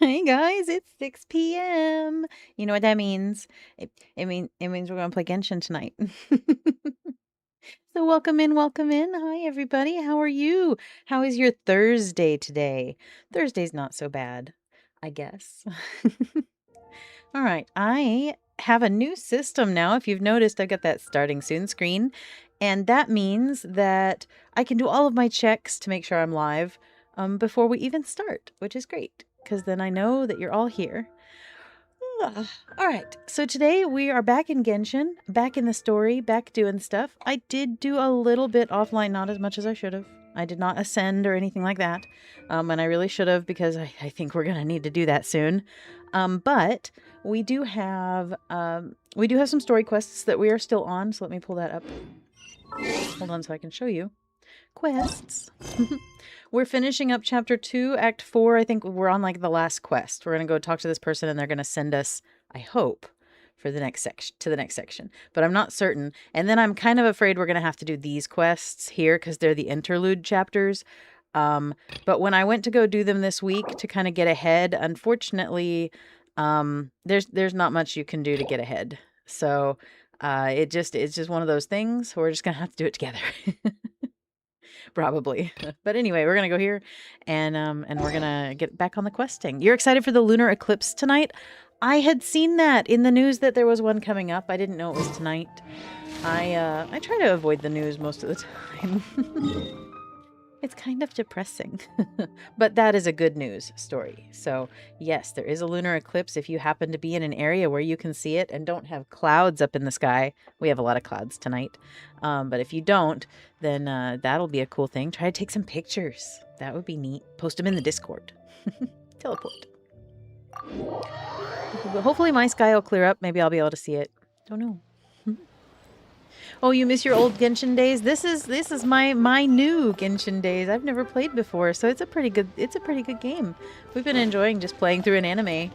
Hey guys, it's 6 p.m. You know what that means? It means we're gonna play Genshin tonight. So welcome in, welcome in. Hi everybody. How are you? How is your Thursday today? Thursday's not so bad, I guess. All right, I have a new system now. If you've noticed, I've got that starting soon screen, and that means that I can do all of my checks to make sure I'm live before we even start, which is great because then I know that you're all here. All right, so today we are back in Genshin, back in the story, back doing stuff. I did do a little bit offline, not as much as I should have. I did not ascend or anything like that, and I really should have because I think we're gonna need to do that soon. But we do have some story quests that we are still on. So let me pull that up. Hold on, so I can show you quests. We're finishing up chapter 2, act 4. I think we're on like the last quest. We're going to go talk to this person and they're going to send us, I hope, for the next section, to the next section, but I'm not certain. And then I'm kind of afraid we're going to have to do these quests here because they're the interlude chapters. But when I went to go do them this week to kind of get ahead, unfortunately, there's not much you can do to get ahead. So, it's just one of those things. We're just going to have to do it together. Probably. But anyway, we're gonna go here and we're gonna get back on the questing. You're excited for the lunar eclipse tonight? I had seen that in the news that there was one coming up. I didn't know it was tonight. I try to avoid the news most of the time. It's kind of depressing. But that is a good news story. So yes, there is a lunar eclipse if you happen to be in an area where you can see it and don't have clouds up in the sky. We have a lot of clouds tonight. But if you don't, then that'll be a cool thing. Try to take some pictures. That would be neat. Post them in the Discord. Teleport. Hopefully my sky will clear up. Maybe I'll be able to see it. Don't know. Oh, you miss your old Genshin days? This is my new Genshin days. I've never played before, so it's a pretty good game. We've been enjoying just playing through an anime,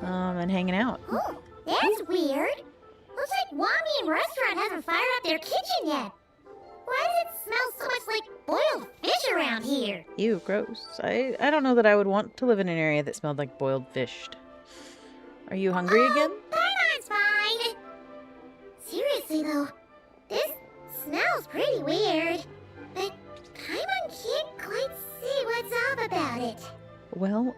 and hanging out. Oh, that's weird. Looks like Wami Restaurant hasn't fired up their kitchen yet. Why does it smell so much like boiled fish around here? Ew, gross. I don't know that I would want to live in an area that smelled like boiled fish. Are you hungry again? Paimon's fine. Seriously though, this smells pretty weird. But Paimon can't quite see what's up about it. Well,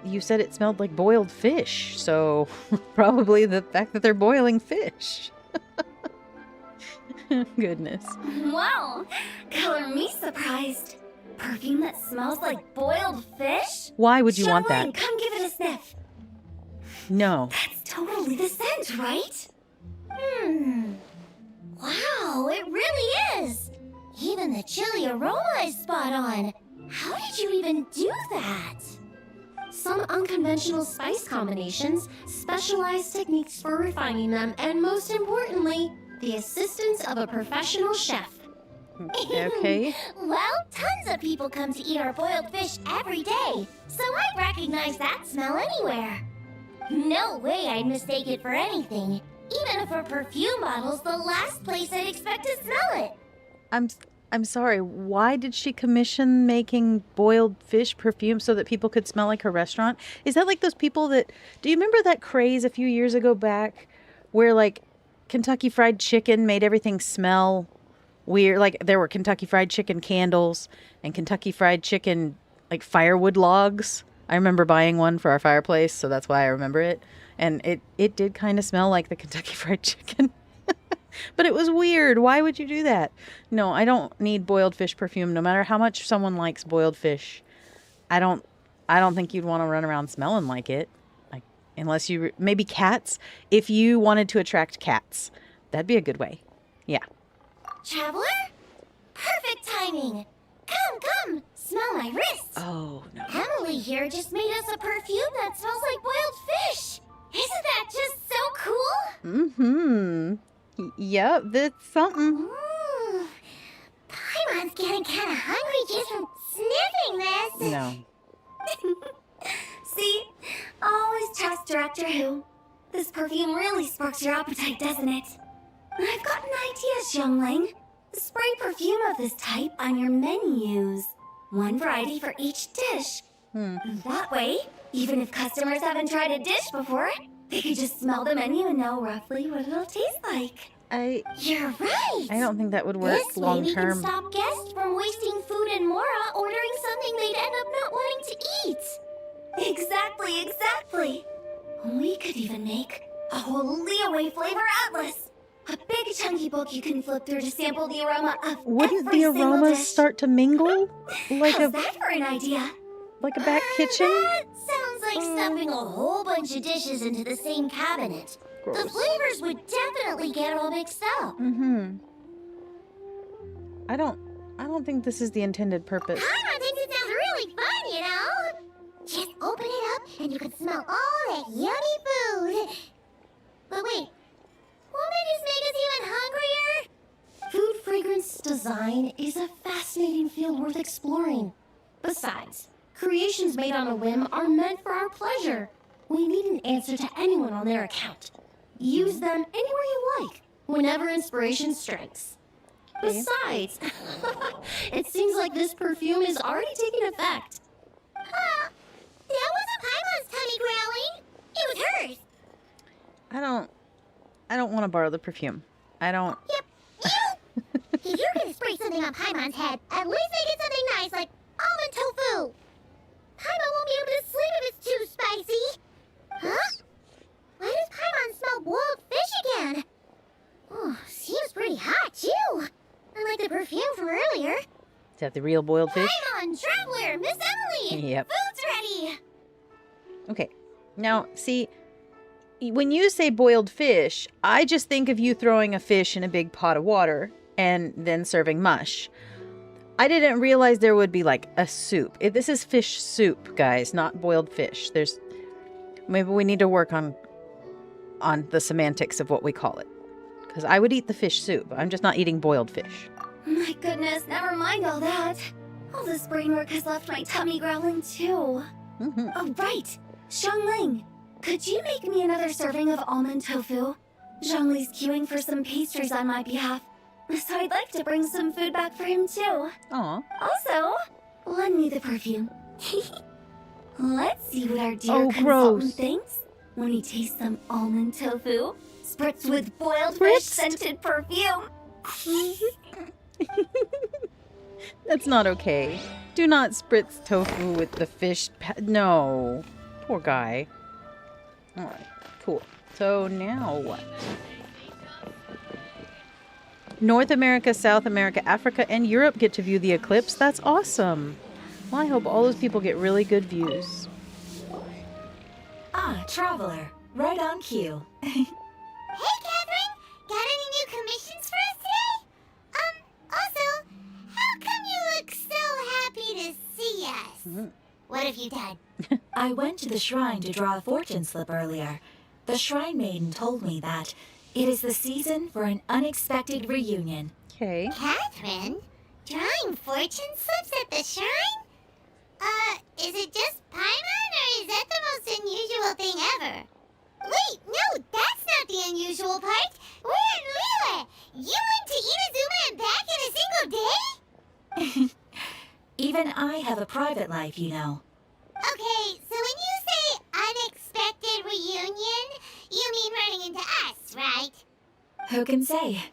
you said it smelled like boiled fish, so probably the fact that they're boiling fish. Goodness. Wow, color me surprised. Perfume that smells like boiled fish? Why would you want that? Xiangling, come give it a sniff. No. That's totally the scent, right? Wow, it really is. Even the chili aroma is spot on. How did you even do that? Some unconventional spice combinations, specialized techniques for refining them, and most importantly, the assistance of a professional chef. Okay. Well, tons of people come to eat our boiled fish every day, so I'd recognize that smell anywhere. No way I'd mistake it for anything. Even for perfume bottles, the last place I'd expect to smell it. I'm sorry. Why did she commission making boiled fish perfume so that people could smell like her restaurant? Is that like those people that... Do you remember that craze a few years ago back where like Kentucky Fried Chicken made everything smell weird? Like there were Kentucky Fried Chicken candles and Kentucky Fried Chicken like firewood logs. I remember buying one for our fireplace, so that's why I remember it. And it did kind of smell like the Kentucky Fried Chicken. But it was weird. Why would you do that? No, I don't need boiled fish perfume. No matter how much someone likes boiled fish, I don't think you'd want to run around smelling like it. Like unless you maybe cats. If you wanted to attract cats, that'd be a good way. Yeah. Traveler? Perfect timing. Come, smell my wrists. Oh no. Emily here just made us a perfume that smells like boiled fish. Isn't that just so cool? Mm-hmm. Yep, that's something. Ooh, Paimon's getting kind of hungry just from sniffing this. No. See? Always trust Director Who. This perfume really sparks your appetite, doesn't it? I've got an idea, Xiangling. Spray perfume of this type on your menus. One variety for each dish. That way, even if customers haven't tried a dish before, they could just smell the menu and know roughly what it'll taste like. You're right. I don't think that would work This way long we can term. stop guests from wasting food and Mora ordering something they'd end up not wanting to eat. Exactly. We could even make a whole Leeway flavor atlas. A big chunky book you can flip through to sample the aroma of Wouldn't every the single aromas dish. start to mingle? Like How's a that for an idea? back kitchen? That sounds like stuffing a whole bunch of dishes into the same cabinet. The Gross. flavors would definitely get all mixed up. I don't think this is the intended purpose. I think it sounds really fun, you know? Just open it up and you can smell all that yummy food. But wait, won't it just make us even hungrier? Food fragrance design is a fascinating field worth exploring. Besides, creations made on a whim are meant for our pleasure. We need an answer to anyone on their account. Use them anywhere you like, whenever inspiration strikes. Besides, it seems like this perfume is already taking effect. That wasn't Paimon's tummy growling. It was hers. I don't want to borrow the perfume. I don't. Yep, you. If you're gonna spray something on Paimon's head, at least make it something nice like almond tofu. Paimon won't be able to sleep if it's too spicy. Huh? Why does Paimon smell boiled fish again? Oh, seems pretty hot too. Unlike the perfume from earlier. Is that the real boiled fish? Paimon, Traveler, Miss Emily. Yep. Food's ready. Okay. Now, see, when you say boiled fish, I just think of you throwing a fish in a big pot of water and then serving mush. I didn't realize there would be like a soup. This is fish soup, guys, not boiled fish. Maybe we need to work on the semantics of what we call it. Because I would eat the fish soup. I'm just not eating boiled fish. My goodness, never mind all that. All this brain work has left my tummy growling too. Oh, right. Xiangling, could you make me another serving of almond tofu? Zhongli's queuing for some pastries on my behalf, so I'd like to bring some food back for him too. Aw. Also, lend me the perfume. Let's see what our dear Oh, consultant gross. thinks when he tastes some almond tofu spritz with boiled Spritz? fish scented perfume. That's not okay. Do not spritz tofu with the fish. No. Poor guy. Alright, cool. So now what? North America, South America, Africa, and Europe get to view the eclipse. That's awesome. Well, I hope all those people get really good views. Ah, Traveler. Right on cue. Hey, Catherine. Got any new commissions for us today? Also, how come you look so happy to see us? What have you done? I went to the shrine to draw a fortune slip earlier. The shrine maiden told me that it is the season for an unexpected reunion. Okay. Catherine? Drawing fortune slips at the shrine? Is it just Paimon, or is that the most unusual thing ever? Wait, no, that's not the unusual part. We're in Liyue. You went to Inazuma and back in a single day? Even I have a private life, you know. Okay, so when you say unexpected reunion, you mean running into us, right? Who can say?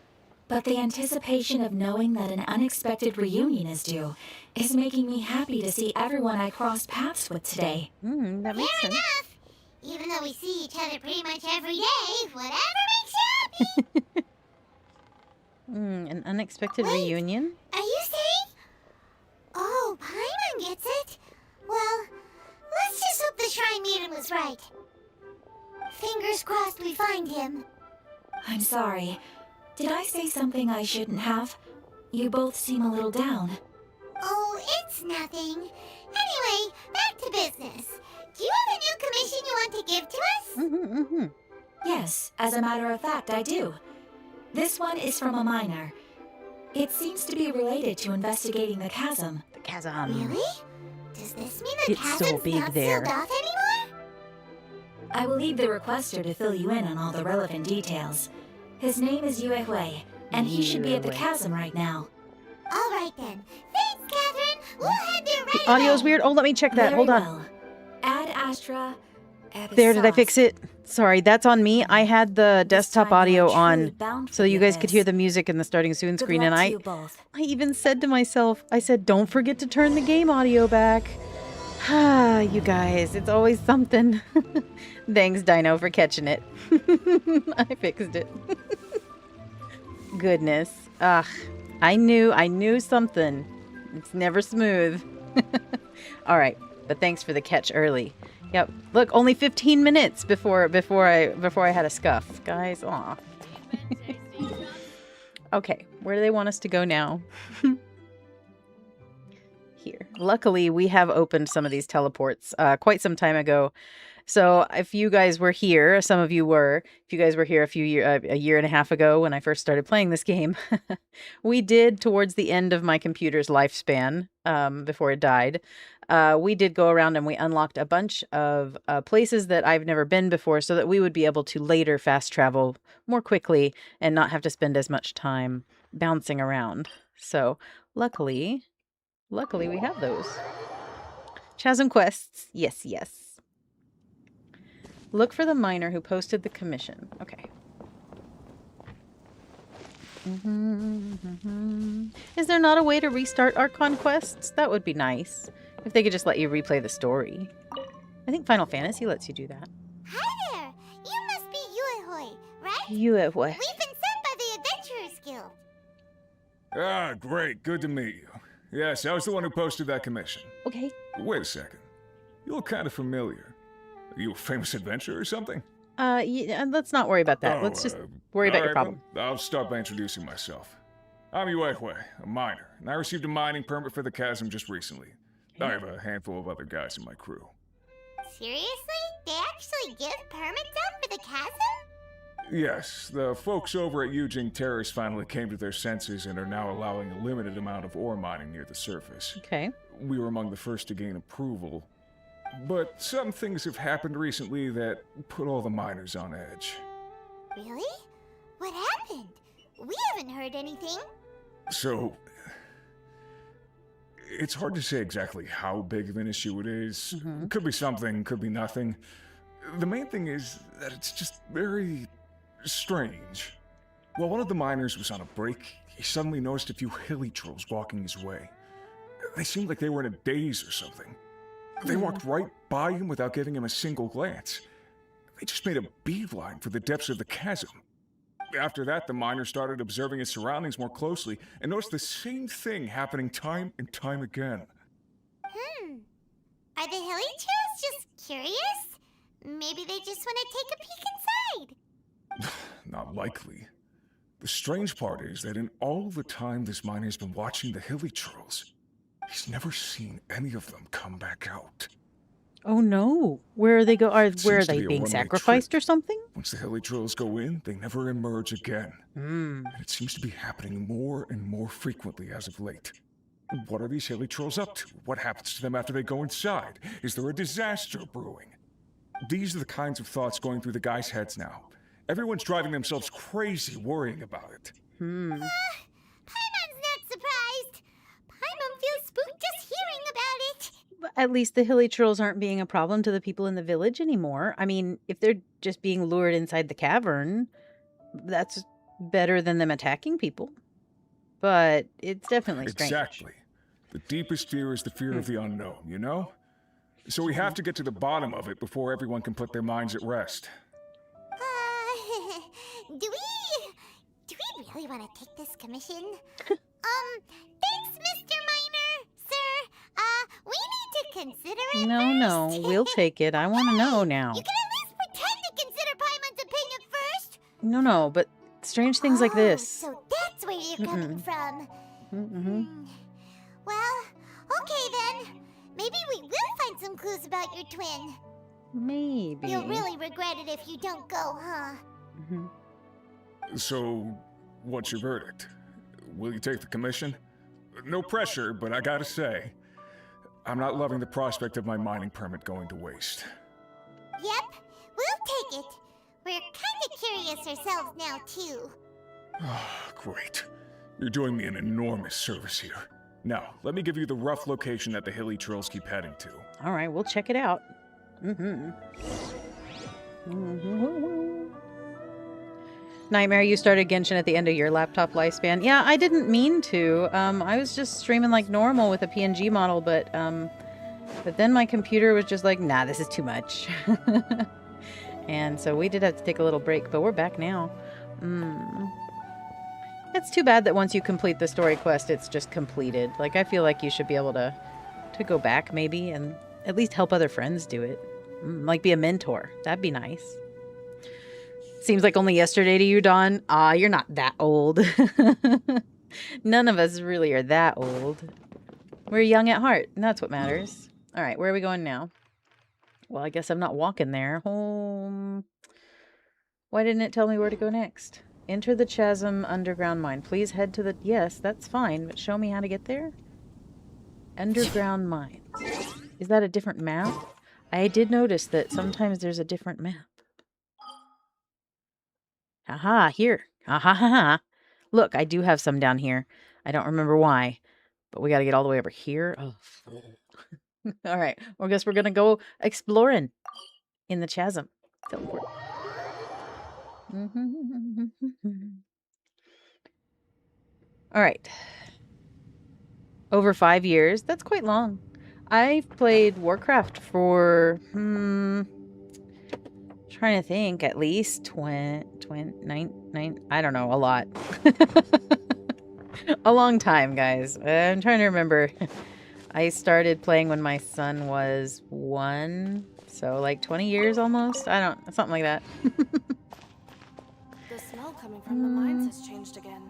But the anticipation of knowing that an unexpected reunion is due is making me happy to see everyone I crossed paths with today. That makes Fair sense. enough. Even though we see each other pretty much every day, whatever makes you happy. An unexpected Wait. reunion? Are you saying? Oh, Paimon gets it. Well, let's just hope the Shrine Maiden was right. Fingers crossed we find him. I'm sorry. Did I say something I shouldn't have? You both seem a little down. Oh, it's nothing. Anyway, back to business. Do you have a new commission you want to give to us? Yes, as a matter of fact, I do. This one is from a miner. It seems to be related to investigating the chasm. The chasm. Really? Does this mean the It's so chasm's big not there. sealed off anymore? I will leave the requester to fill you in on all the relevant details. His name is Yue, and he should be at the Yue. chasm right now. All right then. Thanks, Catherine. We'll head there right The audio's away. weird. Oh, let me check that. Very Hold on. well. Ad Astra. There, did I fix it? Sorry, that's on me. I had the This desktop time we are audio truly on bound so for you the guys could hear abyss. the music in the starting soon Good screen. luck And to I you both. even said to myself, I said, don't forget to turn the game audio back. Ah, you guys, it's always something. Thanks, Dino, for catching it. I fixed it. Goodness. Ugh. I knew something. It's never smooth. All right, but thanks for the catch early. Yep. Look, only 15 minutes before I had a scuff, guys. Aw. Okay, where do they want us to go now? Here. Luckily, we have opened some of these teleports quite some time ago. So if you guys were here, some of you were, if you guys were here a year and a half ago when I first started playing this game, we did, towards the end of my computer's lifespan, before it died, we did go around and we unlocked a bunch of places that I've never been before so that we would be able to later fast travel more quickly and not have to spend as much time bouncing around. So luckily we have those. Chasm quests. Yes, yes. Look for the miner who posted the commission. Okay. Is there not a way to restart our conquests? That would be nice. If they could just let you replay the story. I think Final Fantasy lets you do that. Hi there. You must be Yuehoi, right? Yuehoi. We've been sent by the Adventurers Guild. Ah, great. Good to meet you. Yes, I was the one who posted that commission. Okay. Wait a second. You look kind of familiar. Are you a famous adventurer or something? Yeah, let's not worry about that. Let's just worry about your problem. Well, I'll start by introducing myself. I'm Yuehue, a miner, and I received a mining permit for the chasm just recently. I have a handful of other guys in my crew. Seriously? They actually give permits out for the chasm? Yes, the folks over at Yujing Terrace finally came to their senses and are now allowing a limited amount of ore mining near the surface. Okay. We were among the first to gain approval. But some things have happened recently that put all the miners on edge. Really? What happened? We haven't heard anything. So, it's hard to say exactly how big of an issue it is. Could be something, could be nothing. The main thing is that it's just very strange. While one of the miners was on a break, he suddenly noticed a few hilly trolls walking his way. They seemed like they were in a daze or something. They walked right by him without giving him a single glance. They just made a beeline for the depths of the chasm. After that, the miner started observing his surroundings more closely and noticed the same thing happening time and time again. Are the hilly trolls just curious? Maybe they just want to take a peek inside. Not likely. The strange part is that in all the time this miner's been watching the hilly trolls, he's never seen any of them come back out. Oh no. Where are they go? Where are seems to they be a being one-way sacrificed trip. or something? Once the hilly trolls go in, they never emerge again. And it seems to be happening more and more frequently as of late. What are these hilly trolls up to? What happens to them after they go inside? Is there a disaster brewing? These are the kinds of thoughts going through the guys' heads now. Everyone's driving themselves crazy worrying about it. Paimon's not surprised. Paimon feels spooked just hearing about it. But at least the hilly trolls aren't being a problem to the people in the village anymore. I mean, if they're just being lured inside the cavern, that's better than them attacking people. But it's definitely strange. Exactly. The deepest fear is the fear of the unknown, you know? So we have to get to the bottom of it before everyone can put their minds at rest. Do we really want to take this commission? Thanks, Mr. Miner, sir. We need to consider it No, first. we'll take it. I want to know now. You can at least pretend to consider Paimon's opinion first. No, but strange things like this. So that's where you're coming from. Well, okay then. Maybe we will find some clues about your twin. Maybe. You'll really regret it if you don't go, huh? So, what's your verdict? Will you take the commission? No pressure, but I gotta say, I'm not loving the prospect of my mining permit going to waste. Yep, we'll take it. We're kinda curious ourselves now, too. Great. You're doing me an enormous service here. Now, let me give you the rough location that the hilly trails keep heading to. All right, we'll check it out. Nightmare, you started Genshin at the end of your laptop lifespan. Yeah, I didn't mean to. I was just streaming like normal with a PNG model, but then my computer was just like, nah, this is too much. And so we did have to take a little break, but we're back now. It's too bad that once you complete the story quest, it's just completed. Like, I feel like you should be able to go back maybe and at least help other friends do it. Like be a mentor. That'd be nice. Seems like only yesterday to you, Dawn. Ah, you're not that old. None of us really are that old. We're young at heart, and that's what matters. All right, where are we going now? Well, I guess I'm not walking there. Home. Why didn't it tell me where to go next? Enter the Chasm underground mine. Please head to the... Yes, that's fine, but show me how to get there. Underground mines. Is that a different map? I did notice that sometimes there's a different map. Haha, here. Haha, ha, ha. Look, I do have some down here. I don't remember why, but we got to get all the way over here. Oh. All right. Well, I guess we're going to go exploring in the chasm. Teleport. All right. Over 5 years. That's quite long. I've played Warcraft for... trying to think, at least 9, I don't know, a lot. A long time, guys. I'm trying to remember. I started playing when my son was 1, so like 20 years almost. I don't, something like that. The smell coming from the mines has changed again.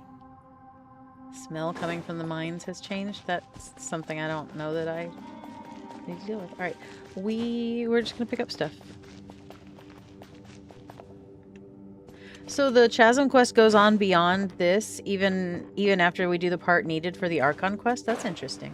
Smell coming from the mines has changed? That's something I don't know that I need to deal with. All right, we're just gonna pick up stuff. So the Chasm quest goes on beyond this, even after we do the part needed for the Archon quest. That's interesting.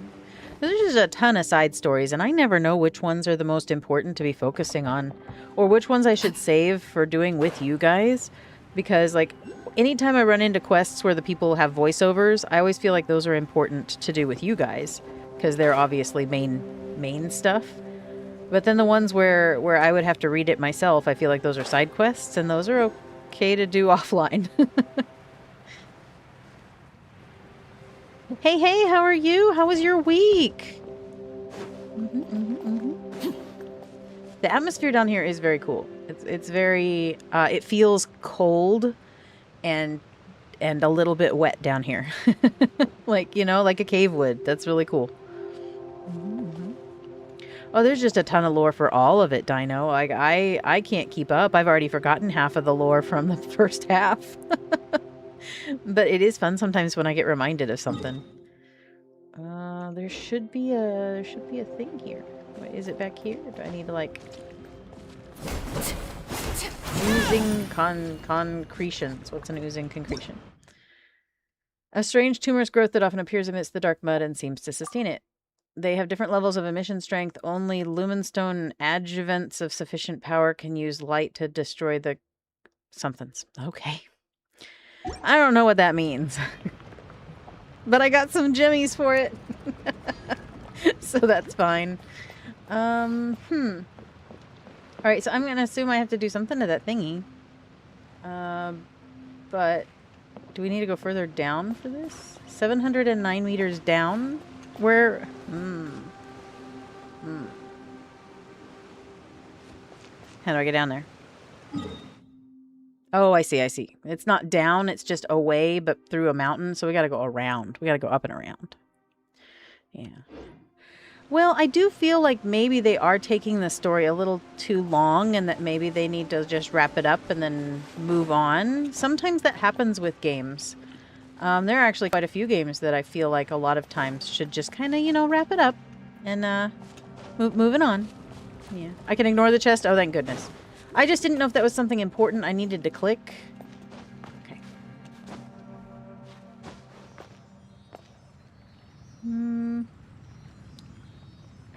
There's just a ton of side stories, and I never know which ones are the most important to be focusing on, or which ones I should save for doing with you guys. Because, like, anytime I run into quests where the people have voiceovers, I always feel like those are important to do with you guys, because they're obviously main stuff. But then the ones where I would have to read it myself, I feel like those are side quests, and those are okay to do offline. Hey, how are you? How was your week? The atmosphere down here is very cool. It's very it feels cold and a little bit wet down here. Like, you know, like a cave would. That's really cool. Oh, there's just a ton of lore for all of it, Dino. Like, I can't keep up. I've already forgotten half of the lore from the first half. But it is fun sometimes when I get reminded of something. There should be a thing here. Wait, is it back here? Do I need to, like... Oozing concretions. What's an oozing concretion? A strange tumorous growth that often appears amidst the dark mud and seems to sustain it. They have different levels of emission strength. Only lumenstone adjuvants of sufficient power can use light to destroy the somethings. Okay. I don't know what that means. But I got some jimmies for it. So that's fine. Alright, so I'm going to assume I have to do something to that thingy. But do we need to go further down for this? 709 meters down? Where? How do I get down there? Oh, I see. It's not down, it's just away, but through a mountain, so we gotta go around. We gotta go up and around. Yeah. Well, I do feel like maybe they are taking the story a little too long and that maybe they need to just wrap it up and then move on. Sometimes that happens with games. There are actually quite a few games that I feel like a lot of times should just kind of, you know, wrap it up and moving on. Yeah. I can ignore the chest. Oh, thank goodness. I just didn't know if that was something important I needed to click. Okay.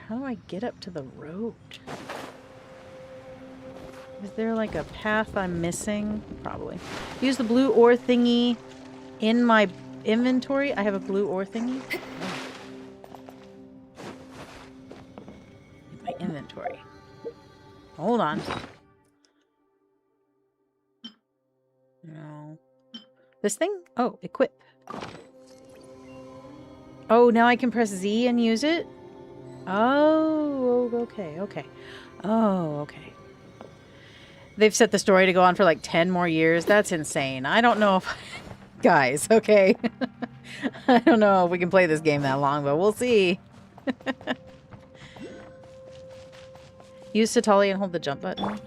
How do I get up to the road? Is there like a path I'm missing? Probably. Use the blue ore thingy in my inventory. I have a blue ore thingy. Oh. Hold on. No. This thing? Oh, equip. Oh, now I can press Z and use it? Oh, okay, okay. Oh, okay. They've set the story to go on for like 10 more years. That's insane. I don't know if... Guys, okay. I don't know if we can play this game that long, but we'll see. Use Satali and hold the jump button.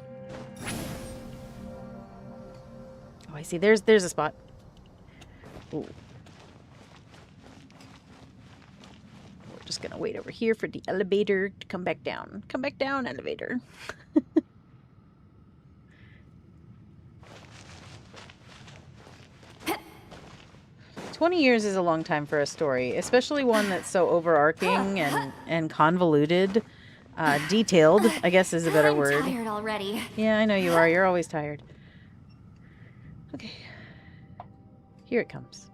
Oh, I see. There's a spot. Ooh. We're just gonna wait over here for the elevator to come back down. Come back down, elevator. 20 years is a long time for a story, especially one that's so overarching and convoluted. Detailed, I guess is a better word. I'm tired already. Yeah, I know you are. You're always tired. Okay. Here it comes.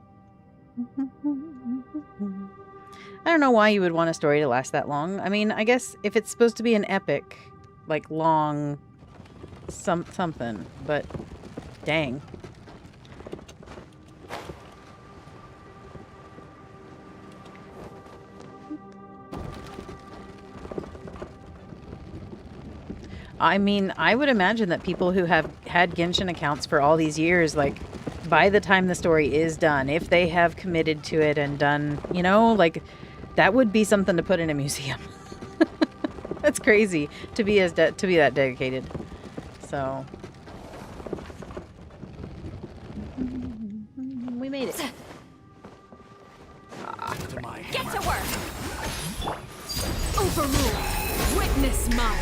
I don't know why you would want a story to last that long. I mean, I guess if it's supposed to be an epic, like long something, but dang. I mean, I would imagine that people who have had Genshin accounts for all these years, like, by the time the story is done, if they have committed to it and done, you know, like, that would be something to put in a museum. That's crazy to be that dedicated. So, we made it. Get to work! Overrule! Witness mine!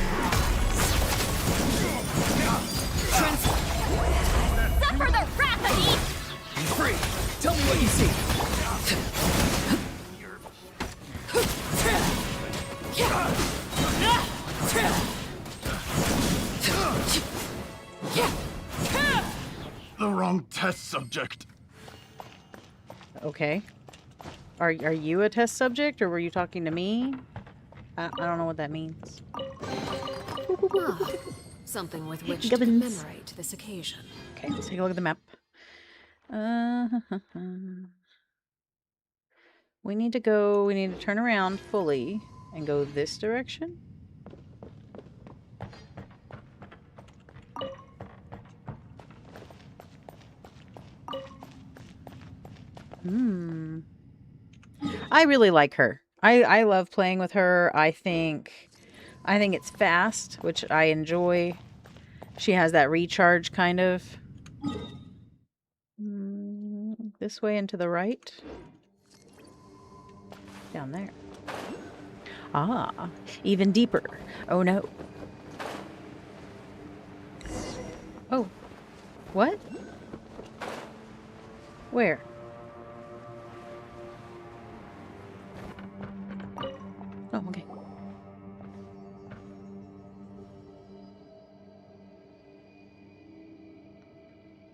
Suffer the wrath of each! Be free! Tell me what you see! The wrong test subject. Okay. Are you a test subject, or were you talking to me? I don't know what that means. Something with which to Gubbins. commemorate this occasion. Okay, let's take a look at the map. We need to turn around fully and go this direction. I really like her. I love playing with her. I think it's fast, which I enjoy. She has that recharge kind of. This way and to the right. Down there. Ah, even deeper. Oh no. Oh. What? Where? Oh, okay.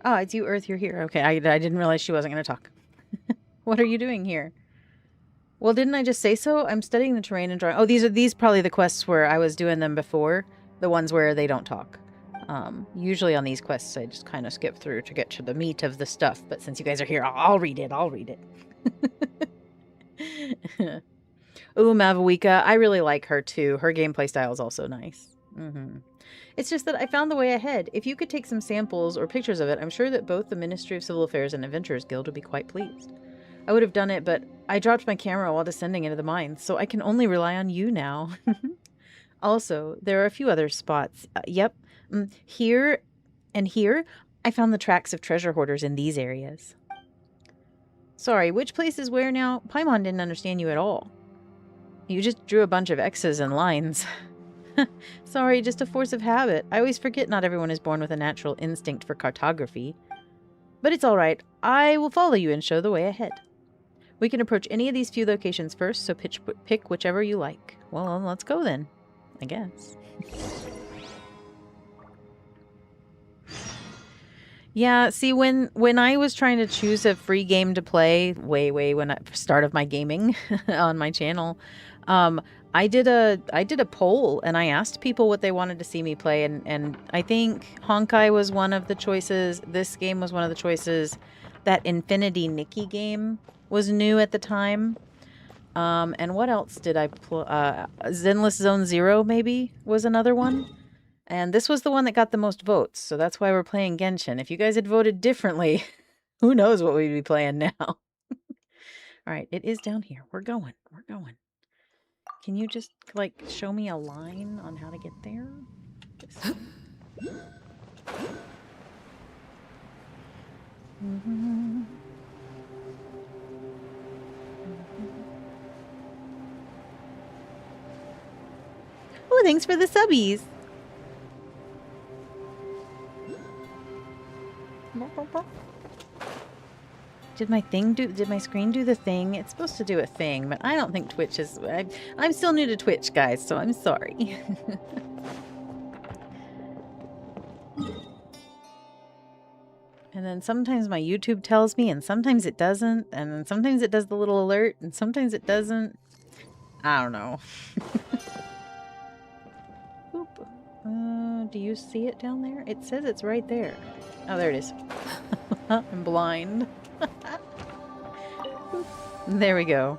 Oh, it's you, Earth. You're here. Okay, I didn't realize she wasn't going to talk. What are you doing here? Well, didn't I just say so? I'm studying the terrain and drawing. Oh, these probably the quests where I was doing them before. The ones where they don't talk. Usually on these quests, I just kind of skip through to get to the meat of the stuff. But since you guys are here, I'll read it. I'll read it. Ooh, Mavuika. I really like her too. Her gameplay style is also nice. It's just that I found the way ahead. If you could take some samples or pictures of it, I'm sure that both the Ministry of Civil Affairs and Adventurers Guild would be quite pleased. I would have done it, but I dropped my camera while descending into the mines, so I can only rely on you now. Also, there are a few other spots. Yep. Here and here, I found the tracks of treasure hoarders in these areas. Sorry, which place is where now? Paimon didn't understand you at all. You just drew a bunch of X's and lines. Sorry, just a force of habit. I always forget not everyone is born with a natural instinct for cartography. But it's all right. I will follow you and show the way ahead. We can approach any of these few locations first, so pick whichever you like. Well, let's go then, I guess. Yeah, see, when I was trying to choose a free game to play, way when at the start of my gaming on my channel, I did a poll and I asked people what they wanted to see me play, and I think Honkai was one of the choices. This game was one of the choices. That Infinity Nikki game was new at the time. And what else did I play? Zenless Zone Zero maybe was another one. And this was the one that got the most votes, so that's why we're playing Genshin. If you guys had voted differently, who knows what we'd be playing now. All right, it is down here. We're going. We're going. Can you just, like, show me a line on how to get there? This way. Oh, thanks for the subbies. Did my screen do the thing? It's supposed to do a thing, but I don't think Twitch is... I'm still new to Twitch, guys, so I'm sorry. And then sometimes my YouTube tells me, and sometimes it doesn't, and then sometimes it does the little alert, and sometimes it doesn't. I don't know. Boop. Do you see it down there? It says it's right there. Oh, there it is. I'm blind. There we go.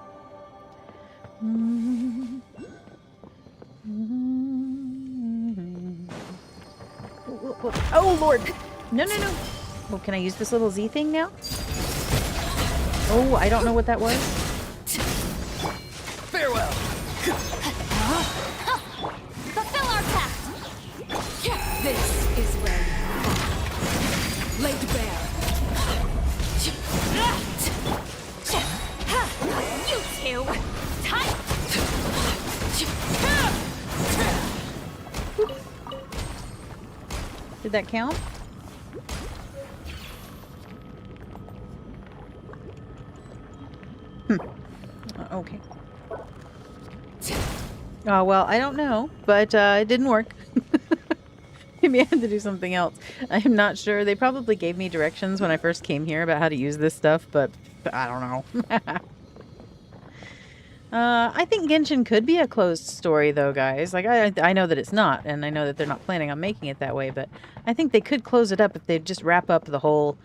Oh, Lord! No, no, no! Oh, can I use this little Z thing now? Oh, I don't know what that was. Farewell. Fulfill our pact! This is where you laid bare. You two! Tight! Did that count? Okay. Oh, well, I don't know, but it didn't work. Maybe I had to do something else. I'm not sure. They probably gave me directions when I first came here about how to use this stuff, but I don't know. I think Genshin could be a closed story, though, guys. Like, I know that it's not, and I know that they're not planning on making it that way, but I think they could close it up if they just wrap up the whole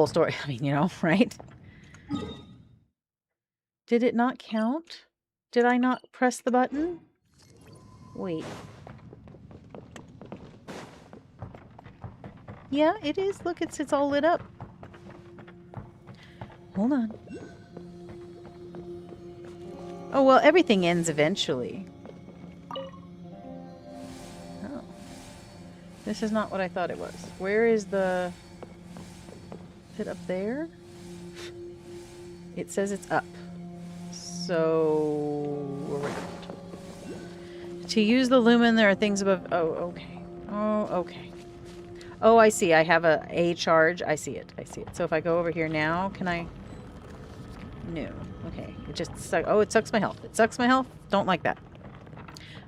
story. I mean, you know, right? Did it not count? Did I not press the button? Wait. Yeah, it is. Look, it's all lit up. Hold on. Oh, well, everything ends eventually. Oh. This is not what I thought it was. Where is the... Is it up there? It says it's up. So... around. To use the lumen, there are things above... Oh, okay. Oh, okay. Oh, I see. I have a charge. I see it. I see it. So if I go over here now, can I... No. Okay. It just sucks. Oh, it sucks my health. It sucks my health. Don't like that.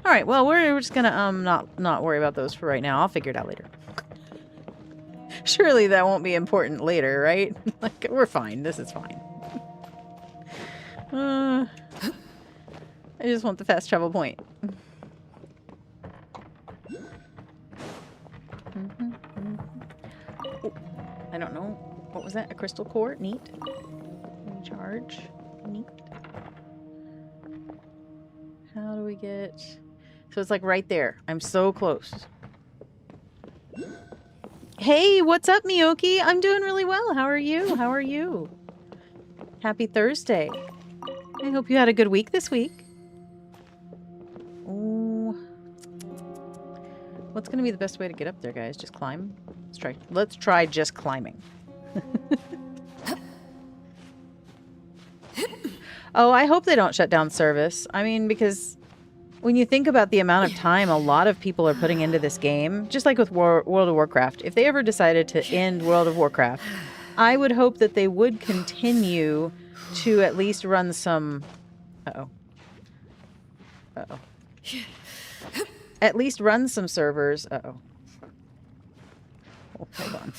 All right. Well, we're just gonna not worry about those for right now. I'll figure it out later. Surely that won't be important later, right? Like, we're fine. This is fine. I just want the fast travel point. Oh, I don't know. What was that? A crystal core? Neat. Recharge. Neat. How do we get... So it's like right there. I'm so close. Hey, what's up, Miyoki? I'm doing really well. How are you? How are you? Happy Thursday. I hope you had a good week this week. Oh. What's going to be the best way to get up there, guys? Just climb? Let's try just climbing. Oh, I hope they don't shut down service. I mean, because when you think about the amount of time a lot of people are putting into this game, just like with World of Warcraft, if they ever decided to end World of Warcraft, I would hope that they would continue to at least run some... Uh-oh. Uh-oh. At least run some servers. Uh-oh. Oh, hold on.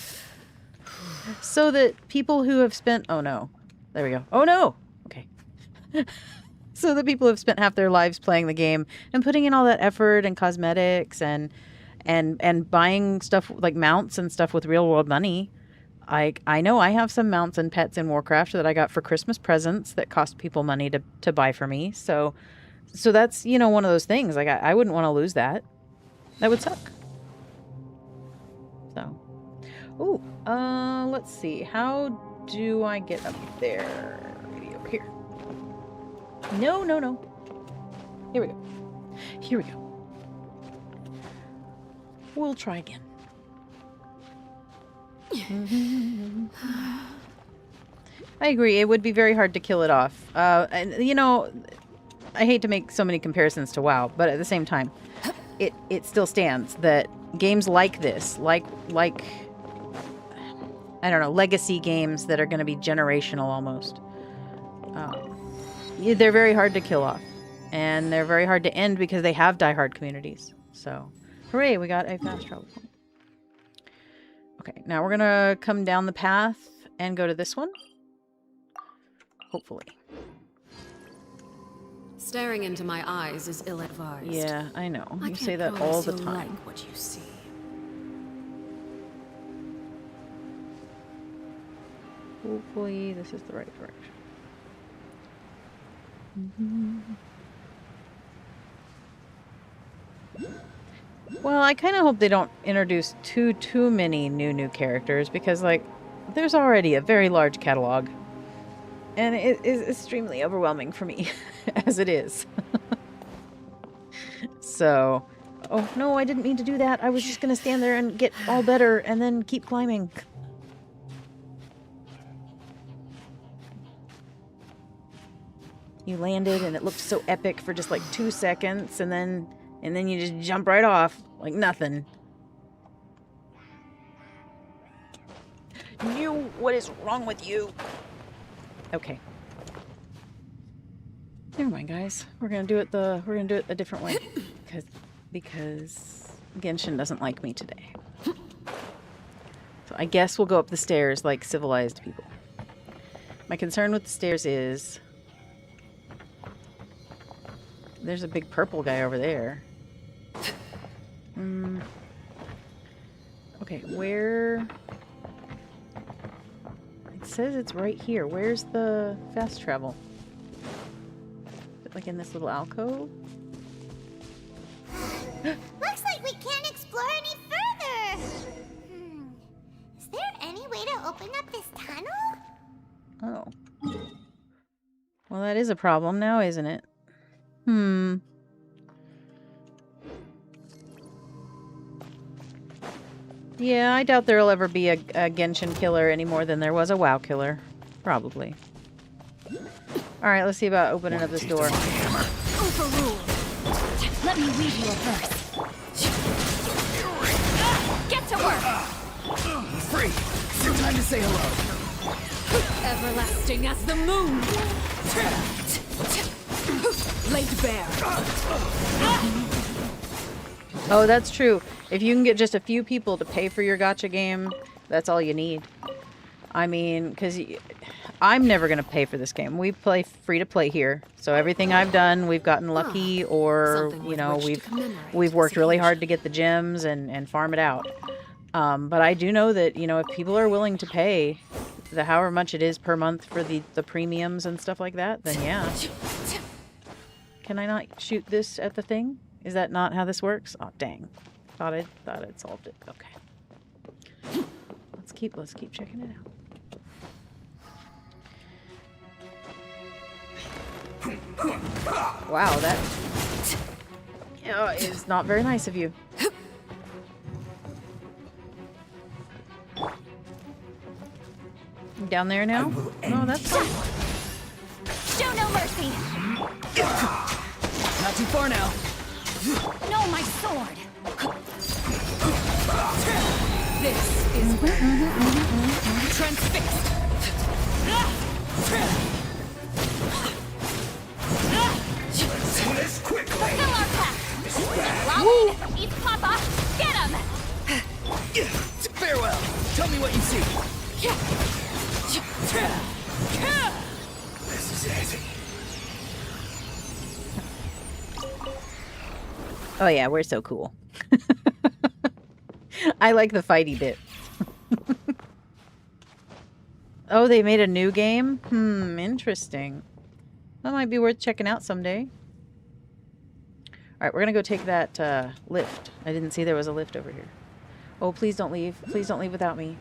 So that people who have spent... Oh, no. There we go. Oh, no! Okay. So the people who have spent half their lives playing the game and putting in all that effort and cosmetics and buying stuff like mounts and stuff with real world money. I know I have some mounts and pets in Warcraft that I got for Christmas presents that cost people money to buy for me. So that's, you know, one of those things. Like I wouldn't want to lose that. That would suck. So, let's see. How do I get up there? Maybe over here. No. Here we go. We'll try again. I agree. It would be very hard to kill it off. And you know, I hate to make so many comparisons to WoW, but at the same time, it still stands that games like this, like I don't know, legacy games that are going to be generational almost. They're very hard to kill off, and they're very hard to end because they have diehard communities. So, hooray, we got a fast travel point. Okay, now we're going to come down the path and go to this one. Hopefully. Staring into my eyes is ill-advised. Yeah, I know. I You can't say that all promise the you'll time. like what you see. Hopefully this is the right direction. Well, I kind of hope they don't introduce too many new characters because, like, there's already a very large catalog. And it is extremely overwhelming for me, as it is. So, oh no, I didn't mean to do that. I was just going to stand there and get all better and then keep climbing. You landed and it looked so epic for just like 2 seconds, and then you just jump right off like nothing. You, what is wrong with you? Okay. Never mind, guys. We're gonna do it a different way because Genshin doesn't like me today. So I guess we'll go up the stairs like civilized people. My concern with the stairs is there's a big purple guy over there. Okay, where? It says it's right here. Where's the fast travel? Is it like in this little alcove? Looks like we can't explore any further. Is there any way to open up this tunnel? Oh. Well, that is a problem now, isn't it? Yeah, I doubt there'll ever be a Genshin killer any more than there was a WoW killer. Probably. Alright, let's see about opening up this door. Overruled. Let me read you a verse. Get to work! Free! Your time to say hello. Everlasting as the moon! Laid bare. Oh, that's true. If you can get just a few people to pay for your gacha game, that's all you need. I mean, because I'm never going to pay for this game. We play free to play here. So everything I've done, we've gotten lucky, or, you know, we've worked really hard to get the gems and farm it out. But I do know that, you know, if people are willing to pay the however much it is per month for the premiums and stuff like that, then yeah. Can I not shoot this at the thing? Is that not how this works? Oh, dang. Thought I'd solved it. Okay. Let's keep checking it out. Wow, that is not very nice of you. Down there now? No, that's fine. Show no mercy! Not too far now. No, my sword! This is Transfixed! Do this quickly. Fulfill our pact! Lolly, eat Papa! Get him! Farewell. Tell me what you see. This is it. Oh yeah, we're so cool. I like the fighty bit. Oh, they made a new game? Interesting. That might be worth checking out someday. Alright, we're gonna go take that lift. I didn't see there was a lift over here. Oh, please don't leave. Please don't leave without me.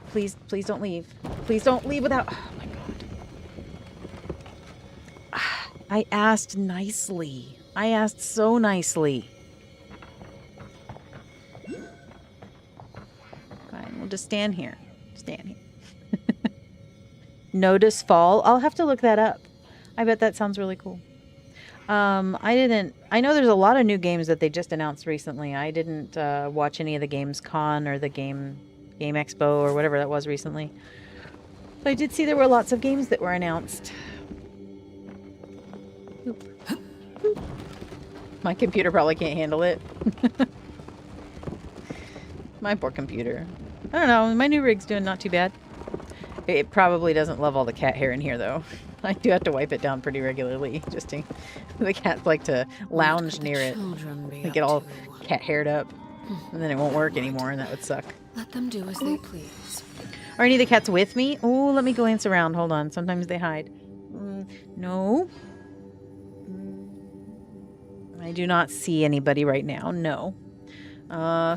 Please don't leave. Please don't leave without... Oh my god. I asked nicely. I asked so nicely. Fine, we'll just stand here. Stand here. Notice fall? I'll have to look that up. I bet that sounds really cool. I know there's a lot of new games that they just announced recently. I didn't watch any of the Games Con or the Game Expo or whatever that was recently. But I did see there were lots of games that were announced. Oop. Oop. My computer probably can't handle it. My poor computer. I don't know. My new rig's doing not too bad. It probably doesn't love all the cat hair in here, though. I do have to wipe it down pretty regularly. Just to, the cats like to lounge near it. They get all cat haired up. And then it won't work anymore, and that would suck. Let them do as they please. Are any of the cats with me? Oh, let me glance around. Hold on. Sometimes they hide. No. I do not see anybody right now. No.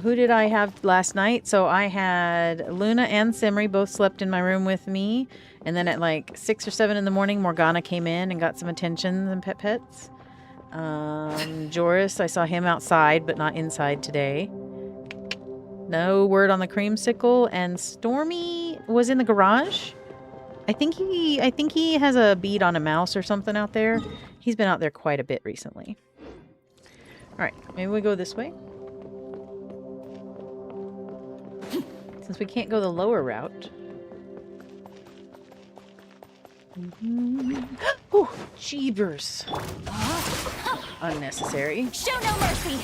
Who did I have last night? So I had Luna and Simri both slept in my room with me. And then at like 6 or 7 in the morning, Morgana came in and got some attention and pets. Joris, I saw him outside, but not inside today. No word on the creamsicle. And Stormy was in the garage. I think he has a bead on a mouse or something out there. He's been out there quite a bit recently. All right, maybe we go this way. Since we can't go the lower route. Oh, jeebers. Unnecessary. Show no mercy.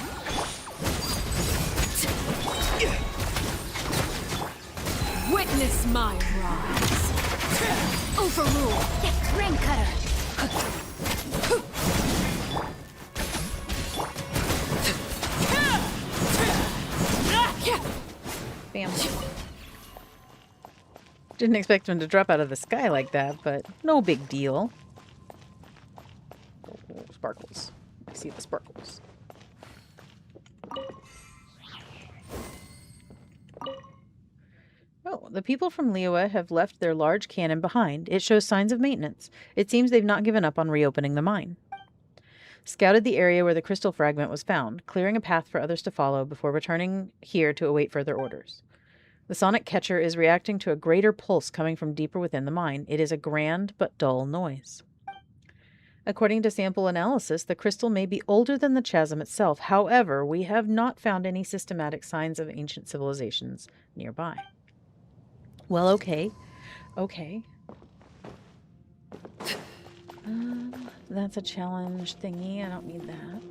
Witness my rise. Overrule. Ring cutter. Bam. Didn't expect him to drop out of the sky like that, but no big deal. Oh, sparkles. I see the sparkles. Oh, the people from Liyue have left their large cannon behind. It shows signs of maintenance. It seems they've not given up on reopening the mine. Scouted the area where the crystal fragment was found, clearing a path for others to follow before returning here to await further orders. The sonic catcher is reacting to a greater pulse coming from deeper within the mine. It is a grand but dull noise. According to sample analysis, the crystal may be older than the chasm itself. However, we have not found any systematic signs of ancient civilizations nearby. Well, okay. Okay. That's a challenge thingy. I don't need that.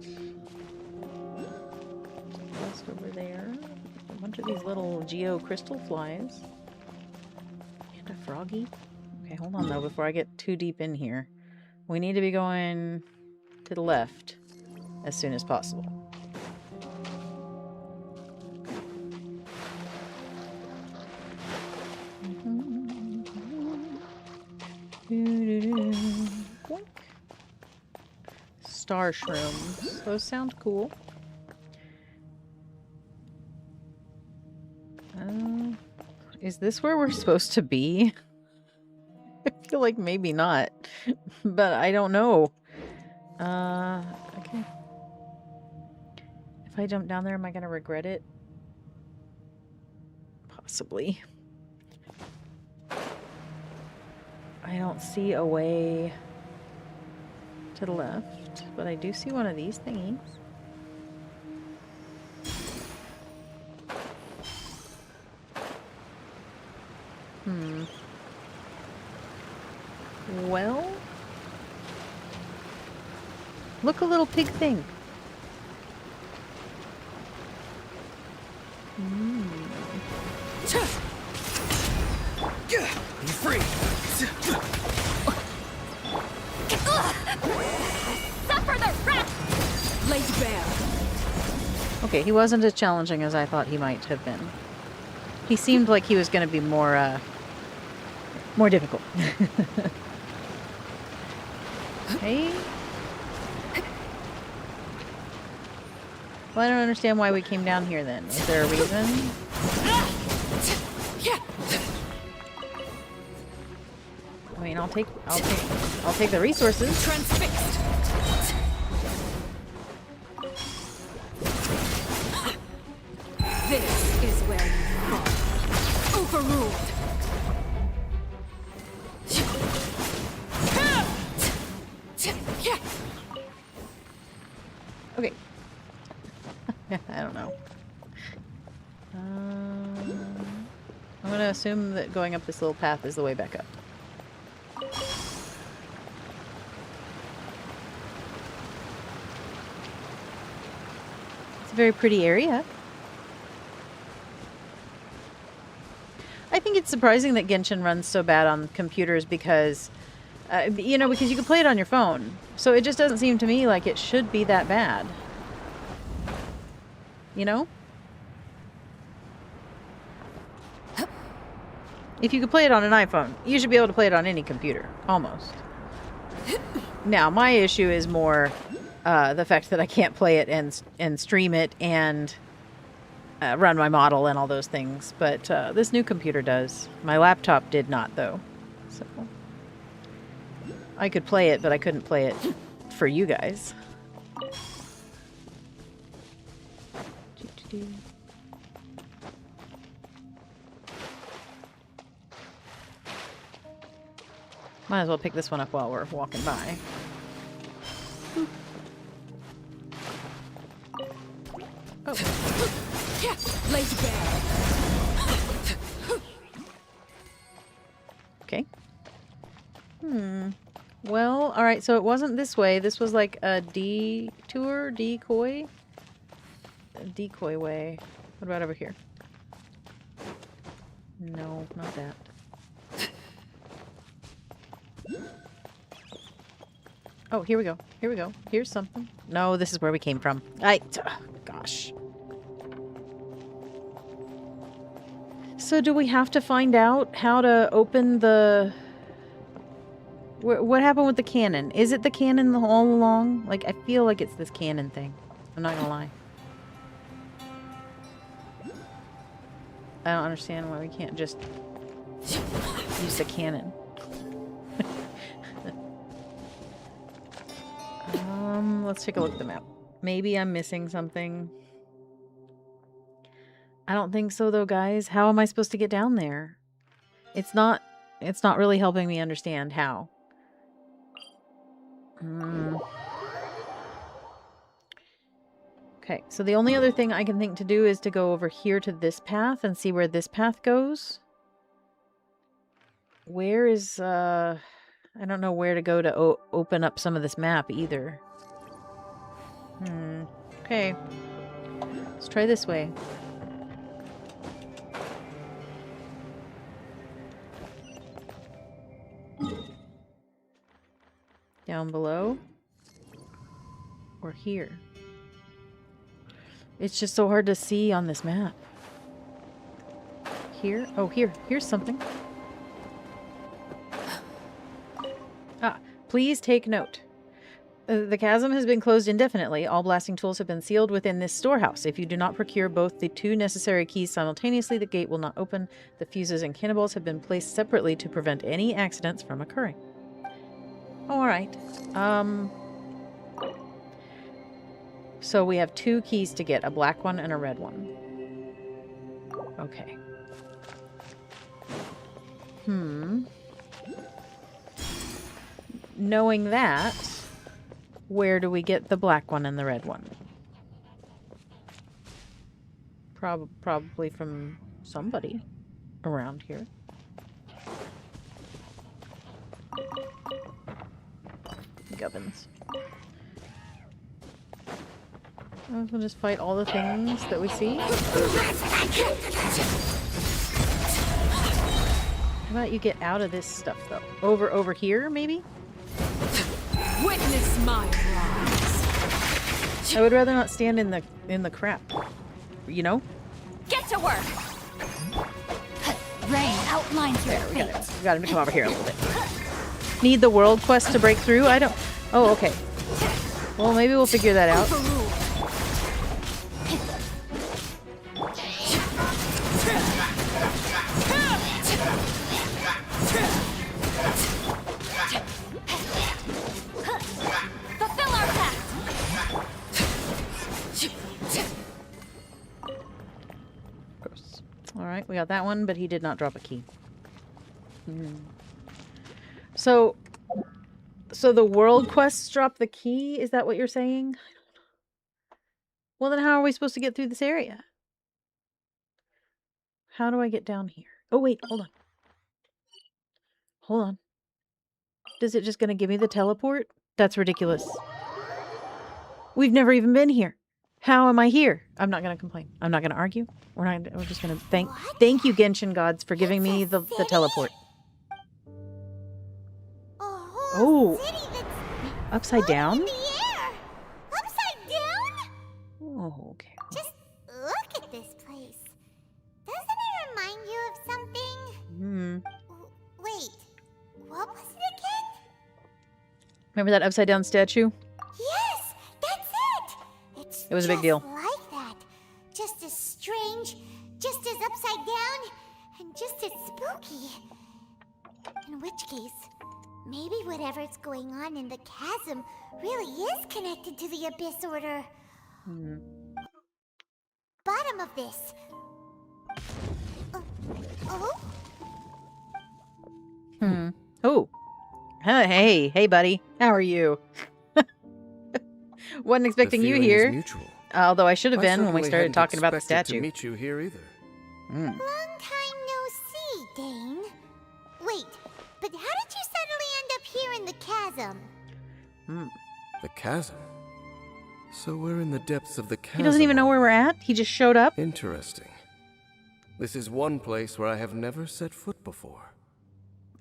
Just over there. A bunch of these little geo crystal flies. And a froggy. Okay, hold on though before I get too deep in here. We need to be going to the left as soon as possible. Star shrooms. Those sound cool. Is this where we're supposed to be? I feel like maybe not. But I don't know. Okay. If I jump down there, am I going to regret it? Possibly. I don't see a way to the left, but I do see one of these thingies. Well, look, a little pig thing. You're free. Suffer the wrath! Laid bare. Okay, he wasn't as challenging as I thought he might have been. He seemed like he was going to be more difficult. Okay. Well, I don't understand why we came down here then. Is there a reason? I mean, I'll take the resources. Transfixed. This is where you fall. Overruled. Okay. I don't know. I'm gonna assume that going up this little path is the way back up. It's a very pretty area. I think it's surprising that Genshin runs so bad on computers because, you know, because you can play it on your phone. So it just doesn't seem to me like it should be that bad. You know? If you could play it on an iPhone, you should be able to play it on any computer. Almost. Now, my issue is more the fact that I can't play it and stream it and run my model and all those things. But this new computer does. My laptop did not, though. So I could play it, but I couldn't play it for you guys. Might as well pick this one up while we're walking by. Oh. Yeah, lay bare. Okay. Well, alright, so it wasn't this way. This was like a detour? Decoy? A decoy way. What about over here? No, not that. Oh, here we go. Here we go. Here's something. No, this is where we came from. Gosh. So do we have to find out how to open the... What happened with the cannon? Is it the cannon all along? Like, I feel like it's this cannon thing. I'm not gonna lie. I don't understand why we can't just use the cannon. Let's take a look at the map. Maybe I'm missing something. I don't think so though, guys. How am I supposed to get down there? It's not really helping me understand how. Okay, so the only other thing I can think to do is to go over here to this path and see where this path goes. Where is, I don't know where to go to open up some of this map either. Okay. Let's try this way. Down below? Or here? It's just so hard to see on this map. Here? Oh, here. Here's something. Please take note. The chasm has been closed indefinitely. All blasting tools have been sealed within this storehouse. If you do not procure both the 2 necessary keys simultaneously, the gate will not open. The fuses and cannonballs have been placed separately to prevent any accidents from occurring. Alright. So we have 2 keys to get. A black one and a red one. Okay. Knowing that, where do we get the black one and the red one? Probably from somebody around here. Gubbins. We'll just fight all the things that we see. How about you get out of this stuff, though? Over here, maybe? Witness my rise. I would rather not stand in the crap. You know? Get to work! Rain outlines your We fate. got him to come over here a little bit. Need the world quest to break through? I don't... Oh, okay. Well, maybe we'll figure that out. Fulfill our pact! Gross. Alright, we got that one, but he did not drop a key. So the world quests drop the key? Is that what you're saying? Well, then how are we supposed to get through this area? How do I get down here? Oh, wait, hold on. Hold on. Is it just going to give me the teleport? That's ridiculous. We've never even been here. How am I here? I'm not going to complain. I'm not going to argue. We're just going to thank you, Genshin gods, for giving me the teleport. Oh, upside down? Upside down? Oh, okay. Just look at this place. Doesn't it remind you of something? Wait, what was it again? Remember that upside down statue? Yes, that's it. It was a big deal. Like that. Just as strange, just as upside down, and just as spooky. In which case, maybe whatever's going on in the chasm really is connected to the Abyss Order. Bottom of this. Oh. Hey, buddy. How are you? Wasn't expecting you here. Mutual. Although I should have been when we certainly started hadn't talking about the expected statue. to meet you here either. Long time no see, Dane. Wait, but how did you suddenly end up here in the chasm? The chasm? So we're in the depths of the chasm. He doesn't even know where we're at? He just showed up? Interesting. This is one place where I have never set foot before.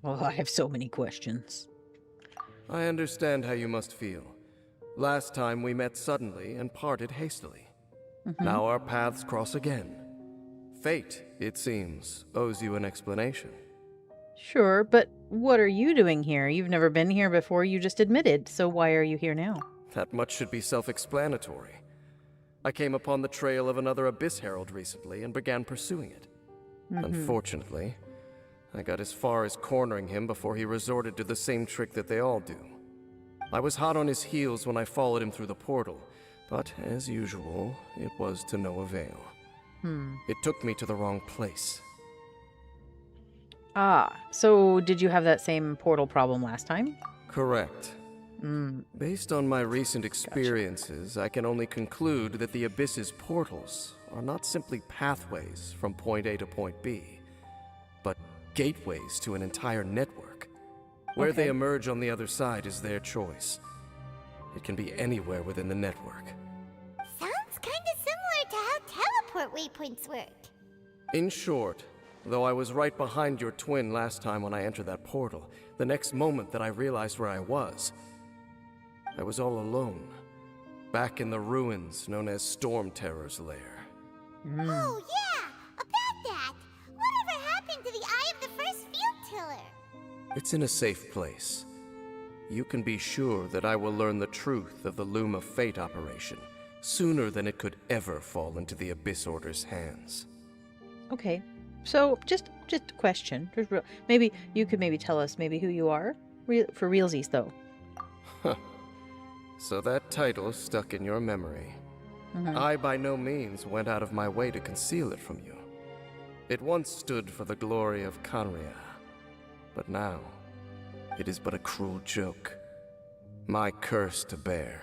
Oh, I have so many questions. I understand how you must feel. Last time we met suddenly and parted hastily. Now our paths cross again. Fate, it seems, owes you an explanation. Sure, but what are you doing here? You've never been here before, you just admitted, so why are you here now? That much should be self-explanatory. I came upon the trail of another Abyss Herald recently and began pursuing it. Unfortunately, I got as far as cornering him before he resorted to the same trick that they all do. I was hot on his heels when I followed him through the portal, but as usual, it was to no avail. It took me to the wrong place. Ah, so did you have that same portal problem last time? Correct. Based on my recent experiences, I can only conclude that the Abyss's portals are not simply pathways from point A to point B, but gateways to an entire network. Where they emerge on the other side is their choice. It can be anywhere within the network. Sounds kinda similar to how teleport waypoints work. In short, though I was right behind your twin last time when I entered that portal, the next moment that I realized where I was all alone, back in the ruins known as Storm Terror's lair. Oh yeah, about that. Whatever happened to the Eye of the First Field Tiller? It's in a safe place. You can be sure that I will learn the truth of the Loom of Fate operation sooner than it could ever fall into the Abyss Order's hands. Okay, so just a question. Maybe you could tell us maybe who you are? For realsies, though. So that title stuck in your memory. I by no means went out of my way to conceal it from you. It once stood for the glory of Kanria, but now it is but a cruel joke. My curse to bear.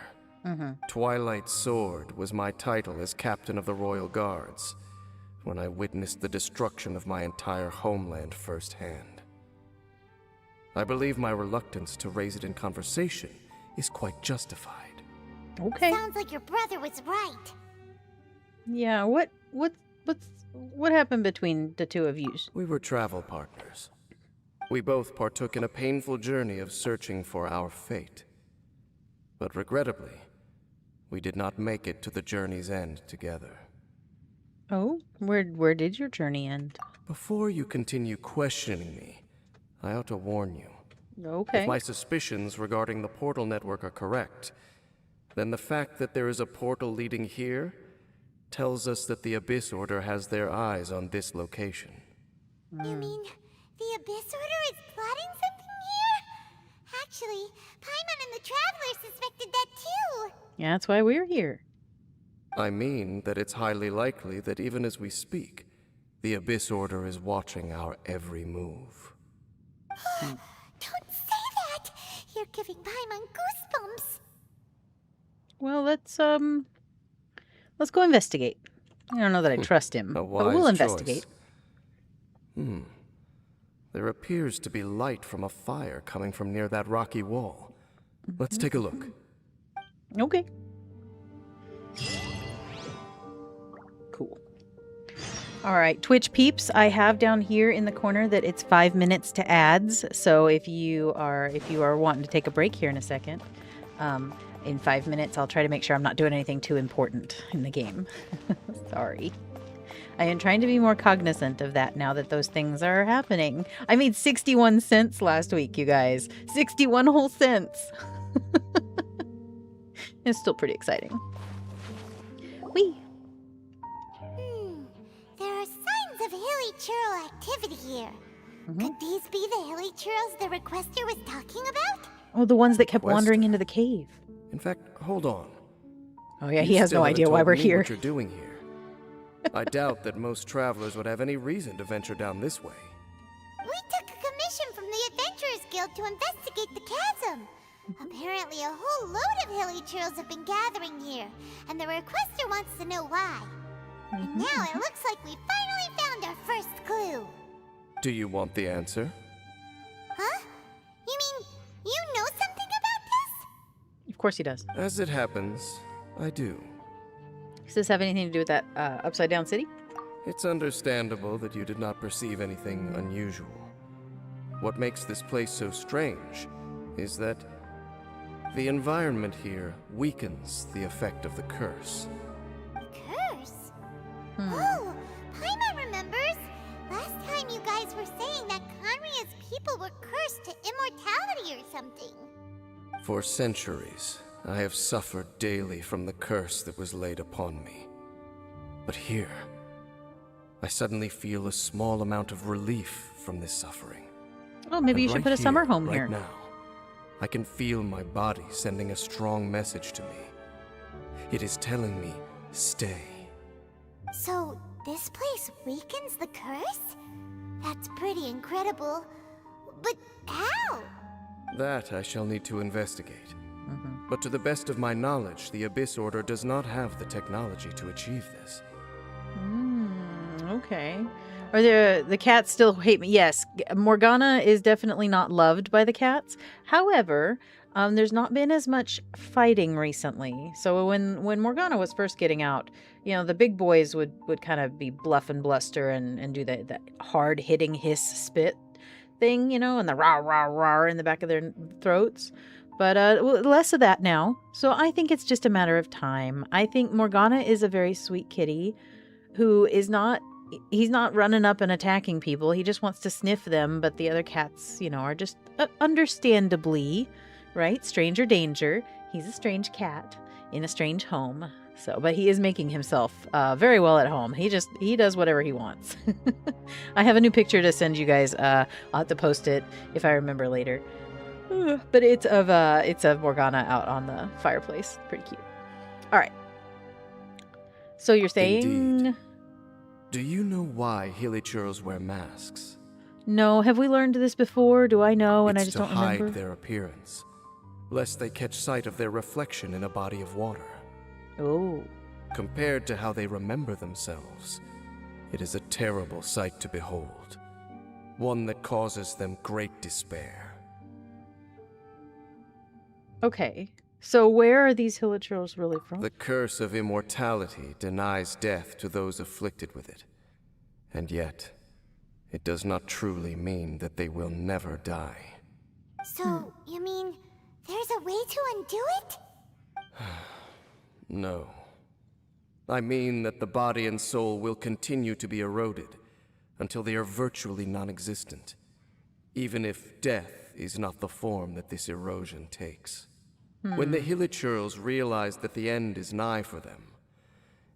Twilight Sword was my title as captain of the Royal Guards when I witnessed the destruction of my entire homeland firsthand. I believe my reluctance to raise it in conversation is quite justified. Okay. Sounds like your brother was right. Yeah, what happened between the two of you? We were travel partners. We both partook in a painful journey of searching for our fate. But regrettably, we did not make it to the journey's end together. Oh, where did your journey end? Before you continue questioning me, I ought to warn you. Okay. If my suspicions regarding the portal network are correct, then the fact that there is a portal leading here tells us that the Abyss Order has their eyes on this location. You mean the Abyss Order is plotting something here? Actually, Paimon and the Traveler suspected that too. Yeah, that's why we're here. I mean that it's highly likely that even as we speak, the Abyss Order is watching our every move. Don't say that! You're giving Paimon goosebumps. Well, let's go investigate. I don't know that I trust him, but we'll investigate. There appears to be light from a fire coming from near that rocky wall. Let's take a look. Okay. Cool. All right, Twitch peeps, I have down here in the corner that it's 5 minutes to ads. So if you are wanting to take a break here in a second, in 5 minutes, I'll try to make sure I'm not doing anything too important in the game. Sorry. I am trying to be more cognizant of that now that those things are happening. I made 61 cents last week, you guys. 61 whole cents. It's still pretty exciting. Whee! There are signs of hilly churl activity here. Could these be the hilly churls the requester was talking about? Oh, the ones that kept wandering into the cave. In fact, hold on. Oh yeah, he has no idea why we're here. What you're doing here. I doubt that most travelers would have any reason to venture down this way. We took a commission from the Adventurers Guild to investigate the chasm. Apparently a whole load of hilly churls have been gathering here, and the requester wants to know why. And now it looks like we finally found our first clue. Do you want the answer? Huh? You mean you know something about this? Of course he does. As it happens, I do. Does this have anything to do with that upside down city? It's understandable that you did not perceive anything unusual. What makes this place so strange is that the environment here weakens the effect of the curse. Curse? Oh, Paimon remembers. Last time you guys were saying that Conria's people were cursed to immortality or something. For centuries, I have suffered daily from the curse that was laid upon me. But here, I suddenly feel a small amount of relief from this suffering. Oh, maybe you should put a summer home here. Right now, I can feel my body sending a strong message to me. It is telling me, stay. So, this place weakens the curse? That's pretty incredible. But how? That I shall need to investigate. But to the best of my knowledge, the Abyss Order does not have the technology to achieve this. Okay. Are the cats still hate me? Yes, Morgana is definitely not loved by the cats. However, there's not been as much fighting recently. So when Morgana was first getting out, the big boys would kind of be bluff and bluster and do that hard hitting hiss spit thing, and the rah rah rah in the back of their throats. But less of that now. So I think it's just a matter of time. I think Morgana is a very sweet kitty who is not... He's not running up and attacking people. He just wants to sniff them. But the other cats, are just understandably, right? Stranger danger. He's a strange cat in a strange home. So, but he is making himself very well at home. He does whatever he wants. I have a new picture to send you guys. I'll have to post it if I remember later. But it's of Morgana out on the fireplace. Pretty cute. All right. So you're saying... Indeed. Do you know why Hilichurls wear masks? No. Have we learned this before? Do I know and I just don't remember? It's to hide their appearance, lest they catch sight of their reflection in a body of water. Oh. Compared to how they remember themselves, it is a terrible sight to behold. One that causes them great despair. Okay. So where are these Hilichurls really from? The curse of immortality denies death to those afflicted with it. And yet, it does not truly mean that they will never die. So, you mean there's a way to undo it? No. I mean that the body and soul will continue to be eroded until they are virtually non-existent, even if death is not the form that this erosion takes. When the Hilichurls realize that the end is nigh for them,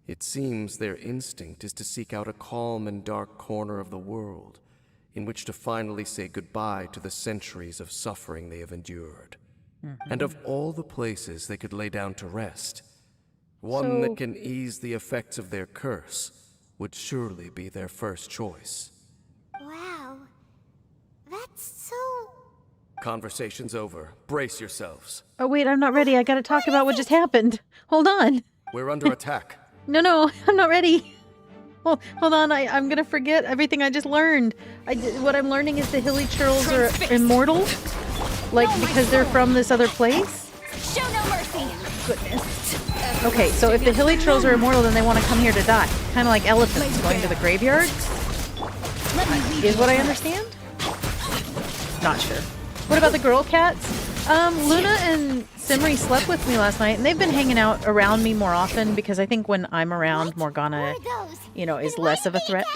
it seems their instinct is to seek out a calm and dark corner of the world in which to finally say goodbye to the centuries of suffering they have endured. And of all the places they could lay down to rest, one that can ease the effects of their curse would surely be their first choice. Wow. That's so... Conversation's over. Brace yourselves. Oh, wait, I'm not ready. I gotta talk about what just happened. Hold on. We're under attack. No, I'm not ready. Hold on, I'm gonna forget everything I just learned. What I'm learning is the Hilichurls are immortal? Like, because they're from this other place? Show no mercy. Goodness. Okay, so if the Hilichurls are immortal, then they want to come here to die. Kind of like elephants going to the graveyard? Is what I understand? Not sure. What about the girl cats? Luna and Simri slept with me last night, and they've been hanging out around me more often because I think when I'm around, Morgana, you know, is less of a threat.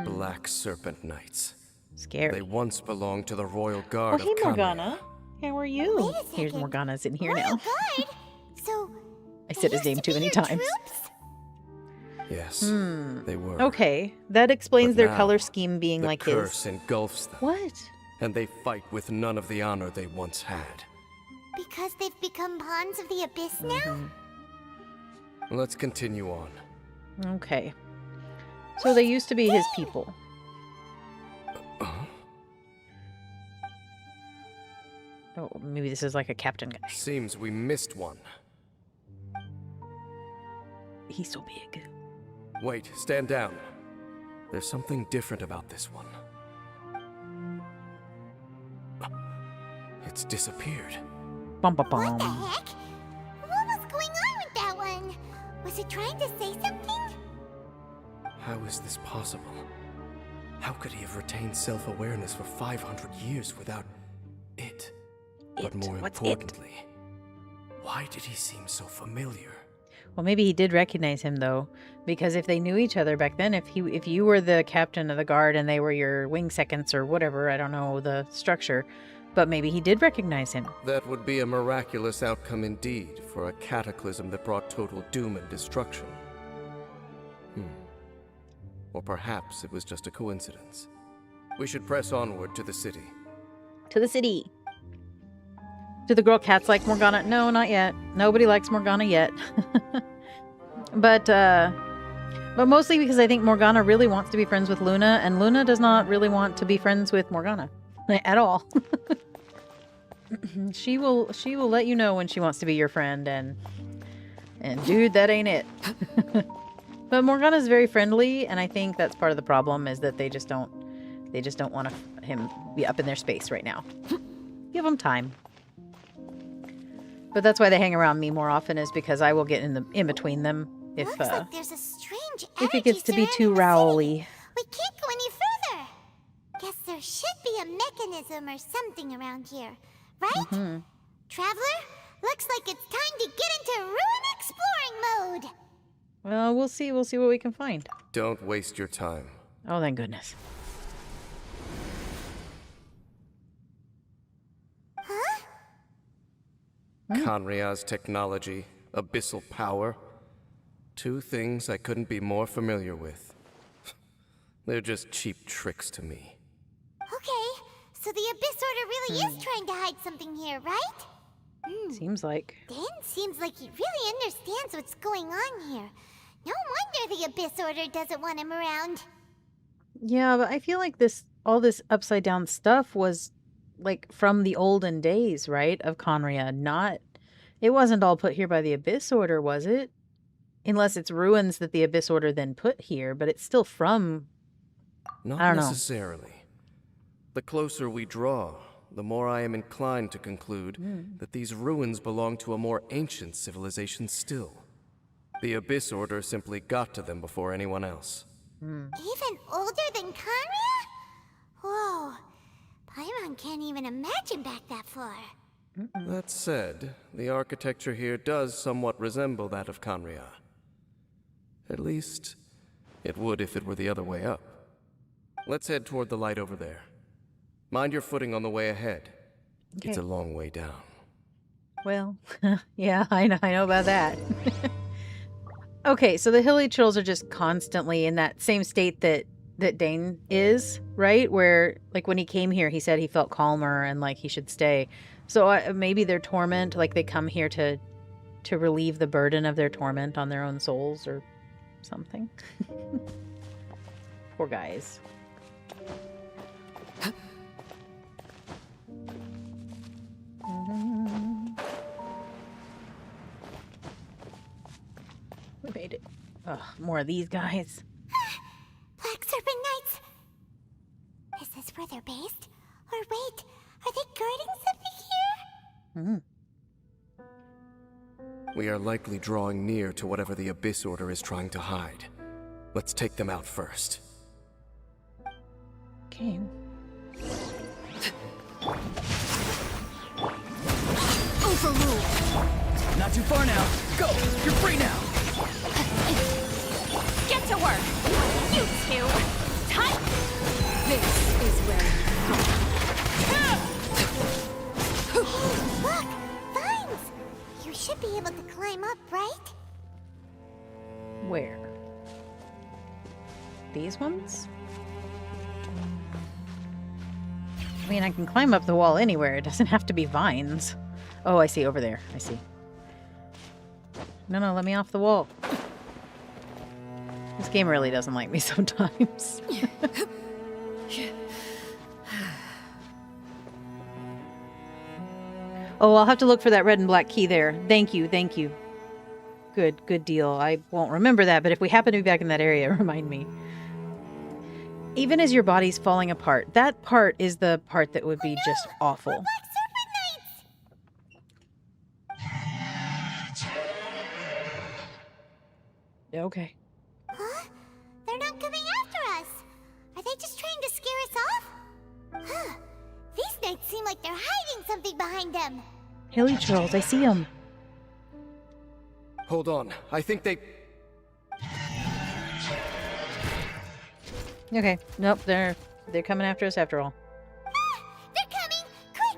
Black Serpent Knights. Scary. They once belonged to the Royal Guard Oh, hey, of Khaenri'ah. Morgana. How are you? Here's Morgana's in here now. So, I said his name too many times. Yes, they were. Okay, that explains But their now, color scheme being the like curse his. engulfs them. What? And they fight with none of the honor they once had. because they've become pawns of the Abyss now? Let's continue on. Okay. So they used to be his people. Oh, maybe this is like a captain guy. Seems we missed one. He's so big. Wait, stand down. There's something different about this one. It's disappeared. Bum, bum, What the bum. heck? What was going on with that one? Was it trying to say something? How is this possible? How could he have retained self-awareness for 500 years without it? But more What's importantly, why did he seem so familiar? Well, maybe he did recognize him though, because if they knew each other back then, if you were the captain of the guard and they were your wing seconds or whatever, I don't know the structure, but maybe he did recognize him. That would be a miraculous outcome indeed for a cataclysm that brought total doom and destruction. Or perhaps it was just a coincidence. We should press onward to the city. To the city. Do the girl cats like Morgana? No, not yet. Nobody likes Morgana yet. But mostly because I think Morgana really wants to be friends with Luna, and Luna does not really want to be friends with Morgana at all. She will let you know when she wants to be your friend, and dude, that ain't it. But Morgana's very friendly, and I think that's part of the problem is that they just don't want him be up in their space right now. Give him time. But that's why they hang around me more often, is because I will get in between them if Looks like there's a strange if it gets to be energy too surrounding the rowly. city. We can't go any further. Guess there should be a mechanism or something around here, right? Traveler, looks like it's time to get into ruin exploring mode. Well, we'll see what we can find. Don't waste your time. Oh, thank goodness. Khaenri'ah's technology, abyssal power. Two things I couldn't be more familiar with. They're just cheap tricks to me. Okay, so the Abyss Order really is trying to hide something here, right? Seems like. Dan seems like he really understands what's going on here. No wonder the Abyss Order doesn't want him around. Yeah, but I feel like all this upside down stuff was like from the olden days, right? Of Khaenri'ah. It wasn't all put here by the Abyss Order, was it? Unless it's ruins that the Abyss Order then put here, but it's still from... Not I don't know. necessarily. The closer we draw, the more I am inclined to conclude that these ruins belong to a more ancient civilization still. The Abyss Order simply got to them before anyone else. Even older than Khaenri'ah? Whoa. Paimon can't even imagine back that far. That said, the architecture here does somewhat resemble that of Conria. At least, it would if it were the other way up. Let's head toward the light over there. Mind your footing on the way ahead. Okay. It's a long way down. Well, yeah, I know about that. Okay, so the hilly chills are just constantly in that same state that Dane is, right? Where, like, when he came here, he said he felt calmer and, like, he should stay. So maybe their torment, like, they come here to relieve the burden of their torment on their own souls or something. Poor guys. We made it. Ugh, more of these guys. Black Serpent Knights! Is this where they're based? Or wait, are they guarding something here? We are likely drawing near to whatever the Abyss Order is trying to hide. Let's take them out first. Okay. Overruled! Not too far now. Go! You're free now! Get to work! You two! Tight! This is where Look! Vines! You should be able to climb up, right? Where? These ones? I mean, I can climb up the wall anywhere. It doesn't have to be vines. Oh, I see. Over there. I see. No, let me off the wall. This game really doesn't like me sometimes. Oh, I'll have to look for that red and black key there. Thank you. Good deal. I won't remember that, but if we happen to be back in that area, remind me. Even as your body's falling apart, that part is the part that would be just awful. Black Serpent Knights! Okay. Huh? They're not coming after us. Are they just trying to scare us off? Huh. These knights seem like they're hiding something behind them. Hilly trolls, I see them. Hold on. I think they... Okay. Nope, they're coming after us after all. Ah! They're coming! Quick!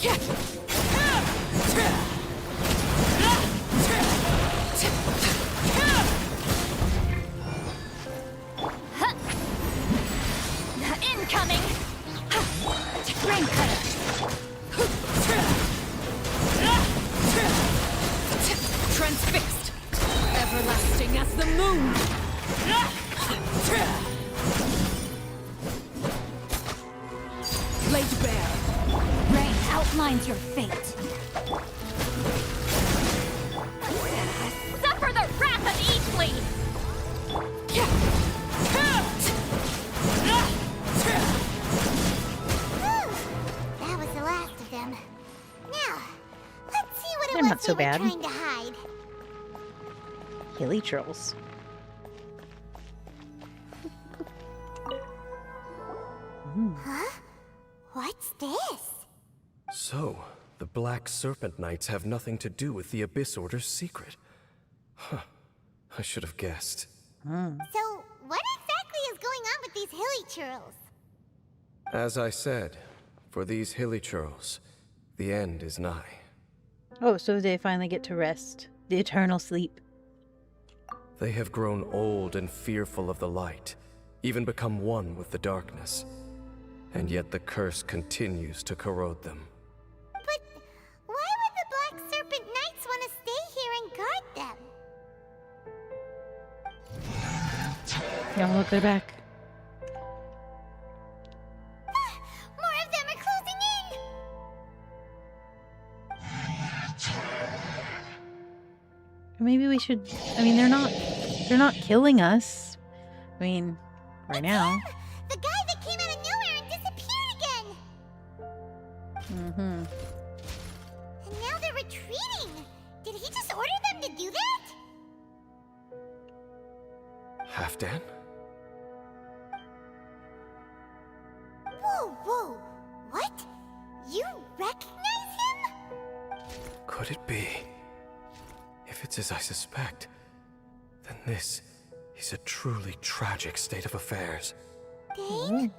Get them! Incoming! Rain cutter! transfixed, everlasting as the moon. Laid bare. Rain outlines your fate. Suffer the wrath of Eastleaf! That was the last of them. Now, let's see what it They're was not so they were bad. trying to hide. Hilly trolls. Huh? What's this? So, the Black Serpent Knights have nothing to do with the Abyss Order's secret. Huh. I should have guessed. So, what exactly is going on with these hilly churls? As I said, for these hilly churls, the end is nigh. Oh, so they finally get to rest. The eternal sleep. They have grown old and fearful of the light, even become one with the darkness. And yet the curse continues to corrode them. But why would the Black Serpent Knights want to stay here and guard them? Yeah, look, they're back. More of them are closing in! Maybe we should... I mean, they're not killing us. I mean, right now. The guy that came out of nowhere and disappeared again! Mm-hmm. And now they're retreating! Did he just order them to do that? Halfdan? Whoa. What? You recognize him? Could it be? If it's as I suspect, then this is a truly tragic state of affairs. Dane?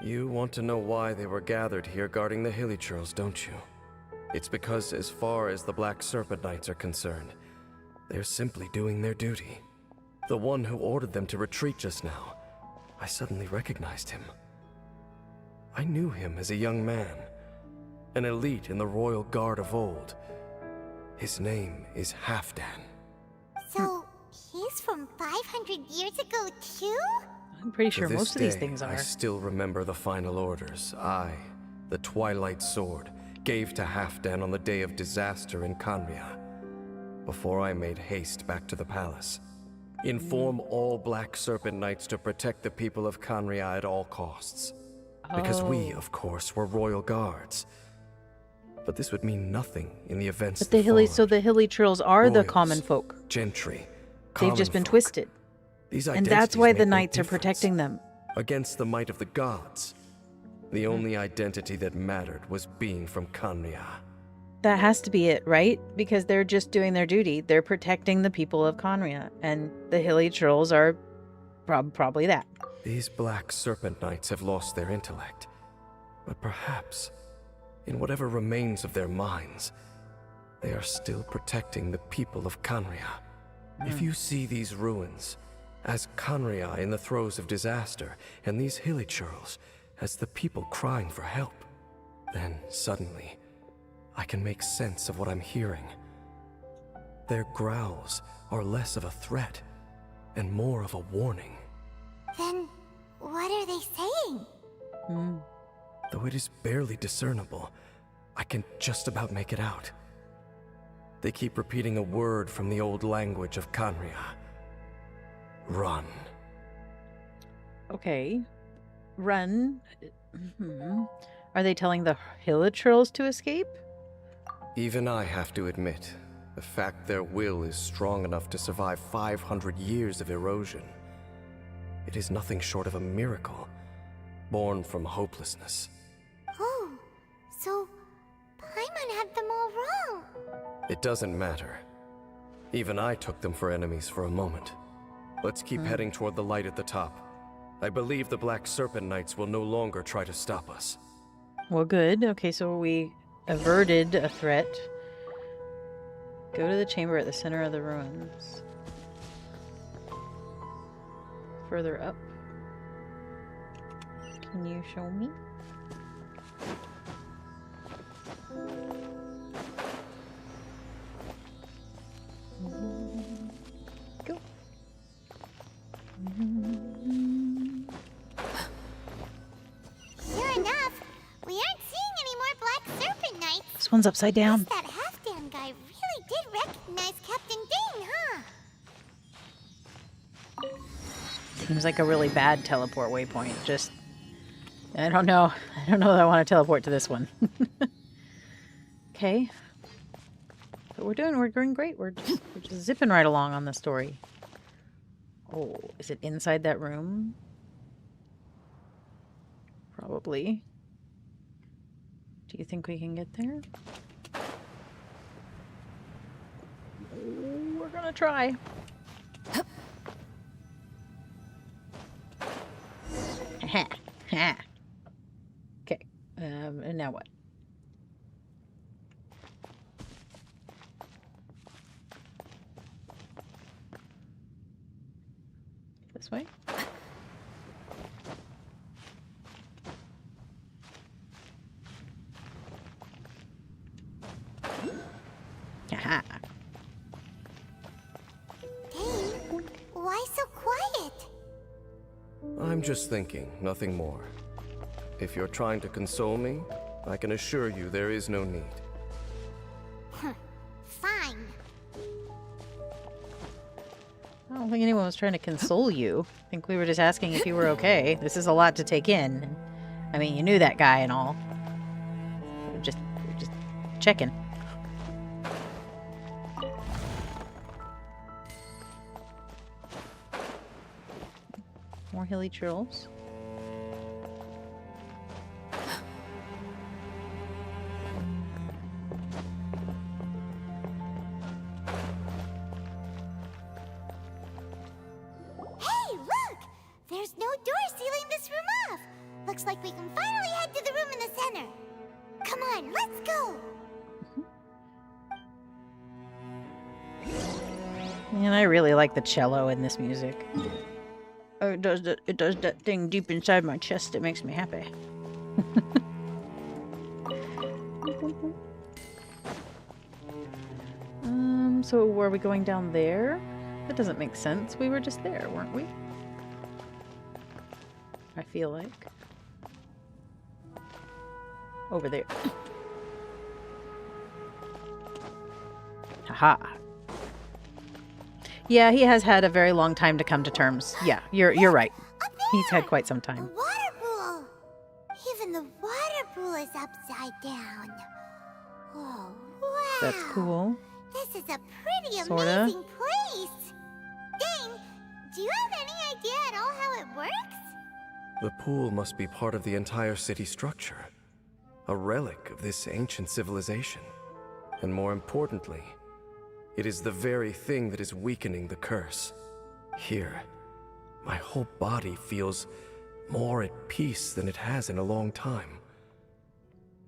You want to know why they were gathered here guarding the Hilichurls, don't you? It's because as far as the Black Serpent Knights are concerned, they're simply doing their duty. The one who ordered them to retreat just now, I suddenly recognized him. I knew him as a young man, an elite in the royal guard of old. His name is Halfdan. So, he's from 500 years ago too? I'm pretty sure To this most of these day, things are. I still remember the final orders I, the Twilight Sword, gave to Halfdan on the day of disaster in Khaenri'ah, before I made haste back to the palace. Inform all Black Serpent Knights to protect the people of Khaenri'ah at all costs. Because we, of course, were royal guards. But this would mean nothing in the events But the Hilichurls are the common folk. Gentry. They've just been twisted. These And that's why the identities make no knights are difference. protecting them. Against the might of the gods. The only identity that mattered was being from Khaenri'ah. That has to be it, right? Because they're just doing their duty. They're protecting the people of Khaenri'ah. And the Hilichurls are probably that. These Black Serpent Knights have lost their intellect. But perhaps, in whatever remains of their minds, they are still protecting the people of Khaenri'ah. If you see these ruins as Khaenri'ah in the throes of disaster, and these Hilichurls as the people crying for help, then suddenly I can make sense of what I'm hearing. Their growls are less of a threat and more of a warning. Then, what are they saying? Though it is barely discernible, I can just about make it out. They keep repeating a word from the old language of Khaenri'ah. Run. Okay. Run. Are they telling the Hilichurls to escape? Even I have to admit, the fact their will is strong enough to survive 500 years of erosion. It is nothing short of a miracle, born from hopelessness. Oh, so Paimon had them all wrong. It doesn't matter. Even I took them for enemies for a moment. Let's keep heading toward the light at the top. I believe the Black Serpent Knights will no longer try to stop us. Well, good. Okay, so we averted a threat. Go to the chamber at the center of the ruins. Further up. Can you show me? Go. Sure enough, we aren't seeing any more Black Serpent Knights. This one's upside down. That Halfdan guy really did recognize Captain Dane, huh? Seems like a really bad teleport waypoint. Just, I don't know. I don't know that I want to teleport to this one. Okay. But we're doing great. We're just zipping right along on the story. Oh, is it inside that room? Probably. Do you think we can get there? Oh, we're gonna try. Okay. And now what? This way? Aha. Dane, why so quiet? I'm just thinking, nothing more. If you're trying to console me, I can assure you there is no need. Fine. I don't think anyone was trying to console you. I think we were just asking if you were okay. This is a lot to take in. I mean, you knew that guy and all. We're just checking. More hilly trills. Hey, look! There's no door sealing this room off. Looks like we can finally head to the room in the center. Come on, let's go! Man, I really like the cello in this music. Oh, it does that thing deep inside my chest that makes me happy. So were we going down there? That doesn't make sense. We were just there, weren't we? I feel like. Over there. Haha. Yeah, he has had a very long time to come to terms. Yeah, you're right. He's had quite some time. A water pool! Even the water pool is upside down. Oh, wow. That's cool. This is a pretty Sorta. amazing place. Dane, do you have any idea at all how it works? The pool must be part of the entire city structure. A relic of this ancient civilization. And more importantly, it is the very thing that is weakening the curse. Here, my whole body feels more at peace than it has in a long time.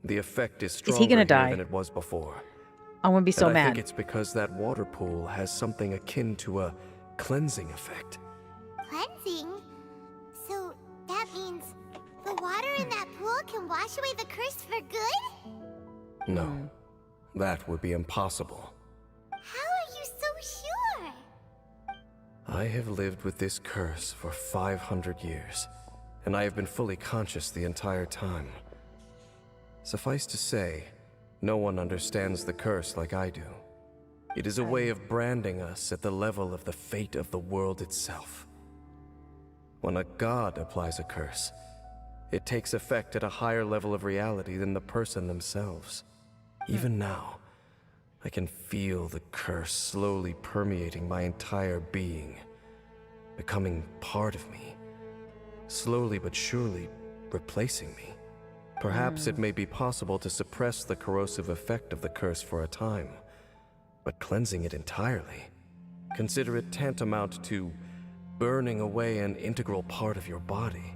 The effect is stronger he gonna here die? than it was before. I'm gonna be so And I mad. think it's because that water pool has something akin to a cleansing effect. Cleansing? So that means the water in that pool can wash away the curse for good? No, that would be impossible. How are you so sure? I have lived with this curse for 500 years, and I have been fully conscious the entire time. Suffice to say, no one understands the curse like I do. It is a way of branding us at the level of the fate of the world itself. When a god applies a curse, it takes effect at a higher level of reality than the person themselves. Even now, I can feel the curse slowly permeating my entire being, becoming part of me, slowly but surely replacing me. Perhaps it may be possible to suppress the corrosive effect of the curse for a time, but cleansing it entirely, consider it tantamount to burning away an integral part of your body.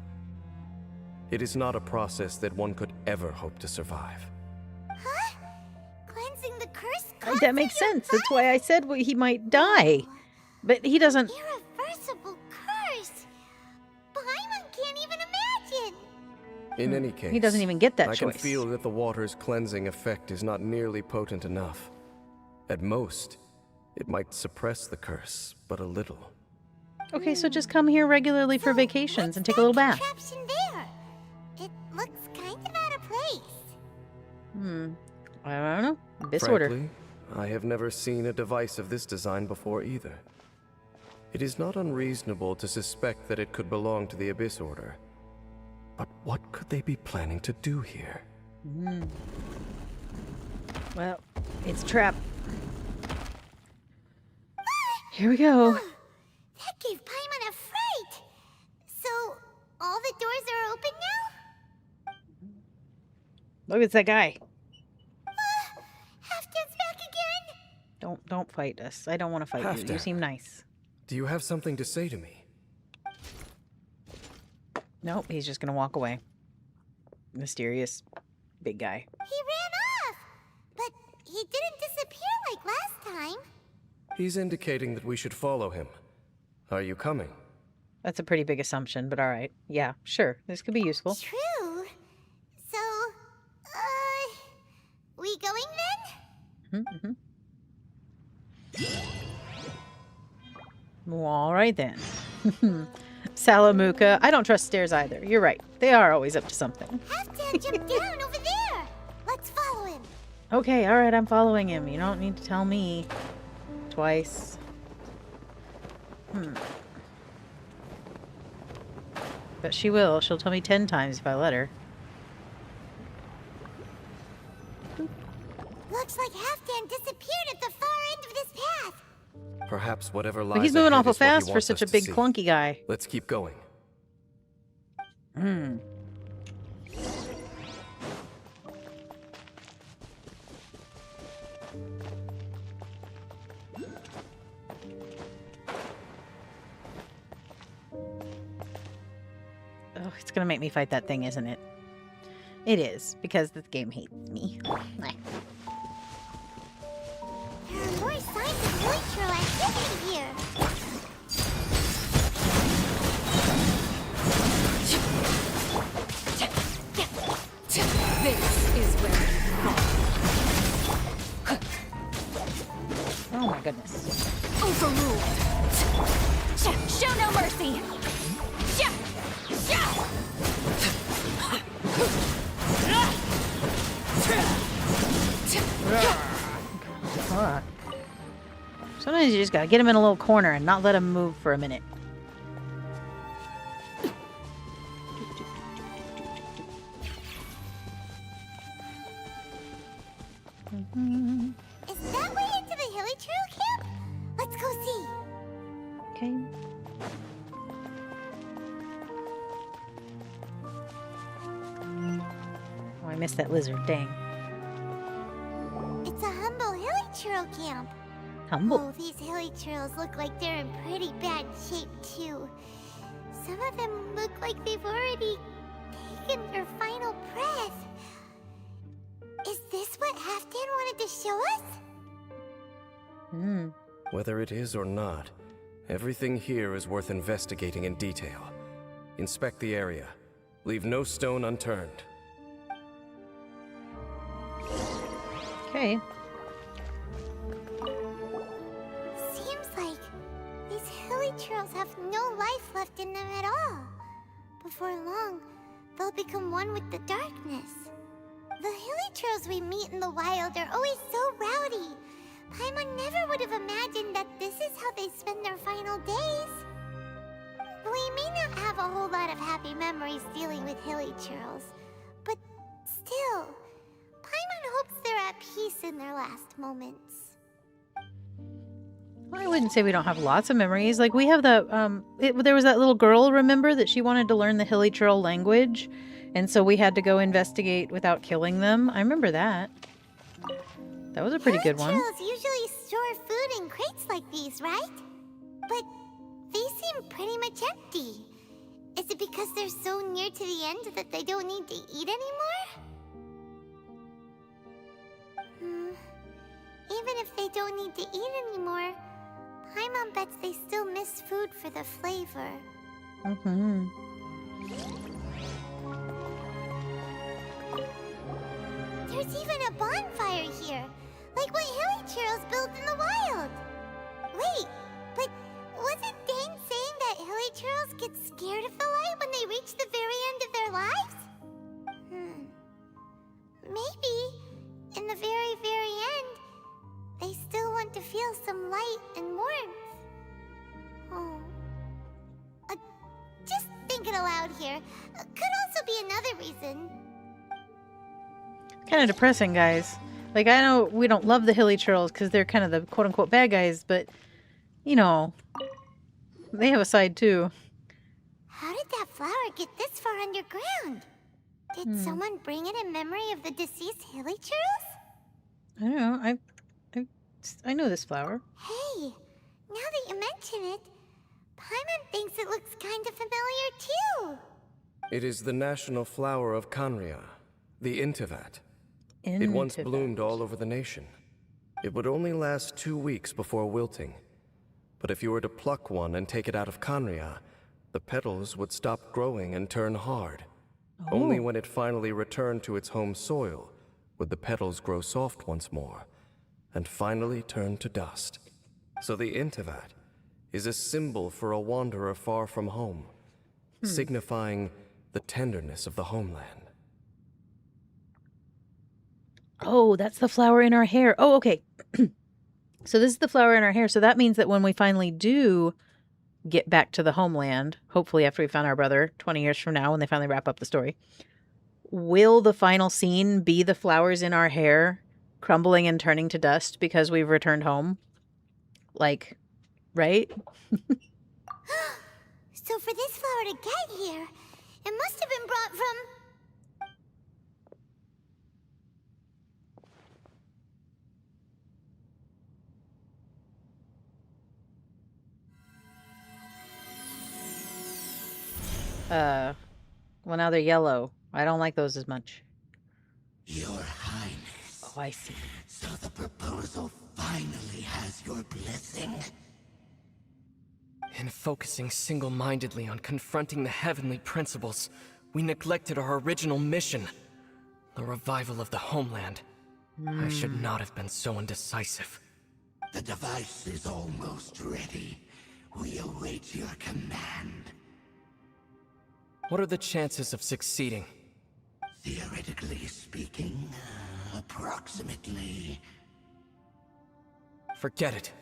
It is not a process that one could ever hope to survive. Huh? Cleansing the curse? That makes sense. That's why I said he might die. But he doesn't... Irreversible curse! Paimon can't even imagine! In any case, He doesn't even get that I choice. can feel that the water's cleansing effect is not nearly potent enough. At most, it might suppress the curse, but a little. Okay, so just come here regularly for vacations and take a little bath. Contraption there? It looks kind of out of place. I don't know. Abyss order. Frankly, I have never seen a device of this design before either. It is not unreasonable to suspect that it could belong to the Abyss Order. But what could they be planning to do here? Well, it's a trap. Here we go. That gave Paimon a fright! So, all the doors are open now? Look, it's that guy. Halfdan's back again? Don't fight us. I don't want to fight you. You Halfdan. seem nice. Do you have something to say to me? Nope, he's just gonna walk away. Mysterious big guy. He ran off! But he didn't disappear like last time. He's indicating that we should follow him. Are you coming? That's a pretty big assumption, but alright. Yeah, sure. This could be useful. True. So, we going then? Alright then. Salamuka. I don't trust stairs either. You're right. They are always up to something. Halfdan jumped down over there! Let's follow him. Okay, alright, I'm following him. You don't need to tell me twice. But she will. She'll tell me 10 times if I let her. Looks like Halfdan disappeared at the far end of this path. Perhaps whatever lies But he's moving ahead awful is what he fast for wants such us a to big see. clunky guy. Let's keep going. Hmm. Oh, it's gonna make me fight that thing, isn't it? It is, because this game hates me. There are more signs of Hilly activity here. This is where Oh my goodness. overruled. Show no mercy. Fuck. Sometimes you just gotta get him in a little corner and not let him move for a minute. Is that way into the Hilly Trail camp? Let's go see. Okay. Oh, I missed that lizard. Dang. It's a humble Hilly Trail camp. Humble. Oh, these hilly trails look like they're in pretty bad shape, too. Some of them look like they've already taken their final breath. Is this what Halfdan wanted to show us? Hmm. Whether it is or not, everything here is worth investigating in detail. Inspect the area. Leave no stone unturned. Okay. Seems like these hilly trails have no life left in them at all. Before long, they'll become one with the darkness. The hilly trails we meet in the wild are always so rowdy. Paimon never would have imagined that this is how they spend their final days. We may not have a whole lot of happy memories dealing with hilly trails, but still, Paimon hopes they're at peace in their last moments. I wouldn't say we don't have lots of memories. Like, we have the, there was that little girl, remember, that she wanted to learn the Hilly Trail language, and so we had to go investigate without killing them. I remember that. That was a pretty good one. Trails usually store food in crates like these, right? But they seem pretty much empty. Is it because they're so near to the end that they don't need to eat anymore? Even if they don't need to eat anymore, Paimon bets they still miss food for the flavor. Mm-hmm. There's even a bonfire here, like what hilly trails build in the wild. Wait, but wasn't Dane saying that hilly trails get scared of the light when they reach the very end of their lives? Maybe, in the very, very end, they still want to feel some light and warmth. Oh. Just thinking aloud here. Could also be another reason. Kind of depressing, guys. Like, I know we don't love the Hilly Trails because they're kind of the quote-unquote bad guys, but, you know, they have a side, too. How did that flower get this far underground? Did someone bring it in memory of the deceased Hilly Trails? I don't know. I know this flower. Hey, now that you mention it, Paimon thinks it looks kind of familiar, too. It is the national flower of Kanria, the Intivat. It once bloomed all over the nation. It would only last 2 weeks before wilting. But if you were to pluck one and take it out of Kanria, the petals would stop growing and turn hard. Only when it finally returned to its home soil would the petals grow soft once more, and finally turn to dust. So the Intivat is a symbol for a wanderer far from home, signifying the tenderness of the homeland. Oh, that's the flower in our hair. Oh, okay. So this is the flower in our hair. So that means that when we finally do get back to the homeland, hopefully after we found our brother 20 years from now when they finally wrap up the story, will the final scene be the flowers in our hair crumbling and turning to dust because we've returned home? Like, right? So for this flower to get here, it must have want from... Well, now they're yellow. I don't like those as much. Your Highness. Oh, I see. So the proposal finally has your blessing. In focusing single-mindedly on confronting the heavenly principles, we neglected our original mission, the revival of the homeland. I should not have been so indecisive. The device is almost ready. We await your command. What are the chances of succeeding? Theoretically speaking, approximately. Forget it.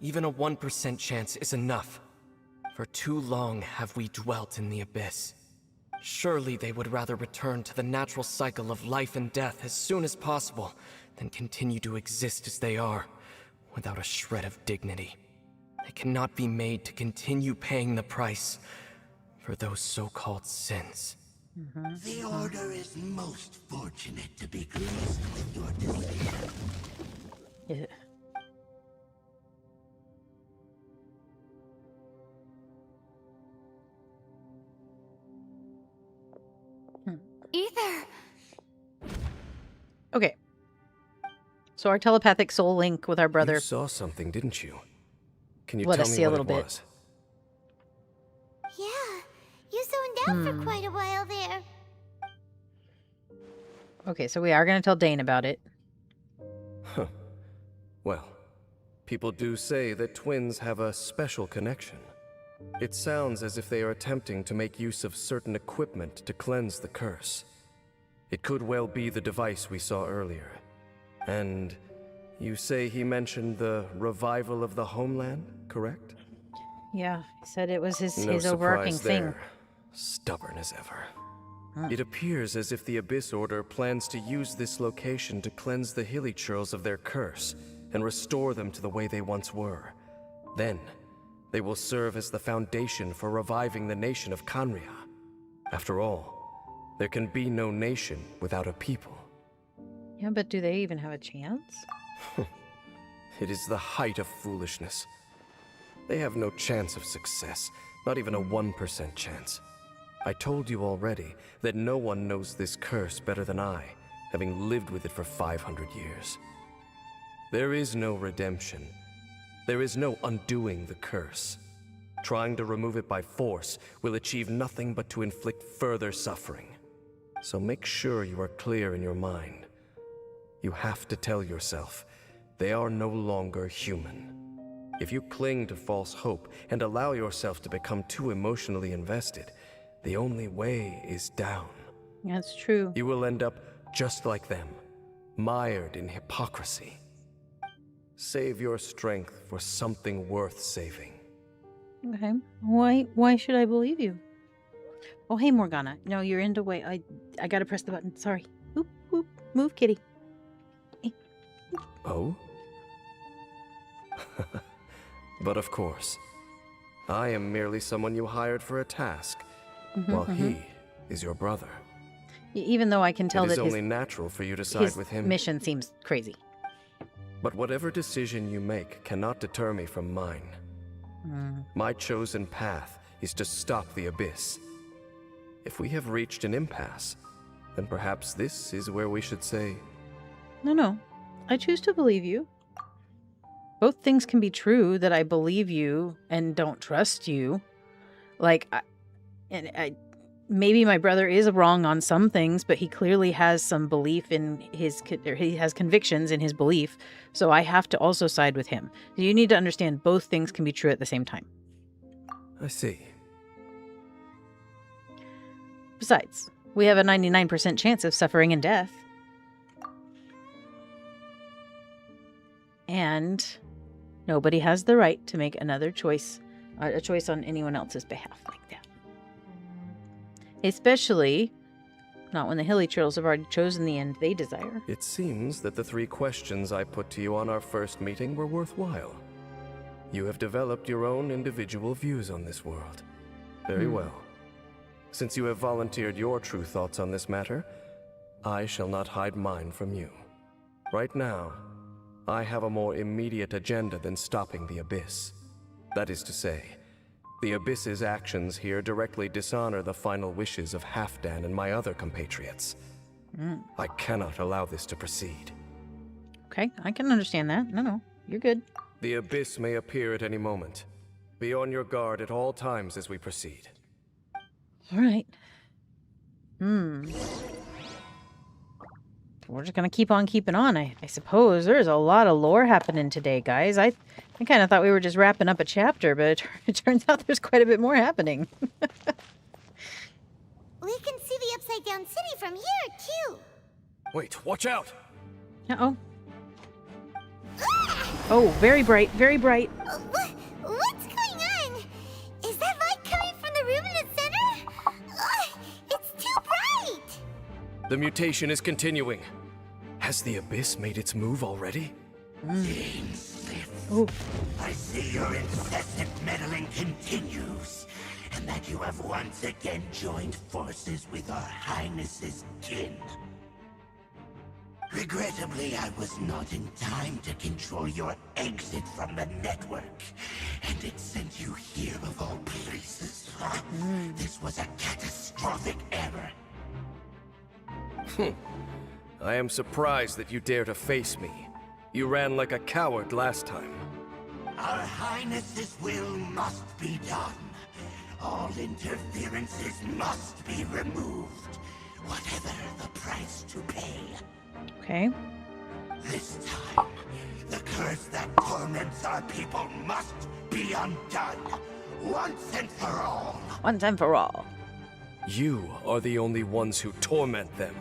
Even a 1% chance is enough. For too long have we dwelt in the abyss. Surely they would rather return to the natural cycle of life and death as soon as possible than continue to exist as they are, without a shred of dignity. They cannot be made to continue paying the price for those so-called sins. The Order is most fortunate to be graced with your decision. Yeah. Ether! Okay. So our telepathic soul link with our brother. You saw something, didn't you? Can you Let tell us me see a what little it bit. was? Yeah, you zoned out for quite a while there. Okay, so we are going to tell Dane about it. Huh. Well, people do say that twins have a special connection. It sounds as if they are attempting to make use of certain equipment to cleanse the curse. It could well be the device we saw earlier. And you say he mentioned the revival of the homeland, correct? Yeah, he said it was his No overarching surprise thing. there. Stubborn as ever. It appears as if the Abyss Order plans to use this location to cleanse the hilly churls of their curse and restore them to the way they once were. Then, they will serve as the foundation for reviving the nation of Kanria. After all, there can be no nation without a people. Yeah, but do they even have a chance? It is the height of foolishness. They have no chance of success, not even a 1% chance. I told you already that no one knows this curse better than I, having lived with it for 500 years. There is no redemption. There is no undoing the curse. Trying to remove it by force will achieve nothing but to inflict further suffering. So make sure you are clear in your mind. You have to tell yourself, they are no longer human. If you cling to false hope and allow yourself to become too emotionally invested, the only way is down. That's true. You will end up just like them, mired in hypocrisy. Save your strength for something worth saving. Okay. Why should I believe you? Oh, hey, Morgana. No, you're in the way. I gotta press the button. Sorry. Oop, oop. Move, kitty. Oh? But of course, I am merely someone you hired for a task, while he is your brother. Even though I can tell it is that only natural for you to side with him. Mission seems crazy. But whatever decision you make cannot deter me from mine. My chosen path is to stop the Abyss. If we have reached an impasse, then perhaps this is where we should say... No. I choose to believe you. Both things can be true, that I believe you and don't trust you. Maybe my brother is wrong on some things, but he clearly has some belief in he has convictions in his belief, so I have to also side with him. You need to understand both things can be true at the same time. I see. Besides, we have a 99% chance of suffering and death. And nobody has the right to make another choice, a choice on anyone else's behalf like that. Especially not when the hilly churls have already chosen the end they desire. It seems that the 3 questions I put to you on our first meeting were worthwhile. You have developed your own individual views on this world. Very well. Since you have volunteered your true thoughts on this matter, I shall not hide mine from you. Right now, I have a more immediate agenda than stopping the Abyss. That is to say, the Abyss's actions here directly dishonor the final wishes of Halfdan and my other compatriots. I cannot allow this to proceed. Okay, I can understand that. No, you're good. The Abyss may appear at any moment. Be on your guard at all times as we proceed. All right. We're just gonna keep on keeping on, I suppose. There's a lot of lore happening today, guys. I kind of thought we were just wrapping up a chapter, but it turns out there's quite a bit more happening. We can see the Upside Down City from here, too. Wait, watch out! Uh-oh. Oh, very bright, very bright. What's going on? Is that light coming from the room in the center? It's too bright! The mutation is continuing. Has the Abyss made its move already? Oh. I see your incessant meddling continues, and that you have once again joined forces with our Highness's kin. Regrettably, I was not in time to control your exit from the network, and it sent you here of all places. This was a catastrophic error. I am surprised that you dare to face me. You ran like a coward last time. Our Highness's will must be done. All interferences must be removed, whatever the price to pay. Okay. This time, the curse that torments our people must be undone, once and for all. Once and for all. You are the only ones who torment them.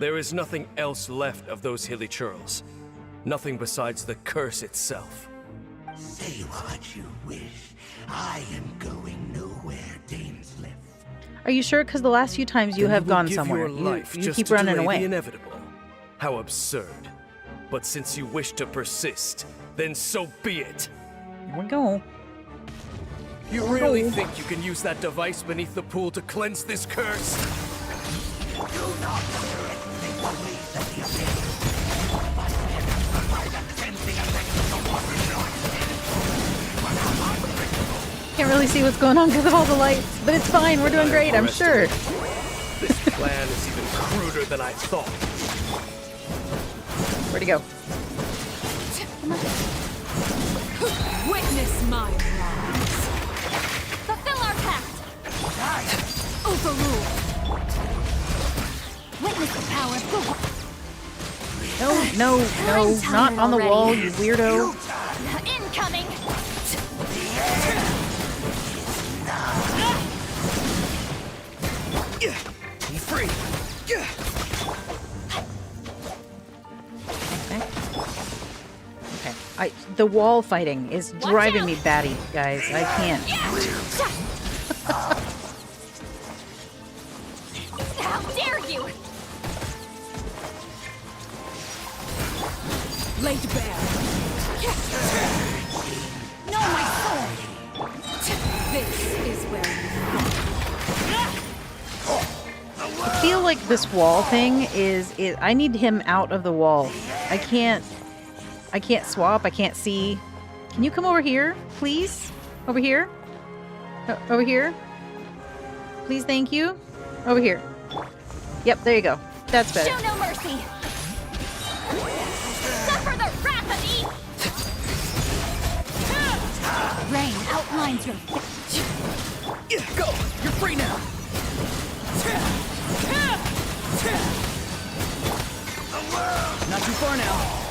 There is nothing else left of those hilly churls. Nothing besides the curse itself. Say what you wish. I am going nowhere, Dainsliff. Are you sure? Because the last few times you have gone somewhere. You keep running away. The inevitable. How absurd. But since you wish to persist, then so be it. Here we go. You really think you can use that device beneath the pool to cleanse this curse? Do not correctly believe that the Abyss by the cleansing effect of the water. Can't really see what's going on because of all the lights, but it's fine. We're doing great, I'm sure. This plan is even cruder than I thought. Where'd he go? Witness my wrongs. Fulfill our pact. Overrule. Witness the power of the No, not on the wall, you weirdo. incoming. Be free. Okay. The wall fighting is driving me batty, guys. I can't. How dare you! Laid bare. No, my soul. This is where you I feel like this wall thing is I need him out of the wall. I can't swap, I can't see. Can you come over here, please? Over here? Over here? Please, thank you. Over here. Yep, there you go. That's better. Show no mercy. Suffer the wrath of Eve. Rain outlines your Go! You're free now! Not too far now.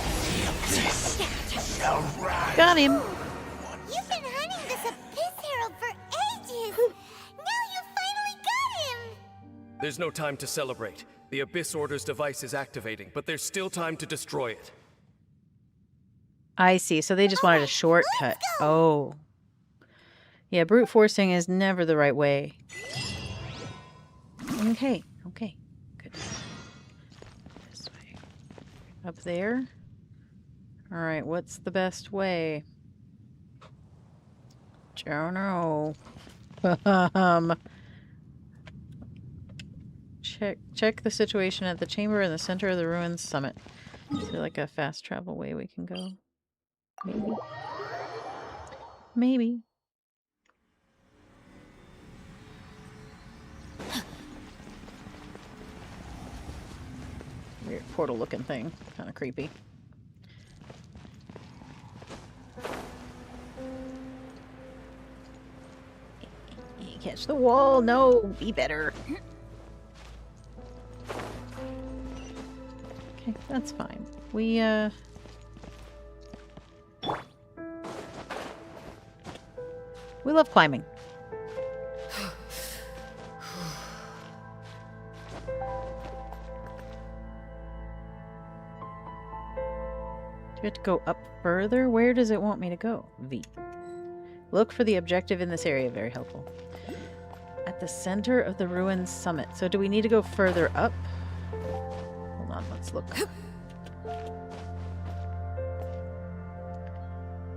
Got him. You've been hunting this Abyss Herald for ages. Now you finally got him. There's no time to celebrate. The Abyss Order's device is activating, but there's still time to destroy it. I see. So they just wanted a shortcut. Oh. Yeah, brute forcing is never the right way. Okay. Good. This way. Up there. All right, what's the best way? Don't know. Check the situation at the chamber in the center of the ruins summit. Is there like a fast travel way we can go? Maybe. Maybe. Weird portal looking thing. Kind of creepy. Catch the wall. No, be better. Okay, that's fine. We love climbing. Do we have to go up further? Where does it want me to go? V. Look for the objective in this area. Very helpful. At the center of the ruins summit. So do we need to go further up? Hold on, let's look.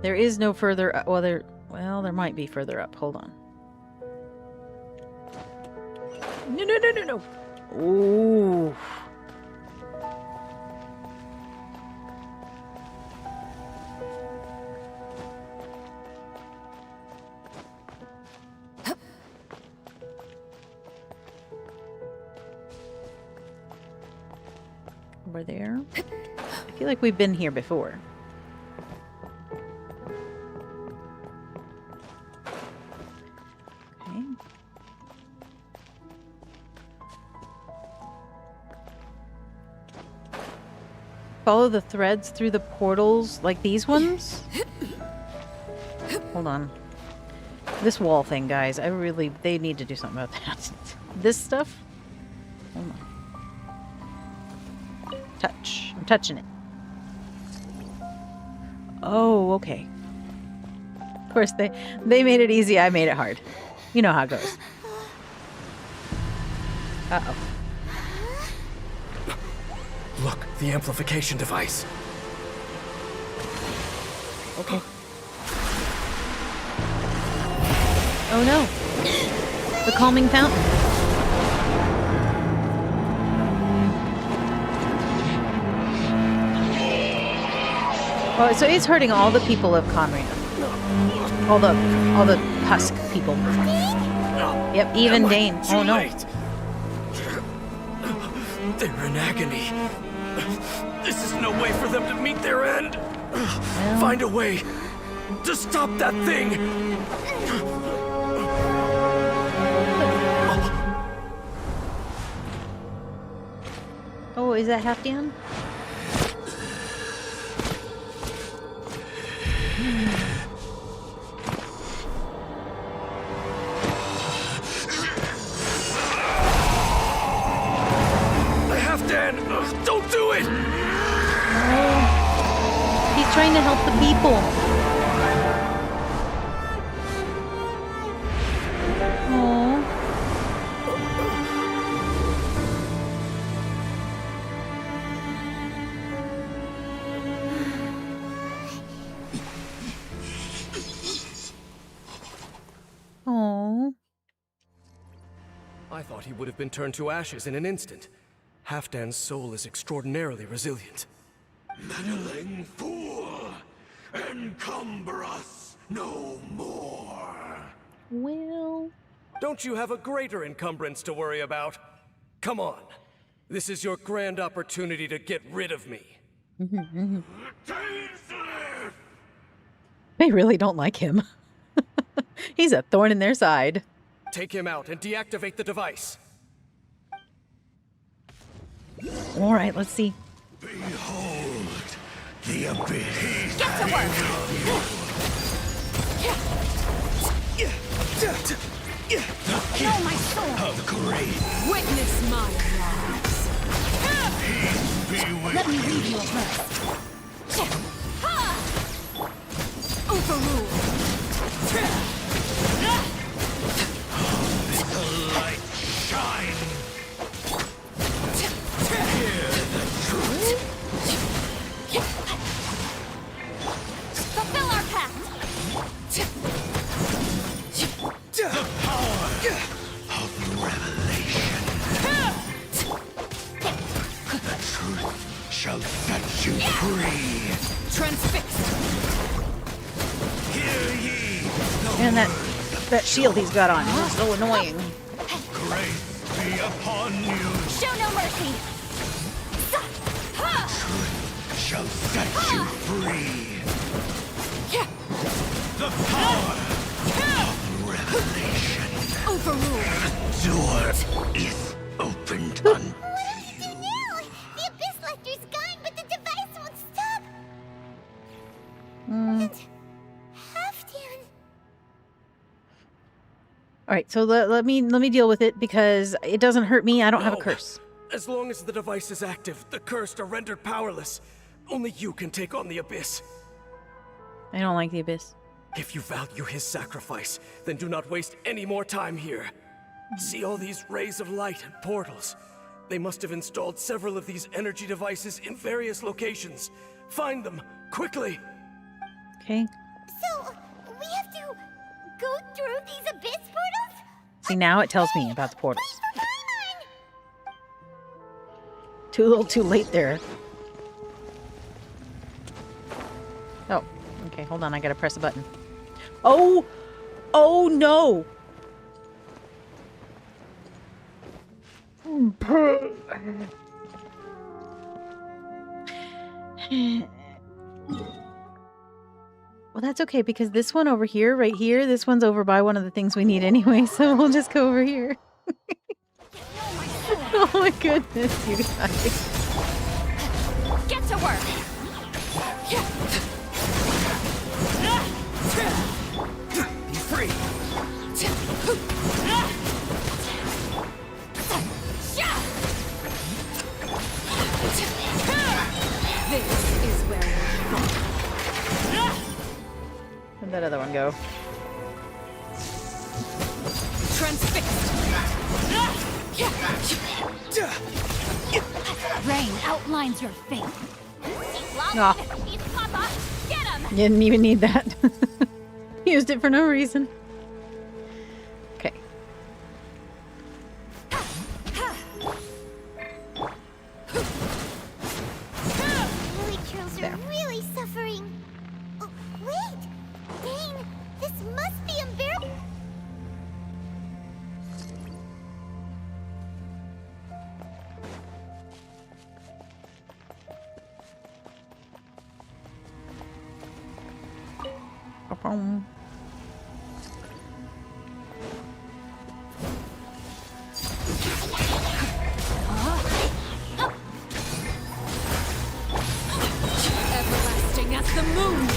There is no further up. Well, there might be further up. Hold on. No. Ooh. Over there. I feel like we've been here before. Okay. Follow the threads through the portals like these ones? Hold on. This wall thing, guys. They need to do something about that. This stuff? Hold on. Touch. I'm touching it. Oh, okay. Of course, they made it easy. I made it hard. You know how it goes. Uh-oh. Look, the amplification device. Okay. Oh no. The calming fountain. Oh, so it's hurting all the people of Conria. All the husk people. Yep, even Dane. Oh no. They're in agony. This is no way for them to meet their end. Well. Find a way to stop that thing. Oh, is that Halfdan? Halfdan, don't do it! Oh, he's trying to help the people. Oh. Oh. I thought he would have been turned to ashes in an instant. Halfdan's soul is extraordinarily resilient. Meddling fool! Encumber us no more! Well... Don't you have a greater encumbrance to worry about? Come on. This is your grand opportunity to get rid of me. They really don't like him. He's a thorn in their side. Take him out and deactivate the device. All right, let's see. Behold the abyss. Get to work! Know my soul of great. Witness my lies. Beware. Let me leave you at rest. Overruled. Let the light shine. Hear the truth. Fulfill our pact! The power of revelation. shall set you free. Transfixed. Hear ye. And that shield he's got on is so annoying. Grace be upon you. Show no mercy. Truth shall set you free. The power of revelation. Overruled. Door is opened unto you. The Abyss Lecter's gone, but the device won't stop. And Halfdan. All right, so let me deal with it because it doesn't hurt me. I don't have a No. curse. As long as the device is active, the cursed are rendered powerless. Only you can take on the Abyss. I don't like the Abyss. If you value his sacrifice, then do not waste any more time here. See all these rays of light and portals? They must have installed several of these energy devices in various locations. Find them, quickly! Okay. So, we have to go through these Abyss portals? See, now it tells me about the portals. Wait for Paimon! Too little, too late there. Oh, okay. Hold on. I gotta press a button. Oh, oh no! Well, that's okay because this one over here, right here, this one's over by one of the things we need anyway, so we'll just go over here. Oh my goodness, you guys. Get to work. Be free! This is where you fall. Where'd that other one go? Transfixed. Rain outlines your fate. Ah. He's Papa! Get him! You didn't even need that. Used it for no reason. Okay. Lily Trills are really suffering. Oh, wait! Dang, this must be unbearable. Everlasting as the moon.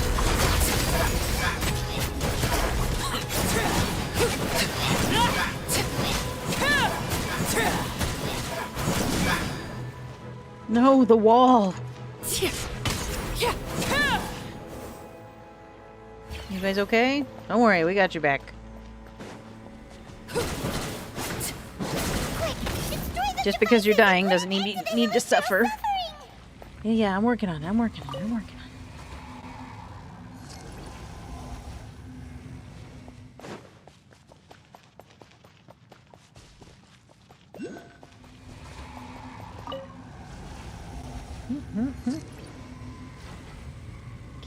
No, the wall. You guys okay? Don't worry, we got your back. Just because you're dying doesn't need to suffer. Yeah, I'm working on it. I'm working on it. I'm working on it.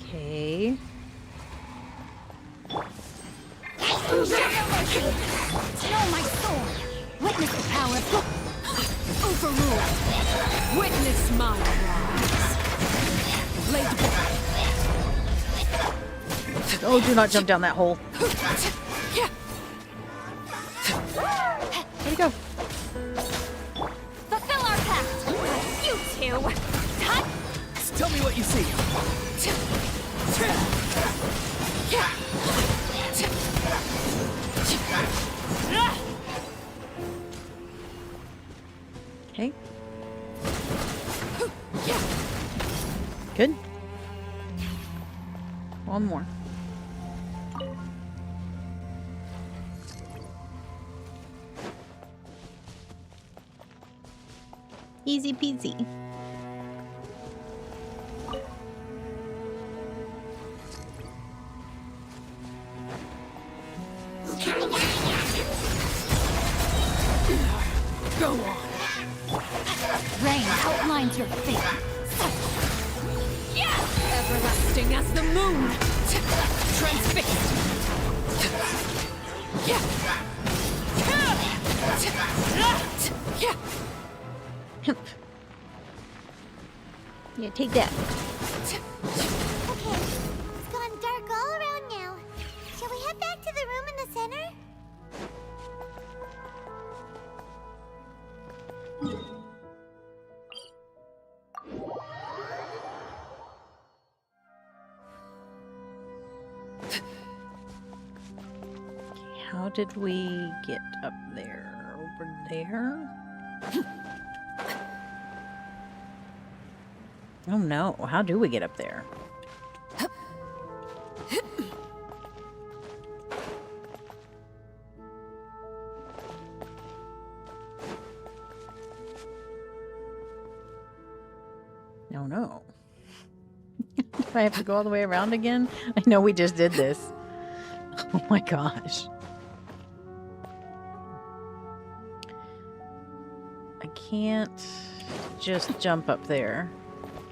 Okay. Know my sword. Witness the power. Overruled. Witness my rise. Laid bare. Oh, do not jump down that hole. Where'd he go? Fulfill our pact! You two! Tell me what you see. Okay. Good. One more. Easy peasy. Go on. Rain outlines your fate. everlasting as the moon. Transfixed. Yeah, take that. Okay, it's gone dark all around now. Shall we head back to the room in the center? How did we get up there? Over there? Oh no, how do we get up there? No, no. Do I have to go all the way around again? I know we just did this. Oh my gosh. I can't just jump up there.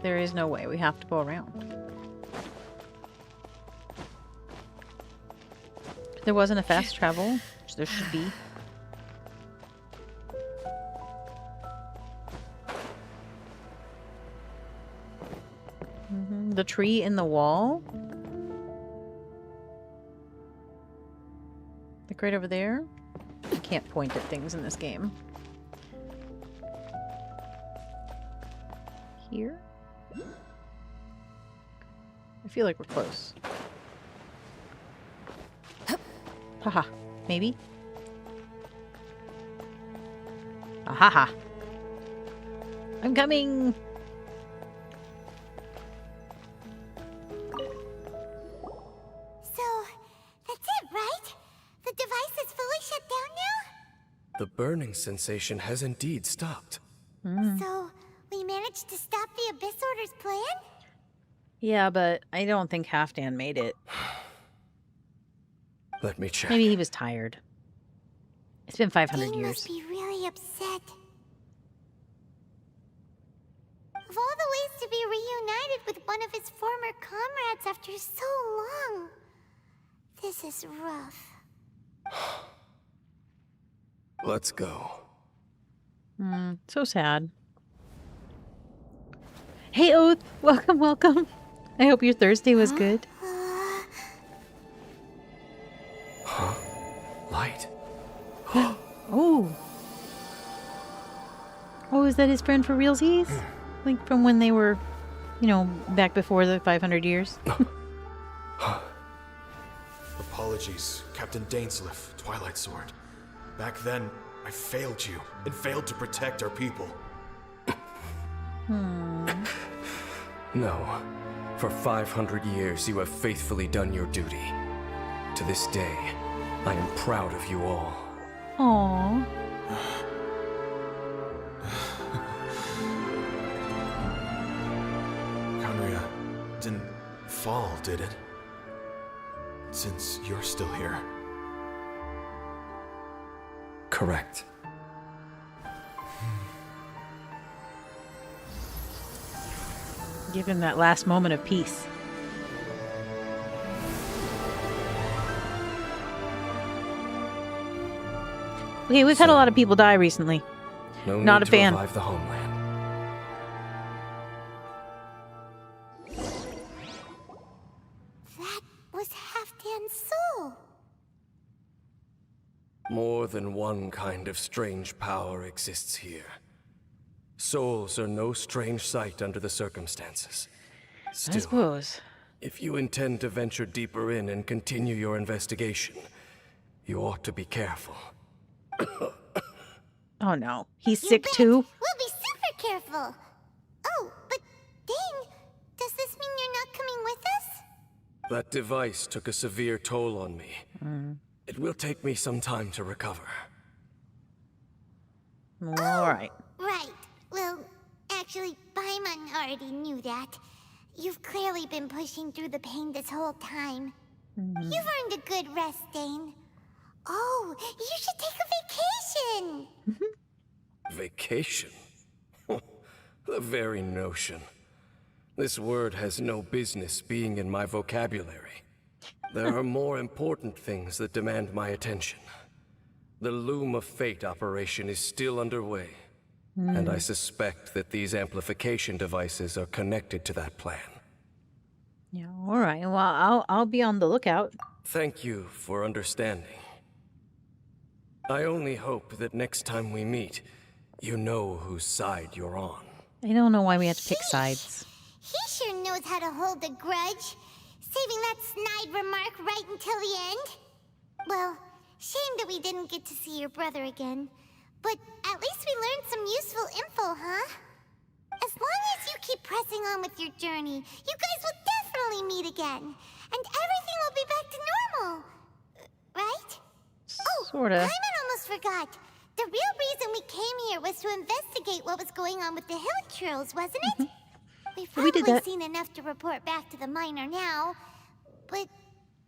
There is no way. We have to go around. There wasn't a fast travel, which there should be. The tree in the wall? Like right over there? I can't point at things in this game. Here? I feel like we're close. Haha. Maybe? Ahaha. I'm coming! So, that's it, right? The device is fully shut down now? The burning sensation has indeed stopped. So, we managed to stop the Abyss Order's plan? Yeah, but I don't think Halfdan made it. Let me check. Maybe he was tired. It's been 500 Dane years. must be really upset. Of all the ways to be reunited with one of his former comrades after so long, this is rough. Let's go. So sad. Hey, Oath! Welcome, welcome. I hope your Thursday was good. Huh? Light? Oh. Oh, is that his friend for realsies? Like from when they were, you know, back before the 500 years? Apologies, Captain Dainsliff, Twilight Sword. Back then, I failed you and failed to protect our people. No. For 500 years, you have faithfully done your duty. To this day, I am proud of you all. Aww. Conria didn't fall, did it? Since you're still here. Correct. Give him that last moment of peace. Okay, we've had a lot of people die recently. No Not need a to fan. revive the homeland. That was Halfdan's soul. More than one kind of strange power exists here. Souls are no strange sight under the circumstances. Still, I suppose. if you intend to venture deeper in and continue your investigation, you ought to be careful. Oh no. He's You sick bet. too? We'll be super careful. Oh, but Dane, does this mean you're not coming with us? That device took a severe toll on me. It will take me some time to recover. Alright. Right. Well, actually, Paimon already knew that. You've clearly been pushing through the pain this whole time. You've earned a good rest, Dane. Oh, you should take a vacation! Vacation? The very notion. This word has no business being in my vocabulary. There are more important things that demand my attention. The Loom of Fate operation is still underway, and I suspect that these amplification devices are connected to that plan. Yeah, all right. Well, I'll be on the lookout. Thank you for understanding. I only hope that next time we meet, you know whose side you're on. I don't know why we have to pick sides. He sure knows how to hold a grudge. Saving that snide remark right until the end. Well, shame that we didn't get to see your brother again. But at least we learned some useful info, huh? As long as you keep pressing on with your journey, you guys will definitely meet again. And everything will be back to normal. Right? Sorta. Paimon almost forgot. The real reason we came here was to investigate what was going on with the hill trolls, wasn't it? We've probably seen enough to report back to the miner now. But,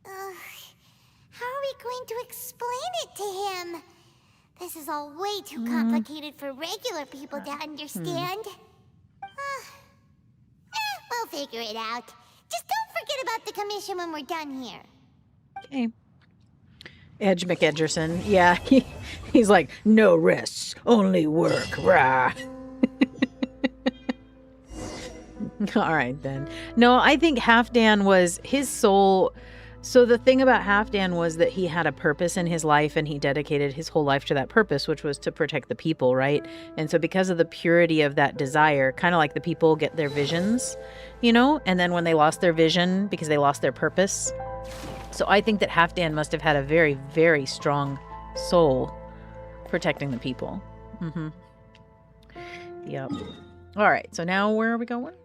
how are we going to explain it to him? This is all way too complicated for regular people to understand. We'll figure it out. Just don't forget about the commission when we're done here. Okay. Edge McEdgerson. Yeah, he's like, no rests, only work. Rah. All right, then. No, I think Halfdan was his soul. So the thing about Halfdan was that he had a purpose in his life, and he dedicated his whole life to that purpose, which was to protect the people, right? And so because of the purity of that desire, kind of like the people get their visions, you know? And then when they lost their vision because they lost their purpose. So I think that Halfdan must have had a very, very strong soul protecting the people. Mm-hmm. Yep. All right, so now where are we going?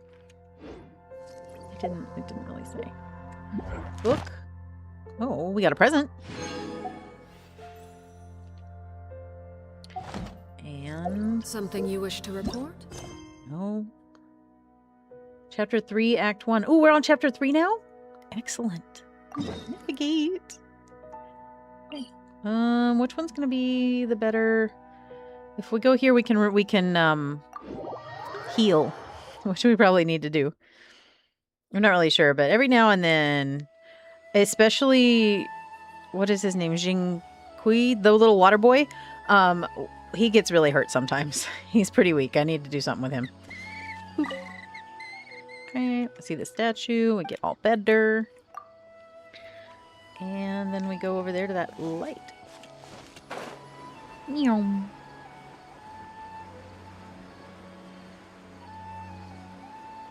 It didn't really say. Book. Oh, we got a present. And something you wish to report? No. Chapter 3, Act 1. Oh, we're on Chapter 3 now? Excellent. Navigate. Okay. Which one's gonna be the better? If we go here, we can heal, which we probably need to do. I'm not really sure, but every now and then, especially, what is his name? Jing Kui, the little water boy. He gets really hurt sometimes. He's pretty weak. I need to do something with him. Boop. Okay, let's see the statue. We get all better. And then we go over there to that light. Meow.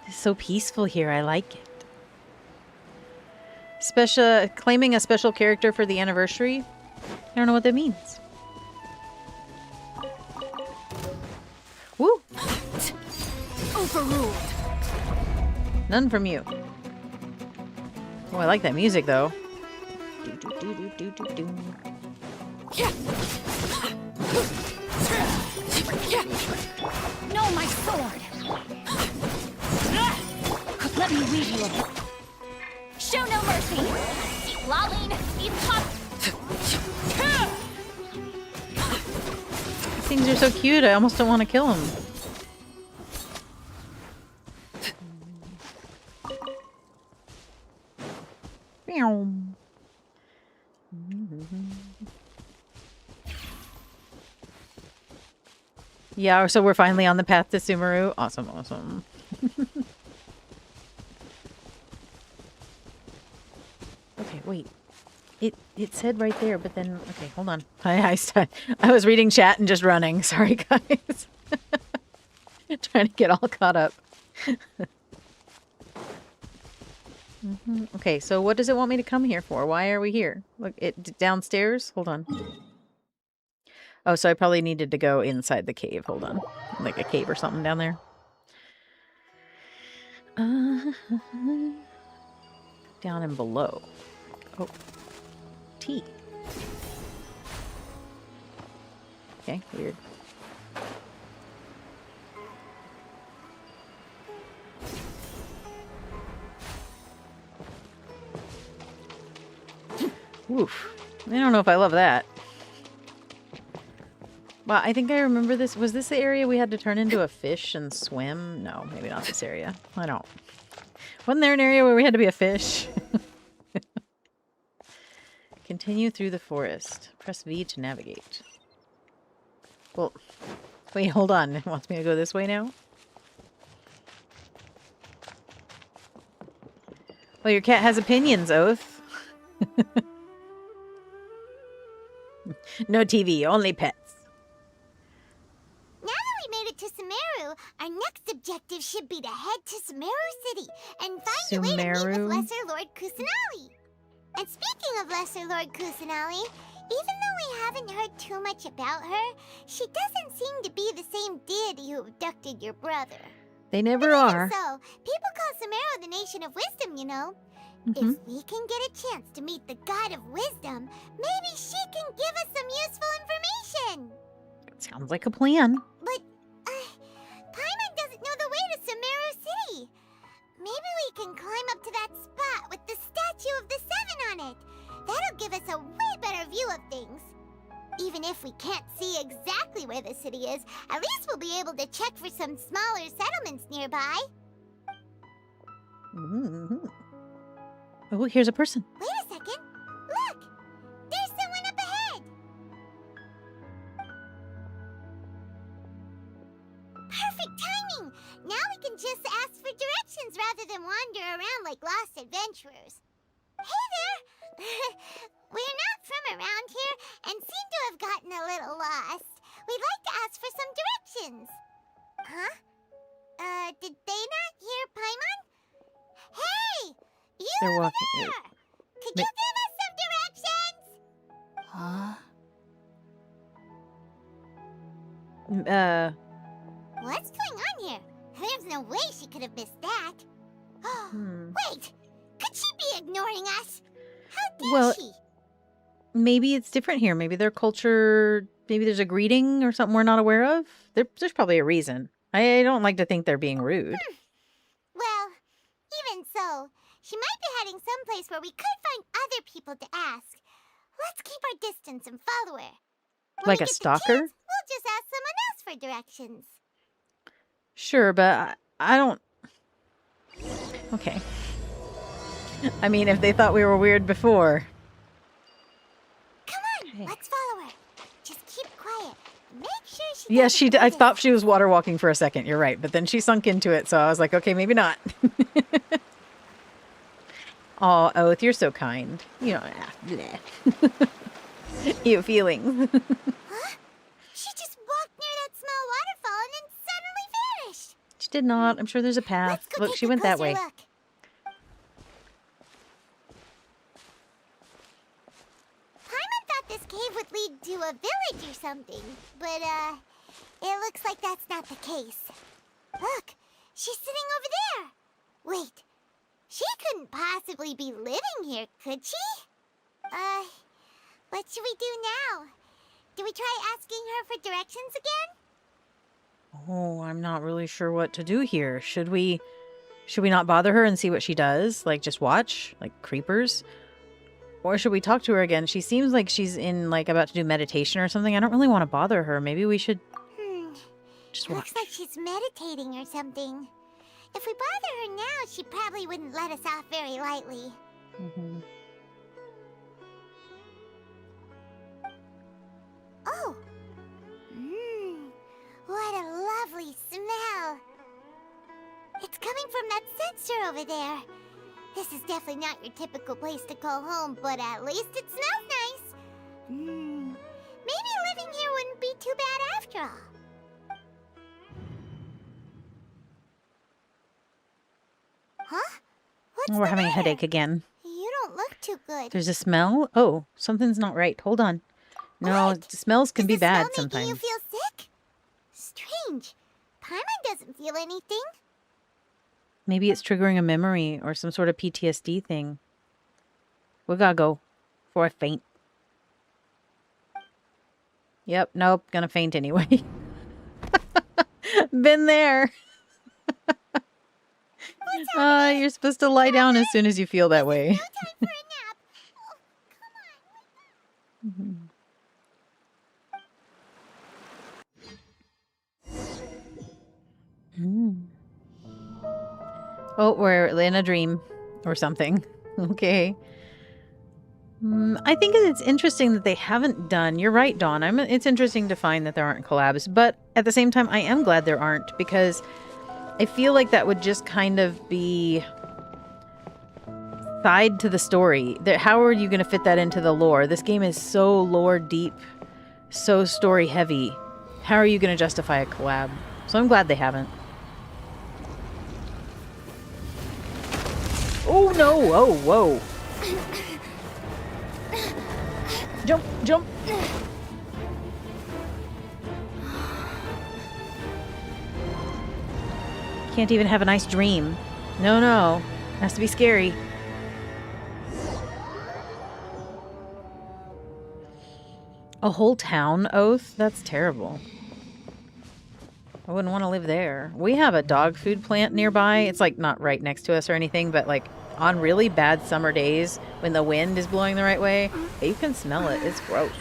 It's so peaceful here. I like it. Claiming a special character for the anniversary. I don't know what that means. Woo! Overruled. None from you. Oh, I like that music though. No, my sword! Let me weave you a... Show no mercy! Lolling, these pop... These things are so cute, I almost don't want to kill them. Yeah, so we're finally on the path to Sumeru. Awesome, awesome. Okay, wait. It said right there, but then... Okay, hold on. I was reading chat and just running. Sorry, guys. Trying to get all caught up. Okay, so what does it want me to come here for? Why are we here? Look, downstairs? Hold on. Oh, so I probably needed to go inside the cave. Hold on. Like a cave or something down there. Down and below. Oh. Tea. Okay, weird. Oof. I don't know if I love that. Well, I think I remember this. Was this the area we had to turn into a fish and swim? No, maybe not this area. I don't. Wasn't there an area where we had to be a fish? Continue through the forest. Press V to navigate. Well, wait, hold on. It wants me to go this way now? Well, your cat has opinions, Oath. No TV, only pets. Now that we made it to Sumeru, our next objective should be to head to Sumeru City and find a way to meet with Lesser Lord Kusanali. And speaking of Lesser Lord Kusanali, even though we haven't heard too much about her, she doesn't seem to be the same deity who abducted your brother. They never are. So, people call Sumeru the Nation of Wisdom, you know. If we can get a chance to meet the God of Wisdom, maybe she can give us some useful information. Sounds like a plan. But, Paimon doesn't know the way to Sumeru City. Maybe we can climb up to that spot with the statue of the Seven on it. That'll give us a way better view of things. Even if we can't see exactly where the city is, at least we'll be able to check for some smaller settlements nearby. Oh, here's a person. Wait a second. Look! There's someone up ahead! Perfect timing! Now we can just ask for directions rather than wander around like lost adventurers. Hey there! We're not from around here and seem to have gotten a little lost. We'd like to ask for some directions. Huh? Did they not hear Paimon? Hey! You They're over walking. there! Could you give us some directions? What's going on here? There's no way she could have missed that. Wait! Could she be ignoring us? How dare she? Maybe it's different here. Maybe their culture, maybe there's a greeting or something we're not aware of. There's probably a reason. I don't like to think they're being rude. Well, even so, she might be heading someplace where we could find other people to ask. Let's keep our distance and follow her. When Like a stalker? We'll just ask someone else for directions. Sure, but I don't... Okay. I mean, if they thought we were weird before. Come on, let's follow her. Just keep quiet. Make sure she Yes, I thought she was water walking for a second. You're right. But then she sunk into it. So I was like, okay, maybe not. Oh, Oath, you're so kind. You know, you feelings. Huh? She just walked near that small waterfall and then suddenly vanished. She did not. I'm sure there's a path. Let's go Look, take she a went that closer way. Look. Paimon thought this cave would lead to a village or something, but it looks like that's not the case. Look, she's sitting over there. Wait, she couldn't possibly be living here, could she? What should we do now? Do we try asking her for directions again? Oh, I'm not really sure what to do here. Should we not bother her and see what she does? Like, just watch? Like creepers? Or should we talk to her again? She seems like she's about to do meditation or something. I don't really want to bother her. Maybe we should just watch. Looks like she's meditating or something. If we bother her now, she probably wouldn't let us off very lightly. Oh! What a lovely smell! It's coming from that sensor over there. This is definitely not your typical place to call home, but at least it smells nice. Maybe living here wouldn't be too bad after all. Huh? What's We're the having a matter? headache again. You don't look too good. There's a smell? Oh, something's not right. Hold on. No, What? smells can Is be the smell bad making sometimes. you feel sick? Strange. Paimon doesn't feel anything. Maybe it's triggering a memory or some sort of PTSD thing. We gotta go before I faint. Yep, nope, gonna faint anyway. Been there. You're supposed to lie down as soon as you feel that way. No time for a nap. Oh, come on. Oh, we're in a dream or something. Okay. I think it's interesting that they haven't done. You're right, Dawn. It's interesting to find that there aren't collabs, but at the same time, I am glad there aren't because I feel like that would just kind of be side to the story. How are you going to fit that into the lore? This game is so lore deep, so story heavy. How are you going to justify a collab? So I'm glad they haven't. Oh no! Oh, whoa! Jump! Jump! Can't even have a nice dream. No, no. Has to be scary. A whole town oath? That's terrible. I wouldn't want to live there. We have a dog food plant nearby. It's like not right next to us or anything, but like on really bad summer days when the wind is blowing the right way, you can smell it. It's gross.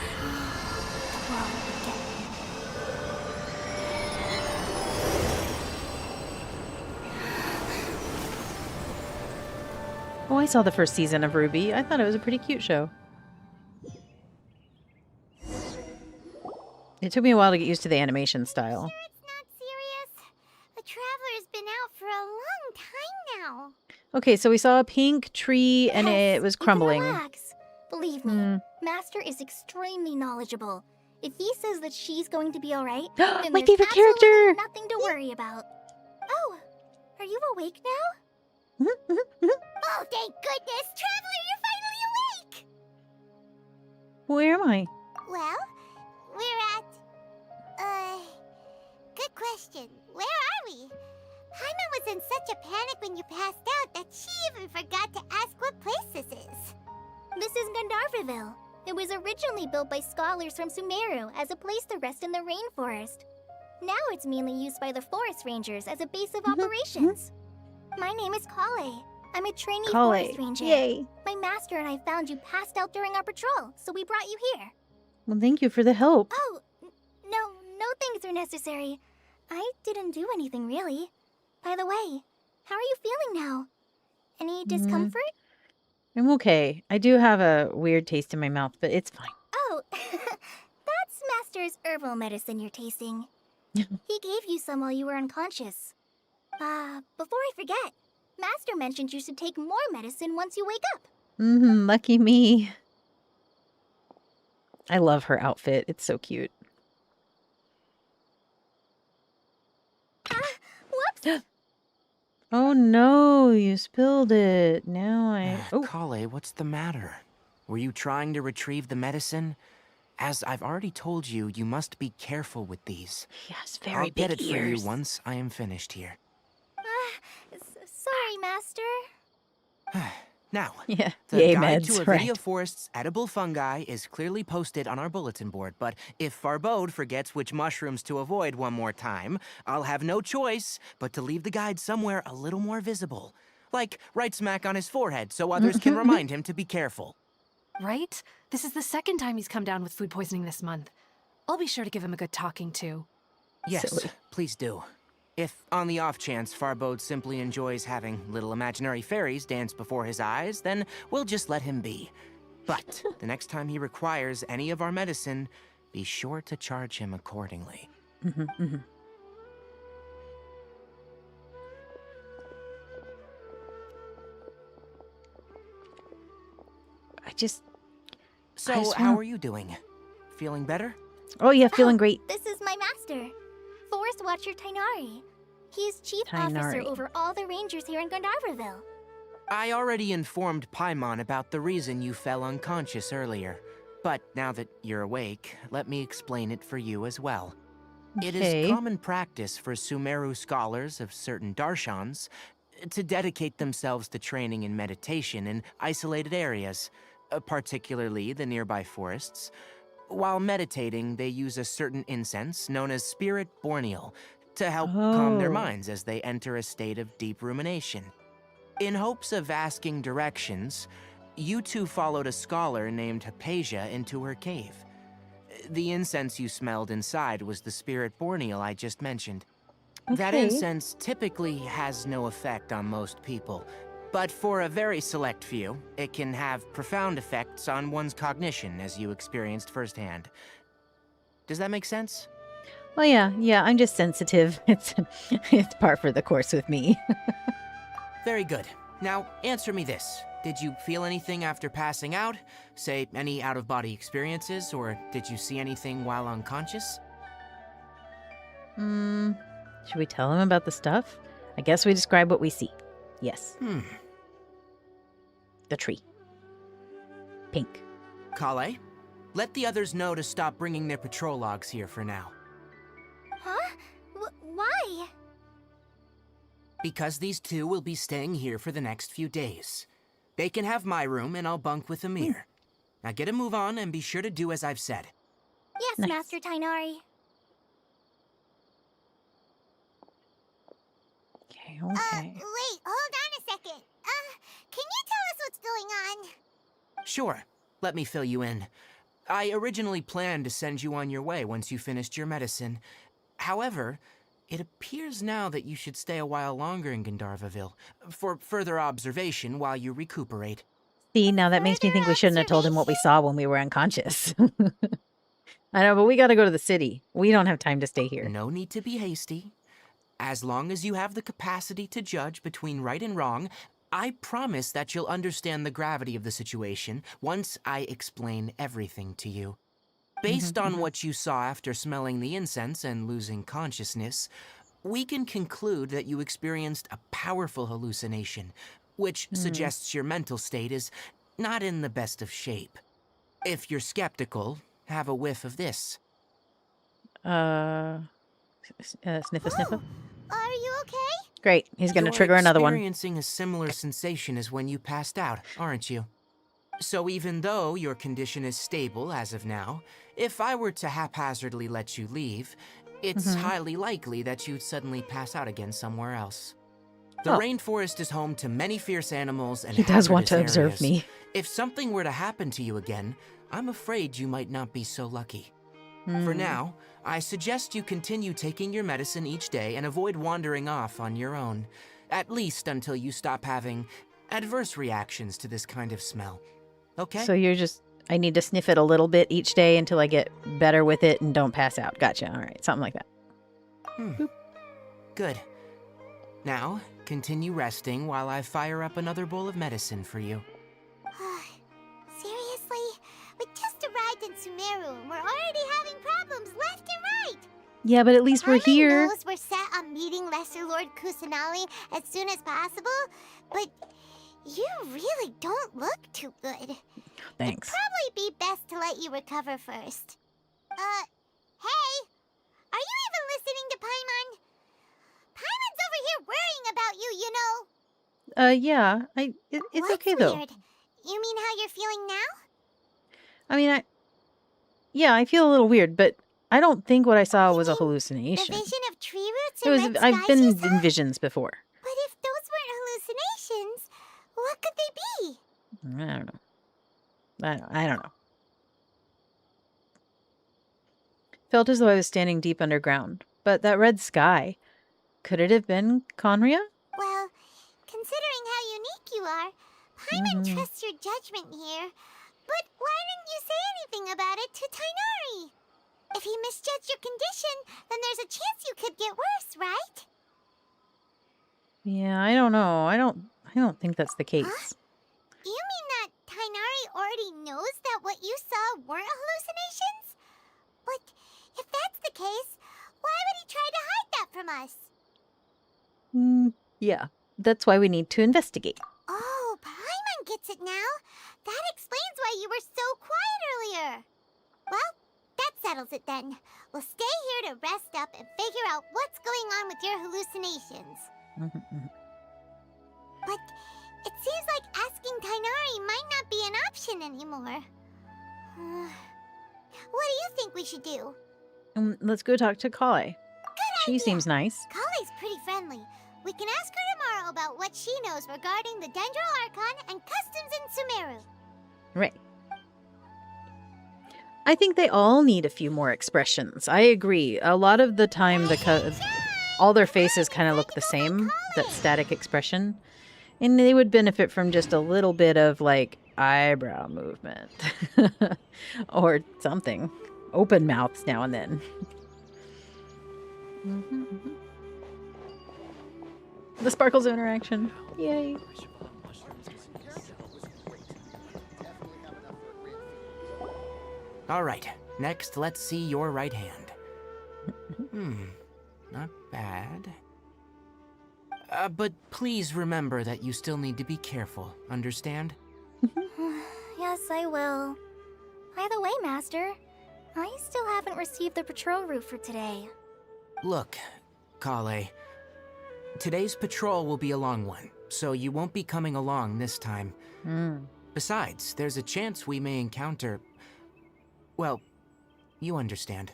Oh, I saw the first season of Ruby. I thought it was a pretty cute show. It took me a while to get used to the animation style. Sure it's not serious? The Traveler's been out for a long time now. Okay, so we saw a pink tree and it was crumbling. You can relax. Believe me, Master is extremely knowledgeable. If he says that she's going to be alright, then My there's favorite absolutely character! nothing to worry about. Oh, are you awake now? Oh, thank goodness! Traveler, you're finally awake! Where am I? Well, we're at... Good question. Where are we? Paimon was in such a panic when you passed out that she even forgot to ask what place this is. This is Gandharvaville. It was originally built by scholars from Sumeru as a place to rest in the rainforest. Now it's mainly used by the forest rangers as a base of operations. My name is Kale. I'm a trainee forest ranger. Yay. My master and I found you passed out during our patrol, so we brought you here. Well, thank you for the help. Oh, no thanks are necessary. I didn't do anything really. By the way, how are you feeling now? Any discomfort? I'm okay. I do have a weird taste in my mouth, but it's fine. Oh, that's Master's herbal medicine you're tasting. He gave you some while you were unconscious. Before I forget, Master mentioned you should take more medicine once you wake up. Lucky me. I love her outfit. It's so cute. Whoops! Oh no, you spilled it. Now Kale, what's the matter? Were you trying to retrieve the medicine? As I've already told you, you must be careful with these. Yes, very I'll big get it ears. for you once I am finished here. Sorry, Master. Now, yeah, the yay guide meds, to right. Avidia Forest's edible fungi is clearly posted on our bulletin board, but if Farbode forgets which mushrooms to avoid one more time, I'll have no choice but to leave the guide somewhere a little more visible. Like right smack on his forehead so others can remind him to be careful. Right? This is the second time he's come down with food poisoning this month. I'll be sure to give him a good talking to. Yes, Silly. please do. If, on the off chance, Farbode simply enjoys having little imaginary fairies dance before his eyes, then we'll just let him be. But the next time he requires any of our medicine, be sure to charge him accordingly. So, how are you doing? Feeling better? Oh yeah, feeling great. This is my master, Forest Watcher Tainari. He is chief officer over all the rangers here in Gandharvaville. I already informed Paimon about the reason you fell unconscious earlier. But now that you're awake, let me explain it for you as well. It is common practice for Sumeru scholars of certain darshans to dedicate themselves to training in meditation in isolated areas, particularly the nearby forests. While meditating, they use a certain incense known as Spirit Borneal to help calm their minds as they enter a state of deep rumination. In hopes of asking directions, you two followed a scholar named Hypatia into her cave. The incense you smelled inside was the Spirit Borneal I just mentioned. That incense typically has no effect on most people, but for a very select few, it can have profound effects on one's cognition, as you experienced firsthand. Does that make sense? Well, yeah, I'm just sensitive. It's par for the course with me. Very good. Now, answer me this. Did you feel anything after passing out? Say, any out-of-body experiences, or did you see anything while unconscious? Should we tell him about the stuff? I guess we describe what we see. Yes. The tree. Pink. Kale, let the others know to stop bringing their patrol logs here for now. Huh? Why? Because these two will be staying here for the next few days. They can have my room, and I'll bunk with Amir. Now get a move on, and be sure to do as I've said. Yes, Nice. Master Tainari. Okay. Wait, hold on a second. Can you tell us what's going on? Sure. Let me fill you in. I originally planned to send you on your way once you finished your medicine. However, it appears now that you should stay a while longer in Gandharvaville for further observation while you recuperate. See, now that makes me think we shouldn't have told him what we saw when we were unconscious. I know, but we got to go to the city. We don't have time to stay here. No need to be hasty. As long as you have the capacity to judge between right and wrong, I promise that you'll understand the gravity of the situation once I explain everything to you. Based on what you saw after smelling the incense and losing consciousness, we can conclude that you experienced a powerful hallucination, which suggests your mental state is not in the best of shape. If you're skeptical, have a whiff of this. Sniffa, sniffa. Are you okay? Great. He's going to trigger another one. You're experiencing a similar sensation as when you passed out, aren't you? So even though your condition is stable as of now, if I were to haphazardly let you leave, it's highly likely that you'd suddenly pass out again somewhere else. The rainforest is home to many fierce animals and he does want to hazardous observe areas. me. If something were to happen to you again, I'm afraid you might not be so lucky. For now, I suggest you continue taking your medicine each day and avoid wandering off on your own, at least until you stop having adverse reactions to this kind of smell. Okay? So I need to sniff it a little bit each day until I get better with it and don't pass out. Gotcha. All right. Something like that. Good. Now, continue resting while I fire up another bowl of medicine for you. Seriously? We just arrived in Sumeru and we're already having problems left and right. Yeah, but at least we're here. Knows we're set on meeting Lesser Lord Kusanali as soon as possible, but you really don't look too good. Thanks. It'd probably be best to let you recover first. Hey! Are you even listening to Paimon? Paimon's over here worrying about you, you know. Yeah. It's What's okay, though. Weird? You mean how you're feeling now? I mean, I feel a little weird, but I don't think what I saw was a hallucination. The vision of tree roots and red I've skies been you saw? in visions before. But if those weren't hallucinations, what could they be? I don't know. I don't know. Felt as though I was standing deep underground. But that red sky, could it have been Conria? Well, considering how unique you are, Paimon trusts your judgment here. But why didn't you say anything about it to Tainari? If he misjudged your condition, then there's a chance you could get worse, right? Yeah, I don't know. I don't think that's the case. Huh? You mean that Tainari already knows that what you saw weren't hallucinations? But if that's the case, why would he try to hide that from us? Yeah, that's why we need to investigate. Oh, Paimon gets it now. That explains why you were so quiet earlier. Well, that settles it then. We'll stay here to rest up and figure out what's going on with your hallucinations. But it seems like asking Tainari might not be an option anymore. What do you think we should do? Let's go talk to Kale. Good She idea. seems nice. Kale's pretty friendly. We can ask her tomorrow about what she knows regarding the Dendro Archon and customs in Sumeru. Right. I think they all need a few more expressions. I agree. A lot of the time, all their faces kind of look the same, that static expression. And they would benefit from just a little bit of, like, eyebrow movement. Or something. Open mouths now and then. The Sparkles interaction. Yay. All right, next let's see your right hand. Not bad. But please remember that you still need to be careful, understand? Yes, I will. By the way, Master, I still haven't received the patrol route for today. Look, Kale, today's patrol will be a long one, so you won't be coming along this time. Besides, there's a chance we may encounter... Well, you understand.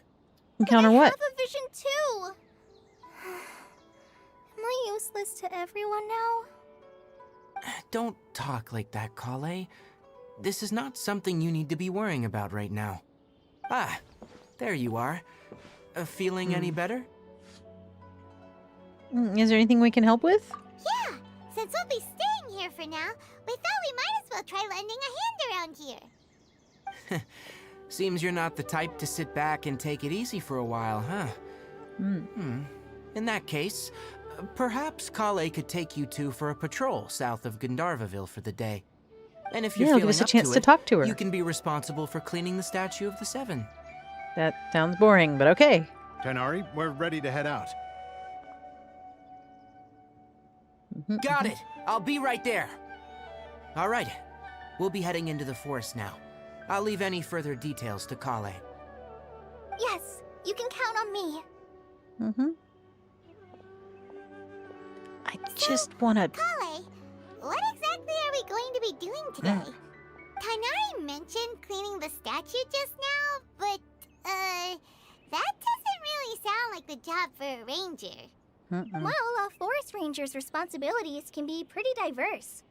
Encounter what? I have a vision too! Am I useless to everyone now? Don't talk like that, Kale. This is not something you need to be worrying about right now. Ah, there you are. Feeling any better? Is there anything we can help with? Yeah, since we'll be staying here for now, we thought we might as well try lending a hand around here. Seems you're not the type to sit back and take it easy for a while, huh? In that case, perhaps Kale could take you two for a patrol south of Gandharvaville for the day. And if you're give feeling us a up chance to to it, talk to her. you can be responsible for cleaning the statue of the Seven. That sounds boring, but okay. Tenari, we're ready to head out. Got it! I'll be right there! Alright, we'll be heading into the forest now. I'll leave any further details to Kale. Yes, you can count on me. I just want to... Kale, what exactly are we going to be doing today? Tainari mentioned cleaning the statue just now, but, that doesn't really sound like the job for a ranger. Well, a forest ranger's responsibilities can be pretty diverse.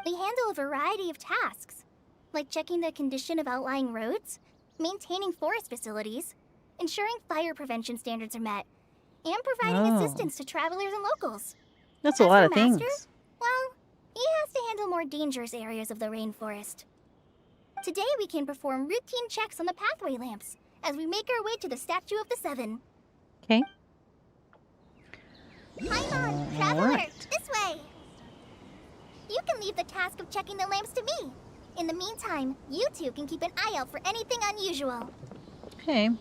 They handle a variety of tasks, like checking the condition of outlying roads, maintaining forest facilities, ensuring fire prevention standards are met, and providing assistance to travelers and locals. That's a lot of things. Well, he has to handle more dangerous areas of the rainforest. Today we can perform routine checks on the pathway lamps as we make our way to the Statue of the Seven. Okay. Paimon, traveler, this way! You can leave the task of checking the lamps to me. In the meantime, you two can keep an eye out for anything unusual. Okay.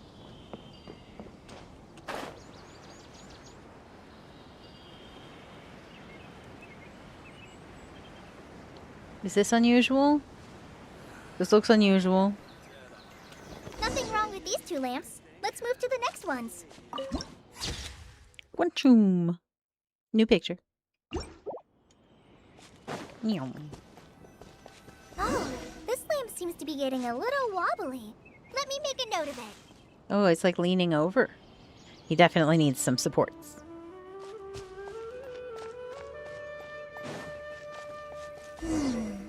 Is this unusual? This looks unusual. Nothing wrong with these two lamps. Let's move to the next ones. Quantum. New picture. Oh, this lamp seems to be getting a little wobbly. Let me make a note of it. Oh, it's like leaning over. He definitely needs some supports.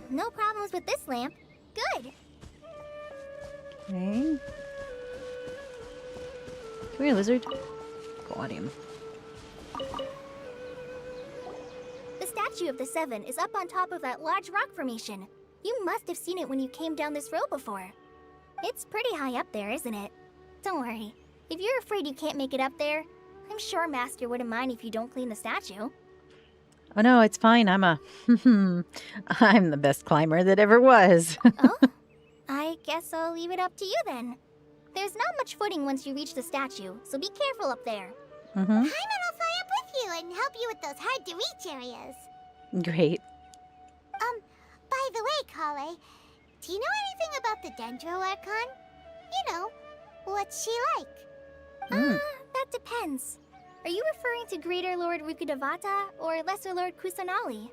No problems with this lamp. Good. Okay. Come here, lizard. Got him. The Statue of the Seven is up on top of that large rock formation. You must have seen it when you came down this road before. It's pretty high up there, isn't it? Don't worry. If you're afraid you can't make it up there, I'm sure Master wouldn't mind if you don't clean the statue. Oh no, it's fine. I'm the best climber that ever was. Oh? I guess I'll leave it up to you then. There's not much footing once you reach the statue, so be careful up there. Paimon will fly up with you and help you with those hard-to-reach areas. Great. By the way, Kale, do you know anything about the Dendro Archon? You know, what's she like? That depends. Are you referring to Greater Lord Rukkhadevata or Lesser Lord Kusanali?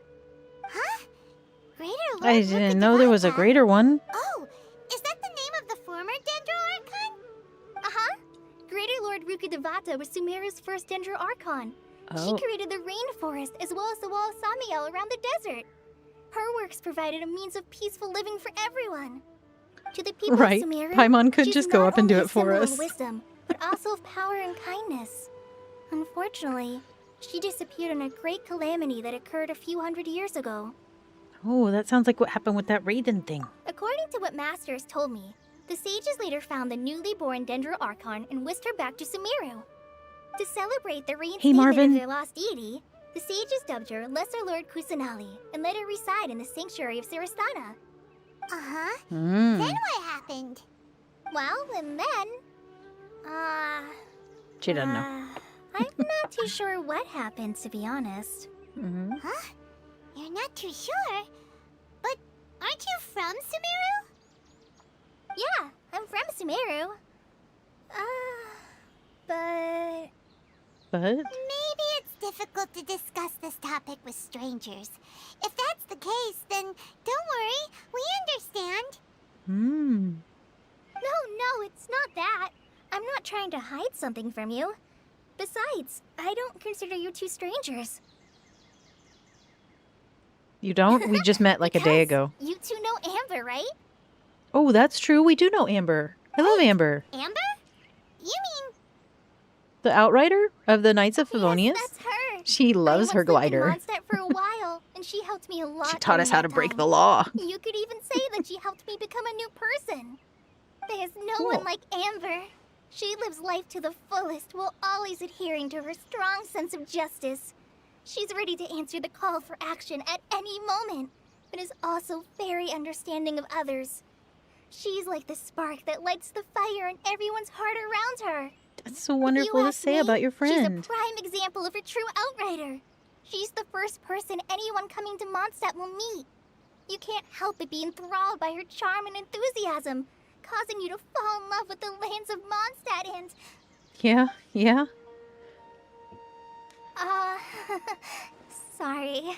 Huh? Greater Lord I didn't know there was a greater one. Oh, is that the name of the former Dendro Archon? Uh-huh. Greater Lord Rukkhadevata was Sumeru's first Dendro Archon. She created the rainforest as well as the wall of Samiel around the desert. Her works provided a means of peaceful living for everyone. To the people of Sumeru, Paimon could she's just go not up and do only a it for symbol us. of wisdom, but also of power and kindness. Unfortunately, she disappeared in a great calamity that occurred a few hundred years ago. Oh, that sounds like what happened with that Raiden thing. According to what Masters told me, the sages later found the newly born Dendro Archon and whisked her back to Sumeru. To celebrate the reinstatement of their lost deity, the sages dubbed her Lesser Lord Kusanali and let her reside in the sanctuary of Sarastana. Uh-huh. Mm. Then what happened? Well, and then... She doesn't know. I'm not too sure what happened, to be honest. Mm-hmm. Huh? You're not too sure? But aren't you from Sumeru? Yeah, I'm from Sumeru. But? Maybe it's difficult to discuss this topic with strangers. If that's the case, then don't worry. We understand. Hmm. No, it's not that. I'm not trying to hide something from you. Besides, I don't consider you two strangers. You don't? We just met like a day ago. You two know Amber, right? Oh, that's true. We do know Amber. I love Amber. Amber? You mean... The Outrider of the Knights of Favonius? Yes, that's her. She loves her glider. I was in Mondstadt for a while, and she helped me a lot. She taught us how to break the law. You could even say that she helped me become a new person. There's no one like Amber. She lives life to the fullest while always adhering to her strong sense of justice. She's ready to answer the call for action at any moment, but is also very understanding of others. She's like the spark that lights the fire in everyone's heart around her. That's so wonderful to say about your friend. She's a prime example of a true outrider. She's the first person anyone coming to Mondstadt will meet. You can't help but be enthralled by her charm and enthusiasm, causing you to fall in love with the lands of Mondstadt and... Yeah. Sorry.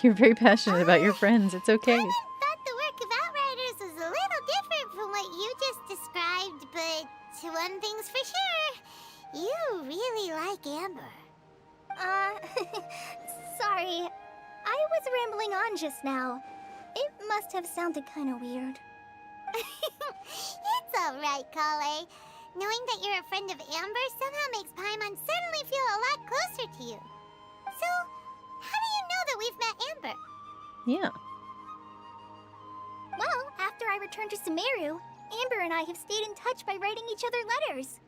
You're very passionate about your friends. It's okay. I thought the work of Outriders was a little different from what you just described, but one thing's for sure. You really like Amber. Sorry. I was rambling on just now. It must have sounded kind of weird. It's alright, Kale. Knowing that you're a friend of Amber somehow makes Paimon suddenly feel a lot closer to you. So, how do you know that we've met Amber? Yeah. Well, after I returned to Sumeru, Amber and I have stayed in touch by writing each other letters.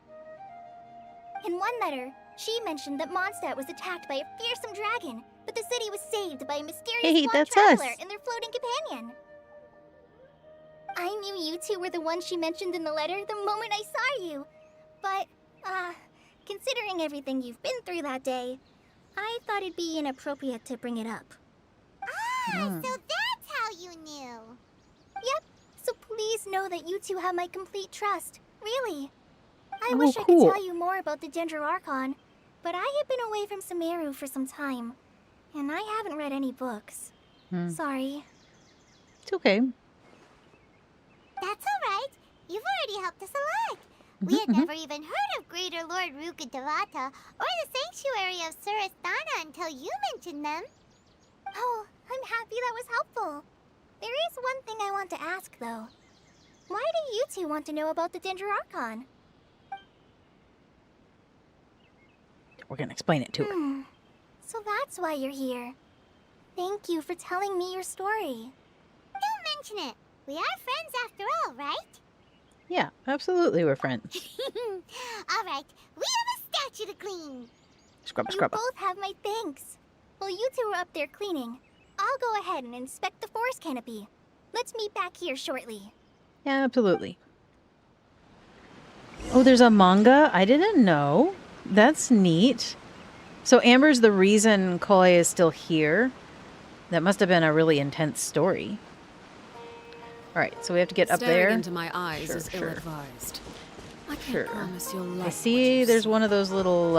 In one letter, she mentioned that Mondstadt was attacked by a fearsome dragon, but the city was saved by a mysterious blonde traveler and their floating companion. I knew you two were the ones she mentioned in the letter the moment I saw you. But, considering everything you've been through that day, I thought it'd be inappropriate to bring it up. So that's how you knew. Yep, so please know that you two have my complete trust. Really. I Oh, wish I cool. could tell you more about the Dendro Archon, but I have been away from Sumeru for some time, and I haven't read any books. Sorry. It's okay. That's alright. You've already helped us a lot. We had never even heard of Greater Lord Rukkhadevata or the Sanctuary of Surasthana until you mentioned them. Oh, I'm happy that was helpful. There is one thing I want to ask, though. Why do you two want to know about the Dendro Archon? We're going to explain it to her. So that's why you're here. Thank you for telling me your story. Don't mention it. We are friends after all, right? Yeah, absolutely we're friends. Alright, we have a statue to clean. Scrubba, You scrubba. both have my thanks. While you two are up there cleaning, I'll go ahead and inspect the forest canopy. Let's meet back here shortly. Yeah, absolutely. Oh, there's a manga? I didn't know. That's neat. So Amber's the reason Kole is still here? That must have been a really intense story. All right, so we have to get up there. Staring into my eyes Sure, is sure. ill-advised. I can't promise you'll like I see there's one of those little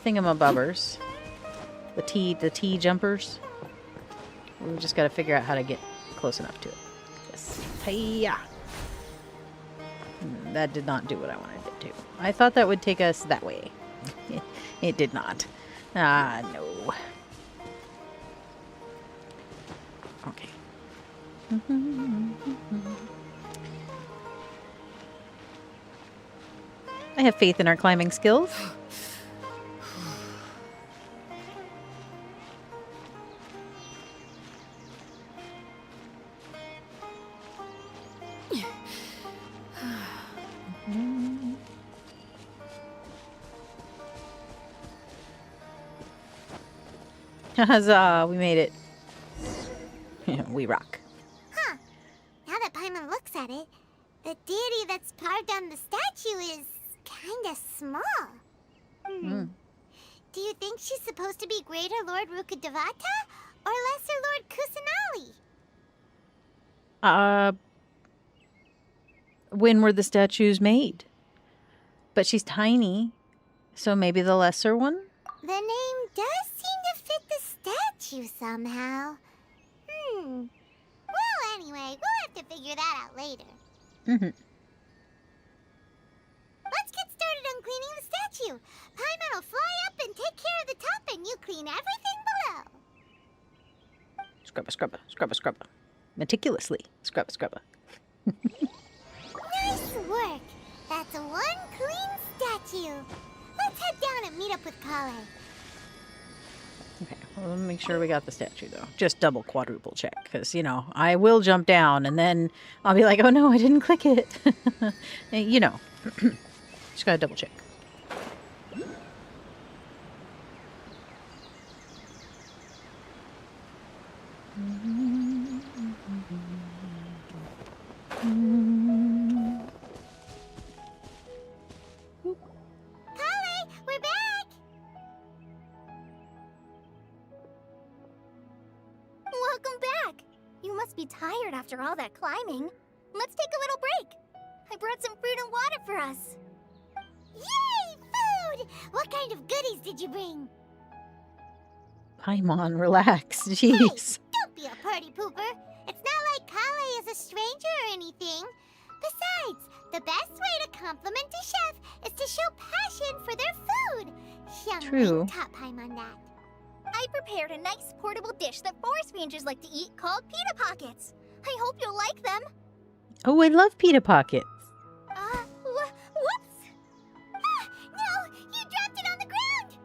thingamabobbers. The T jumpers. We just got to figure out how to get close enough to it. Yes. Hiya. That did not do what I wanted it to. I thought that would take us that way. It did not. Ah, no. Okay. I have faith in our climbing skills. Huzzah, we made it. We rock. Huh. Now that Paimon looks at it, the deity that's carved on the statue is kinda small. Do you think she's supposed to be Greater Lord Rukkhadevata or Lesser Lord Kusanali? When were the statues made? But she's tiny, so maybe the lesser one? The name does seem to fit the statue somehow. Well, anyway, we'll have to figure that out later. Let's get started on cleaning the statue. Paimon will fly up and take care of the top, and you clean everything below. Scrubba, scrubba, scrubba, scrubba. Meticulously. Scrubba, scrubba. Nice work. That's one clean statue. Let's head down and meet up with Kale. Okay, well, let me make sure we got the statue, though. Just double, quadruple check, because, you know, I will jump down, and then I'll be like, oh, no, I didn't click it. You know, just gotta double check. Kale, we're back! Welcome back! You must be tired after all that climbing. Let's take a little break. I brought some fruit and water for us. Yay, food! What kind of goodies did you bring? Paimon, relax. Jeez. Don't be a party pooper. It's not like Kale is a stranger or anything. Besides, the best way to compliment a chef is to show passion for their food. True. Xiangling taught Paimon that. I prepared a nice portable dish that forest rangers like to eat called pita pockets. I hope you'll like them. Oh, I love pita pockets. Whoops! Ah, no, you dropped it on the ground!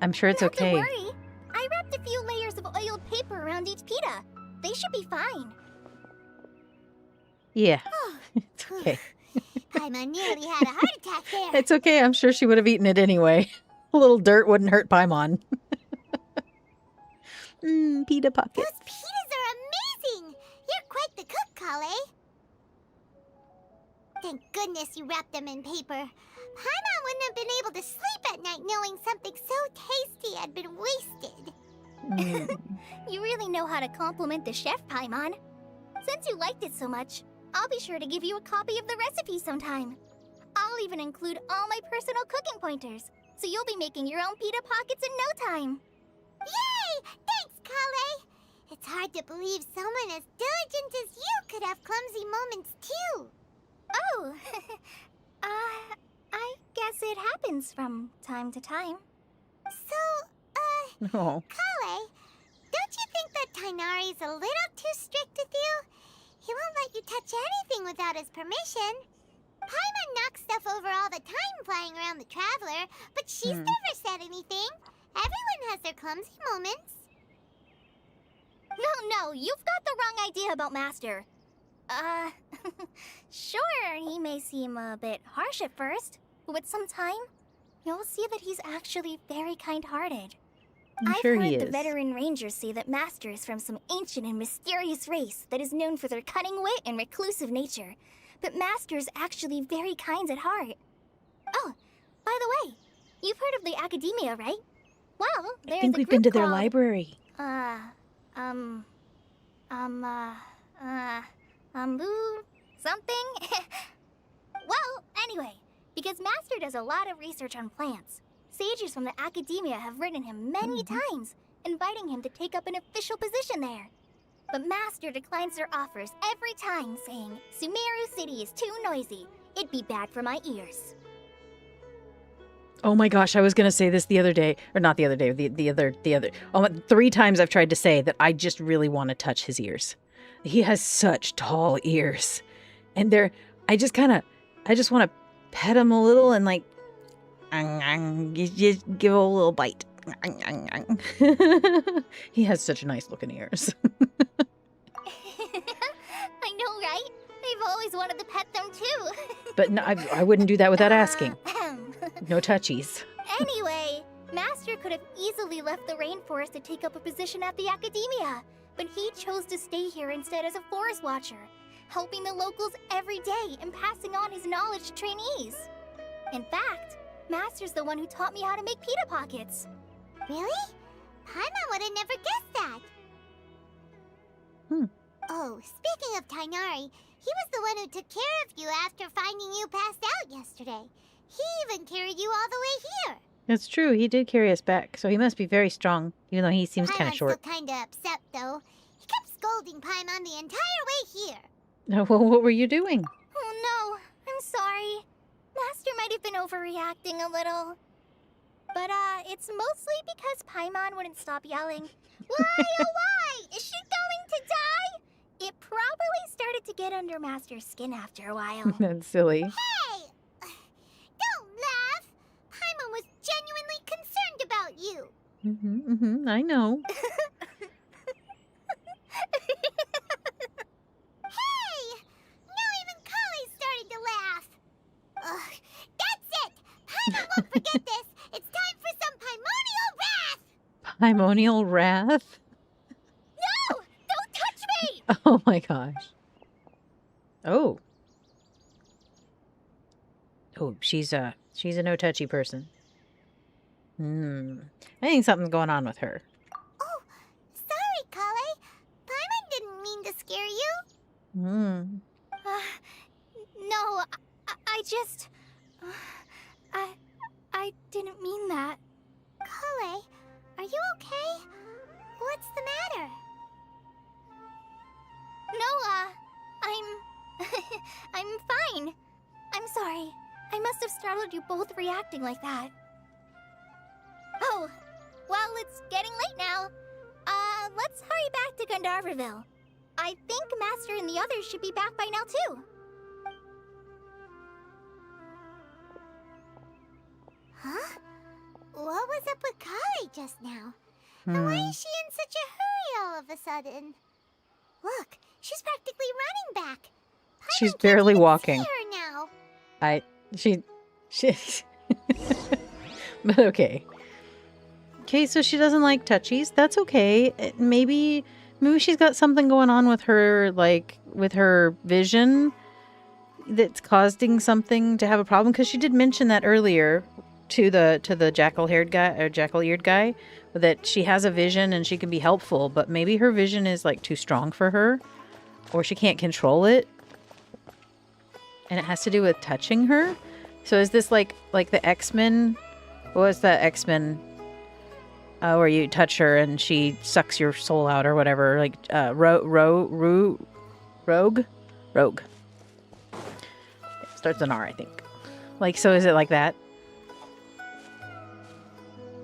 I'm sure it's okay. Don't worry. I wrapped a few layers of oiled paper around each pita. They should be fine. Yeah, it's okay. Paimon nearly had a heart attack there. It's okay. I'm sure she would have eaten it anyway. A little dirt wouldn't hurt Paimon. Pita pockets. Those pitas are amazing! You're quite the cook, Kale. Thank goodness you wrapped them in paper. Paimon wouldn't have been able to sleep at night knowing something so tasty had been wasted. You really know how to compliment the chef, Paimon. Since you liked it so much, I'll be sure to give you a copy of the recipe sometime. I'll even include all my personal cooking pointers, so you'll be making your own pita pockets in no time. Yay! Thanks, Kale! It's hard to believe someone as diligent as you could have clumsy moments, too. Oh, I guess it happens from time to time. So, Oh. Kale, don't you think that Tainari's a little too strict with you? He won't let you touch anything without his permission. Paimon knocks stuff over all the time flying around the Traveler, but she's never said anything. Everyone has their clumsy moments. No, you've got the wrong idea about Master. Sure, he may seem a bit harsh at first, but with some time, you'll see that he's actually very kind-hearted. I'm I've sure heard he the is. veteran rangers say that Master is from some ancient and mysterious race that is known for their cunning wit and reclusive nature. But Master is actually very kind at heart. Oh, by the way, you've heard of the Academia, right? Well, there's I think a we've been group to their called- library. Something? Well, anyway, because Master does a lot of research on plants, sages from the Academia have written him many times, inviting him to take up an official position there. But Master declines their offers every time, saying, Sumeru City is too noisy. It'd be bad for my ears. Oh my gosh, I was going to say this the other day, or not the other day, the other. Oh, 3 times I've tried to say that I just really want to touch his ears. He has such tall ears. And I just want to pet him a little and like, just give a little bite. He has such nice looking ears. I know, right? I've always wanted to pet them too. But no, I wouldn't do that without asking. No touchies. Anyway, Master Master could have easily left the rainforest to take up a position at the academia, but he chose to stay here instead as a forest watcher, helping the locals every day and passing on his knowledge to trainees. In fact, Master's the one who taught me how to make pita pockets. Really? Paimon would have never guessed that. Oh, speaking of Tainari, he was the one who took care of you after finding you passed out yesterday. He even carried you all the way here. That's true. He did carry us back, so he must be very strong, even though he seems kind of short. Paimon's still kind of upset, though. He kept scolding Paimon the entire way here. Well, what were you doing? Oh no, I'm sorry. Master might have been overreacting a little. But, it's mostly because Paimon wouldn't stop yelling, "Why, oh why? Is she going to die?" It probably started to get under Master's skin after a while. That's silly. Hey! Don't laugh! Paimon was genuinely concerned about you. I know. Hey! Now even Kali started to laugh. Ugh, that's it! Paimon won't forget this! It's time for some Paimonial wrath! Paimonial wrath? No! Don't touch me! Oh my gosh. Oh. Oh, she's a no-touchy person. I think something's going on with her. Oh, sorry, Kale. Paimon didn't mean to scare you. No, I just... I didn't mean that. Kale, are you okay? What's the matter? No, I'm fine. I'm sorry. I must have startled you both reacting like that. Oh, well, it's getting late now. Let's hurry back to Gandharville. I think Master and the others should be back by now, too. Huh? What was up with Kali just now? And why is she in such a hurry all of a sudden? Look, she's practically running back. She's barely walking. See her now. She But okay. Okay, so she doesn't like touchies. That's okay. Maybe she's got something going on with her, like with her vision, that's causing something to have a problem. Because she did mention that earlier to the jackal-haired guy or jackal-eared guy, that she has a vision and she can be helpful, but maybe her vision is like too strong for her, or she can't control it, and it has to do with touching her. So is this like the X-Men? What was that X-Men? Where you touch her and she sucks your soul out or whatever. Like Rogue. It starts with an R, I think. Like, so is it like that?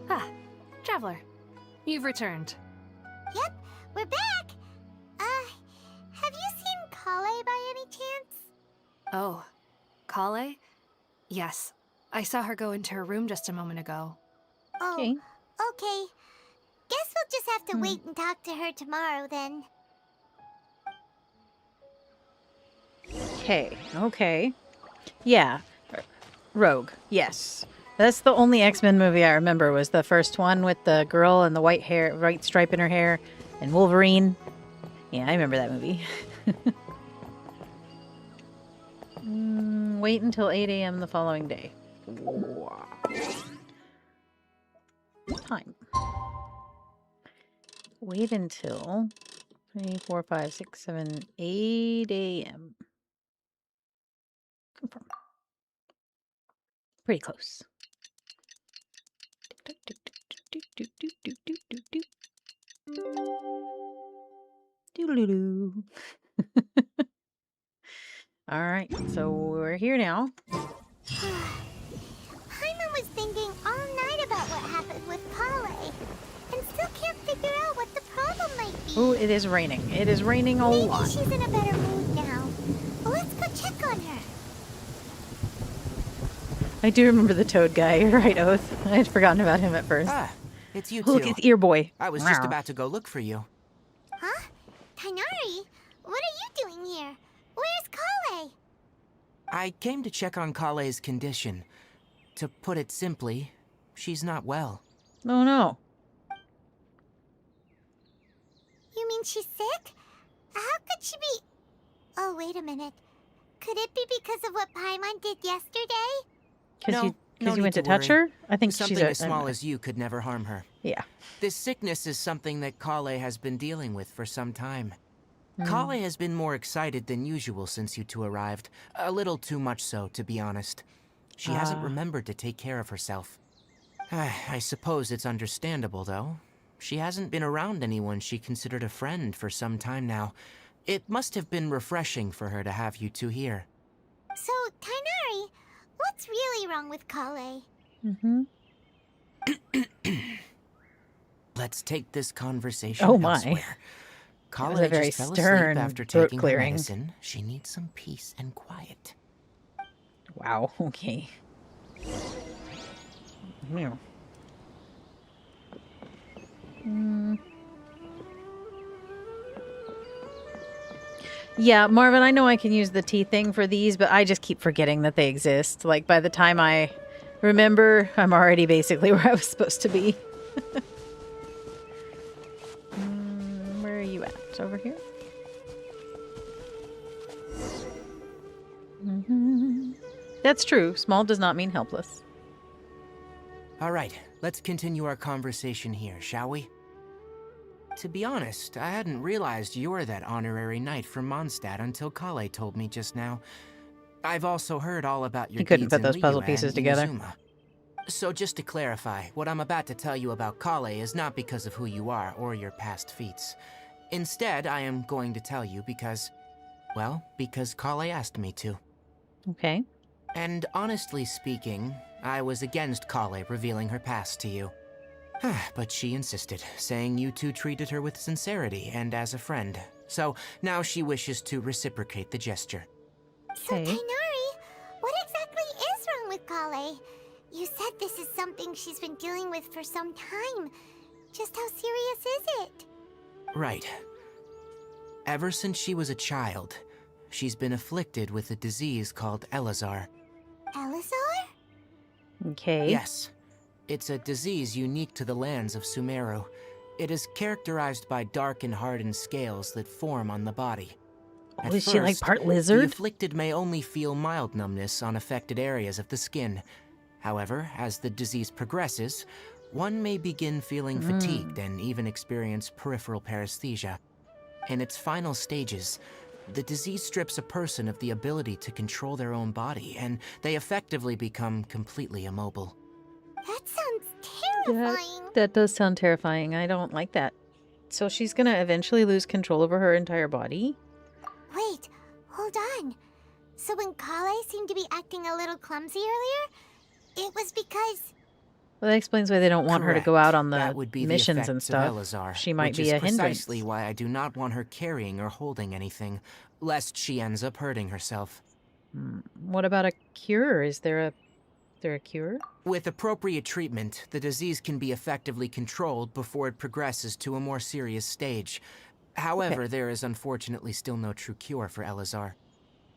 Ah, Traveler, you've returned. Yep, we're back. Have you seen Kale by any chance? Oh, Kale? Yes, I saw her go into her room just a moment ago. Oh, okay. Guess we'll just have to wait and talk to her tomorrow then. Okay. Yeah. Rogue, yes. That's the only X-Men movie I remember, was the first one with the girl and the white stripe in her hair, and Wolverine. Yeah, I remember that movie. Wait until 8 a.m. the following day. Wow. Time. Wait until 3, 4, 5, 6, 7, 8 a.m. Confirm. Pretty close. Doodle-doo. All right, so we're here now. Paimon was thinking all night about what happened with Kale, and still can't figure out what the problem might be. Oh, it is raining. It is raining a lot. Maybe she's in a better mood now. Well, let's go check on her. I do remember the toad guy. You're right, Oath. I had forgotten about him at first. Ah, it's you Oh, look, two. it's Ear Boy. I was just about to go look for you. Huh? Tainari? What are you doing here? Where's Kale? I came to check on Kale's condition. To put it simply, she's not well. Oh no. You mean she's sick? How could she be... Oh, wait a minute. Could it be because of what Paimon did yesterday? Because No you went to need touch worry. her? I think Something she's as small as you could never harm her. Yeah. This sickness is something that Kale has been dealing with for some time. Mm. Kale has been more excited than usual since you two arrived. A little too much so, to be honest. She hasn't remembered to take care of herself. I suppose it's understandable, though. She hasn't been around anyone she considered a friend for some time now. It must have been refreshing for her to have you two here. So, Tighnari, what's really wrong with Kale? Mm-hmm. Let's take this conversation elsewhere. Kale Kale just fell asleep after taking her medicine. She needs some peace and quiet. Wow, okay. Yeah. Yeah, Marvin, I know I can use the tea thing for these, but I just keep forgetting that they exist. Like, by the time I remember, I'm already basically where I was supposed to be. Where are you at? Over here? That's true. Small does not mean helpless. All right, let's continue our conversation here, shall we? To be honest, I hadn't realized you're that honorary knight from Mondstadt until Kale told me just now. I've also heard all about your He couldn't deeds put in those puzzle Liyue pieces and together. Inazuma. So just to clarify, what I'm about to tell you about Kale is not because of who you are or your past feats. Instead, I am going to tell you because, well, because Kale asked me to. Okay. And honestly speaking, I was against Kale revealing her past to you. But she insisted, saying you two treated her with sincerity and as a friend. So now she wishes to reciprocate the gesture. So, Tighnari, what exactly is wrong with Kale? You said this is something she's been dealing with for some time. Just how serious is it? Right. Ever since she was a child, she's been afflicted with a disease called Elazar. Elazar? Okay. Yes. It's a disease unique to the lands of Sumeru. It is characterized by dark and hardened scales that form on the body. At Is she like first, part lizard? the afflicted may only feel mild numbness on affected areas of the skin. However, as the disease progresses, one may begin feeling fatigued and even experience peripheral paresthesia. In its final stages, the disease strips a person of the ability to control their own body, and they effectively become completely immobile. That sounds terrifying. That does sound terrifying. I don't like that. So she's gonna eventually lose control over her entire body? Wait, hold on. So when Kale seemed to be acting a little clumsy earlier, it was because... Well, that explains why they don't want her to go out on the missions and stuff. Elazar, She might which be is a hindrance. precisely why I do not want her carrying or holding anything, lest she ends up hurting herself. What about a cure? Is there a cure? With appropriate treatment, the disease can be effectively controlled before it progresses to a more serious stage. However, there is unfortunately still no true cure for Elazar.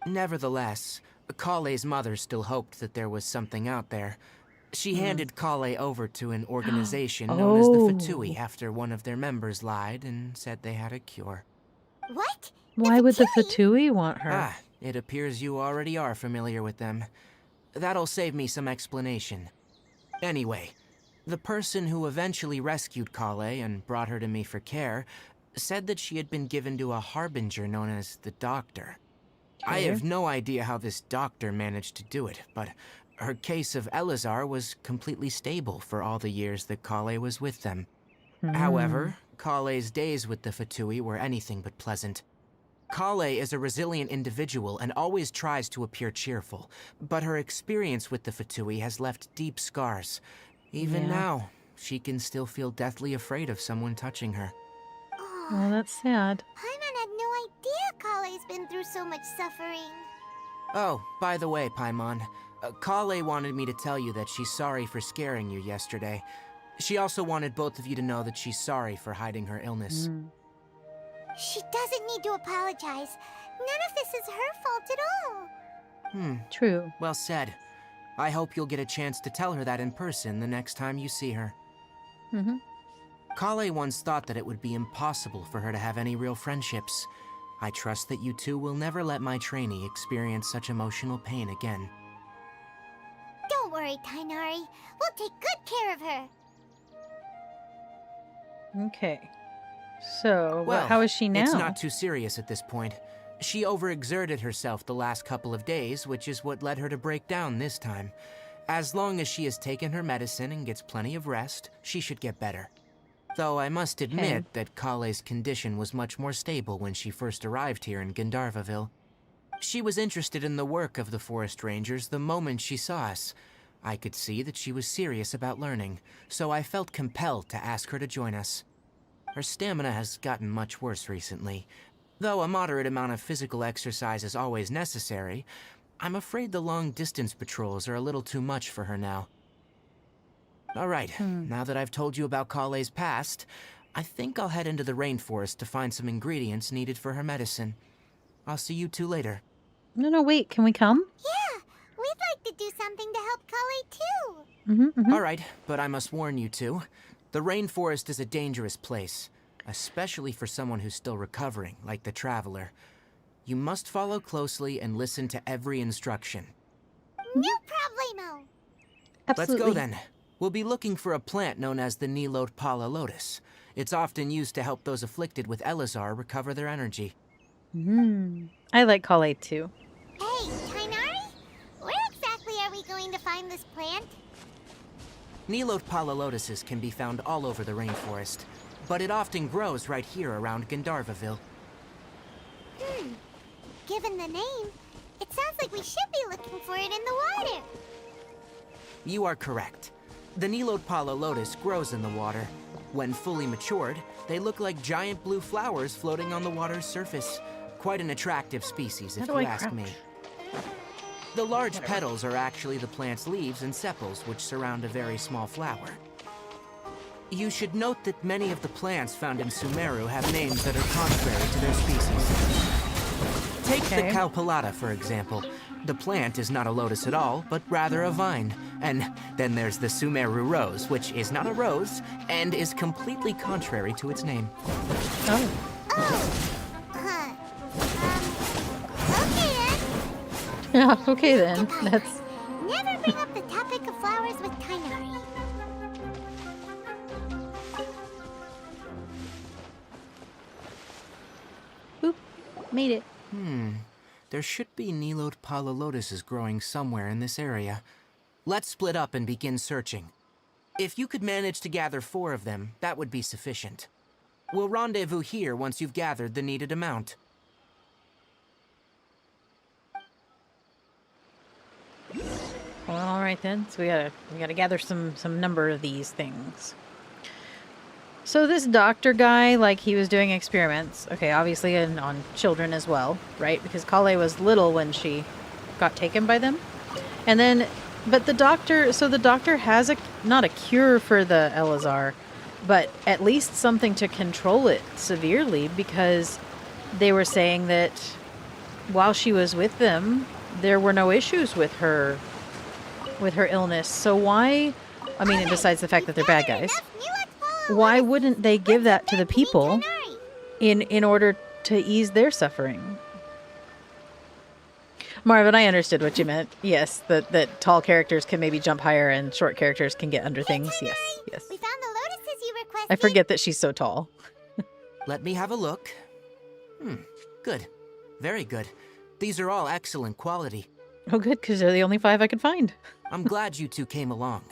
Nevertheless, Kale's mother still hoped that there was something out there. She handed Kale over to an organization known as the Fatui after one of their members lied and said they had a cure. What? Why would the Fatui want her? It appears you already are familiar with them. That'll save me some explanation. Anyway, the person who eventually rescued Kale and brought her to me for care said that she had been given to a harbinger known as the Doctor. I have no idea how this doctor managed to do it, but her case of Elazar was completely stable for all the years that Kale was with them. However, Kale's days with the Fatui were anything but pleasant. Kale is a resilient individual and always tries to appear cheerful, but her experience with the Fatui has left deep scars. Even now, she can still feel deathly afraid of someone touching her. Oh, that's sad. Paimon had no idea Kale's been through so much suffering. Oh, by the way, Paimon, Kale wanted me to tell you that she's sorry for scaring you yesterday. She also wanted both of you to know that she's sorry for hiding her illness. She doesn't need to apologize. None of this is her fault at all. True. Well said. I hope you'll get a chance to tell her that in person the next time you see her. Kale once thought that it would be impossible for her to have any real friendships. I trust that you two will never let my trainee experience such emotional pain again. Don't worry, Tainari. We'll take good care of her. Okay. So, Well, how is she now? It's not too serious at this point. She overexerted herself the last couple of days, which is what led her to break down this time. As long as she has taken her medicine and gets plenty of rest, she should get better. Though I must admit that Kale's condition was much more stable when she first arrived here in Gandharvaville. She was interested in the work of the forest rangers the moment she saw us. I could see that she was serious about learning, so I felt compelled to ask her to join us. Her stamina has gotten much worse recently. Though a moderate amount of physical exercise is always necessary, I'm afraid the long-distance patrols are a little too much for her now. All right, now that I've told you about Kale's past, I think I'll head into the rainforest to find some ingredients needed for her medicine. I'll see you two later. No, wait, can we come? Yeah, we'd like to do something to help Kale too. All right, but I must warn you two. The rainforest is a dangerous place, especially for someone who's still recovering, like the Traveler. You must follow closely and listen to every instruction. No problemo. Absolutely. Let's go then. We'll be looking for a plant known as the Nilot Pala lotus. It's often used to help those afflicted with Elazar recover their energy. I like Kale too. Hey, Tainari? Where exactly are we going to find this plant? Nilot Pala lotuses can be found all over the rainforest, but it often grows right here around Gandharvaville. Given the name, it sounds like we should be looking for it in the water. You are correct. The Nilot Pala lotus grows in the water. When fully matured, they look like giant blue flowers floating on the water's surface. Quite an attractive species, if you ask me. The large petals are actually the plant's leaves and sepals, which surround a very small flower. You should note that many of the plants found in Sumeru have names that are contrary to their species. Take the Cowpelata, for example. The plant is not a lotus at all, but rather a vine. And then there's the Sumeru rose, which is not a rose, and is completely contrary to its name. Okay then. Okay then. That's... Never bring up the topic of flowers with Tainari. Boop. Made it. There should be Nilot Pala lotuses growing somewhere in this area. Let's split up and begin searching. If you could manage to gather 4 of them, that would be sufficient. We'll rendezvous here once you've gathered the needed amount. Well, all right then. So we gotta gather some number of these things. So this doctor guy, like, he was doing experiments. Okay, obviously on children as well, right? Because Kale was little when she got taken by them. And then, but the doctor has not a cure for the Elazar, but at least something to control it severely, because they were saying that while she was with them, there were no issues with her illness. So why, I mean, besides the fact that they're bad guys, why wouldn't they give that to the people in order to ease their suffering? Marvin, I understood what you meant. Yes, that tall characters can maybe jump higher and short characters can get under things. Yes. We found the lotuses you requested. I forget that she's so tall. Let me have a look. Good. Very good. These are all excellent quality. Oh, good, because they're the only 5 I could find. I'm glad you two came along.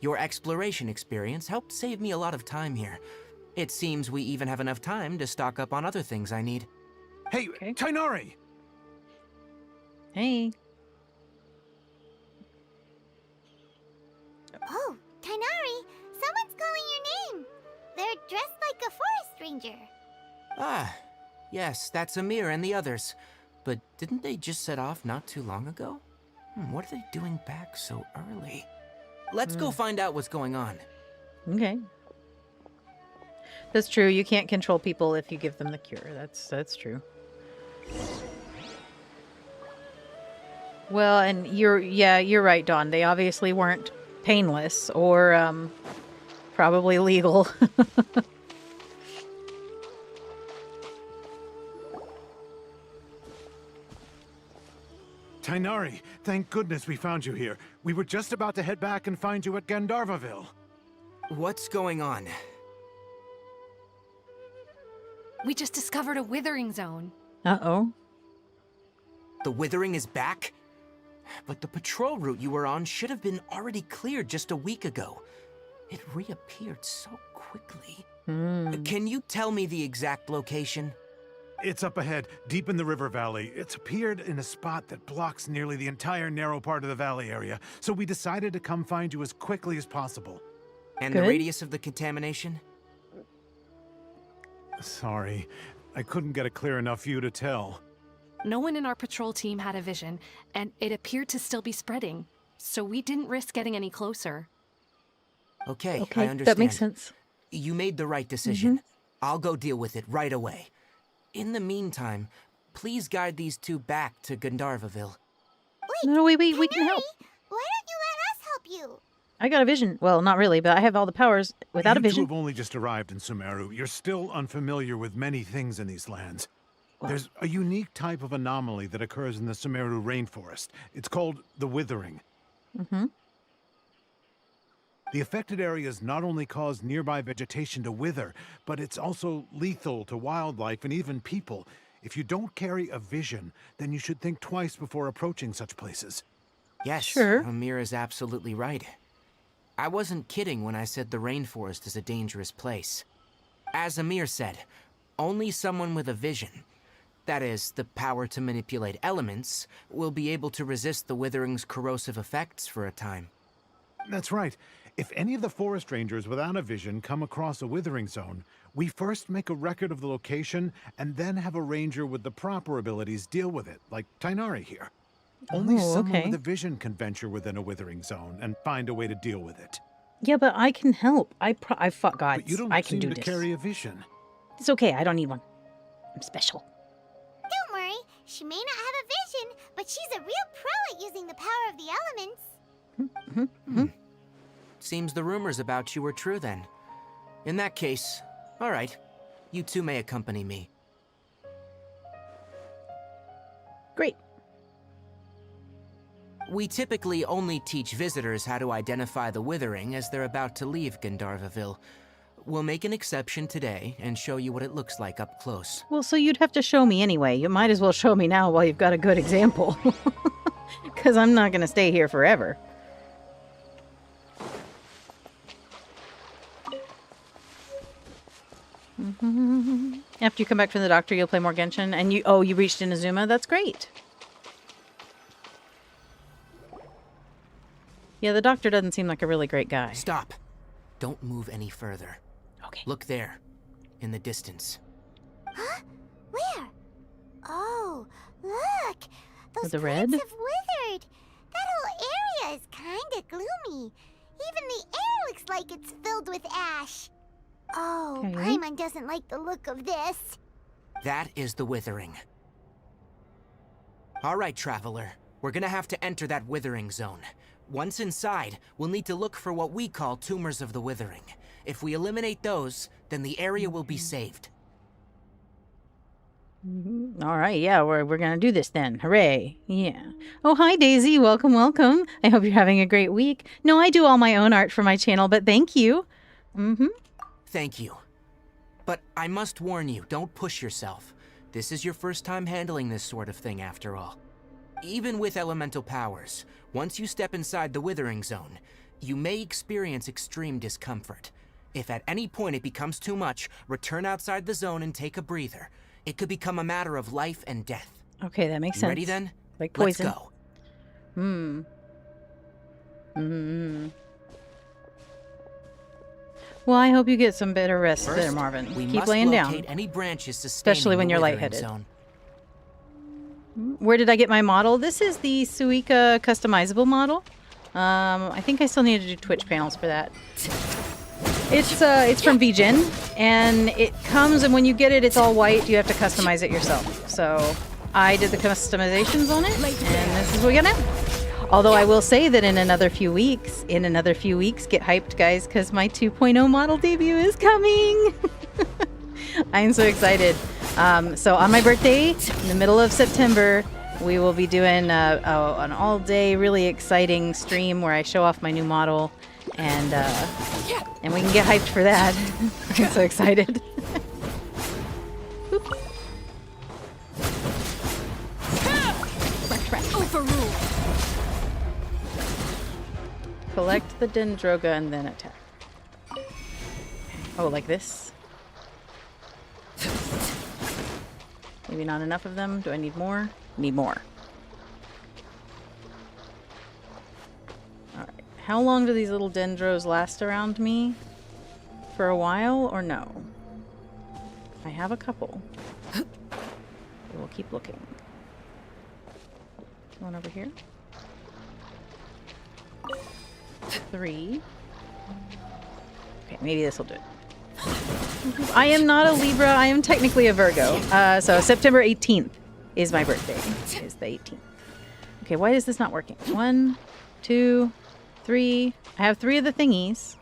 Your exploration experience helped save me a lot of time here. It seems we even have enough time to stock up on other things I need. Hey, Tainari! Hey. Oh, Tainari, someone's calling your name. They're dressed like a forest ranger. Ah, yes, that's Amir and the others. But didn't they just set off not too long ago? What are they doing back so early? Let's go find out what's going on. Okay. That's true. You can't control people if you give them the cure. That's true. Well, and you're right, Dawn. They obviously weren't painless or Probably legal. Tainari, thank goodness we found you here. We were just about to head back and find you at Gandharvaville. What's going on? We just discovered a withering zone. Uh-oh. The withering is back? But the patrol route you were on should have been already cleared just a week ago. It reappeared so quickly. Can you tell me the exact location? It's up ahead, deep in the river valley. It's appeared in a spot that blocks nearly the entire narrow part of the valley area, so we decided to come find you as quickly as possible. And the radius of the contamination? Sorry, I couldn't get a clear enough view to tell. No one in our patrol team had a vision, and it appeared to still be spreading, so we didn't risk getting any closer. Okay, Okay, I understand. that makes sense. You made the right decision. I'll go deal with it right away. In the meantime, please guide these two back to Gandharvaville. No, wait, we can help. Why don't you let us help you? I got a vision. Well, not really, but I have all the powers without a You two vision. have only just arrived in Sumeru. You're still unfamiliar with many things in these lands. There's a unique type of anomaly that occurs in the Sumeru rainforest. It's called the withering. The affected areas not only cause nearby vegetation to wither, but it's also lethal to wildlife and even people. If you don't carry a vision, then you should think twice before approaching such places. Yes, Sure. Amir is absolutely right. I wasn't kidding when I said the rainforest is a dangerous place. As Amir said, only someone with a vision, that is, the power to manipulate elements, will be able to resist the withering's corrosive effects for a time. That's right. If any of the forest rangers without a vision come across a withering zone, we first make a record of the location and then have a ranger with the proper abilities deal with it, like Tainari here. Only someone with a vision can venture within a withering zone and find a way to deal with it. Yeah, but I can help. I fought gods. But you don't I can seem do to this. carry a vision. It's okay. I don't need one. I'm special. Don't worry, she may not have a vision, but she's a real pro at using the power of the elements. Seems the rumors about you were true then. In that case, all right, you two may accompany me. Great. We typically only teach visitors how to identify the withering as they're about to leave Gandharvaville. We'll make an exception today and show you what it looks like up close. Well, so you'd have to show me anyway. You might as well show me now while you've got a good example. Because I'm not going to stay here forever. After you come back from the doctor, you'll play more Genshin. And you reached Inazuma? That's great. Yeah, the doctor doesn't seem like a really great guy. Stop. Don't move any further. Okay. Look there, in the distance. Huh? Where? Oh, look! Those The plants red? have withered. That whole area is kinda gloomy. Even the air looks like it's filled with ash. Oh, Okay. Paimon doesn't like the look of this. That is the withering. All right, traveler. We're gonna have to enter that withering zone. Once inside, we'll need to look for what we call tumors of the withering. If we eliminate those, then the area will be saved. All right, yeah, we're going to do this then. Hooray. Yeah. Oh, hi, Daisy. Welcome, welcome. I hope you're having a great week. No, I do all my own art for my channel, but thank you. Thank you. But I must warn you, don't push yourself. This is your first time handling this sort of thing, after all. Even with elemental powers, once you step inside the withering zone, you may experience extreme discomfort. If at any point it becomes too much, return outside the zone and take a breather. It could become a matter of life and death. Okay, that makes You sense. ready then? Like poison. Let's go. Well, I hope you get some better rest there, First, Marvin. we Keep must laying locate down. any branches sustaining Especially when the you're withering lightheaded. zone. Where did I get my model? This is the Suika customizable model. I think I still need to do Twitch panels for that. It's from VGen, and it comes, and when you get it, it's all white. You have to customize it yourself. So I did the customizations on it, and this is what we got now. Although I will say that in another few weeks, get hyped, guys, because my 2.0 model debut is coming. I'm so excited. So on my birthday, in the middle of September, we will be doing an all-day, really exciting stream where I show off my new model, and we can get hyped for that. I'm so excited. Overruled. Collect the Dendroga and then attack. Oh, like this? Maybe not enough of them. Do I need more? Need more. Alright. How long do these little dendros last around me? For a while or no? I have a couple. We'll keep looking. One over here. 3. Okay, maybe this will do it. I am not a Libra. I am technically a Virgo. So September 18th is my birthday. Is the 18th. Okay, why is this not working? 1, 2, 3. I have 3 of the thingies.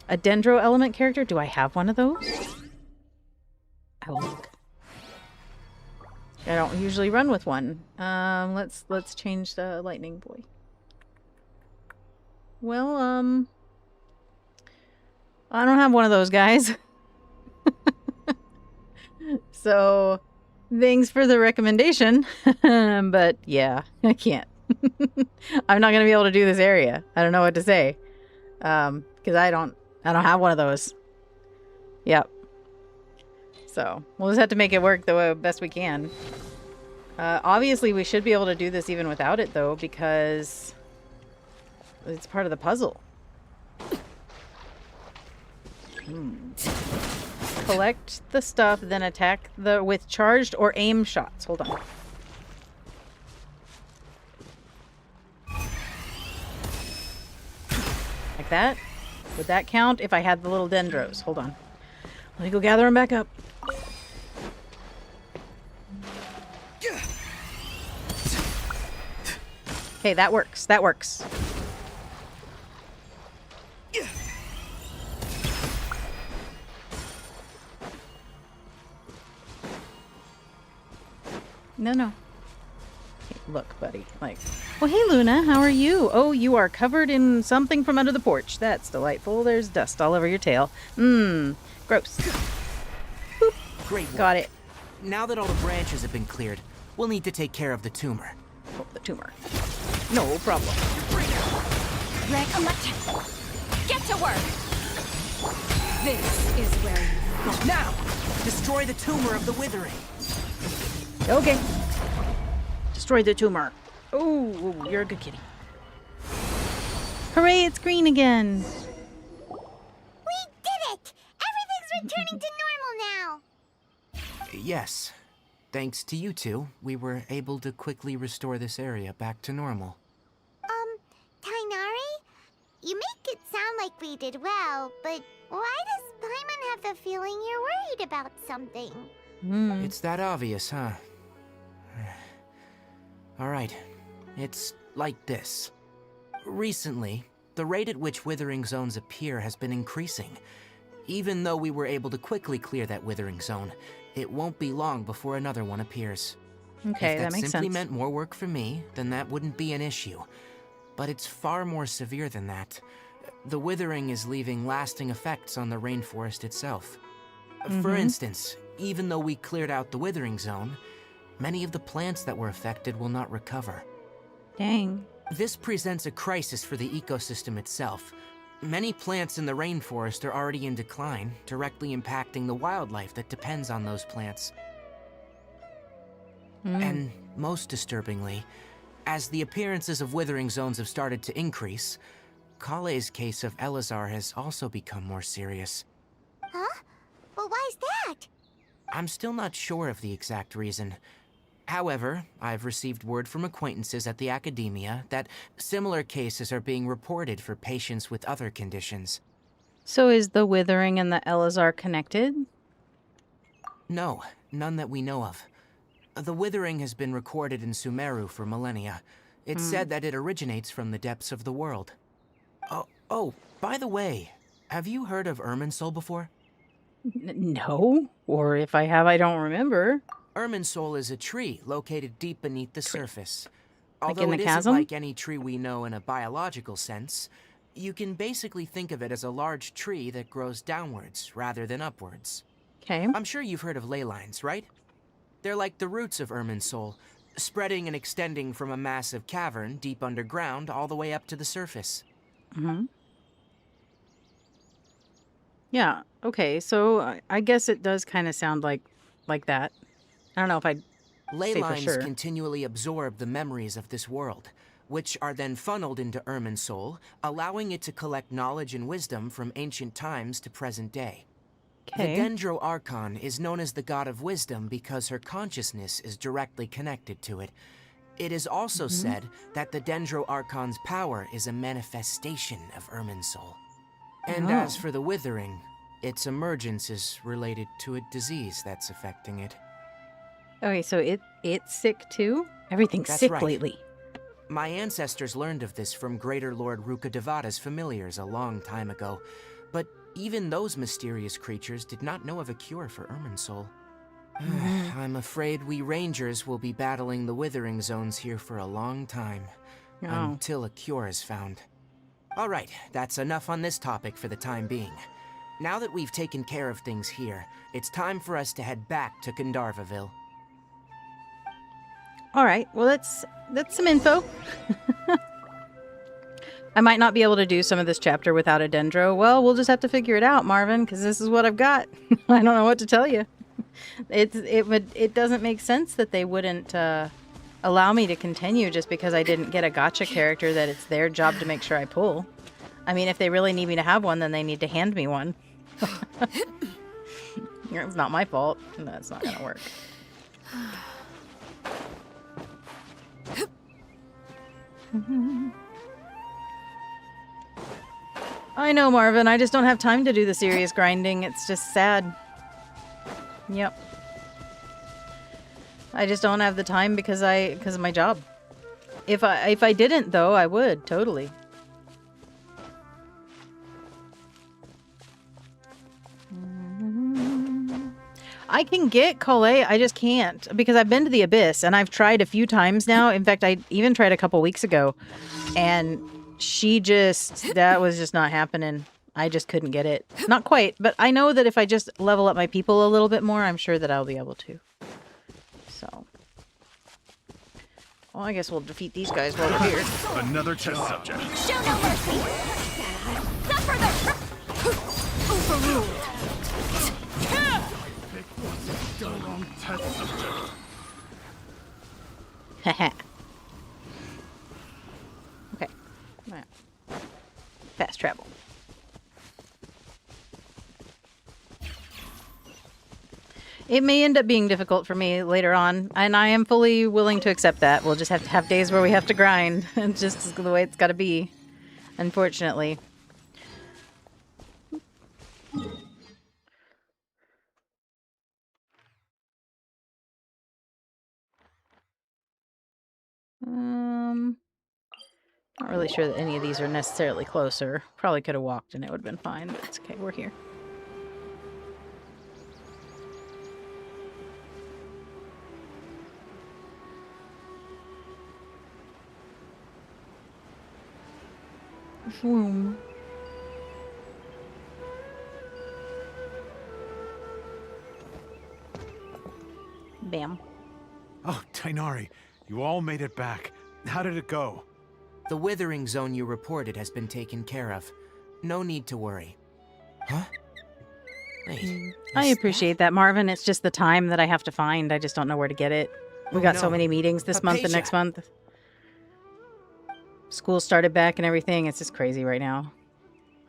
A Dendro element character. Do I have one of those? I will look. I don't usually run with one. Let's change the lightning boy. Well, I don't have one of those guys. So, thanks for the recommendation. But yeah, I can't. I'm not gonna be able to do this area. I don't know what to say. Because I don't have one of those. Yep. So, we'll just have to make it work the best we can. Obviously, we should be able to do this even without it, though, because it's part of the puzzle. Collect the stuff, then attack with charged or aim shots. Hold on. Like that? Would that count if I had the little dendros? Hold on. Let me go gather them back up. Okay, that works. That works. No. Okay, look, buddy. Like, well, hey, Luna, how are you? Oh, you are covered in something from under the porch. That's delightful. There's dust all over your tail. Gross. Boop. Great work. Got it. Now that all the branches have been cleared, we'll need to take care of the tumor. Oh, the tumor. No problem. Get to work. This is where you go. Now, destroy the tumor of the withering. Okay. Destroy the tumor. Oh, you're a good kitty. Hooray, it's green again. We did it! Everything's returning to normal now. Yes. Thanks to you two, we were able to quickly restore this area back to normal. Tainari? You make it sound like we did well, but why does Paimon have the feeling you're worried about something? It's that obvious, huh? Alright, it's like this. Recently, the rate at which withering zones appear has been increasing. Even though we were able to quickly clear that withering zone, it won't be long before another one appears. Okay, if that makes simply sense. meant more work for me, then that wouldn't be an issue. But it's far more severe than that. The withering is leaving lasting effects on the rainforest itself. For instance, even though we cleared out the withering zone, many of the plants that were affected will not recover. Dang. This presents a crisis for the ecosystem itself. Many plants in the rainforest are already in decline, directly impacting the wildlife that depends on those plants. And most disturbingly, as the appearances of withering zones have started to increase, Kale's case of Elazar has also become more serious. Huh? But why is that? I'm still not sure of the exact reason. However, I've received word from acquaintances at the academia that similar cases are being reported for patients with other conditions. So is the withering and the Elazar connected? No, none that we know of. The withering has been recorded in Sumeru for millennia. It's said that it originates from the depths of the world. Oh, by the way, have you heard of Irminsul before? No, or if I have, I don't remember. Irminsul is a tree located deep beneath the surface. Like in Although the it isn't chasm? like any tree we know in a biological sense, you can basically think of it as a large tree that grows downwards rather than upwards. Okay. I'm sure you've heard of ley lines, right? They're like the roots of Irminsul, spreading and extending from a massive cavern deep underground all the way up to the surface. Yeah, okay, so I guess it does kind of sound like that. I don't know if I'd Ley say for lines sure. continually absorb the memories of this world, which are then funneled into Irminsul, allowing it to collect knowledge and wisdom from ancient times to present day. Okay. The Dendro Archon is known as the god of wisdom because her consciousness is directly connected to it. It is also said that the Dendro Archon's power is a manifestation of Irminsul. And as for the Withering, its emergence is related to a disease that's affecting it. Okay, so it's sick too? Everything's That's sick right. lately. My ancestors learned of this from Greater Lord Rukkhadevata's familiars a long time ago, but even those mysterious creatures did not know of a cure for Irminsul. I'm afraid we Rangers will be battling the Withering Zones here for a long time, until a cure is found. Alright, that's enough on this topic for the time being. Now that we've taken care of things here, it's time for us to head back to Gandharvaville. Alright, well that's some info. I might not be able to do some of this chapter without a Dendro. Well, we'll just have to figure it out, Marvin, because this is what I've got. I don't know what to tell you. It doesn't make sense that they wouldn't allow me to continue just because I didn't get a gotcha character that it's their job to make sure I pull. I mean, if they really need me to have one, then they need to hand me one. It's not my fault. That's not gonna work. I know, Marvin. I just don't have time to do the serious grinding. It's just sad. Yep. I just don't have the time because of my job. If I didn't though, I would totally. I can get Colette, I just can't because I've been to the Abyss and I've tried a few times now. In fact, I even tried a couple weeks ago and that was just not happening. I just couldn't get it. Not quite, but I know that if I just level up my people a little bit more, I'm sure that I'll be able to. So. Well, I guess we'll defeat these guys while we're here. Another test subject. Show no mercy! Suffer the... Overruled! Test subject. Haha. Okay. Right. Fast travel. It may end up being difficult for me later on, and I am fully willing to accept that. We'll just have to have days where we have to grind. It's just the way it's got to be, unfortunately. Not really sure that any of these are necessarily closer. Probably could have walked and it would have been fine, but it's okay. We're here. Vroom. Bam. Oh, Tainari, you all made it back. How did it go? The Withering Zone you reported has been taken care of. No need to worry. Huh? Wait, I appreciate that, Marvin. It's just the time that I have to find. I just don't know where to get it. We got so many meetings this month and next month. School started back and everything. It's just crazy right now.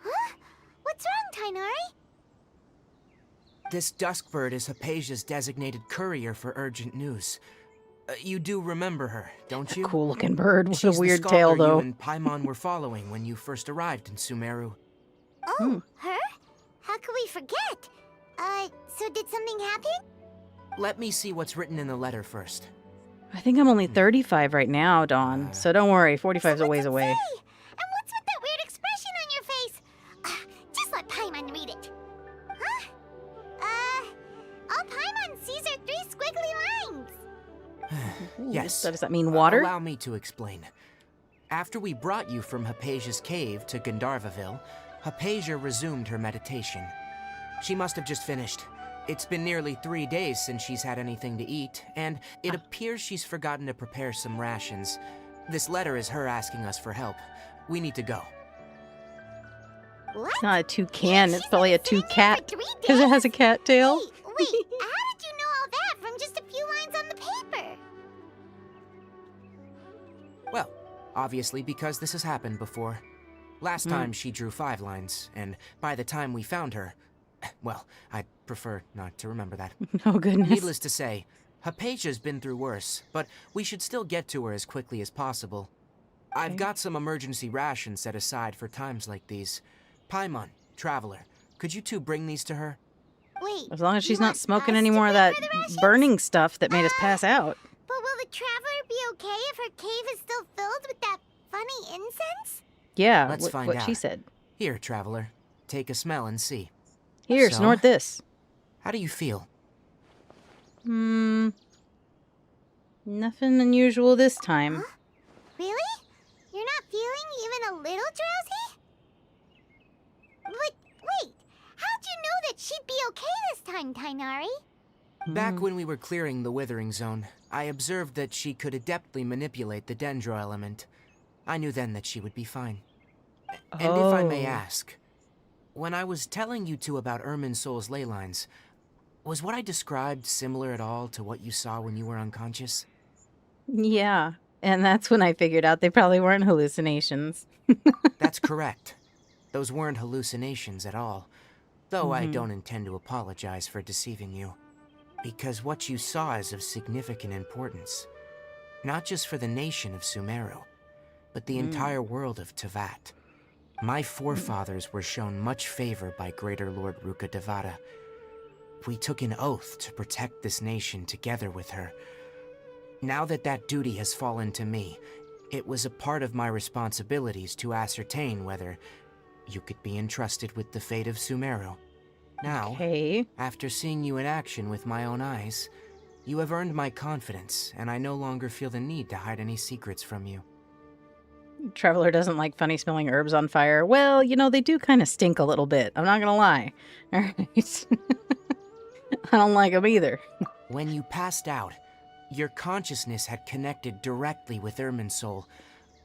Huh? What's wrong, Tainari? This Duskbird is Hypatia's designated courier for urgent news. You do remember her, don't you? Cool looking bird with She's a weird the tail, scholar though. you and Paimon were following when you first arrived in Sumeru. Oh, her? How could we forget? So did something happen? Let me see what's written in the letter first. I think I'm only 35 right now, Dawn. So don't worry, 45 is a ways away. And what's with that weird expression on your face? Just let Paimon read it. Huh? All Paimon sees are 3 squiggly lines. Yes. So does that mean water? Allow me to explain. After we brought you from Hypatia's cave to Gandharvaville, Hypatia resumed her meditation. She must have just finished. It's been nearly 3 days since she's had anything to eat, and it appears she's forgotten to prepare some rations. This letter is her asking us for help. We need to go. What? It's not a toucan, it's probably a toucat. Because it has a cat tail. Wait, how did you know all that from just a few lines on the paper? Well, obviously because this has happened before. Last time she drew 5 lines, and by the time we found her, well, I'd prefer not to remember that. Oh, goodness. Needless to say, Hypatia's been through worse, but we should still get to her as quickly as possible. I've got some emergency rations set aside for times like these. Paimon, Traveler, could you two bring these to her? Wait. As long as she's not smoking any more of that burning stuff that made us pass out. But will the Traveler be okay if her cave is still filled with that funny incense? Yeah, Let's find what out. she said. Here, Traveler, take a smell and see. Here, So, snort this. How do you feel? Nothing unusual this time. Huh? Really? You're not feeling even a little drowsy? But wait, how'd you know that she'd be okay this time, Tainari? Back when we were clearing the Withering Zone, I observed that she could adeptly manipulate the Dendro element. I knew then that she would be fine. And if I may ask, when I was telling you two about Irminsul's ley lines, was what I described similar at all to what you saw when you were unconscious? Yeah, and that's when I figured out they probably weren't hallucinations. That's correct. Those weren't hallucinations at all, though I don't intend to apologize for deceiving you. Because what you saw is of significant importance, not just for the nation of Sumeru, but the entire world of Teyvat. My forefathers were shown much favor by Greater Lord Rukkhadevata. We took an oath to protect this nation together with her. Now that that duty has fallen to me, it was a part of my responsibilities to ascertain whether you could be entrusted with the fate of Sumeru. Now, after seeing you in action with my own eyes, you have earned my confidence, and I no longer feel the need to hide any secrets from you. Traveler doesn't like funny smelling herbs on fire. Well, you know, they do kind of stink a little bit. I'm not gonna lie. All right. I don't like them either. When you passed out, your consciousness had connected directly with Irminsul.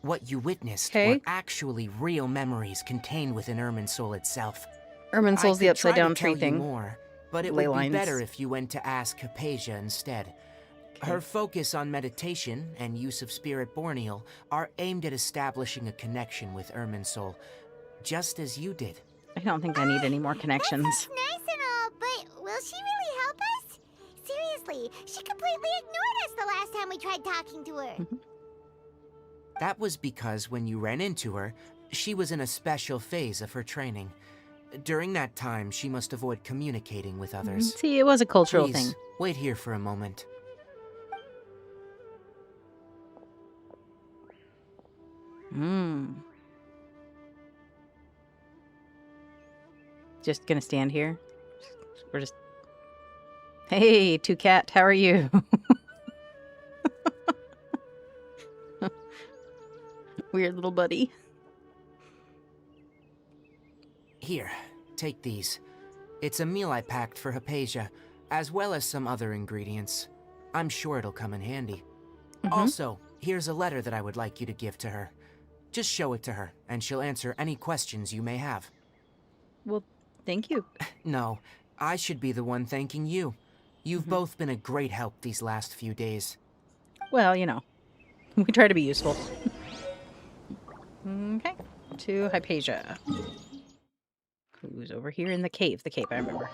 What you witnessed were actually real memories contained within Irminsul itself. Irminsul's the upside down tree thing. More, but it would be better if you went to ask Hypatia instead. Her focus on meditation and use of Spirit Borneal are aimed at establishing a connection with Irminsul, just as you did. I don't think I need any more connections. That's nice and all, but will she really help us? Seriously, she completely ignored us the last time we tried talking to her. That was because when you ran into her, she was in a special phase of her training. During that time, she must avoid communicating with others. See, it was a cultural Please, thing. Wait here for a moment. Just gonna stand here? We're just... Hey, Toucat, how are you? Weird little buddy. Here, take these. It's a meal I packed for Hypatia, as well as some other ingredients. I'm sure it'll come in handy. Also, here's a letter that I would like you to give to her. Just show it to her, and she'll answer any questions you may have. Well, thank you. No, I should be the one thanking you. You've both been a great help these last few days. Well, you know, we try to be useful. Okay, to Hypatia. Who's over here in the cave? The cave, I remember.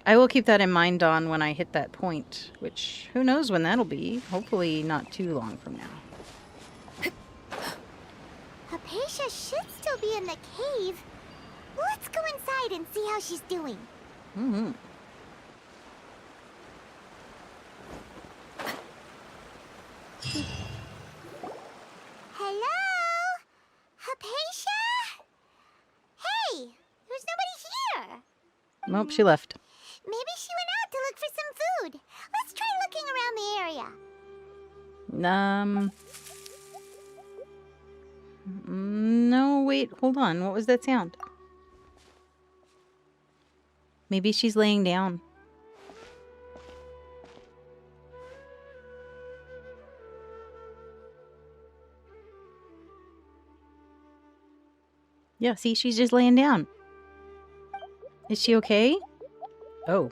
I will keep that in mind, Dawn, when I hit that point, which who knows when that'll be. Hopefully not too long from now. Hypatia should still be in the cave. Let's go inside and see how she's doing. Nope, she left. Maybe she went out to look for some food. Let's try looking around the area. No, wait, hold on. What was that sound? Maybe she's laying down. Yeah, see, she's just laying down. Is she okay? Oh.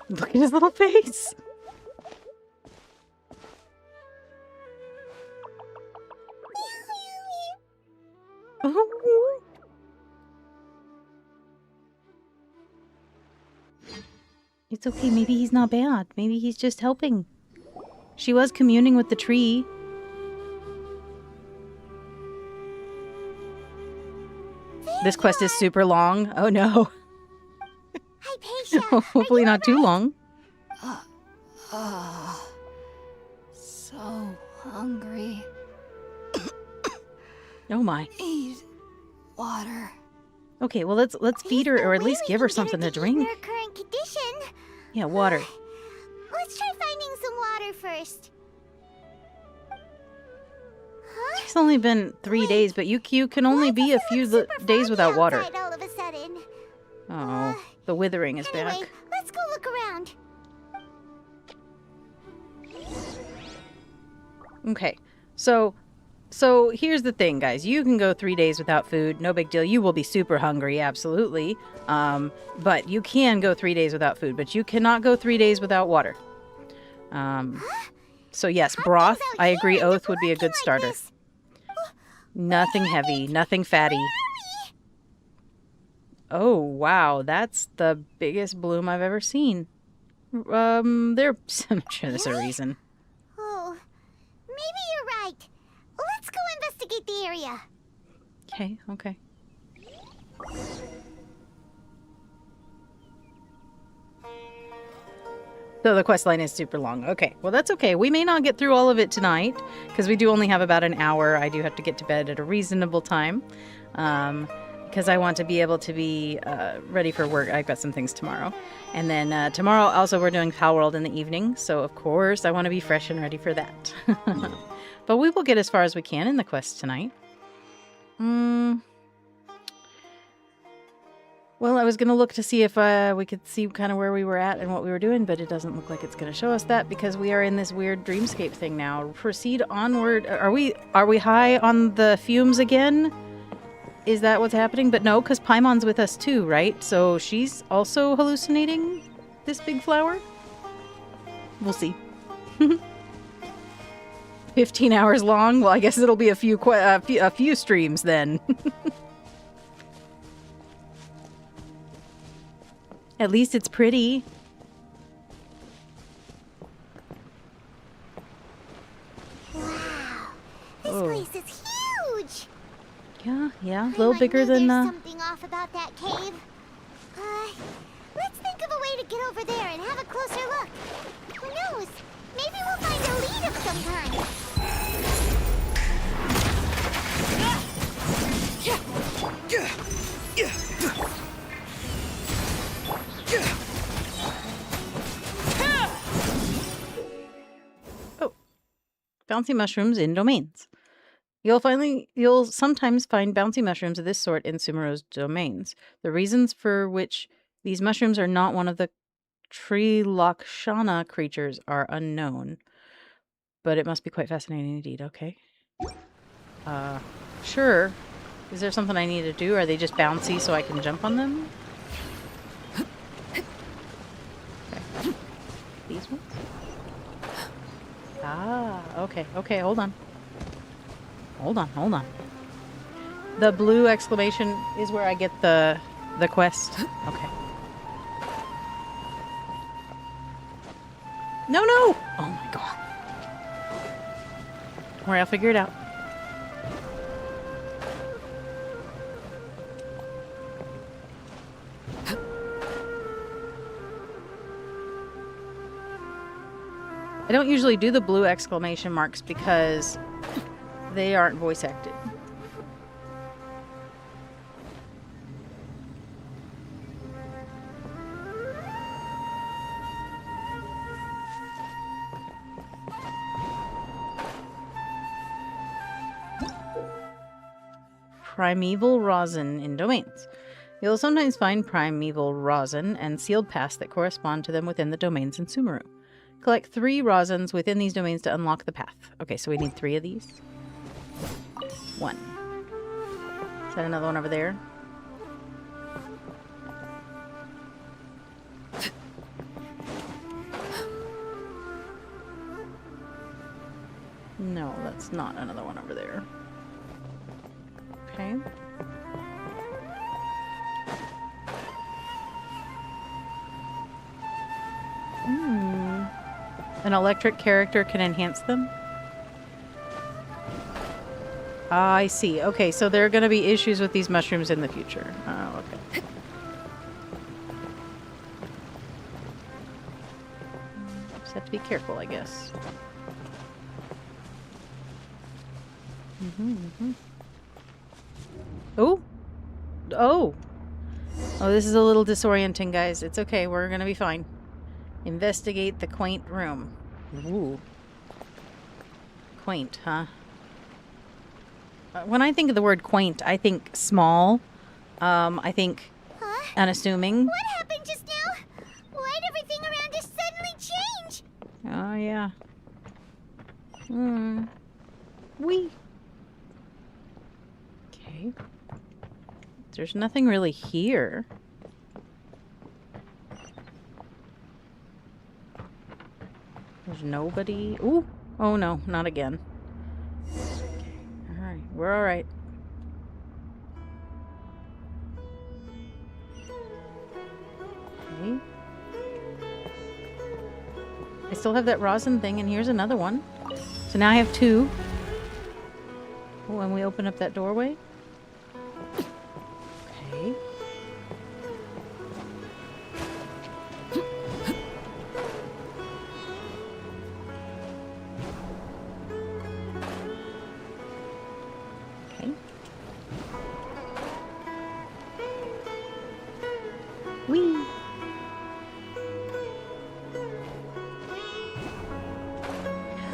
Look at his little face. Oh. It's okay. Maybe he's not bad. Maybe he's just helping. She was communing with the tree. This quest is super long. Oh no. Hopefully not too long. So hungry. Oh my. Need water. Okay, well let's feed her, or at least give her something to drink. In her current condition. Yeah, water. Let's try finding some water first. It's only been 3 days, but you can only be a few days without water. All of a sudden. Oh, the withering is Anyway, back. let's go look around. Okay, so here's the thing, guys. You can go 3 days without food. No big deal. You will be super hungry, absolutely. But you can go 3 days without food, but you cannot go 3 days without water. So yes, broth. I agree. Oath would be a good starter. Nothing heavy, nothing fatty. Oh wow, that's the biggest bloom I've ever seen. I'm sure there's a reason. Oh, maybe you're right. Let's go investigate the area. Okay. So the quest line is super long. Okay, well that's okay. We may not get through all of it tonight because we do only have about an hour. I do have to get to bed at a reasonable time because I want to be able to be ready for work. I've got some things tomorrow. And then tomorrow also we're doing Pal World in the evening. So of course I want to be fresh and ready for that. But we will get as far as we can in the quest tonight. Well, I was going to look to see if we could see kind of where we were at and what we were doing, but it doesn't look like it's going to show us that because we are in this weird dreamscape thing now. Proceed onward. Are we high on the fumes again? Is that what's happening? But no, because Paimon's with us too, right? So she's also hallucinating this big flower? We'll see. 15 hours long? Well, I guess it'll be a few streams then. At least it's pretty. Wow, this place is huge. Yeah, a little bigger than. There's something off about that cave. Let's think of a way to get over there and have a closer look. Who knows? Maybe we'll find a lead of some kind. Oh, bouncy mushrooms in domains. You'll sometimes find bouncy mushrooms of this sort in Sumeru's domains. The reasons for which these mushrooms are not one of the Trilakshana creatures are unknown. But it must be quite fascinating indeed. Okay. Sure. Is there something I need to do? Are they just bouncy so I can jump on them? Okay. These ones? Ah, okay. Okay, hold on. Hold on. The blue exclamation is where I get the quest. Okay. No! Oh my god. Don't worry, I'll figure it out. I don't usually do the blue exclamation marks because they aren't voice acted. primeval rosin in domains. You'll sometimes find primeval rosin and sealed paths that correspond to them within the domains in Sumeru. Collect 3 rosins within these domains to unlock the path. Okay, so we need 3 of these. 1. Is that another one over there? No, that's not another one over there. Okay. An electric character can enhance them? Ah, I see. Okay, so there are going to be issues with these mushrooms in the future. Oh, okay. Just have to be careful, I guess. Oh! Oh! Oh, this is a little disorienting, guys. It's okay. We're going to be fine. Investigate the quaint room. Ooh. Quaint, huh? When I think of the word quaint, I think small. I think unassuming. What happened just now? Why'd everything around us suddenly change? Oh, yeah. Wee. Okay. There's nothing really here. There's nobody. Ooh. Oh, no. Not again. Alright. We're alright. Okay. I still have that rosin thing, and here's another one. So now I have 2. Oh, and we open up that doorway. Okay. Okay. Whee!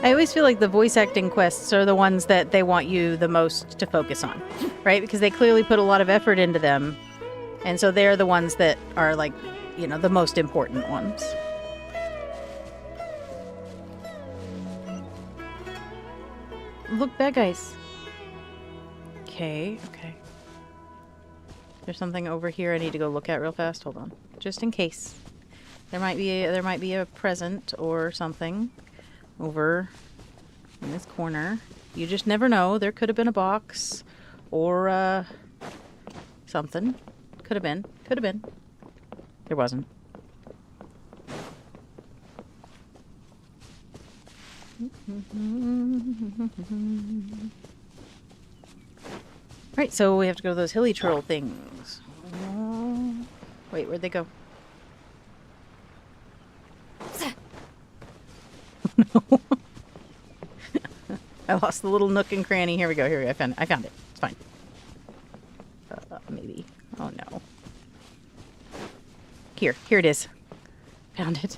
I always feel like the voice acting quests are the ones that they want you the most to focus on, right? Because they clearly put a lot of effort into them. And so they're the ones that are, like, you know, the most important ones. Look, bad guys. Okay, okay. There's something over here I need to go look at real fast. Hold on. Just in case. There might be a present or something over in this corner. You just never know. There could have been a box or something. Could have been. Could have been. There wasn't. Right, so we have to go to those hilly troll things. Wait, where'd they go? No. I lost the little nook and cranny. Here we go. Here we go. I found it. It's fine. Maybe. Oh no. Here it is. Found it.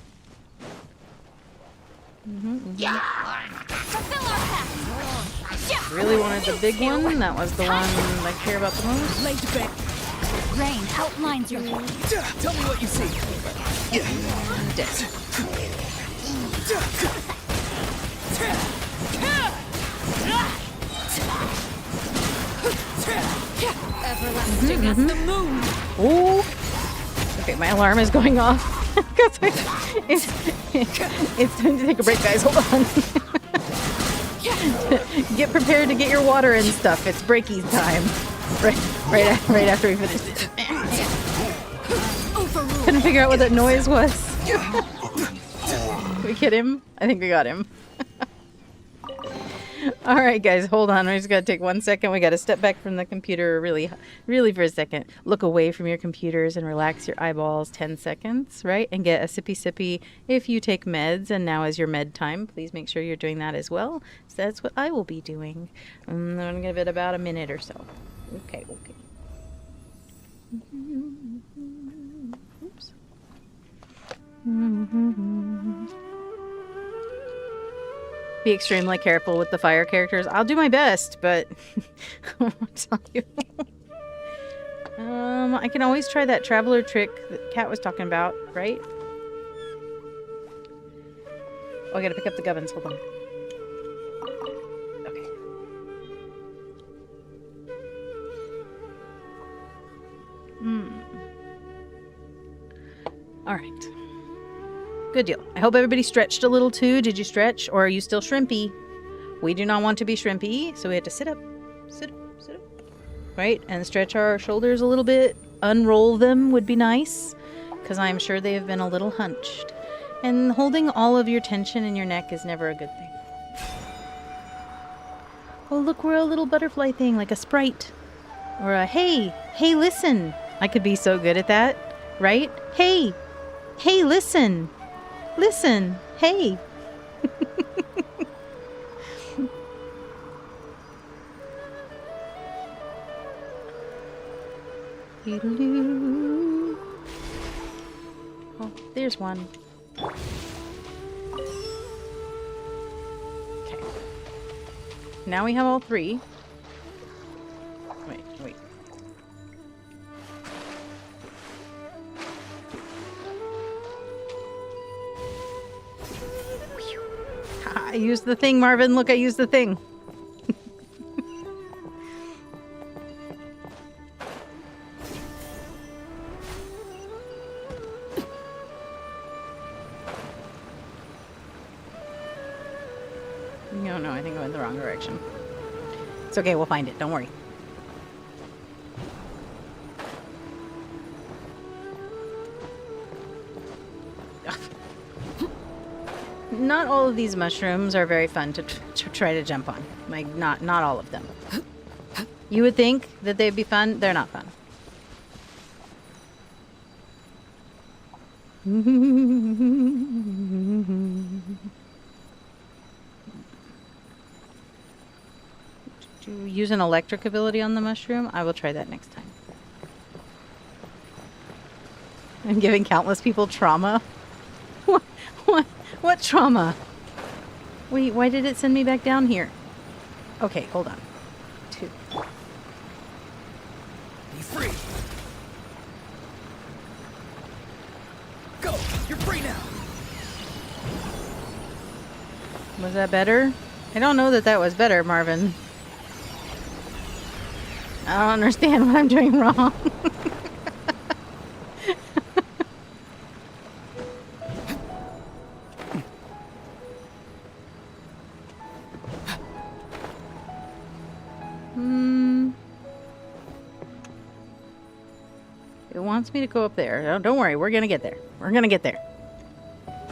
Really wanted the big one. That was the one I care about the most. Rain outlines your way. Tell me what you see. Dead. Everlasting as the moon. Oh. Okay, my alarm is going off. It's time to take a break, guys. Hold on. Get prepared to get your water and stuff. It's breakies time. Right after we finish this. Couldn't figure out what that noise was. Did we get him? I think we got him. Alright guys, hold on. We just gotta take 1 second. We gotta step back from the computer really for a second. Look away from your computers and relax your eyeballs 10 seconds, right? And get a sippy if you take meds. And now is your med time. Please make sure you're doing that as well. So that's what I will be doing. I'm gonna give it about a minute or so. Okay. Oops. Be extremely careful with the fire characters. I'll do my best, but I won't tell you. I can always try that traveler trick that Kat was talking about, right? Oh, I gotta pick up the gubbins. Hold on. Okay. All right. Good deal. I hope everybody stretched a little too. Did you stretch, or are you still shrimpy? We do not want to be shrimpy, so we have to sit up. Sit up. Sit up. Right? And stretch our shoulders a little bit. Unroll them would be nice, because I'm sure they have been a little hunched. And holding all of your tension in your neck is never a good thing. Oh, look, we're a little butterfly thing, like a sprite. Or a, hey, listen. I could be so good at that, right? Hey, listen. Listen, hey. Oh, there's one. Okay. Now we have all three. Wait. I used the thing, Marvin. Look, I used the thing. No, I think I went the wrong direction. It's okay, we'll find it. Don't worry. Not all of these mushrooms are very fun to try to jump on. Like, not all of them. You would think that they'd be fun. They're not fun. Do you use an electric ability on the mushroom? I will try that next time. I'm giving countless people trauma. What trauma? Wait, why did it send me back down here? Okay, hold on. 2. Be free. Go! You're free now. Was that better? I don't know that was better, Marvin. I don't understand what I'm doing wrong. It wants me to go up there. Don't worry, we're gonna get there. We're gonna get there.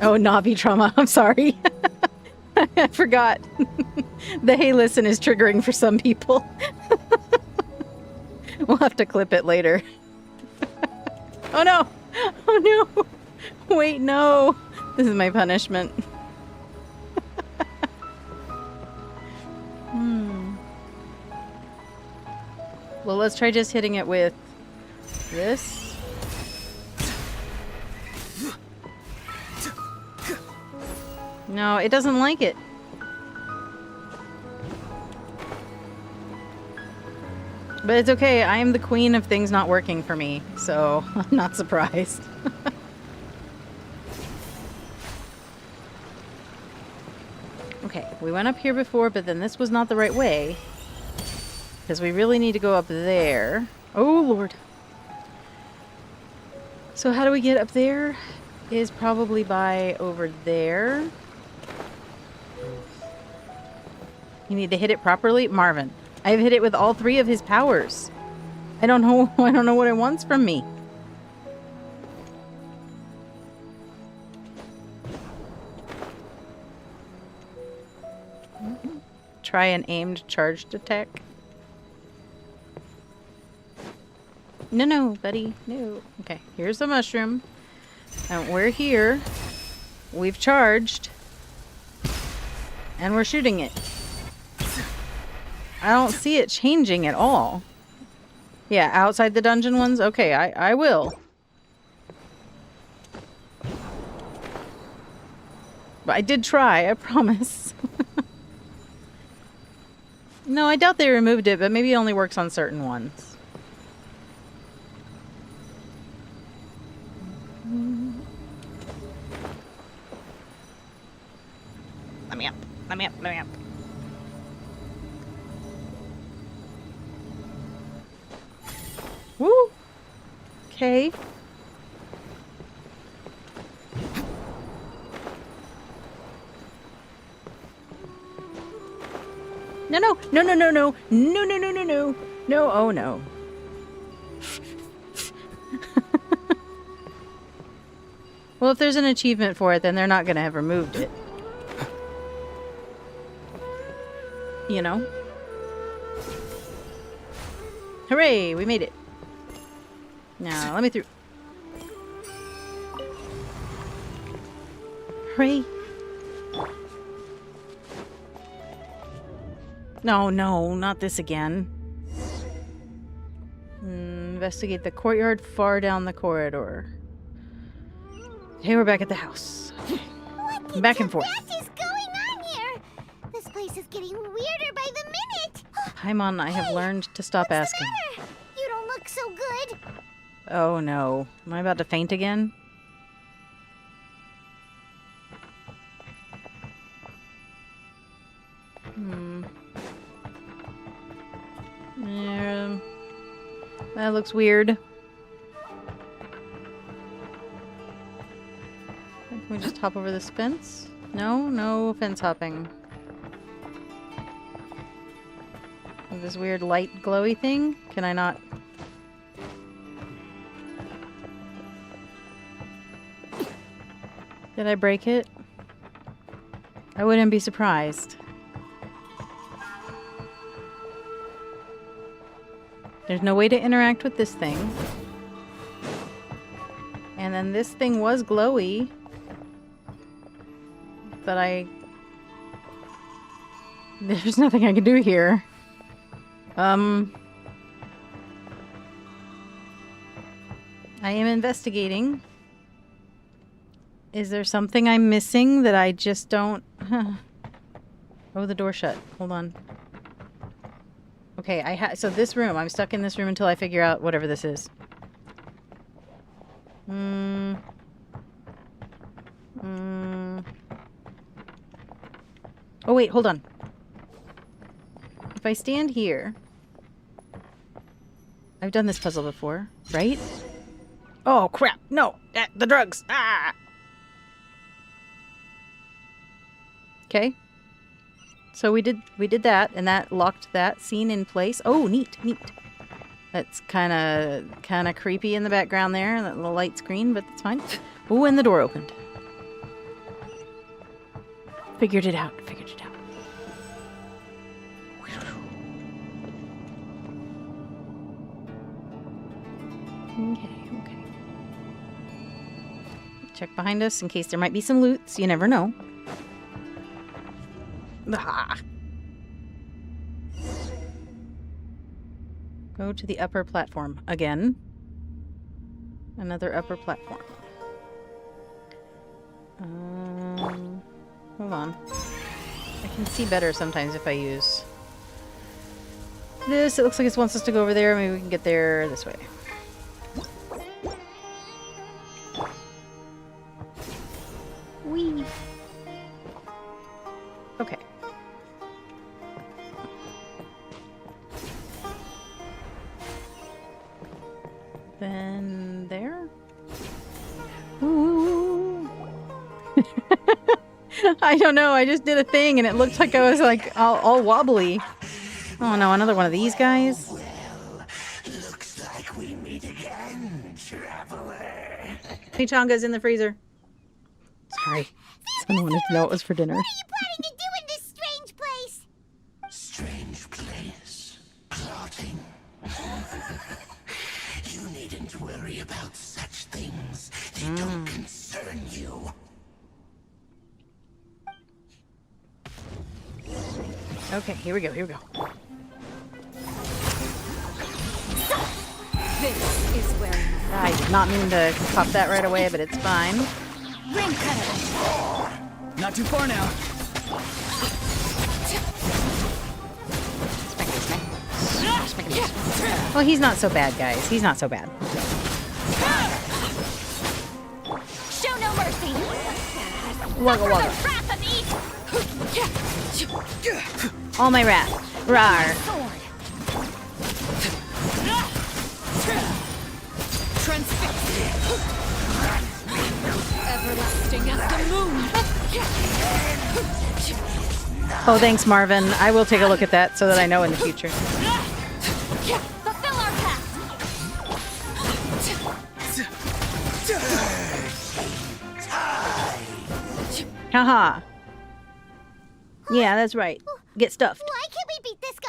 Oh, Navi trauma. I'm sorry. I forgot. The hey listen is triggering for some people. We'll have to clip it later. Oh no! Oh no! Wait, no! This is my punishment. Well, let's try just hitting it with this. No, it doesn't like it. But it's okay, I am the queen of things not working for me, so I'm not surprised. Okay, we went up here before, but then this was not the right way. Because we really need to go up there. Oh, Lord. So how do we get up there? Is probably by over there. You need to hit it properly? Marvin, I've hit it with all 3 of his powers. I don't know what it wants from me. Try an aimed charged attack. No, buddy. No. Okay, here's the mushroom. And we're here. We've charged. And we're shooting it. I don't see it changing at all. Yeah, outside the dungeon ones? Okay, I will. But I did try, I promise. No, I doubt they removed it, but maybe it only works on certain ones. Let me up. Let me up. Let me up. Woo! Okay. No, no, no, no, no, no, no, no, no, no, no, no, oh no. Well, if there's an achievement for it, then they're not going to have removed it. You know? Hooray, we made it. Now, let me through. Hooray. No, no, not this again. Investigate the courtyard far down the corridor. Okay, we're back at the house. Back and forth. What is going on here? This place is getting weirder by the minute. Paimon, I have learned to stop asking. You don't look so good. Oh no. Am I about to faint again? Yeah. That looks weird. Can we just hop over this fence? No? No fence hopping. This weird light glowy thing? Can I not? Did I break it? I wouldn't be surprised. There's no way to interact with this thing. And then this thing was glowy. But there's nothing I can do here. I am investigating. Is there something I'm missing that I just don't... Oh, the door shut. Hold on. Okay, so this room. I'm stuck in this room until I figure out whatever this is. Oh, wait, hold on. If I stand here... I've done this puzzle before, right? Oh, crap! No! The drugs! Ah! Okay. So we did that, and that locked that scene in place. Oh, neat, neat. That's kind of creepy in the background there, that little light screen, but that's fine. Oh, and the door opened. Figured it out. Figured it out. Okay. Check behind us in case there might be some loots. You never know. Ah. Go to the upper platform. Again. Another upper platform. Hold on. I can see better sometimes if I use this. It looks like it wants us to go over there. Maybe we can get there this way. Whee! Okay. Then there. Ooh. I don't know. I just did a thing and it looked like I was like all wobbly. Oh no, another one of these guys. Well, looks like we meet again, traveler. Hey, Chonga's in the freezer. Sorry. Someone wanted to know it was for dinner. What are you planning to do in this strange place? Strange place. Plotting. You needn't worry about such things. They don't concern you. Okay, here we go, here we go. This is where I did not mean to pop that right away, but it's fine. ring cutter. Not too far now. Well, he's not so bad, guys. He's not so bad. Wugga wugga. All my wrath. Rawr. Everlasting as the moon. Oh, thanks, Marvin. I will take a look at that so that I know in the future. Fulfill our pact. Haha. Yeah, that's right. Get stuffed. Why can't we beat this guy?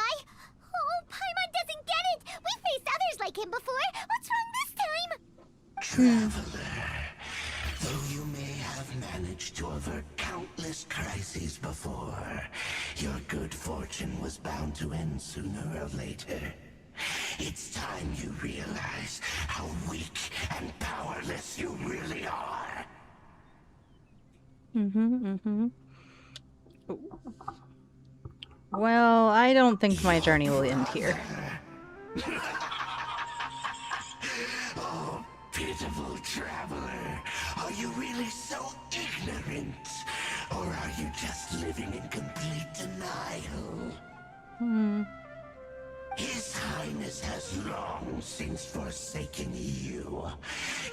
Oh, Paimon doesn't get it. We faced others like him before. What's wrong this time? Traveler, though you may have managed to avert countless crises before, your good fortune was bound to end sooner or later. It's time you realize how weak and powerless you really are. Well, I don't think my journey will end here. Oh, pitiful traveler. Are you really so ignorant? Or are you just living in complete denial? His Highness has long since forsaken you.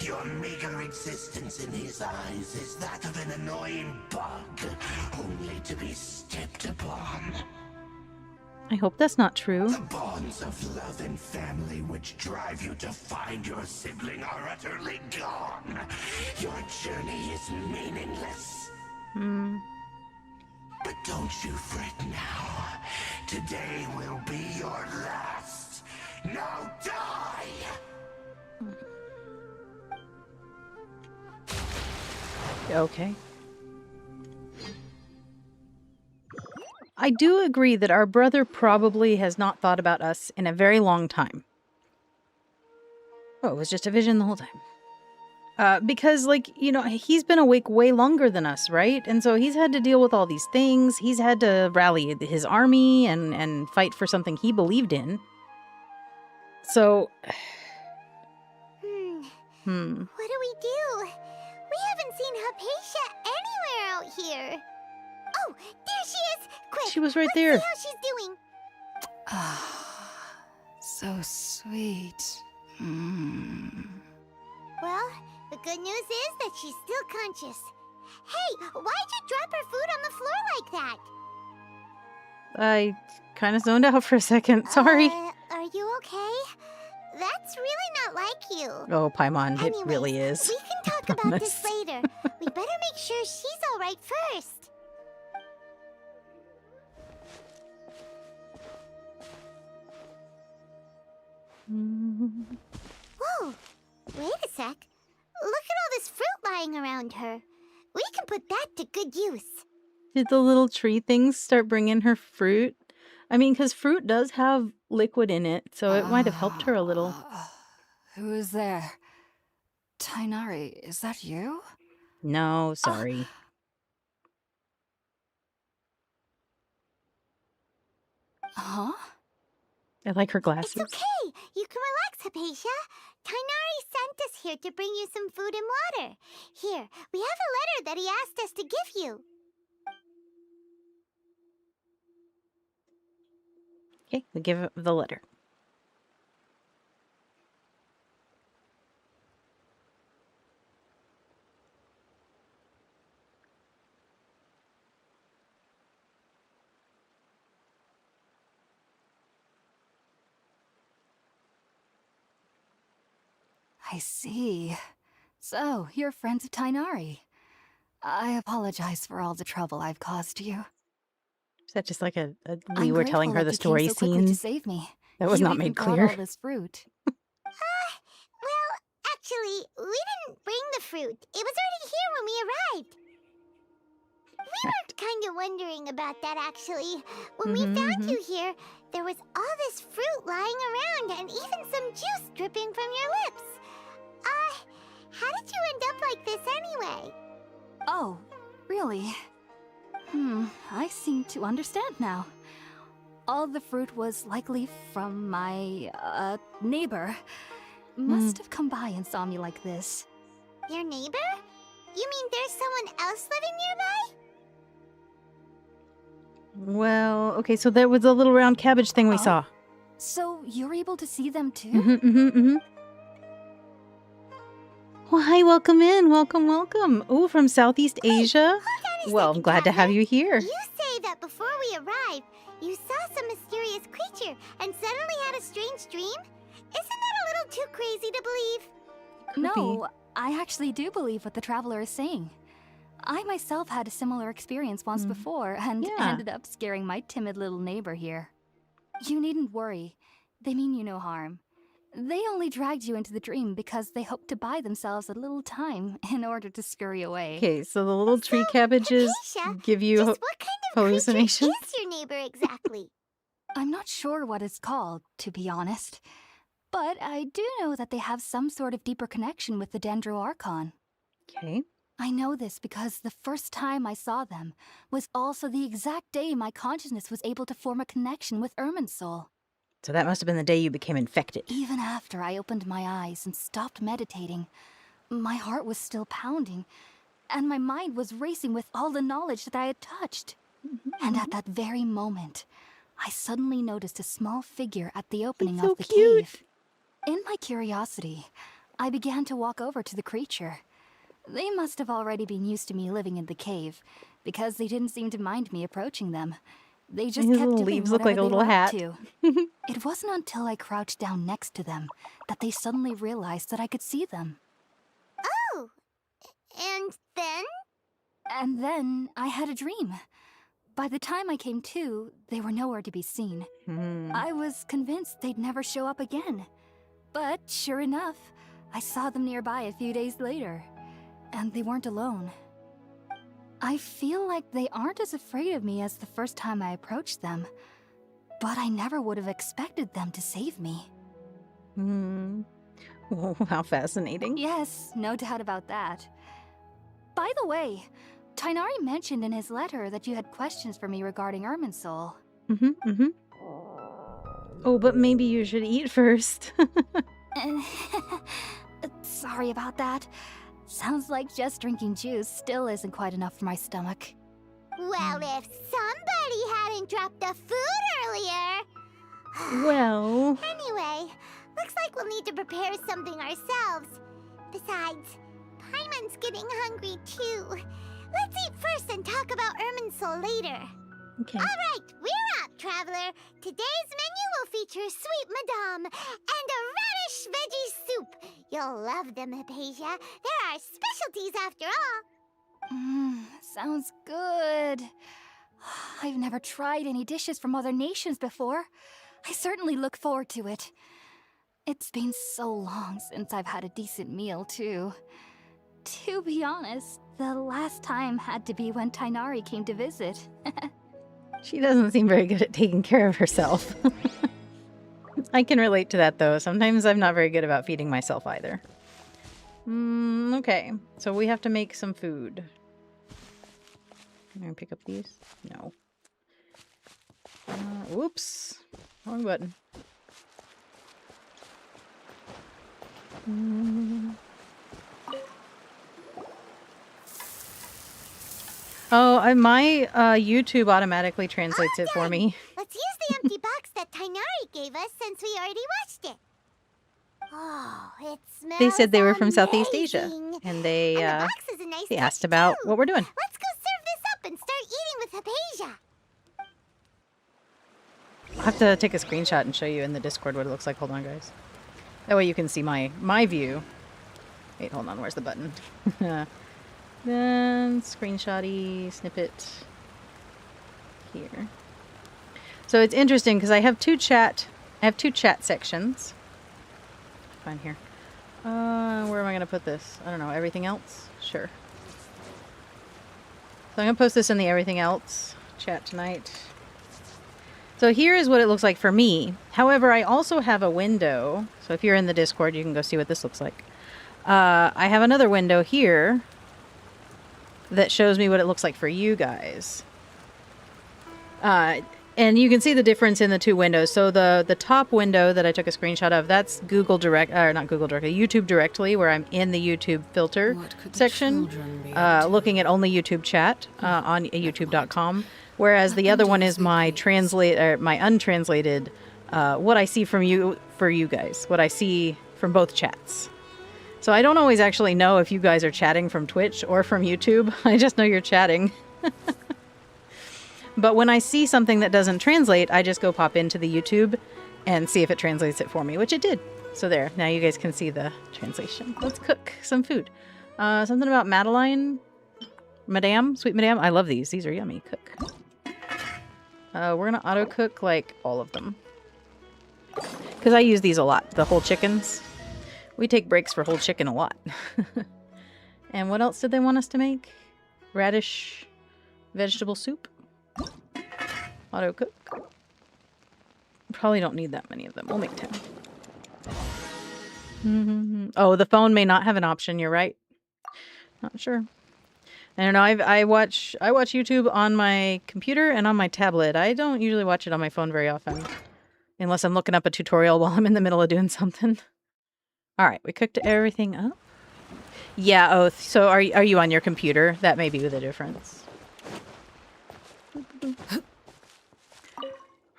Your meager existence in his eyes is that of an annoying bug, only to be stepped upon. I hope that's not true. The bonds of love and family which drive you to find your sibling are utterly gone. Your journey is meaningless. But don't you fret now. Today will be your last. Now die! Okay. I do agree that our brother probably has not thought about us in a very long time. Oh, it was just a vision the whole time. Because, like, you know, he's been awake way longer than us, right? And so he's had to deal with all these things. He's had to rally his army and fight for something he believed in. So... What do we do? We haven't seen Hypatia anywhere out here. Oh, there she is! Quick! She was right let's there. See how she's doing. So sweet. Well, the good news is that she's still conscious. Hey, why'd you drop her food on the floor like that? I kind of zoned out for a second. Sorry. Are you okay? That's really not like you. Oh, Paimon, it Anyways, really is. We can talk about this later. We better make sure she's all right first. Whoa, wait a sec. Look at all this fruit lying around her. We can put that to good use. Did the little tree things start bringing her fruit? I mean, because fruit does have liquid in it, so it might have helped her a little. Who is there? Tainari, is that you? No, sorry. Huh? I like her glasses. It's okay. You can relax, Hypatia. Tainari sent us here to bring you some food and water. Here, we have a letter that he asked us to give you. Okay, we give the letter. I see. So, you're friends of Tainari. I apologize for all the trouble I've caused you. Is that just like a I'm were telling her grateful the that you came story so quickly scene? to save me. That was You not even made brought clear. all this fruit. Well, actually, we didn't bring the fruit. It was already here when we arrived. We were kind of wondering about that, actually. When we found you here, there was all this fruit lying around and even some juice dripping from your lips. How did you end up like this anyway? Oh, really? I seem to understand now. All the fruit was likely from my, neighbor. Must have come by and saw me like this. Your neighbor? You mean there's someone else living nearby? Well, okay, so there was a little round cabbage thing we saw. So you're able to see them too? Well, hi, welcome in. Welcome, welcome. Oh, from Southeast Asia? Well, I'm glad to have you here. You say that before we arrived, you saw some mysterious creature and suddenly had a strange dream? Isn't that a little too crazy to believe? No, I actually do believe what the traveler is saying. I myself had a similar experience once before and ended up scaring my timid little neighbor here. You needn't worry. They mean you no harm. They only dragged you into the dream because they hoped to buy themselves a little time in order to scurry away. Okay, so the little tree cabbages give you Just what kind of hallucinations? creature is your neighbor exactly? I'm not sure what it's called, to be honest. But I do know that they have some sort of deeper connection with the Dendroarchon. Okay. I know this because the first time I saw them was also the exact day my consciousness was able to form a connection with Irminsul. So that must have been the day you became infected. Even after I opened my eyes and stopped meditating, my heart was still pounding, and my mind was racing with all the knowledge that I had touched. And at that very moment, I suddenly noticed a small figure at the opening of the cave. In my curiosity, I began to walk over to the creature. They must have already been used to me living in the cave, because they didn't seem to mind me approaching them. They just His kept little doing leaves look like a whatever little they hat. liked to. It wasn't until I crouched down next to them that they suddenly realized that I could see them. Oh, and then? And then I had a dream. By the time I came to, they were nowhere to be seen. I was convinced they'd never show up again. But sure enough, I saw them nearby a few days later. And they weren't alone. I feel like they aren't as afraid of me as the first time I approached them. But I never would have expected them to save me. Oh, how fascinating. Yes, no doubt about that. By the way, Tainari mentioned in his letter that you had questions for me regarding Irminsul. Oh, but maybe you should eat first. Sorry about that. Sounds like just drinking juice still isn't quite enough for my stomach. Well, if somebody hadn't dropped the food earlier... Well... Anyway, looks like we'll need to prepare something ourselves. Besides, Paimon's getting hungry too. Let's eat first and talk about Irminsul later. Okay. Alright, we're up, traveler. Today's menu will feature sweet madame and a radish veggie soup. You'll love them, Hypatia. They're our specialties after all. Sounds good. I've never tried any dishes from other nations before. I certainly look forward to it. It's been so long since I've had a decent meal, too. To be honest, the last time had to be when Tainari came to visit. She doesn't seem very good at taking care of herself. I can relate to that, though. Sometimes I'm not very good about feeding myself either. Okay, so we have to make some food. Can I pick up these? No. Whoops. Wrong button. Oh, my YouTube automatically translates it for me. Let's use the empty box that Tainari gave us since we already watched it. Oh, it smells They said they were from Southeast Asia, amazing. and they And the box is a nice they touch, asked about too. what we're doing. Let's go serve this up and start eating with Hypatia. I'll have to take a screenshot and show you in the Discord what it looks like. Hold on, guys. That way you can see my view. Wait, hold on. Where's the button? Then screenshotty snippet here. So it's interesting because I have two chat sections. Fine here. Where am I going to put this? I don't know. Everything else? Sure. So I'm going to post this in the everything else chat tonight. So here is what it looks like for me. However, I also have a window. So if you're in the Discord, you can go see what this looks like. I have another window here that shows me what it looks like for you guys. And And you can see the difference in the two windows. So the top window that I took a screenshot of, that's Google Direct, or not Google Directly, YouTube Directly, where I'm in the YouTube filter section, looking at only YouTube chat on youtube.com. Whereas the other one is my my untranslated, what I see from you for you guys, what I see from both chats. So I don't always actually know if you guys are chatting from Twitch or from YouTube. I just know you're chatting. But when I see something that doesn't translate, I just go pop into the YouTube and see if it translates it for me, which it did. So there, now you guys can see the translation. Let's cook some food. Something about Madame, sweet Madame. I love these. These are yummy. Cook. We're gonna auto cook like all of them. Because I use these a lot, the whole chickens. We take breaks for whole chicken a lot. And what else did they want us to make? Radish vegetable soup. Auto cook. Probably don't need that many of them. We'll make 10. Oh, the phone may not have an option. You're right. Not sure. I don't know. I watch YouTube on my computer and on my tablet. I don't usually watch it on my phone very often, unless I'm looking up a tutorial while I'm in the middle of doing something. All right, we cooked everything up. Yeah. Oh, so are you on your computer? That may be the difference.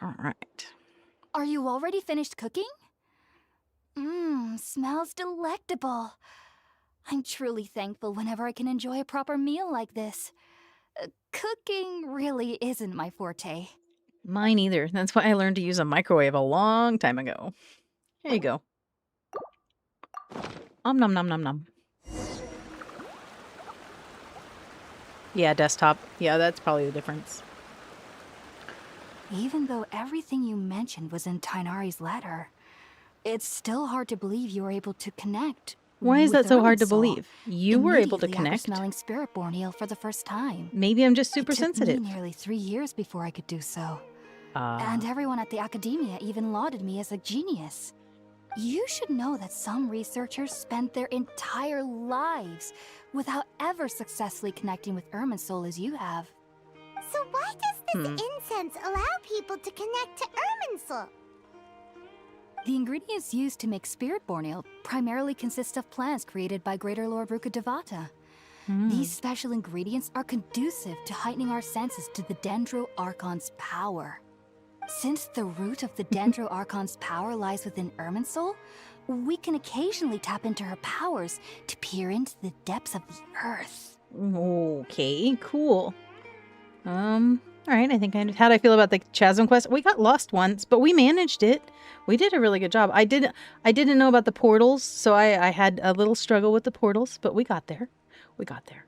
All right. Are you already finished cooking? Smells delectable. I'm truly thankful whenever I can enjoy a proper meal like this. Cooking really isn't my forte. Mine either. That's why I learned to use a microwave a long time ago. Here you go. Nom nom nom nom. Yeah, desktop. Yeah, that's probably the difference. Even though everything you mentioned was in Tainari's letter, it's still hard to believe you were able to connect. Why is that so hard to believe? You were able to connect. After smelling Spirit Borneal for the first time. Maybe I'm just super sensitive. It took me nearly 3 years before I could do so. And everyone at the academia even lauded me as a genius. You should know that some researchers spent their entire lives without ever successfully connecting with Irminsul as you have. So why does this incense allow people to connect to Irminsul? The ingredients used to make Spirit Borneal primarily consist of plants created by Greater Lord Rukkhadevata. These special ingredients are conducive to heightening our senses to the Dendro Archon's power. Since the root of the Dendro Archon's power lies within Irminsul, we can occasionally tap into her powers to peer into the depths of the earth. Okay, cool. All right, I think I... How'd I feel about the Chasm quest? We got lost once, but we managed it. We did a really good job. I didn't know about the portals, so I had a little struggle with the portals, but we got there. We got there.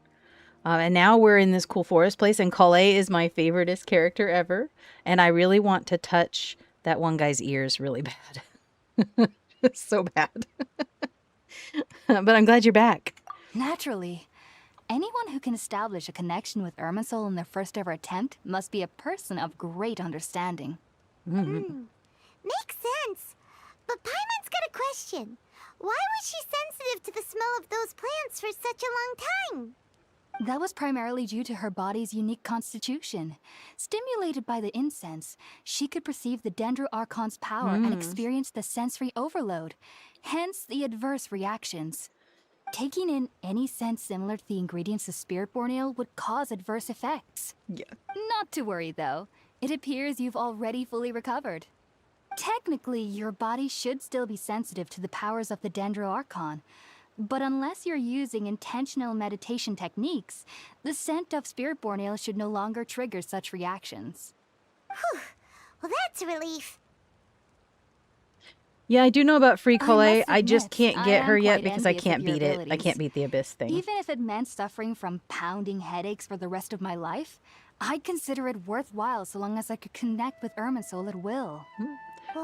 And now we're in this cool forest place, and Collei is my favoriteest character ever, and I really want to touch that one guy's ears really bad. So bad. But I'm glad you're back. Naturally. Anyone who can establish a connection with Irminsul in their first ever attempt must be a person of great understanding. Makes sense. But Paimon's got a question. Why was she sensitive to the smell of those plants for such a long time? That was primarily due to her body's unique constitution. Stimulated by the incense, she could perceive the Dendro Archon's power and experience the sensory overload, hence the adverse reactions. Taking in any scent similar to the ingredients of Spirit Borneal would cause adverse effects. Yeah. Not to worry, though. It appears you've already fully recovered. Technically, your body should still be sensitive to the powers of the Dendro Archon, but unless you're using intentional meditation techniques, the scent of Spirit Borneal should no longer trigger such reactions. Whew. Well, that's a relief. Yeah, I do know about Free Collei. must I just admit, can't get I her am yet quite because I envious of can't your beat it. I abilities. can't beat the Abyss thing. Even if it meant suffering from pounding headaches for the rest of my life, I'd consider it worthwhile so long as I could connect with Irminsul at will.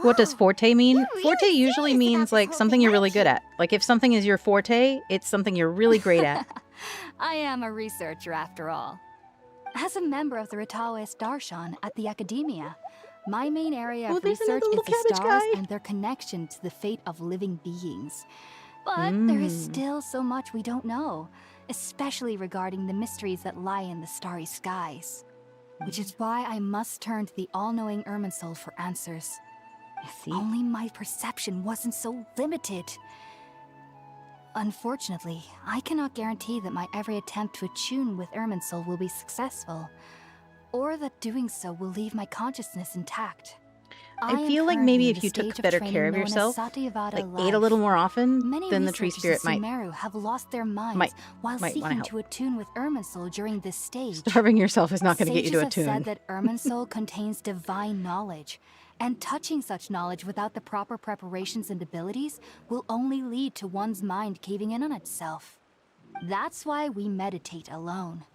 What does forte mean? You're Forte really usually serious means about this like whole something thing, you're really aren't good you? at. Like if something is your forte, it's something you're really great at. I am a researcher after all. As a member of the Ritawe Darshan at the Academia, my main area of there's another research is little the cabbage stars guy. and their connection to the fate of living beings. But there is still so much we don't know, especially regarding the mysteries that lie in the starry skies. Which is why I must turn to the all-knowing Irminsul for answers. If only my perception wasn't so limited. Unfortunately, I cannot guarantee that my every attempt to attune with Irminsul will be successful, or that doing so will leave my consciousness intact. I feel like maybe if you took better care of yourself, like ate a little more often, then the tree spirit might have lost their minds while seeking to attune with Irminsul during this stage. Starving yourself is not going to get you to attune. Sages have said that Irminsul contains divine knowledge, and touching such knowledge without the proper preparations and abilities will only lead to one's mind caving in on itself. That's why we meditate alone.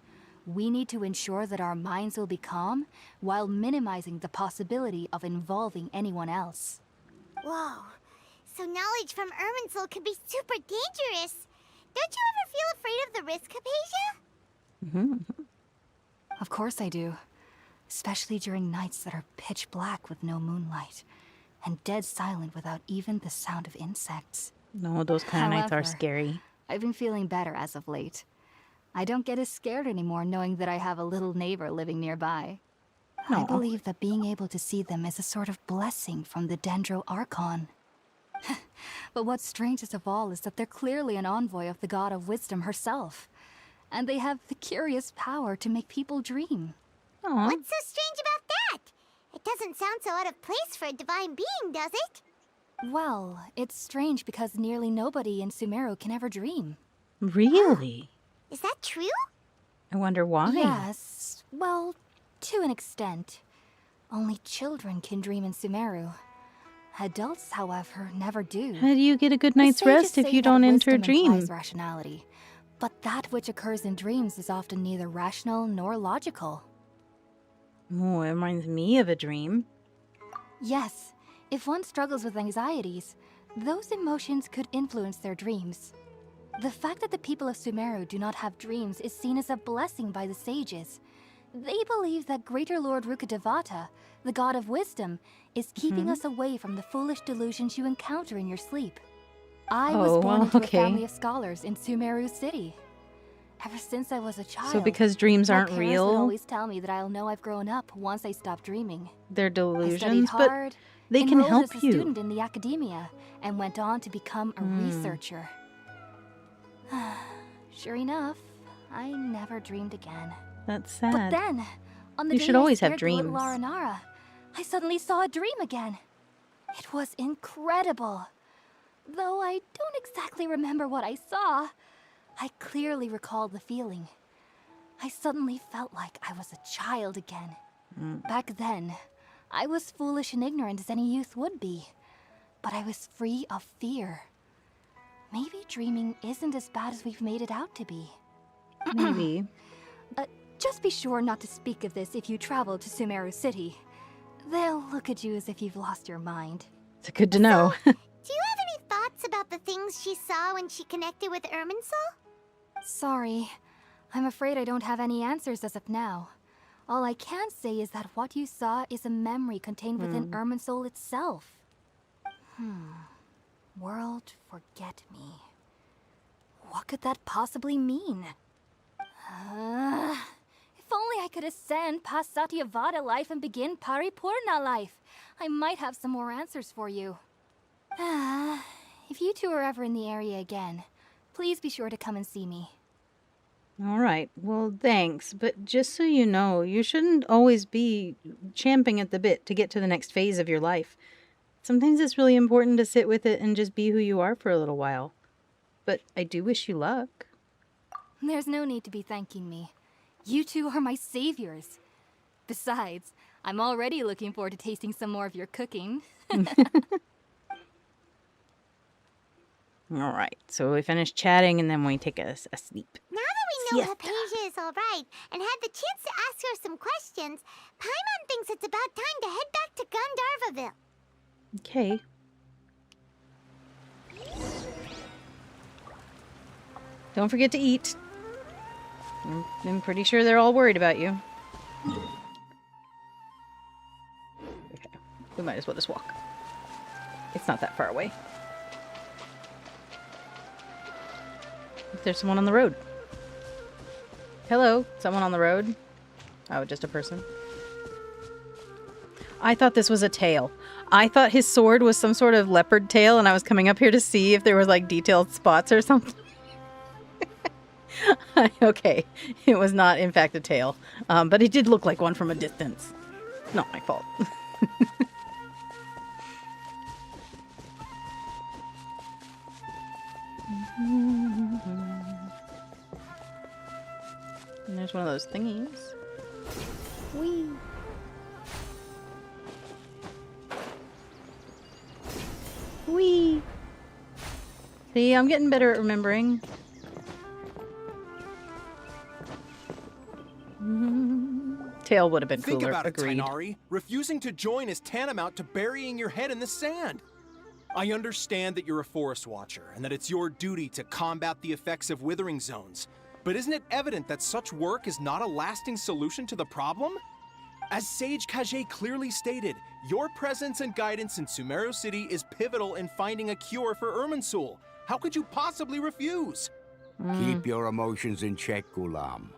We need to ensure that our minds will be calm while minimizing the possibility of involving anyone else. Whoa. So knowledge from Irminsul can be super dangerous. Don't you ever feel afraid of the risk, Hypatia? Of course I do. Especially during nights that are pitch black with no moonlight, and dead silent without even the sound of insects. No, those kind of nights are scary. I've been feeling better as of late. I don't get as scared anymore knowing that I have a little neighbor living nearby. I believe that being able to see them is a sort of blessing from the Dendro Archon. But what's strangest of all is that they're clearly an envoy of the God of Wisdom herself. And they have the curious power to make people dream. What's so strange about that? It doesn't sound so out of place for a divine being, does it? Well, it's strange because nearly nobody in Sumeru can ever dream. Really? Is that true? I wonder why. Yes, well, to an extent. Only children can dream in Sumeru. Adults, however, never do. How do you get a good night's rest if you don't enter a dream? Rationality, but that which occurs in dreams is often neither rational nor logical. Oh, it reminds me of a dream. Yes, if one struggles with anxieties, those emotions could influence their dreams. The fact that the people of Sumeru do not have dreams is seen as a blessing by the sages. They believe that Greater Lord Rukkhadevata, the God of Wisdom, is keeping us away from the foolish delusions you encounter in your sleep. I was born into a family of scholars in Sumeru City. Ever since I was a child. So because dreams aren't my real, would always tell me that I'll know I've grown up once I stop dreaming. They're delusions, I studied hard, but they can enrolled help as a you. student in the academia, and went on to become a researcher. Sure enough, I never dreamed again. That's sad. But then, on the You day should I always have scared the little dreams. Aranara, I suddenly saw a dream again. It was incredible. Though I don't exactly remember what I saw, I clearly recall the feeling. I suddenly felt like I was a child again. Back then, I was foolish and ignorant as any youth would be, but I was free of fear. Maybe dreaming isn't as bad as we've made it out to be. Maybe. Just be sure not to speak of this if you travel to Sumeru City. They'll look at you as if you've lost your mind. It's good to know. Do you have any thoughts about the things she saw when she connected with Irminsul? Sorry. I'm afraid I don't have any answers as of now. All I can say is that what you saw is a memory contained within Irminsul itself. World forget me. What could that possibly mean? If only I could ascend past Satyavada life and begin Paripurna life. I might have some more answers for you. If you two are ever in the area again, please be sure to come and see me. All right. Well, thanks. But just so you know, you shouldn't always be champing at the bit to get to the next phase of your life. Sometimes it's really important to sit with it and just be who you are for a little while. But I do wish you luck. There's no need to be thanking me. You two are my saviors. Besides, I'm already looking forward to tasting some more of your cooking. All right. So we finish chatting and then we take a sleep. Now that we know Hypatia is alright and had the chance to ask her some questions, Paimon thinks it's about time to head back to Gandharvaville. Okay. Don't forget to eat. I'm pretty sure they're all worried about you. Okay. We might as well just walk. It's not that far away. There's someone on the road. Hello, someone on the road. Oh, just a person. I thought this was a tail. I thought his sword was some sort of leopard tail, and I was coming up here to see if there was like detailed spots or something. Okay, it was not in fact a tail, but it did look like one from a distance. Not my fault. And there's one of those thingies. Whee! Whee! See, I'm getting better at remembering. Tail would have been cooler. Think about Agreed. it, Tighnari. Refusing to join is tantamount to burying your head in the sand. I understand that you're a forest watcher and that it's your duty to combat the effects of withering zones. But isn't it evident that such work is not a lasting solution to the problem? As Sage Kage clearly stated, your presence and guidance in Sumeru City is pivotal in finding a cure for Irminsul. How could you possibly refuse? Keep your emotions in check, Ghulam.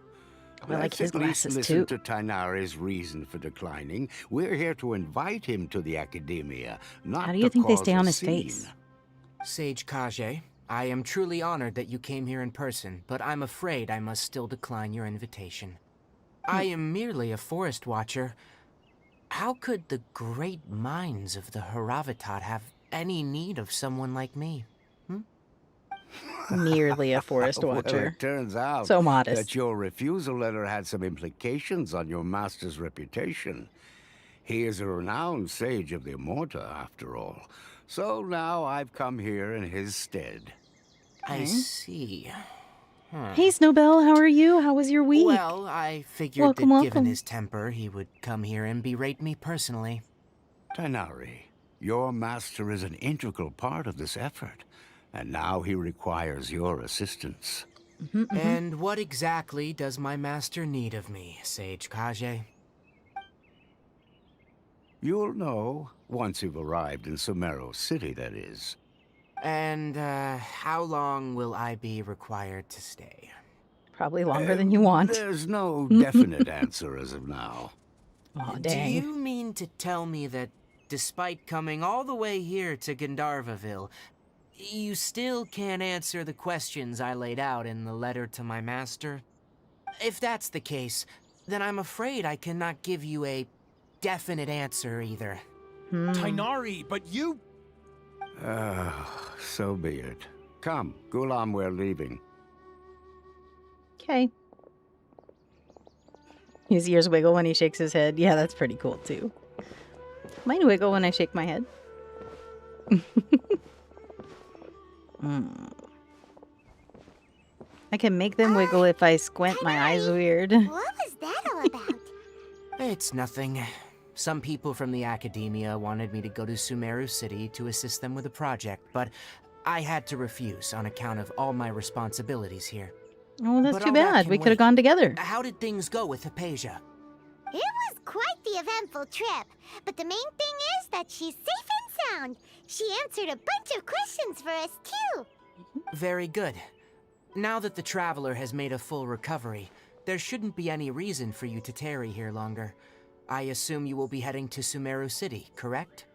I like his Let's at least glasses, listen too. to Tighnari's reason for declining. We're here to invite him to the academia, not How do you to think they cause stay a on his scene. face? Sage Kage, I am truly honored that you came here in person, but I'm afraid I must still decline your invitation. I am merely a forest watcher. How could the great minds of the Haravatat have any need of someone like me? Merely a forest Well, watcher. it turns out So modest. that your refusal letter had some implications on your master's reputation. He is a renowned sage of the Immorta, after all. So now I've come here in his stead. I see. Hey, Snowbell, how are you? How was your week? Well, I figured Welcome, that given welcome. his temper, he would come here and berate me personally. Tighnari, your master is an integral part of this effort, and now he requires your assistance. And what exactly does my master need of me, Sage Kage? You'll know once you've arrived in Sumeru City, that is. And, how long will I be required to stay? Probably longer than you want. There's no definite answer as of now. Aw, Do dang. you mean to tell me that, despite coming all the way here to Gandharvaville, you still can't answer the questions I laid out in the letter to my master? If that's the case, then I'm afraid I cannot give you a definite answer either. Tighnari, but you... So be it. Come, Ghulam, we're leaving. Okay. His ears wiggle when he shakes his head. Yeah, that's pretty cool, too. Mine wiggle when I shake my head. I can make them wiggle if I squint my eyes weird. What was that all about? It's nothing. Some people from the academia wanted me to go to Sumeru City to assist them with a project, but I had to refuse on account of all my responsibilities here. Oh, that's But too all that bad. can We could have wait. gone together. How did things go with Hypatia? It was quite the eventful trip, but the main thing is that she's safe and sound. She answered a bunch of questions for us, too. Very good. Now that the Traveler has made a full recovery, there shouldn't be any reason for you to tarry here longer. I assume you will be heading to Sumeru City, correct?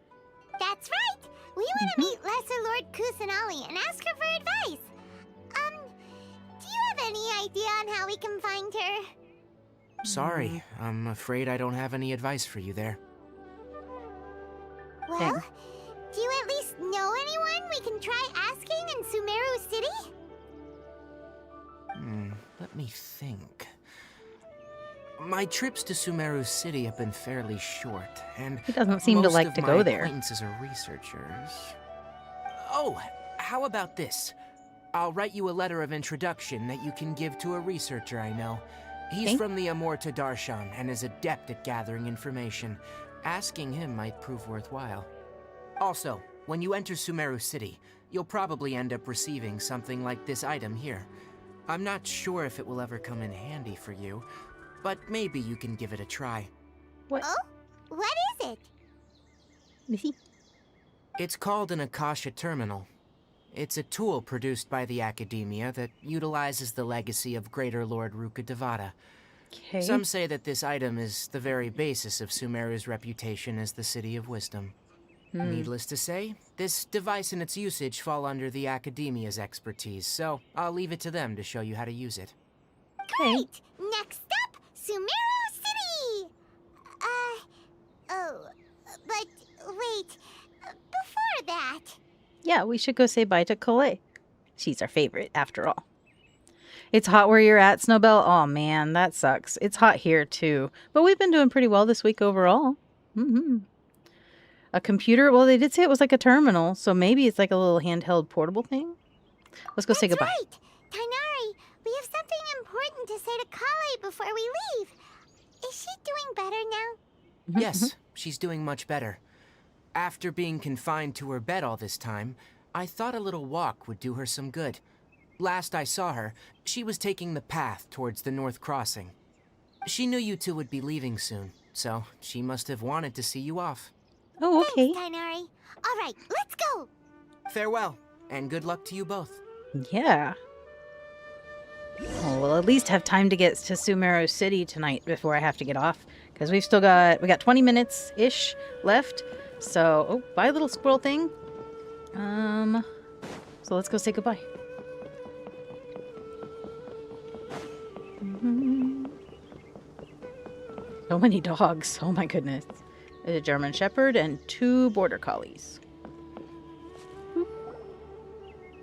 That's right. We want to meet Lesser Lord Kusanali and ask her for advice. Do you have any idea on how we can find her? Sorry, I'm afraid I don't have any advice for you there. Well, do you at least know anyone we can try asking in Sumeru City? Let me think. My trips to Sumeru City have been fairly short, and He doesn't seem to most like of to my go there. acquaintances are researchers. Oh, how about this? I'll write you a letter of introduction that you can give to a researcher I know. He's Okay. from the Immorta Darshan and is adept at gathering information. Asking him might prove worthwhile. Also, when you enter Sumeru City, you'll probably end up receiving something like this item here. I'm not sure if it will ever come in handy for you, but maybe you can give it a try. What? Oh? What is it? Missy? It's called an Akasha Terminal. It's a tool produced by the Academia that utilizes the legacy of Greater Lord Rukkhadevata. Okay. Some say that this item is the very basis of Sumeru's reputation as the City of Wisdom. Needless to say, this device and its usage fall under the Academia's expertise, so I'll leave it to them to show you how to use it. Great! Next up, Sumeru City! But wait, before that... Yeah, we should go say bye to Calais. She's our favorite, after all. It's hot where you're at, Snowbell? Oh man, that sucks. It's hot here too, but we've been doing pretty well this week overall. A computer? Well, they did say it was like a terminal, so maybe it's like a little handheld portable thing. Let's go say goodbye. Right! Tighnari, we have something important to say to Kale before we leave. Is she doing better now? Yes, she's doing much better. After being confined to her bed all this time, I thought a little walk would do her some good. Last I saw her, she was taking the path towards the North Crossing. She knew you two would be leaving soon, so she must have wanted to see you off. Oh, okay. Thanks, Tighnari. All right, let's go! Farewell, and good luck to you both. Yeah. Well, we'll at least have time to get to Sumeru City tonight before I have to get off, because we got 20 minutes-ish left. So, oh, bye, little squirrel thing. So let's go say goodbye. So many dogs. Oh my goodness. There's a German Shepherd and 2 Border Collies.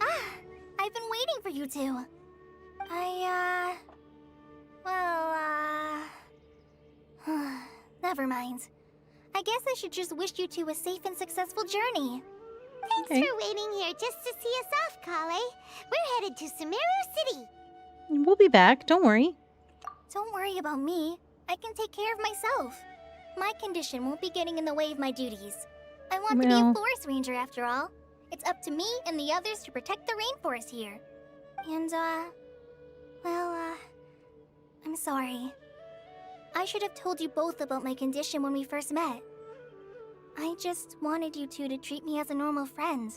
I've been waiting for you two. Never mind. I guess I should just wish you two a safe and successful journey. Thanks for waiting here just to see us off, Kale. We're headed to Sumeru City. We'll be back. Don't worry. Don't worry about me. I can take care of myself. My condition won't be getting in the way of my duties. I want to be a forest ranger after all. It's up to me and the others to protect the rainforest here. And, I'm sorry. I should have told you both about my condition when we first met. I just wanted you two to treat me as a normal friend,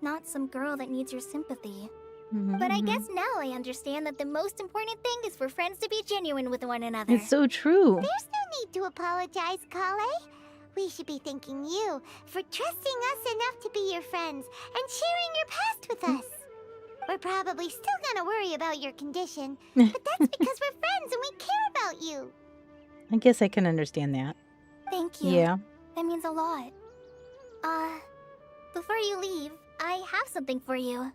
not some girl that needs your sympathy. But I guess now I understand that the most important thing is for friends to be genuine with one another. It's so true. There's no need to apologize, Kale. We should be thanking you for trusting us enough to be your friends and sharing your past with us. We're probably still gonna worry about your condition, but that's because we're friends and we care about you. I guess I can understand that. Thank you. Yeah. That means a lot. Before you leave, I have something for you.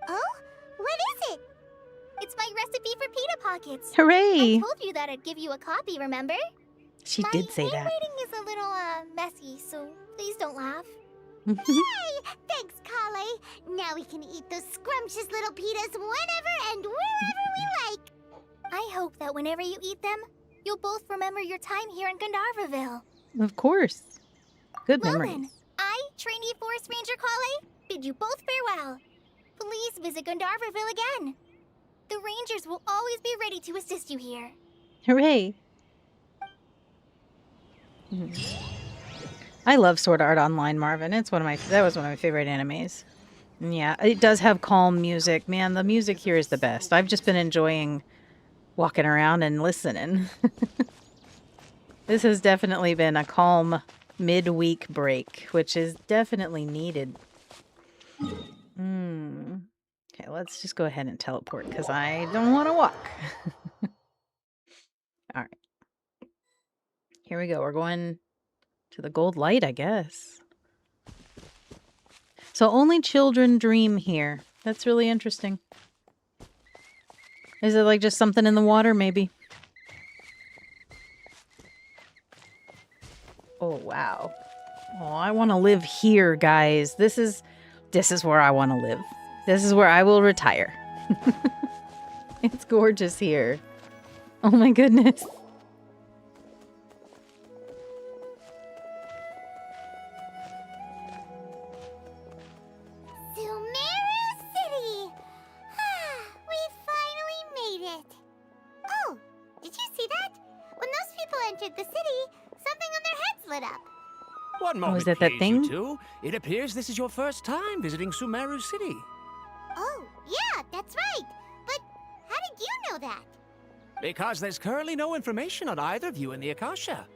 Oh? What is it? It's my recipe for pita pockets. Hooray! I told you that I'd give you a copy, remember? She did say that. My handwriting is a little, messy, so please don't laugh. Yay! Thanks, Kale. Now we can eat those scrumptious little pitas whenever and wherever we like. I hope that whenever you eat them, you'll both remember your time here in Gandharvaville. Of course. Good Well memories. then, I, trainee forest ranger Kale, bid you both farewell. Please visit Gandharvaville again. The rangers will always be ready to assist you here. Hooray. I love Sword Art Online, Marvin. That was one of my favorite animes. And yeah, it does have calm music. Man, the music here is the best. I've just been enjoying walking around and listening. This has definitely been a calm midweek break, which is definitely needed. Okay, let's just go ahead and teleport because I don't want to walk. All right. Here we go. We're going to the gold light, I guess. So only children dream here. That's really interesting. Is it like just something in the water, maybe? Oh, wow. Oh, I want to live here, guys. This is where I want to live. This is where I will retire. It's gorgeous here. Oh my goodness. Sumeru City! We finally made it. Oh, did you see that? When those people entered the city, something on their heads lit up. One moment, is that please, thing? you two. It appears this is your first time visiting Sumeru City. Oh, yeah, that's right. But how did you know that? Because there's currently no information on either of you in the Akasha.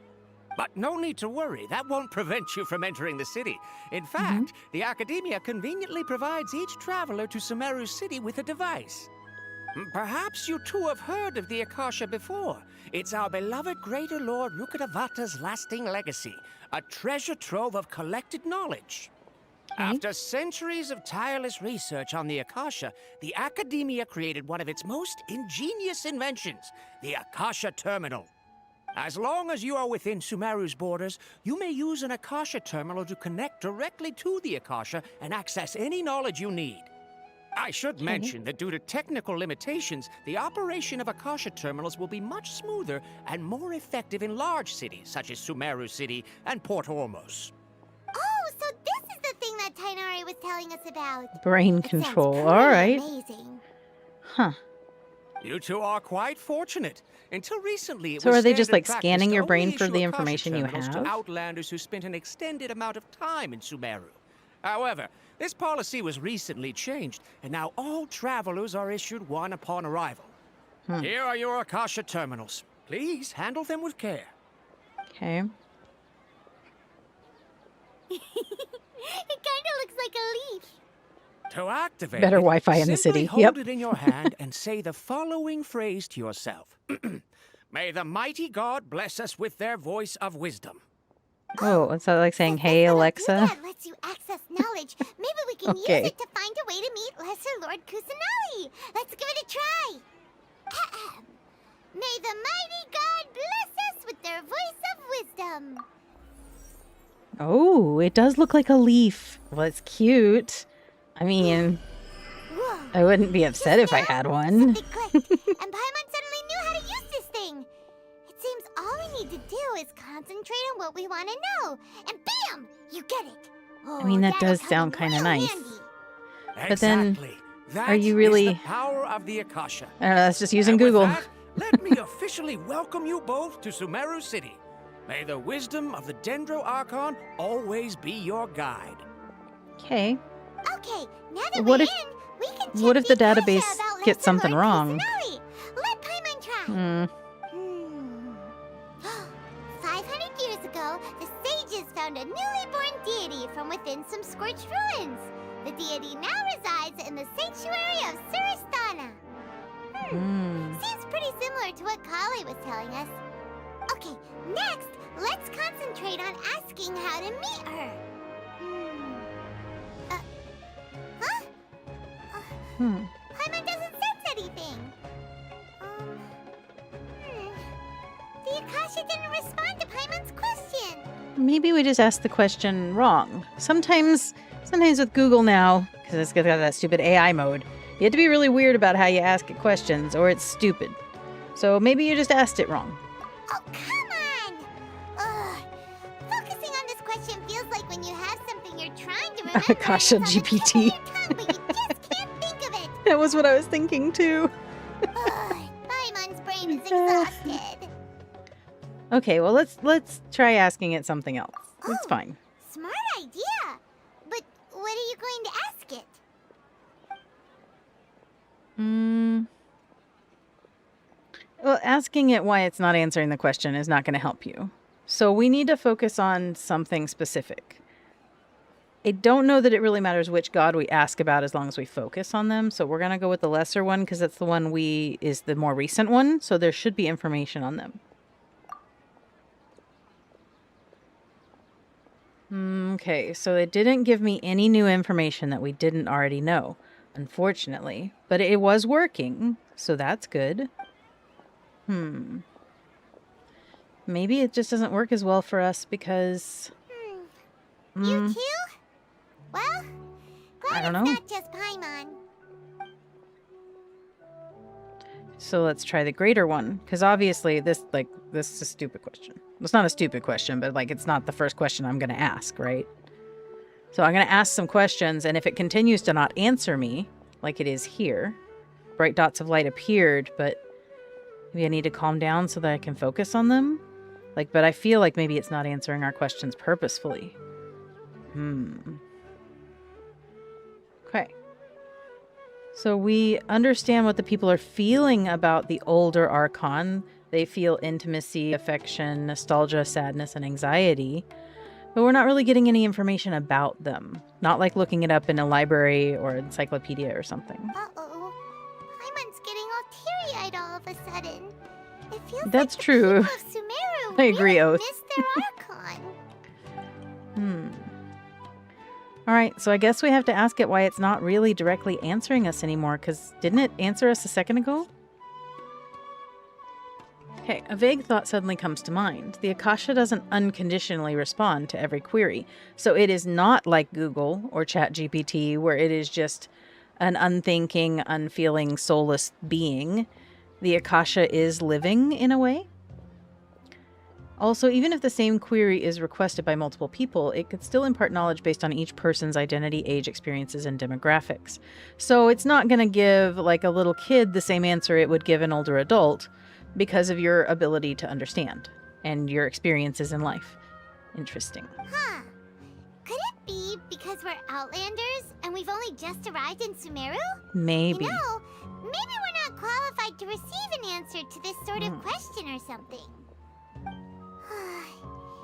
But no need to worry, that won't prevent you from entering the city. In fact, the Academia conveniently provides each traveler to Sumeru City with a device. Perhaps you two have heard of the Akasha before. It's our beloved Greater Lord Rukkhadevata's lasting legacy, a treasure trove of collected knowledge. After centuries of tireless research on the Akasha, the Academia created one of its most ingenious inventions, the Akasha Terminal. As long as you are within Sumeru's borders, you may use an Akasha terminal to connect directly to the Akasha and access any knowledge you need. I should mention that due to technical limitations, the operation of Akasha terminals will be much smoother and more effective in large cities such as Sumeru City and Port Ormos. Oh, so this is the thing that Tainari was telling us about. Brain control. All right. Amazing. Huh. You two are quite fortunate. Until recently, it So was are they just standard like scanning practice your to brain only for issue the Akasha information you terminals have? to outlanders who spent an extended amount of time in Sumeru. However, this policy was recently changed, and now all travelers are issued one upon arrival. Here are your Akasha terminals. Please handle them with care. Okay. It kind of looks like a leaf. To activate Better it, Wi-Fi in the simply city. hold Yep. it in your hand and say the following phrase to yourself. May the mighty God bless us with their voice of wisdom. Oh, is that like saying, "Hey Alexa"? That lets you access knowledge. Maybe we can Okay. use it to find a way to meet Lesser Lord Kusanagi. Let's give it a try. Ahem. May the mighty God bless us with their voice of wisdom. Oh, it does look like a leaf. Well, it's cute. I mean, I wouldn't be upset if I had one. Something clicked, and Paimon suddenly knew how to use this thing. It seems all we need to do is concentrate on what we want to know, and bam, you get it. I mean, that that'll does come sound in kind of real nice. handy. But then, Exactly. are you That really? is the power of the Akasha. I don't know. That's just using And with Google. that, let me officially welcome you both to Sumeru City. May the wisdom of the Dendro Archon always be your guide. Okay. Okay, now that What we're if? in, we can check What if the Akasha database about gets Lesser something Lord wrong? Kusanagi. Let Paimon try. Hmm. 500 years ago, the sages found a newly born deity from within some scorched ruins. The deity now resides in the sanctuary of Suristana. Seems pretty similar to what Kali was telling us. Okay, next, let's concentrate on asking how to meet her. Huh? Paimon doesn't sense anything. The Akasha didn't respond to Paimon's question. Maybe we just asked the question wrong. Sometimes with Google now, because it's got that stupid AI mode, you have to be really weird about how you ask it questions, or it's stupid. So maybe you just asked it wrong. Oh, come on! Ugh. Focusing on this question feels like when you have something you're trying to remember. Akasha GPT. But you just can't think of it. That was what I was thinking too. Paimon's brain is exhausted. Okay, well let's try asking it something else. It's fine. Smart idea. But what are you going to ask it? Well, asking it why it's not answering the question is not going to help you. So we need to focus on something specific. I don't know that it really matters which god we ask about as long as we focus on them. So we're going to go with the lesser one because that's the one is the more recent one. So there should be information on them. Okay, so it didn't give me any new information that we didn't already know, unfortunately. But it was working, so that's good. Maybe it just doesn't work as well for us because... You too? Well, I glad don't it's know. not just Paimon. So let's try the greater one, because obviously this is a stupid question. It's not a stupid question, but it's not the first question I'm going to ask, right? So I'm going to ask some questions, and if it continues to not answer me, like it is here, bright dots of light appeared, but maybe I need to calm down so that I can focus on them. But I feel like maybe it's not answering our questions purposefully. Okay. So we understand what the people are feeling about the older Archon. They feel intimacy, affection, nostalgia, sadness, and anxiety. But we're not really getting any information about them. Not like looking it up in a library or encyclopedia or something. Uh-oh. Paimon's getting all teary-eyed all of a sudden. It feels That's like the true. people of Sumeru I agree, really Oath. missed their Archon. Alright, so I guess we have to ask it why it's not really directly answering us anymore, because didn't it answer us a second ago? Okay, a vague thought suddenly comes to mind. The Akasha doesn't unconditionally respond to every query, so it is not like Google or ChatGPT, where it is just an unthinking, unfeeling, soulless being. The Akasha is living in a way. Also, even if the same query is requested by multiple people, it could still impart knowledge based on each person's identity, age, experiences, and demographics. So it's not going to give, like, a little kid the same answer it would give an older adult because of your ability to understand and your experiences in life. Interesting. Huh. Could it be because we're Outlanders and we've only just arrived in Sumeru? Maybe. You know, maybe we're not qualified to receive an answer to this sort of question or something.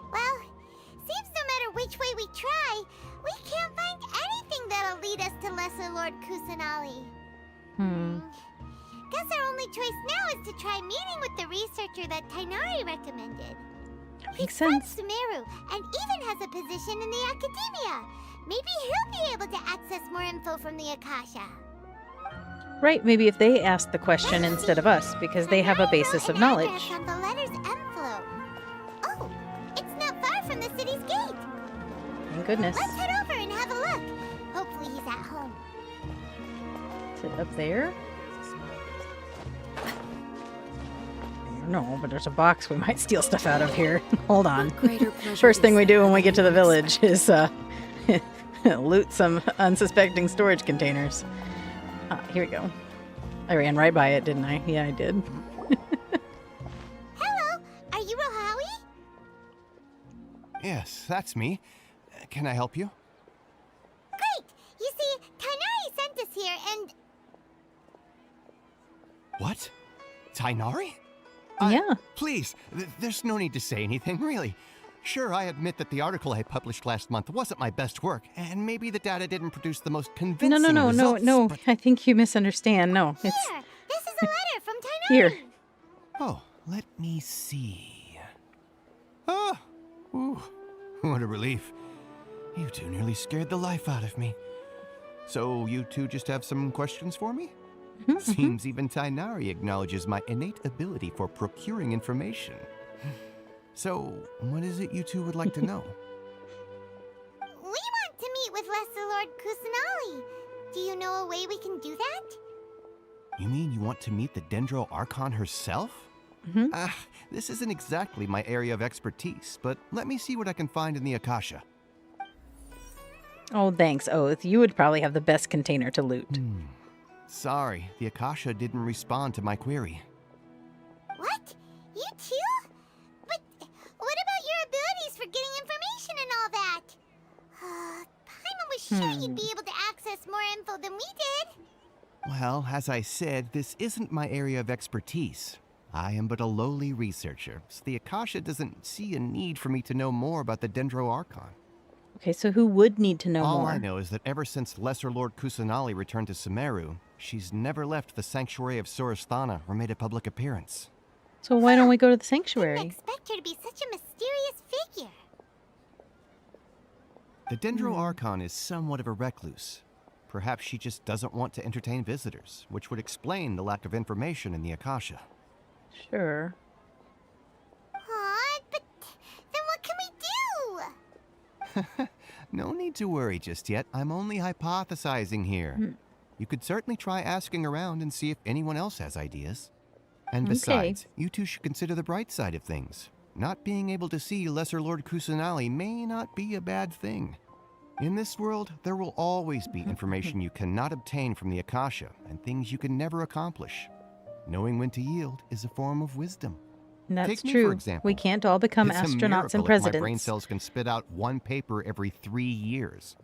Well, seems no matter which way we try, we can't find anything that'll lead us to Lesser Lord Kusanali. Guess our only choice now is to try meeting with the researcher that Tainari recommended. Makes sense. He's from Sumeru and even has a position in the Academia. Maybe he'll be able to access more info from the Akasha. Right, maybe if they ask the question instead of us, because they have a basis of knowledge. On the letter's envelope. Oh, it's not far from the city's gate. Thank goodness. Let's head over and have a look. Hopefully he's at home. Is it up there? No, but there's a box we might steal stuff out of here. Hold on. First thing we do when we get to the village is loot some unsuspecting storage containers. Here we go. I ran right by it, didn't I? Yeah, I did. Hello, are you Rohawi? Yes, that's me. Can I help you? Great! You see, Tainari sent us here and... What? Tainari? Yeah. Please, there's no need to say anything, really. Sure, I admit that the article I published last month wasn't my best work, and maybe the data didn't produce the most convincing results. No. I think you misunderstand. No, Here, this is a letter from Tainari. Here. Oh, let me see. Oh, ooh, what a relief. You two nearly scared the life out of me. So you two just have some questions for me? Seems even Tainari acknowledges my innate ability for procuring information. So, what is it you two would like to know? We want to meet with Lesser Lord Kusanali. Do you know a way we can do that? You mean you want to meet the Dendro Archon herself? This isn't exactly my area of expertise, but let me see what I can find in the Akasha. Oh, thanks, Oath. You would probably have the best container to loot. Sorry, the Akasha didn't respond to my query. What? You too? But what about your abilities for getting information and all that? Paimon was sure you'd be able to access more info than we did. Well, as I said, this isn't my area of expertise. I am but a lowly researcher, so the Akasha doesn't see a need for me to know more about the Dendro Archon. Okay, so who would need to know more? All I know is that ever since Lesser Lord Kusanali returned to Sumeru, she's never left the Sanctuary of Sorasthana or made a public appearance. So why don't we go to the sanctuary? I didn't expect her to be such a mysterious figure. The Dendro Archon is somewhat of a recluse. Perhaps she just doesn't want to entertain visitors, which would explain the lack of information in the Akasha. Sure. Aw, but then what can we do? No need to worry just yet. I'm only hypothesizing here. You could certainly try asking around and see if anyone else has ideas. And besides, you two should consider the bright side of things. Not being able to see Lesser Lord Kusanali may not be a bad thing. In this world, there will always be information you cannot obtain from the Akasha and things you can never accomplish. Knowing when to yield is a form of wisdom. That's Take me, true. for example. We can't all become It's a astronauts miracle and if presidents. my brain cells can spit out one paper every 3 years.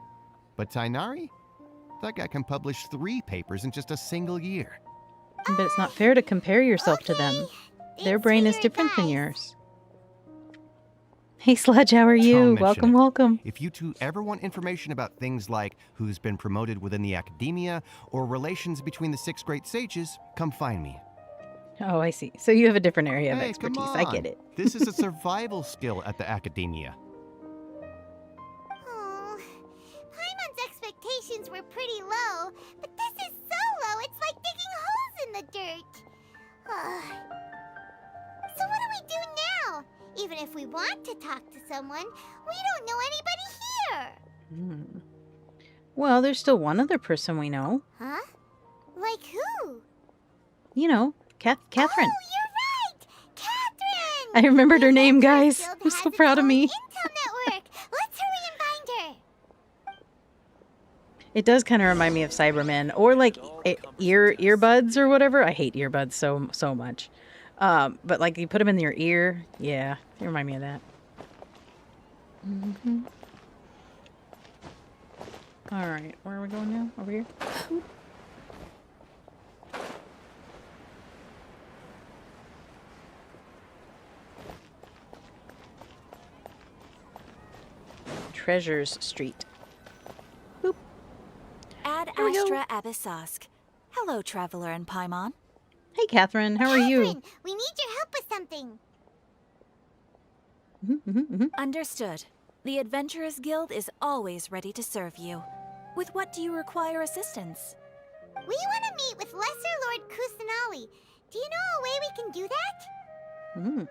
But Tainari? That guy can publish 3 papers in just a single year. But it's not fair to compare yourself to them. Their brain is different than yours. Hey, Sludge, how are you? Welcome, welcome. If you two ever want information about things like who's been promoted within the academia or relations between the 6 great sages, come find me. Oh, I see. So you have a different area of Hey, expertise. come on. I get it. This is a survival skill at the academia. Oh, Paimon's expectations were pretty low, but this is so low, it's like digging holes in the dirt. So what do we do now? Even if we want to talk to someone, we don't know anybody here. Well, there's still one other person we know. Huh? Like who? You know, Catherine. Oh, you're right! Catherine! I remembered her name, guys. I'm so proud of me. Intel network. Let's hurry and find her. It does kind of remind me of Cybermen or like earbuds or whatever. I hate earbuds so much. But like you put them in your ear. Yeah, they remind me of that. All right, where are we going now? Over here? Treasures Street. Boop. Ad Astra Abyssosk. Hello, Traveler and Paimon. Hey, Catherine. How are you? We need your help with something. Understood. The Adventurers Guild is always ready to serve you. With what do you require assistance? We want to meet with Lesser Lord Kusanali. Do you know a way we can do that?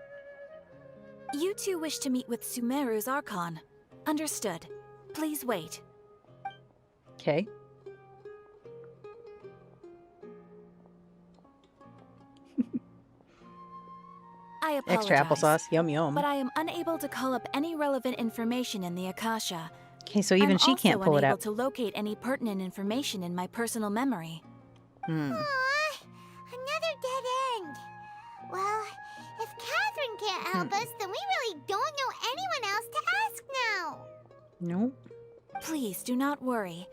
You two wish to meet with Sumeru's Archon. Understood. Please wait. Okay. I apologize. Extra applesauce. Yum, yum. But I am unable to call up any relevant information in the Akasha. Okay, so even she can't pull it I'm out. also unable to locate any pertinent information in my personal memory. Another dead end. Well, if Catherine can't help us, then we really don't know anyone else to ask now. Nope. Please do not worry.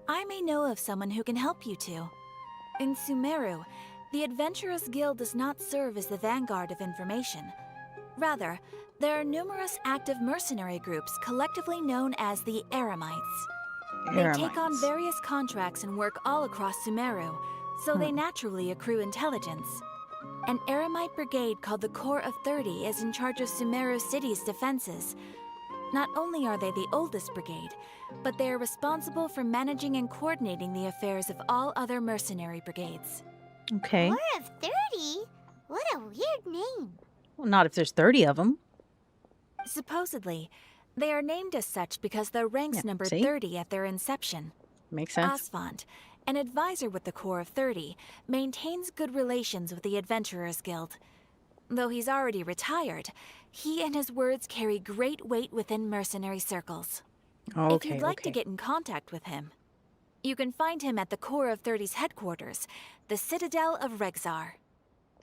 I may know of someone who can help you two. In Sumeru, the Adventurers Guild does not serve as the vanguard of information. Rather, there are numerous active mercenary groups collectively known as the Eremites. They take on various contracts and work all across Sumeru, so they naturally accrue intelligence. An Eremite brigade called the Corps of 30 is in charge of Sumeru City's defenses. Not only are they the oldest brigade, but they are responsible for managing and coordinating the affairs of all other mercenary brigades. Okay. Corps of 30? What a weird name. Well, not if there's 30 of them. Supposedly, they are named as such because their ranks numbered 30 at their inception. Makes sense. Asfand, an advisor with the Corps of 30, maintains good relations with the Adventurers Guild. Though he's already retired, he and his words carry great weight within mercenary circles. If you'd like to get in contact with him, you can find him at the Corps of 30's headquarters, the Citadel of Regzar.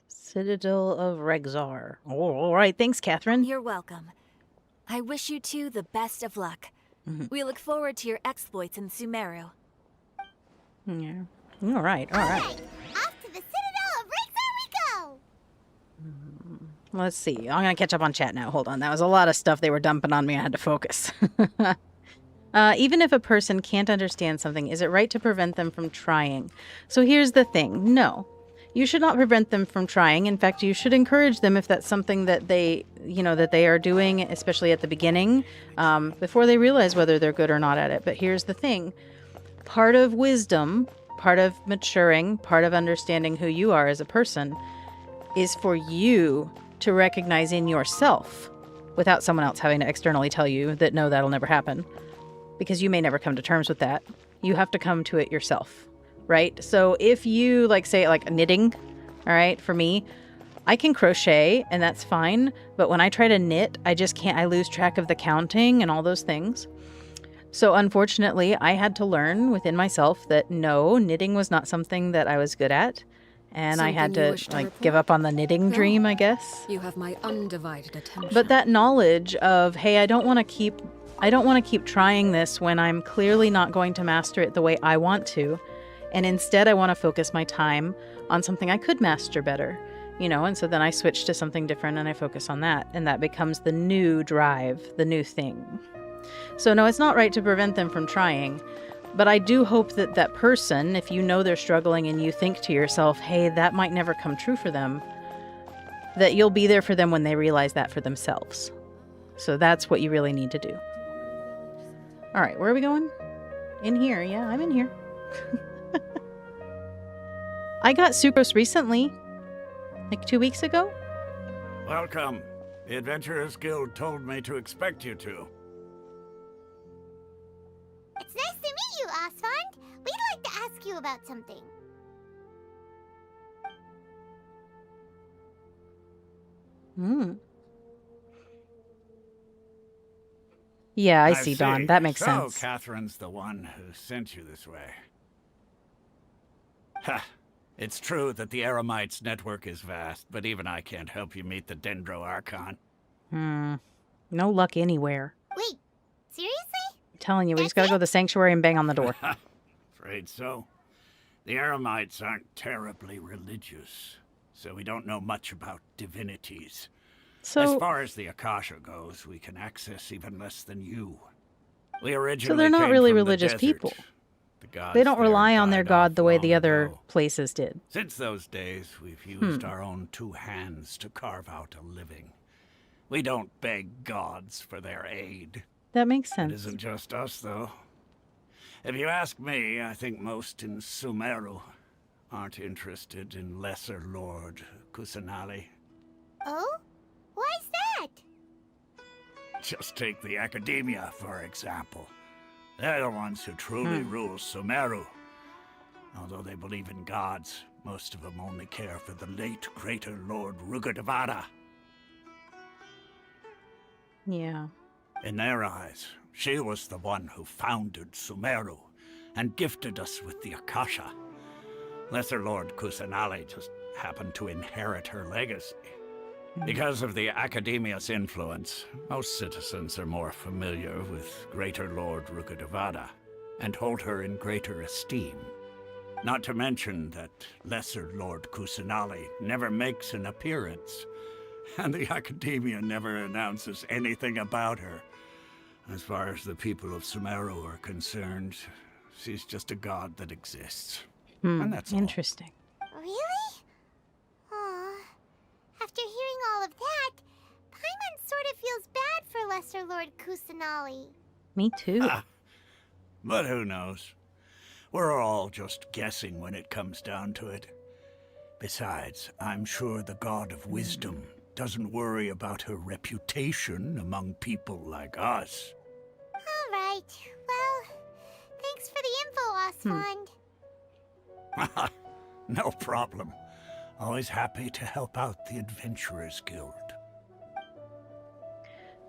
Citadel of Regzar. Oh, all right. Thanks, Catherine. You're welcome. I wish you two the best of luck. We look forward to your exploits in Sumeru. Yeah. All right. All right. Off to the Citadel of Regzar we go! Let's see. I'm going to catch up on chat now. Hold on. That was a lot of stuff they were dumping on me. I had to focus. Even if a person can't understand something, is it right to prevent them from trying? So here's the thing. No. You should not prevent them from trying. In fact, you should encourage them if that's something that they, that they are doing, especially at the beginning, before they realize whether they're good or not at it. But here's the thing. Part of wisdom, part of maturing, part of understanding who you are as a person is for you to recognize in yourself, without someone else having to externally tell you that, no, that'll never happen. Because you may never come to terms with that. You have to come to it yourself. Right? So if you say knitting, all right, for me, I can crochet and that's fine. But when I try to knit, I just can't, I lose track of the counting and all those things. So unfortunately, I had to learn within myself that no, knitting was not something that I was good at. And I had to give up on the knitting dream, I guess. You have my undivided attention. But that knowledge of, hey, I don't want to keep I don't want to keep trying this when I'm clearly not going to master it the way I want to. And instead, I want to focus my time on something I could master better, you know? And so then I switch to something different and I focus on that. And that becomes the new drive, the new thing. So no, it's not right to prevent them from trying. But I do hope that that person, if you know they're struggling and you think to yourself, hey, that might never come true for them, that you'll be there for them when they realize that for themselves. So that's what you really need to do. All right, where are we going? In here. Yeah, I'm in here. I got sucrose recently, like 2 weeks ago. Welcome. The Adventurers Guild told me to expect you to. It's nice to meet you, Osfond. We'd like to ask you about something. Yeah, I see, Dawn. That makes sense. So, Catherine's the one who sent you this way. Ha! It's true that the Eremites' network is vast, but even I can't help you meet the Dendro Archon. No luck anywhere. Wait, seriously? I'm telling you, we just gotta go to the sanctuary and bang on the door. Afraid so. The Eremites aren't terribly religious, so we don't know much about divinities. So, as far as the Akasha goes, we can access even less than you. We originally so they're not came really from the religious desert. people. The gods They don't there rely on their died god off the way long the other ago. places did. Since those days, we've used our own two hands to carve out a living. We don't beg gods for their aid. That makes It sense. isn't just us, though. If you ask me, I think most in Sumeru aren't interested in Lesser Lord Kusanali. Oh? Why's that? Just take the Academia, for example. They're the ones who truly rule Sumeru. Although they believe in gods, most of them only care for the late Greater Lord Rugadavada. Yeah. In their eyes, she was the one who founded Sumeru and gifted us with the Akasha. Lesser Lord Kusanali just happened to inherit her legacy. Because of the Academia's influence, most citizens are more familiar with Greater Lord Rugadavada and hold her in greater esteem. Not to mention that Lesser Lord Kusanali never makes an appearance, and the Academia never announces anything about her. As far as the people of Sumeru are concerned, she's just a god that exists. And that's all. Interesting. Really? Aw. After hearing all of that, Paimon sort of feels bad for Lesser Lord Kusanali. Me too. But who knows? We're all just guessing when it comes down to it. Besides, I'm sure the God of Wisdom doesn't worry about her reputation among people like us. All right. Well, thanks for the info, Osfond. No problem. Always happy to help out the Adventurers Guild.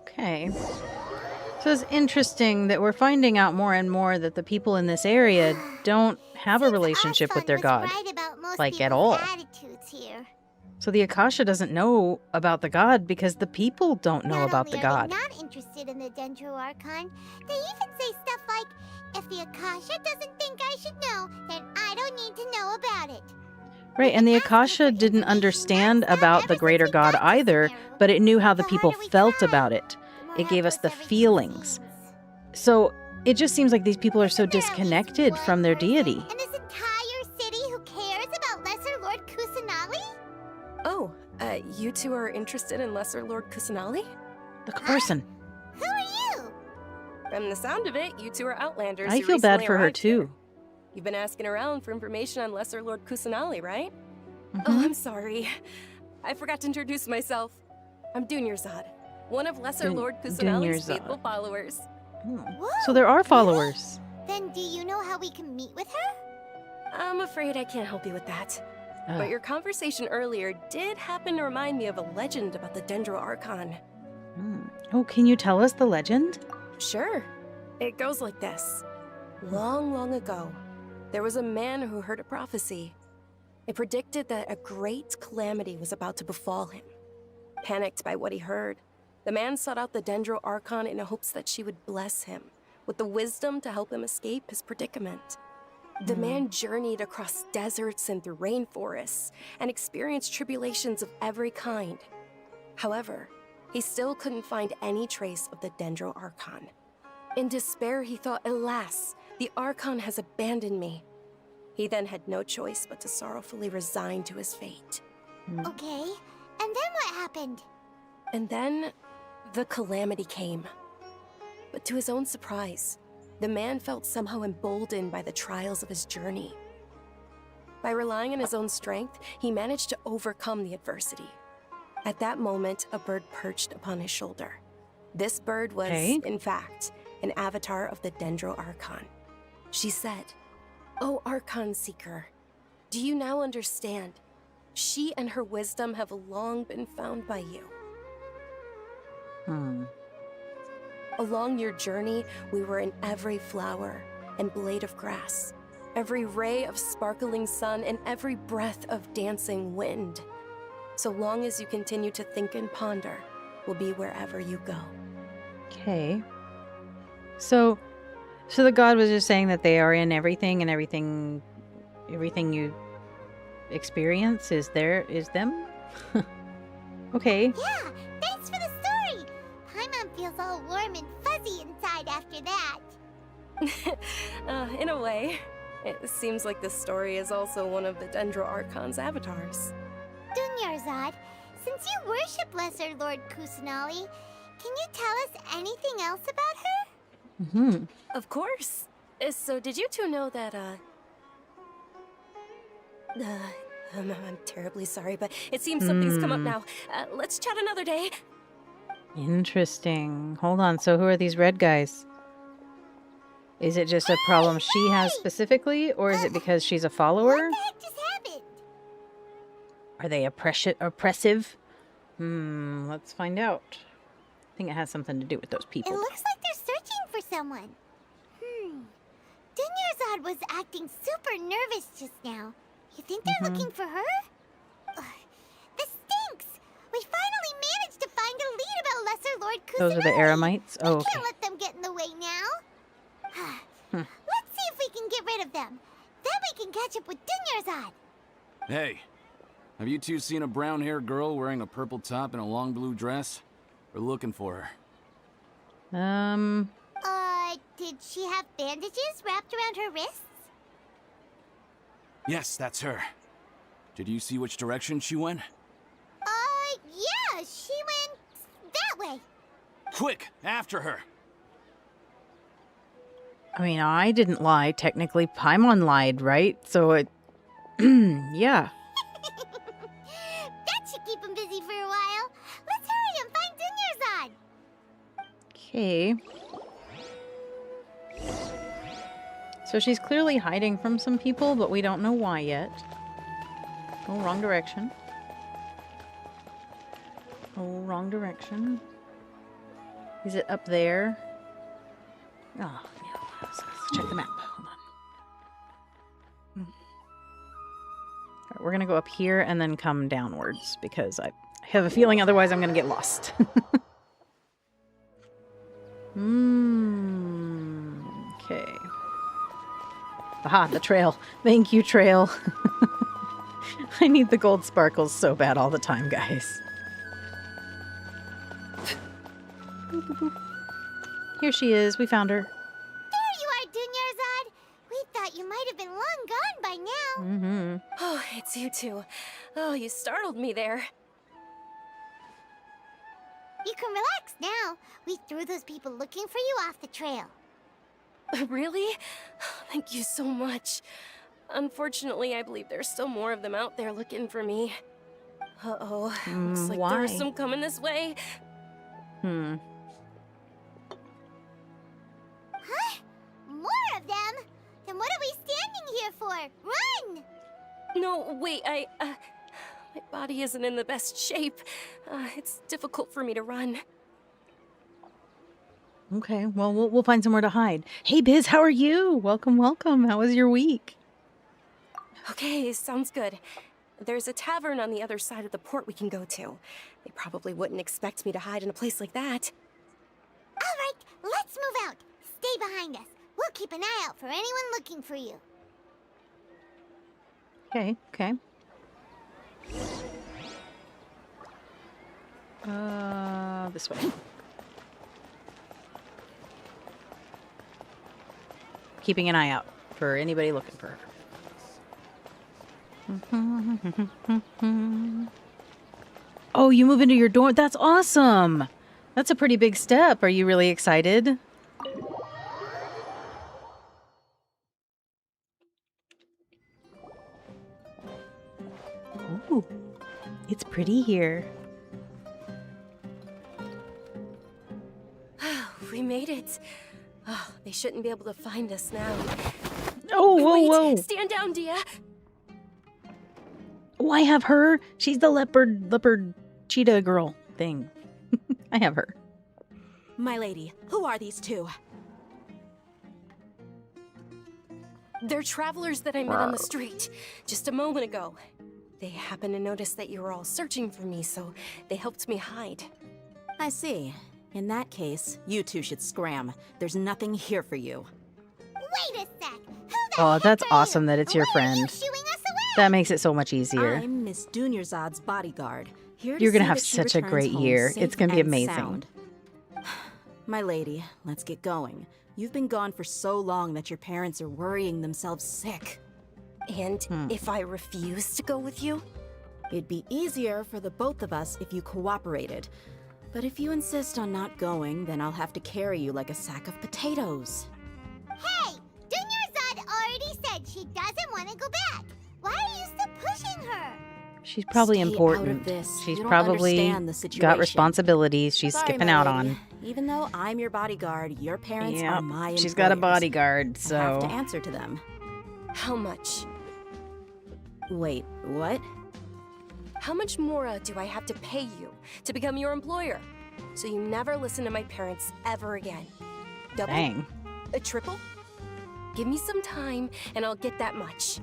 Okay. So it's interesting that we're finding out more and more that the people in this area don't have a relationship with their god. Right about most like at people's all. attitudes here. So the Akasha doesn't know about the god because the people don't know about the Not god. only are they not interested in the Dendro Archon, they even say stuff like, if the Akasha doesn't think I should know, then I don't need to know about it. Right, and the Akasha didn't understand about the greater god either, but it knew how the people felt about it. It gave us the feelings. So it just seems like these people are so disconnected from their deity. And this entire city who cares about Lesser Lord Kusanali? Oh, you two are interested in Lesser Lord Kusanali? The person. Who are you? From the sound of it, you two are Outlanders I who feel bad recently for her arrived here. too. You've been asking around for information on Lesser Lord Kusanali, right? Mhm. Oh, I'm sorry. I forgot to introduce myself. I'm Dunyarzad, one of Lesser Lord Kusanali's Dunyarzad. faithful followers. So there are followers. Then do you know how we can meet with her? I'm afraid I can't help you with that. Ugh. But your conversation earlier did happen to remind me of a legend about the Dendro Archon. Oh, can you tell us the legend? Sure. It goes like this. Long, long ago, there was a man who heard a prophecy. It predicted that a great calamity was about to befall him. Panicked by what he heard, The man sought out the Dendro Archon in hopes that she would bless him with the wisdom to help him escape his predicament. The man journeyed across deserts and through rainforests and experienced tribulations of every kind. However, he still couldn't find any trace of the Dendro Archon. In despair, he thought, alas, the Archon has abandoned me. He then had no choice but to sorrowfully resign to his fate. Okay, and then what happened? And then, the calamity came. But to his own surprise, the man felt somehow emboldened by the trials of his journey. By relying on his own strength, he managed to overcome the adversity. At that moment, a bird perched upon his shoulder. This bird was, in fact, an avatar of the Dendro Archon. She said, "O Archon Seeker, do you now understand? She and her wisdom have long been found by you." Along your journey, we were in every flower and blade of grass, every ray of sparkling sun, and every breath of dancing wind. So long as you continue to think and ponder, we'll be wherever you go. Okay. So the god was just saying that they are in everything, and everything you experience is them? Okay. Yeah, thanks for the story. Paimon feels all warm and fuzzy inside after that. In a way, it seems like this story is also one of the Dendro Archon's avatars. Dunyarzad, since you worship Lesser Lord Kusanali, can you tell us anything else about her? Of course. So did you two know that, I'm terribly sorry, but it seems something's come up now. Let's chat another day. Interesting. Hold on. So who are these red guys? Is it just a problem she has specifically, or is it because she's a follower? What the heck just happened? Are they oppressive? Let's find out. I think it has something to do with those people. It looks like they're searching for someone. Dunyarzad was acting super nervous just now. You think they're looking for her? This stinks! We finally managed to find a lead about Lesser Lord Kusanali. Those are the Eremites? Oh, okay. Can't let them get in the way now. Let's see if we can get rid of them. Then we can catch up with Dunyarzad. Hey, have you two seen a brown-haired girl wearing a purple top and a long blue dress? We're looking for her. Did she have bandages wrapped around her wrists? Yes, that's her. Did you see which direction she went? Yeah, she went that way. Quick, after her. I mean, I didn't lie. Technically, Paimon lied, right? So it... yeah. That should keep him busy for a while. Let's hurry and find Dunyarzad. Okay. So she's clearly hiding from some people, but we don't know why yet. Oh, wrong direction. Oh, wrong direction. Is it up there? Oh, yeah. Let's check the map. Hold on. All right, we're going to go up here and then come downwards because I have a feeling otherwise I'm going to get lost. Okay. Aha, the trail. Thank you, trail. I need the gold sparkles so bad all the time, guys. Here she is. We found her. There you are, Dunyarzad. We thought you might have been long gone by now. Oh, it's you two. Oh, you startled me there. You can relax now. We threw those people looking for you off the trail. Really? Thank you so much. Unfortunately, I believe there's still more of them out there looking for me. Uh-oh. Looks like there's some coming this way. Huh? More of them? Then what are we standing here for? Run! No, wait, my body isn't in the best shape. It's difficult for me to run. Okay, well, we'll find somewhere to hide. Hey, Biz, how are you? Welcome, welcome. How was your week? Okay, sounds good. There's a tavern on the other side of the port we can go to. They probably wouldn't expect me to hide in a place like that. All right, let's move out. Stay behind us. We'll keep an eye out for anyone looking for you. Okay, okay. This way. Keeping an eye out for anybody looking for her. Oh, you move into your dorm. That's awesome. That's a pretty big step. Are you really excited? Ooh, it's pretty here. We made it. Oh, they shouldn't be able to find us now. Oh, whoa, Wait, whoa. Stand down, Dia. Oh, I have her. She's the leopard cheetah girl thing. I have her. My lady, who are these two? They're travelers that I met on the street just a moment ago. They happened to notice that you were all searching for me, so they helped me hide. I see. In that case, you two should scram. There's nothing here for you. Wait a sec. Oh, that's awesome that it's your friend. That makes it so much easier. I'm Miss Dunyarzad's bodyguard. Here You're to gonna see have that she such a returns great home year. safe It's gonna be and amazing. sound. My lady, let's get going. You've been gone for so long that your parents are worrying themselves sick. And if I refuse to go with you? It'd be easier for the both of us if you cooperated. But if you insist on not going, then I'll have to carry you like a sack of potatoes. Hey, Dunyarzad already said she doesn't want to go back. Why are you still pushing her? She's probably Stay out of important. this. She's You don't probably understand the situation. got responsibilities she's Sorry, skipping my out lady. on. Even though I'm your bodyguard, your parents Yep, are my employers. she's got a bodyguard, so... I have to answer to them. How much? Wait, what? How much more do I have to pay you to become your employer? So you never listen to my parents ever again. Double? Dang. A triple? Give me some time and I'll get that much.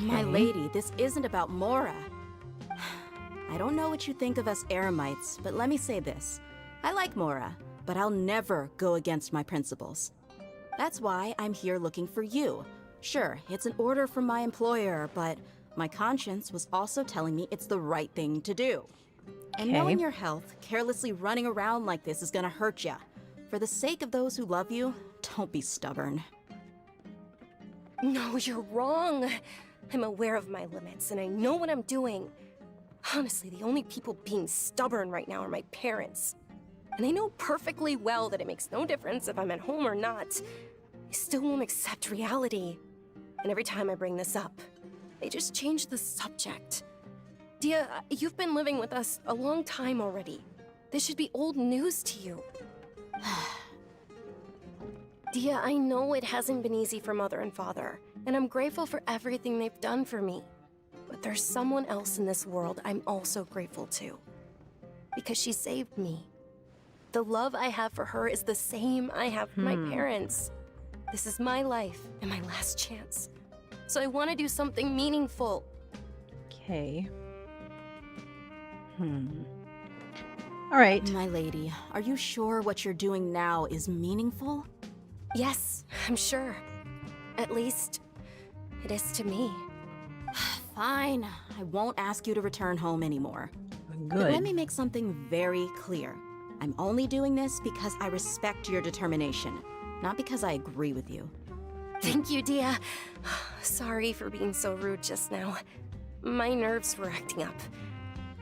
My lady, this isn't about Mora. I don't know what you think of us Eremites, but let me say this. I like Mora, but I'll never go against my principles. That's why I'm here looking for you. Sure, it's an order from my employer, but my conscience was also telling me it's the right thing to do. And knowing your health, carelessly running around like this is gonna hurt ya. For the sake of those who love you, don't be stubborn. No, you're wrong. I'm aware of my limits and I know what I'm doing. Honestly, the only people being stubborn right now are my parents. And I know perfectly well that it makes no difference if I'm at home or not. They still won't accept reality. And every time I bring this up, they just change the subject. Dia, you've been living with us a long time already. This should be old news to you. Dia, I know it hasn't been easy for Mother and Father, and I'm grateful for everything they've done for me. But there's someone else in this world I'm also grateful to. Because she saved me. The love I have for her is the same I have for my parents. This is my life and my last chance. So I want to do something meaningful. Okay. All right. My lady, are you sure what you're doing now is meaningful? Yes, I'm sure. At least, it is to me. Fine. I won't ask you to return home anymore. But Good. let me make something very clear. I'm only doing this because I respect your determination, not because I agree with you. Thank you, Dia. Sorry for being so rude just now. My nerves were acting up.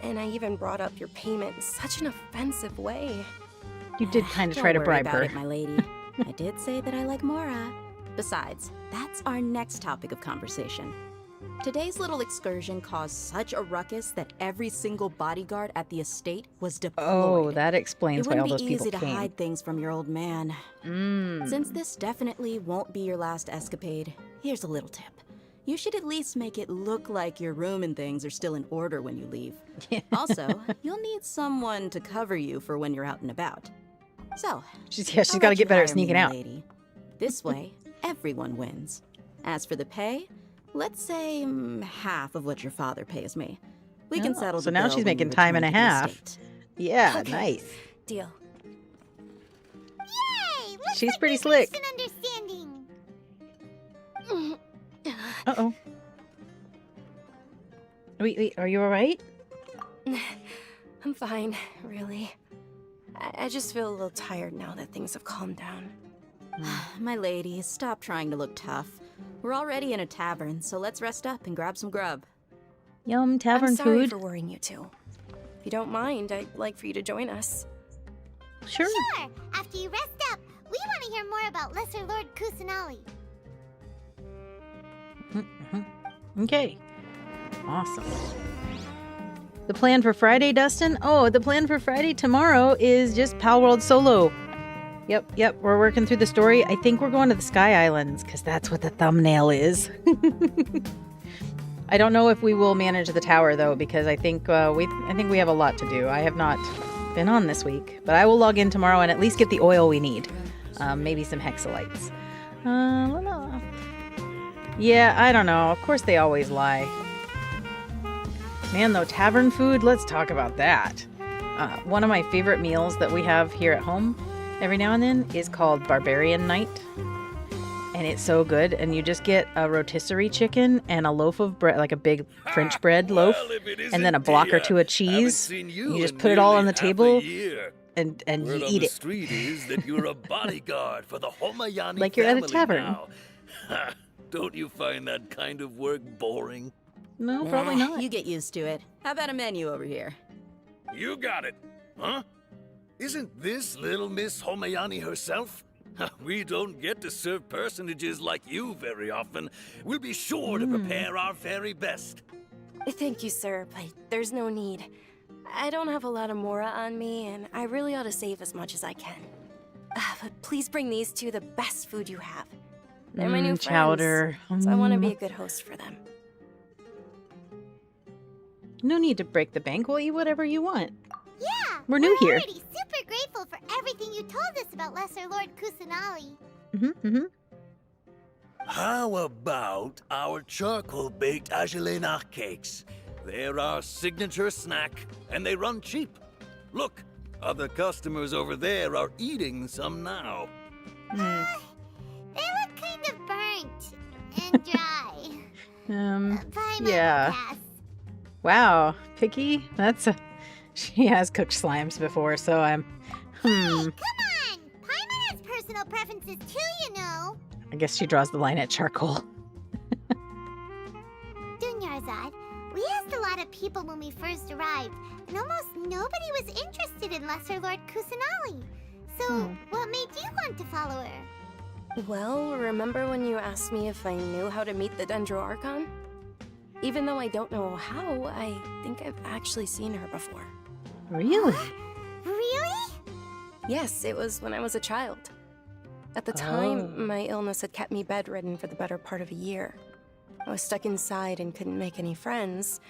And I even brought up your payment in such an offensive way. You did kind of Don't try to worry bribe about her. it, my lady. I did say that I like Mora. Besides, that's our next topic of conversation. Today's little excursion caused such a ruckus that every single bodyguard at the estate was deployed. Oh, that explains It why all wouldn't those be people easy to came. hide things from your old man. Since this definitely won't be your last escapade, here's a little tip. You should at least make it look like your room and things are still in order when you leave. Also, you'll need someone to cover you for when you're out and about. So, She's I'll got to let get you better at hire me, sneaking my out. lady. This way, everyone wins. As for the pay, Let's say half of what your father pays me. We can settle So the now bill she's when you making time and a return to the half. estate. Yeah, Okay. nice. Deal. Yay! Looks She's like pretty we've slick. reached an understanding. Uh-oh. Wait, are you alright? I'm fine, really. I just feel a little tired now that things have calmed down. My lady, stop trying to look tough. We're already in a tavern, so let's rest up and grab some grub. Yum, tavern I'm sorry food. for worrying you two. If you don't mind, I'd like for you to join us. Sure. Sure. After you rest up, we want to hear more about Lesser Lord Kusanali. Okay. Awesome. The plan for Friday, Dustin? Oh, the plan for Friday tomorrow is just Pal World solo. Yep, we're working through the story. I think we're going to the Sky Islands, because that's what the thumbnail is. I don't know if we will manage the tower, though, because I think we have a lot to do. I have not been on this week, but I will log in tomorrow and at least get the oil we need. Maybe some hexalites. Yeah, I don't know. Of course they always lie. Man, though, tavern food, let's talk about that. One of my favorite meals that we have here at home every now and then is called Barbarian Night. And it's so good. And you just get a rotisserie chicken and a loaf of bread, like a big French bread loaf, and then a block or two of cheese. You just put it all on the table and you eat it. Street is that you're a bodyguard for the Homayani Like you're at a family tavern. now. Don't you find that kind of work boring? No, probably not. You get used to it. How about a menu over here? You got it. Huh? Isn't this little Miss Homayani herself? We don't get to serve personages like you very often. We'll be sure to prepare our very best. Thank you, sir, but there's no need. I don't have a lot of Mora on me, and I really ought to save as much as I can. But please bring these two the best food you have. They're my new chowder. friends, so I want to be a good host for them. No need to break the bank. We'll eat whatever you want. Yeah, We're new here. already super grateful for everything you told us about Lesser Lord Kusanali. How about our charcoal-baked Agelenach cakes? They're our signature snack, and they run cheap. Look, other customers over there are eating some now. They look kind of burnt and dry. By my Yeah. pass. Wow, picky? She has cooked slimes before, so I'm... Come on! Paimon has personal preferences too, you know. I guess she draws the line at charcoal. Dunyarzad, we asked a lot of people when we first arrived, and almost nobody was interested in Lesser Lord Kusanali. So, what made you want to follow her? Well, remember when you asked me if I knew how to meet the Dendro Archon? Even though I don't know how, I think I've actually seen her before. Really? Really? Yes, it was when I was a child. At the time, my illness had kept me bedridden for the better part of a year. I was stuck inside and couldn't make any friends,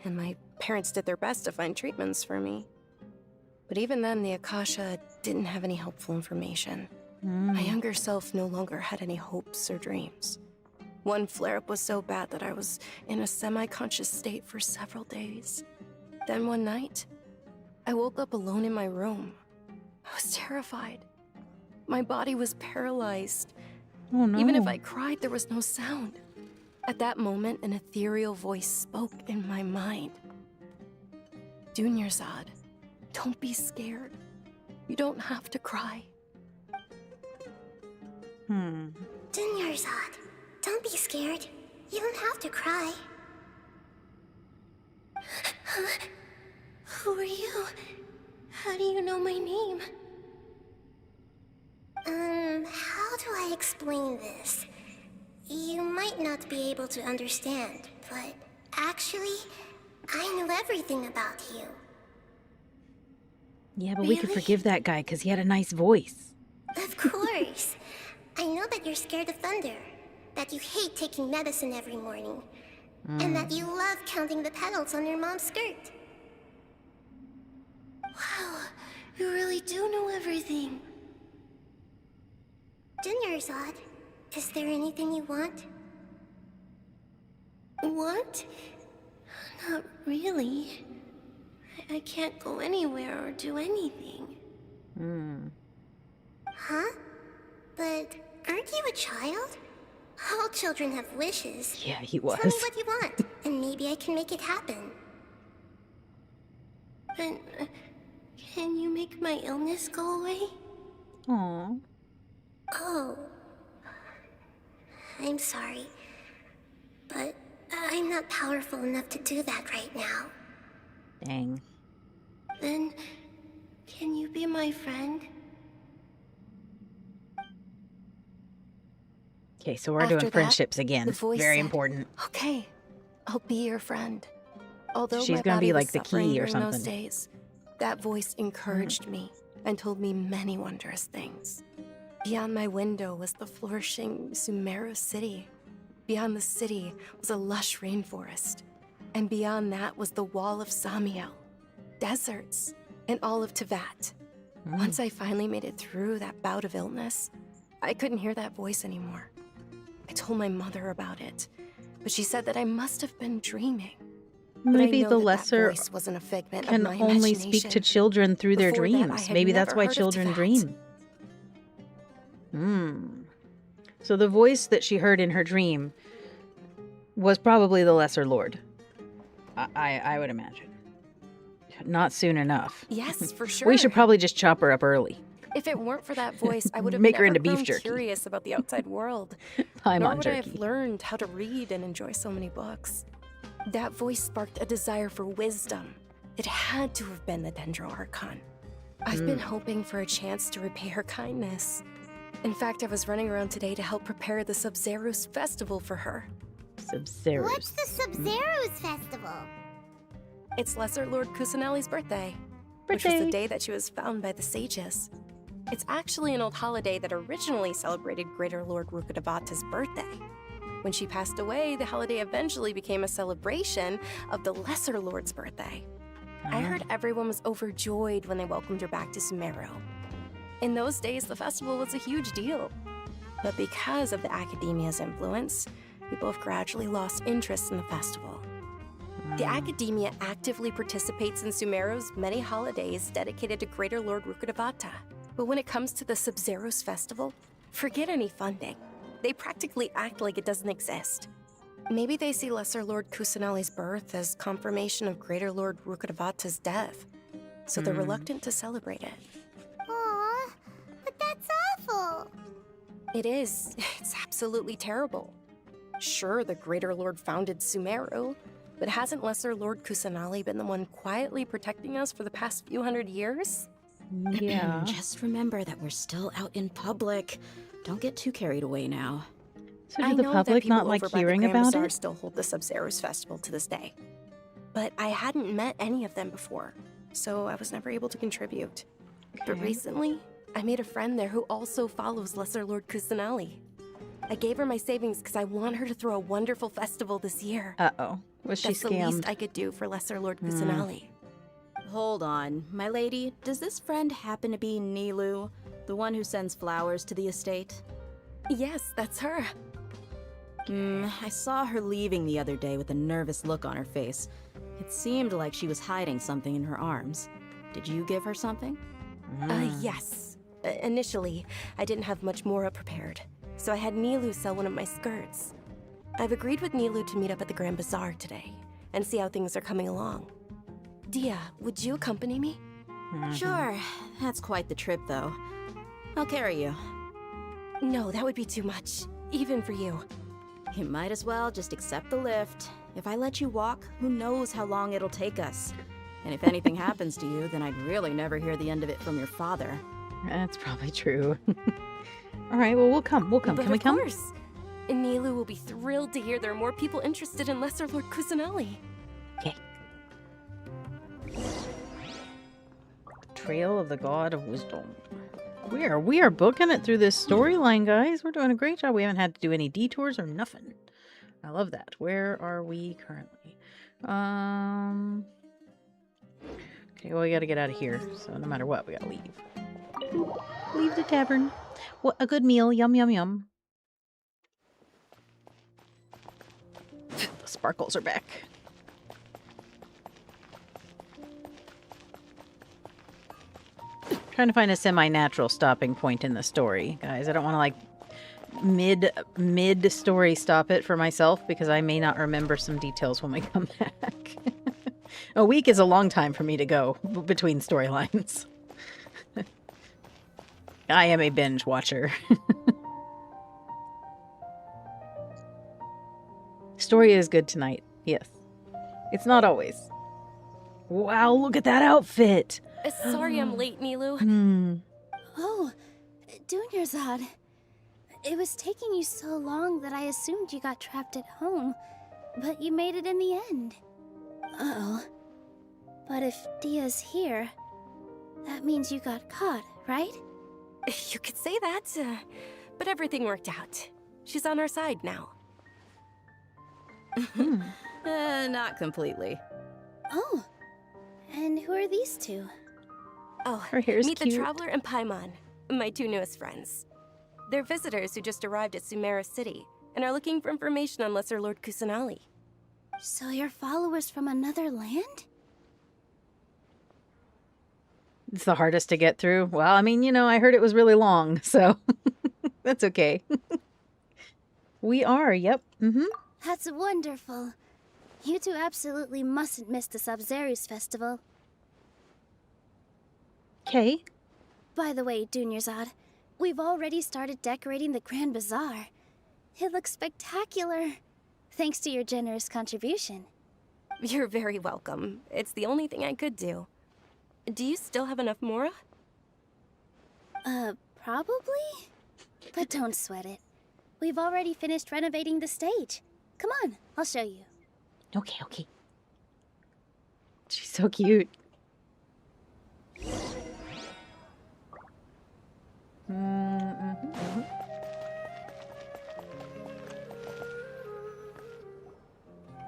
and my parents did their best to find treatments for me. But even then, the Akasha didn't have any helpful information. My younger self no longer had any hopes or dreams. One flare-up was so bad that I was in a semi-conscious state for several days. Then one night, I woke up alone in my room. I was terrified. My body was paralyzed. Oh no. Even if I cried, there was no sound. At that moment, an ethereal voice spoke in my mind. Dunyarzad, don't be scared. You don't have to cry. Dunyarzad, don't be scared. You don't have to cry. Who are you? How do you know my name? How do I explain this? You might not be able to understand, but actually, I know everything about you. Yeah, but we could forgive that guy because he had a nice voice. Of course. I know that you're scared of thunder, that you hate taking medicine every morning, and that you love counting the petals on your mom's skirt. Wow, you really do know everything. Dunyarzad, is there anything you want? What? Not really. I can't go anywhere or do anything. Huh? But aren't you a child? All children have wishes. Yeah, he was. Tell me what you want, and maybe I can make it happen. But can you make my illness go away? Aww. Oh. I'm sorry. But I'm not powerful enough to do that right now. Dang. Then, can you be my friend? Okay, so we're After doing that, friendships again. the voice Very said, important. Okay, I'll be your friend. Although She's my gonna body be was like the suffering key or during those something. days, that voice encouraged me and told me many wondrous things. Beyond my window was the flourishing Sumeru city. Beyond the city was a lush rainforest. And beyond that was the wall of Samiel, deserts, and all of Teyvat. Once I finally made it through that bout of illness, I couldn't hear that voice anymore. I told my mother about it, but she said that I must have been dreaming. Maybe the that lesser voice wasn't a figment can of my only speak to imagination. children through their Before that, I dreams. had Maybe that's never why heard of children Teyvat. dream. So the voice that she heard in her dream was probably the Lesser Lord. I would imagine. Not soon enough. Yes, for sure. We should probably just chop her up early. If it weren't for that voice, I would have Make her never into beef grown jerky. curious about the outside world. Paimon Nor would I jerky. have learned how to read and enjoy so many books. That voice sparked a desire for wisdom. It had to have been the Dendro Archon. I've been hoping for a chance to repay her kindness. In fact, I was running around today to help prepare the Sub-Zerus festival for her. Sub-Zerus? What's the Sub-Zerus festival? It's Lesser Lord Kusanali's birthday, which was the day that she was found by the sages. It's actually an old holiday that originally celebrated Greater Lord Rukkhadevata's birthday. When she passed away, the holiday eventually became a celebration of the Lesser Lord's birthday. I heard everyone was overjoyed when they welcomed her back to Sumeru. In those days, the festival was a huge deal. But because of the Academia's influence, people have gradually lost interest in the festival. The Academia actively participates in Sumeru's many holidays dedicated to Greater Lord Rukkhadevata. But when it comes to the Sub-Zerus festival, forget any funding. They practically act like it doesn't exist. Maybe they see Lesser Lord Kusanali's birth as confirmation of Greater Lord Rukkhadevata's death, so they're reluctant to celebrate it. Aw, but that's awful. It is. It's absolutely terrible. Sure, the Greater Lord founded Sumeru, but hasn't Lesser Lord Kusanali been the one quietly protecting us for the past few hundred years? Yeah. Just remember that we're still out in public. Don't get too carried away now. So I do the know public that people not like over by the hearing Grand about Bazaar it? still hold the Sub-Zerus festival to this day. But I hadn't met any of them before, so I was never able to contribute. But recently, I made a friend there who also follows Lesser Lord Kusanali. I gave her my savings because I want her to throw a wonderful festival this year. Uh-oh. Was she That's the least scammed? I could do for Lesser Lord Kusanali. Hold on, my lady. Does this friend happen to be Nilu, the one who sends flowers to the estate? Yes, that's her. I saw her leaving the other day with a nervous look on her face. It seemed like she was hiding something in her arms. Did you give her something? Yes. Initially, I didn't have much more prepared, so I had Nilu sell one of my skirts. I've agreed with Nilu to meet up at the Grand Bazaar today and see how things are coming along. Dia, would you accompany me? Sure. That's quite the trip, though. I'll carry you. No, that would be too much, even for you. You might as well just accept the lift. If I let you walk, who knows how long it'll take us. And if anything happens to you, then I'd really never hear the end of it from your father. That's probably true. All right, well, we'll come. But Can we come? Of course. And Nilu will be thrilled to hear there are more people interested in Lesser Lord Kusanali. Okay. Trail of the God of Wisdom. We are booking it through this storyline, guys. We're doing a great job. We haven't had to do any detours or nothing. I love that. Where are we currently? Okay, well, we gotta get out of here. So no matter what, we gotta leave. Leave the tavern. What a good meal. Yum, yum, yum. The sparkles are back. Trying to find a semi-natural stopping point in the story, guys. I don't want to like mid story stop it for myself because I may not remember some details when we come back. A week is a long time for me to go between storylines. I am a binge watcher. Story is good tonight. Yes. It's not always. Wow, look at that outfit. Sorry I'm late, Nilu. Oh, Dunyarzad. It was taking you so long that I assumed you got trapped at home, but you made it in the end. Uh-oh. But if Dia's here, that means you got caught, right? You could say that, but everything worked out. She's on our side now. Not completely. Oh, and who are these two? Oh, her hair's meet cute. the Traveler and Paimon, my two newest friends. They're visitors who just arrived at Sumeru City and are looking for information on Lesser Lord Kusanali. So you're followers from another land? It's the hardest to get through. Well, I mean, you know, I heard it was really long, so that's okay. We are, yep. That's wonderful. You two absolutely mustn't miss the Sabzeruz festival. Okay. By the way, Dunyarzad, we've already started decorating the Grand Bazaar. It looks spectacular, thanks to your generous contribution. You're very welcome. It's the only thing I could do. Do you still have enough Mora? Probably? But don't sweat it. We've already finished renovating the stage. Come on, I'll show you. Okay. She's so cute.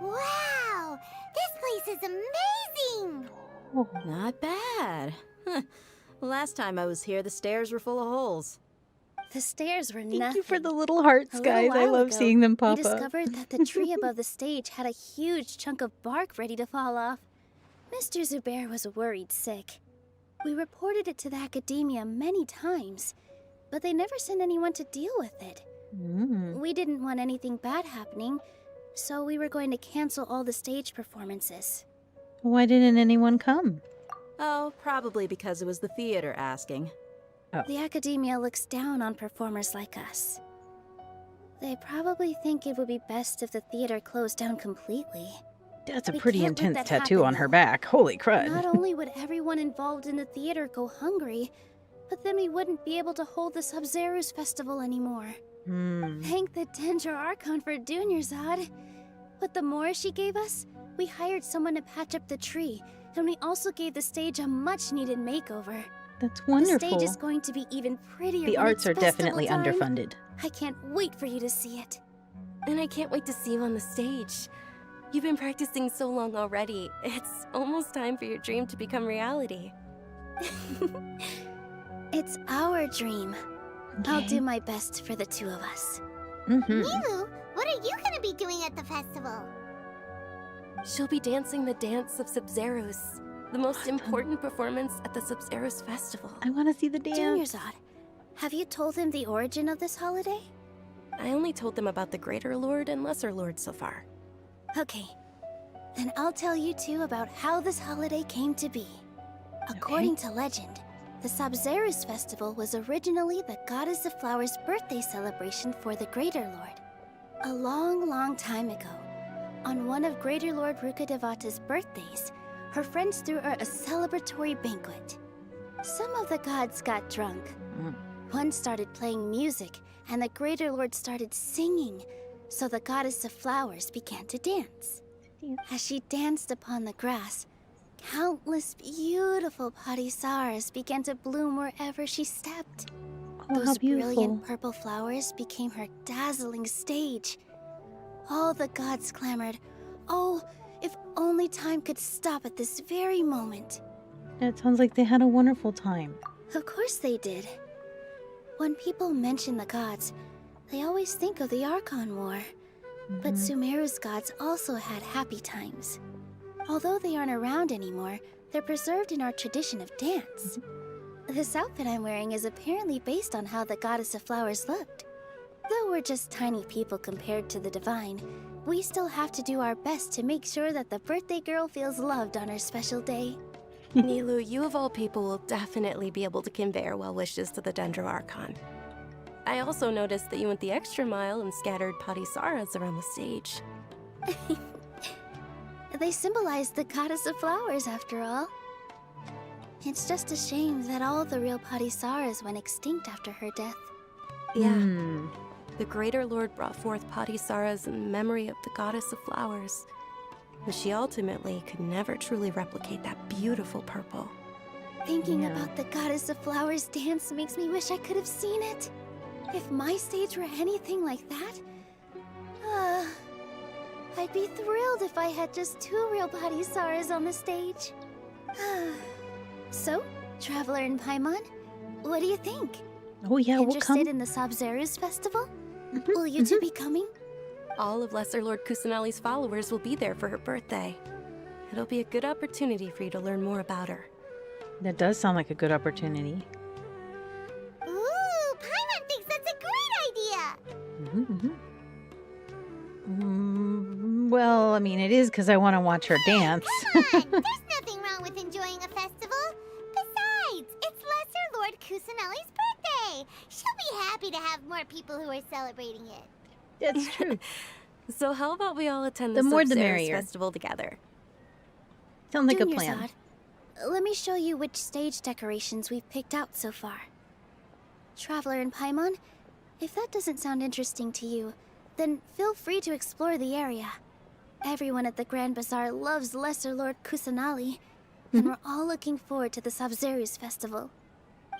Wow! This place is amazing! Not bad. Last time I was here, the stairs were full of holes. The stairs were nothing. Thank you for the little hearts, A little guys. I while love ago, seeing them pop we up. discovered that the tree above the stage had a huge chunk of bark ready to fall off. Mr. Zubair was worried sick. We reported it to the academia many times, but they never sent anyone to deal with it. We didn't want anything bad happening, so we were going to cancel all the stage performances. Why didn't anyone come? Oh, probably because it was the theater asking. The academia looks down on performers like us. They probably think it would be best if the theater closed down completely. That's a We pretty can't let intense that tattoo happen, on her though. back. Holy crud. Not only would everyone involved in the theater go hungry, but then we wouldn't be able to hold the Sabzeruz festival anymore. Thank the Dendro Archon for Dunyarzad. With the Mora she gave us, we hired someone to patch up the tree, and we also gave the stage a much-needed makeover. That's wonderful. The stage is going to be even prettier. The when arts it's are festival definitely time. underfunded. I can't wait for you to see it. And I can't wait to see you on the stage. You've been practicing so long already. It's almost time for your dream to become reality. It's our dream. I'll do my best for the two of us. Nilu, what are you gonna be doing at the festival? She'll be dancing the dance of Sabzeruz, the most important performance at the Sabzeruz festival. I want to see the dance. Dunyarzad, have you told him the origin of this holiday? I only told them about the Greater Lord and Lesser Lord so far. Okay, then I'll tell you two about how this holiday came to be. According to legend, the Sabzeruz festival was originally the Goddess of Flowers' birthday celebration for the Greater Lord. A long, long time ago, on one of Greater Lord Rukkhadevata's birthdays, her friends threw her a celebratory banquet. Some of the gods got drunk. One started playing music, and the Greater Lord started singing, so the Goddess of Flowers began to dance. As she danced upon the grass, countless beautiful parisaras began to bloom wherever she stepped. Oh, Those how beautiful. brilliant purple flowers became her dazzling stage. All the gods clamored, "Oh, if only time could stop at this very moment." It sounds like they had a wonderful time. Of course they did. When people mention the gods, they always think of the Archon War. But Sumeru's gods also had happy times. Although they aren't around anymore, they're preserved in our tradition of dance. This outfit I'm wearing is apparently based on how the goddess of flowers looked. Though we're just tiny people compared to the divine, we still have to do our best to make sure that the birthday girl feels loved on her special day. Nilu, you of all people will definitely be able to convey our well wishes to the Dendro Archon. I also noticed that you went the extra mile and scattered Patisaras around the stage. They symbolize the goddess of flowers, after all. It's just a shame that all the real Patisaras went extinct after her death. Yeah. The Greater Lord brought forth Patisaras in memory of the goddess of flowers. But she ultimately could never truly replicate that beautiful purple. Thinking about the goddess of flowers dance makes me wish I could have seen it. If my stage were anything like that, I'd be thrilled if I had just 2 real Patisaras on the stage. So, Traveler and Paimon, what do you think? Oh yeah, we'll come. Interested in the Sabzeruz festival? Will you two be coming? All of Lesser Lord Kusanali's followers will be there for her birthday. It'll be a good opportunity for you to learn more about her. That does sound like a good opportunity. Ooh, Paimon thinks that's a great idea! Well, I mean, it is because I want to watch her dance. Come on! There's nothing wrong with enjoying a festival. Besides, it's Lesser Lord Kusanali's birthday. She'll be happy to have more people who are celebrating it. That's true. So how about we all attend the more the Sabzeruz merrier. festival together? Sounds like a Junior plan. Zod, let me show you which stage decorations we've picked out so far. Traveler and Paimon, if that doesn't sound interesting to you, then feel free to explore the area. Everyone at the Grand Bazaar loves Lesser Lord Kusanali, and we're all looking forward to the Sabzeruz festival.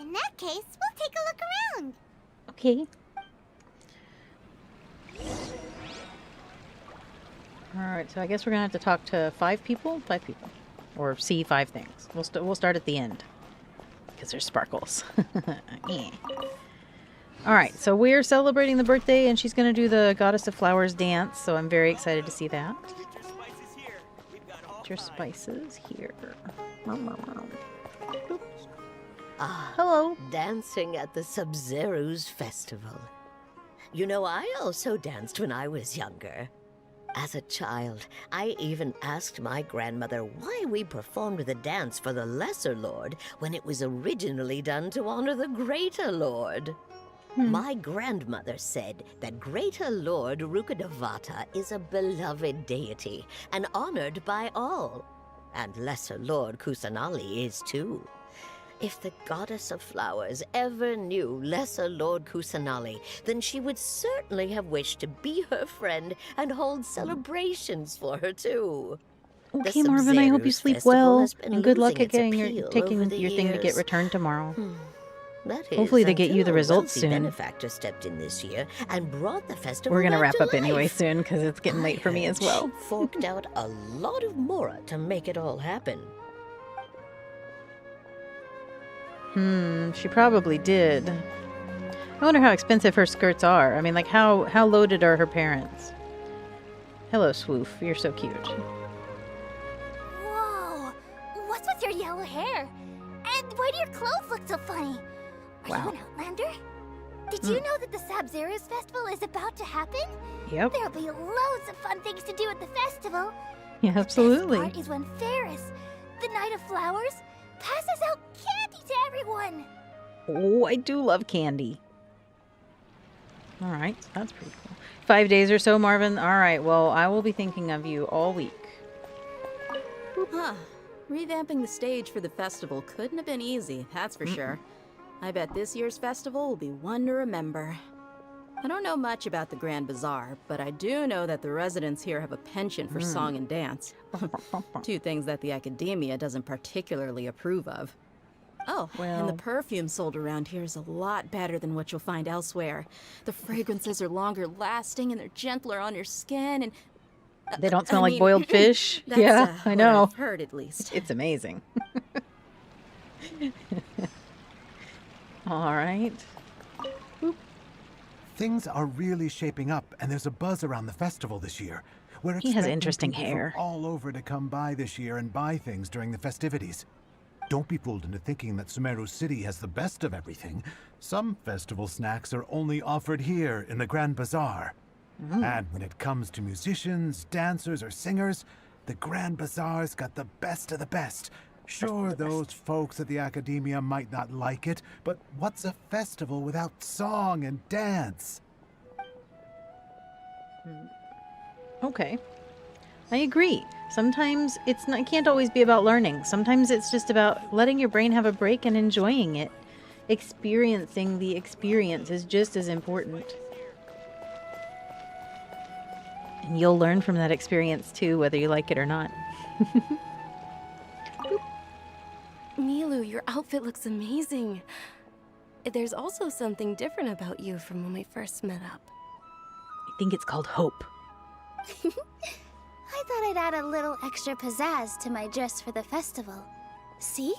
In that case, we'll take a look around. Okay. Alright, so I guess we're gonna have to talk to 5 people? 5 people. Or see 5 things. We'll start at the end. Because there's sparkles. Yeah. Alright, so we're celebrating the birthday and she's gonna do the Goddess of Flowers dance, so I'm very excited to see that. Get your spices here. Hello. Dancing at the Sabzeruz festival. You know, I also danced when I was younger. As a child, I even asked my grandmother why we performed the dance for the Lesser Lord when it was originally done to honor the Greater Lord. My grandmother said that Greater Lord Rukkhadevata is a beloved deity and honored by all. And Lesser Lord Kusanali is too. If the Goddess of Flowers ever knew Lesser Lord Kusanali, then she would certainly have wished to be her friend and hold celebrations for her too. Okay, Marvin, I hope you sleep well. And good luck at getting taking your thing to get returned tomorrow. That is, Hopefully they get you the until a results wealthy soon. benefactor stepped in this year and brought the festival We're gonna back wrap to up anyway life. soon because it's getting late for me as well. She forked out a lot of mora to make it all happen. She probably did. I wonder how expensive her skirts are. I mean, like, how loaded are her parents? Hello, Swoof. You're so cute. Whoa! What's with your yellow hair? And why do your clothes look so funny? Are you an Outlander? Did you know that the Sabzeruz festival is about to happen? Yep. There'll be loads of fun things to do at the festival. Yeah, absolutely. The best part is when Ferris, the Knight of Flowers, passes out candy to everyone. Oh, I do love candy. All right, that's pretty cool. 5 days or so, Marvin. All right, well, I will be thinking of you all week. Huh. Revamping the stage for the festival couldn't have been easy, that's for sure. I bet this year's festival will be one to remember. I don't know much about the Grand Bazaar, but I do know that the residents here have a penchant for song and dance. 2 things that the academia doesn't particularly approve of. Oh, and the perfume sold around here is a lot better than what you'll find elsewhere. The fragrances are longer lasting and they're gentler on your skin and... They don't smell I like mean, boiled fish. that's, Yeah, I what know. I've heard at least. It's amazing. All right. Things are really shaping up, and there's a buzz around the festival this year. We're He has expecting interesting people hair. from all over to come by this year and buy things during the festivities. Don't be fooled into thinking that Sumeru City has the best of everything. Some festival snacks are only offered here in the Grand Bazaar. And when it comes to musicians, dancers, or singers, the Grand Bazaar's got the best of the best. Sure, those folks at the Academia might not like it, but what's a festival without song and dance? Okay. I agree. Sometimes it can't always be about learning. Sometimes it's just about letting your brain have a break and enjoying it. Experiencing the experience is just as important. And you'll learn from that experience too, whether you like it or not. Milu, your outfit looks amazing. There's also something different about you from when we first met up. I think it's called hope. I thought I'd add a little extra pizzazz to my dress for the festival. See?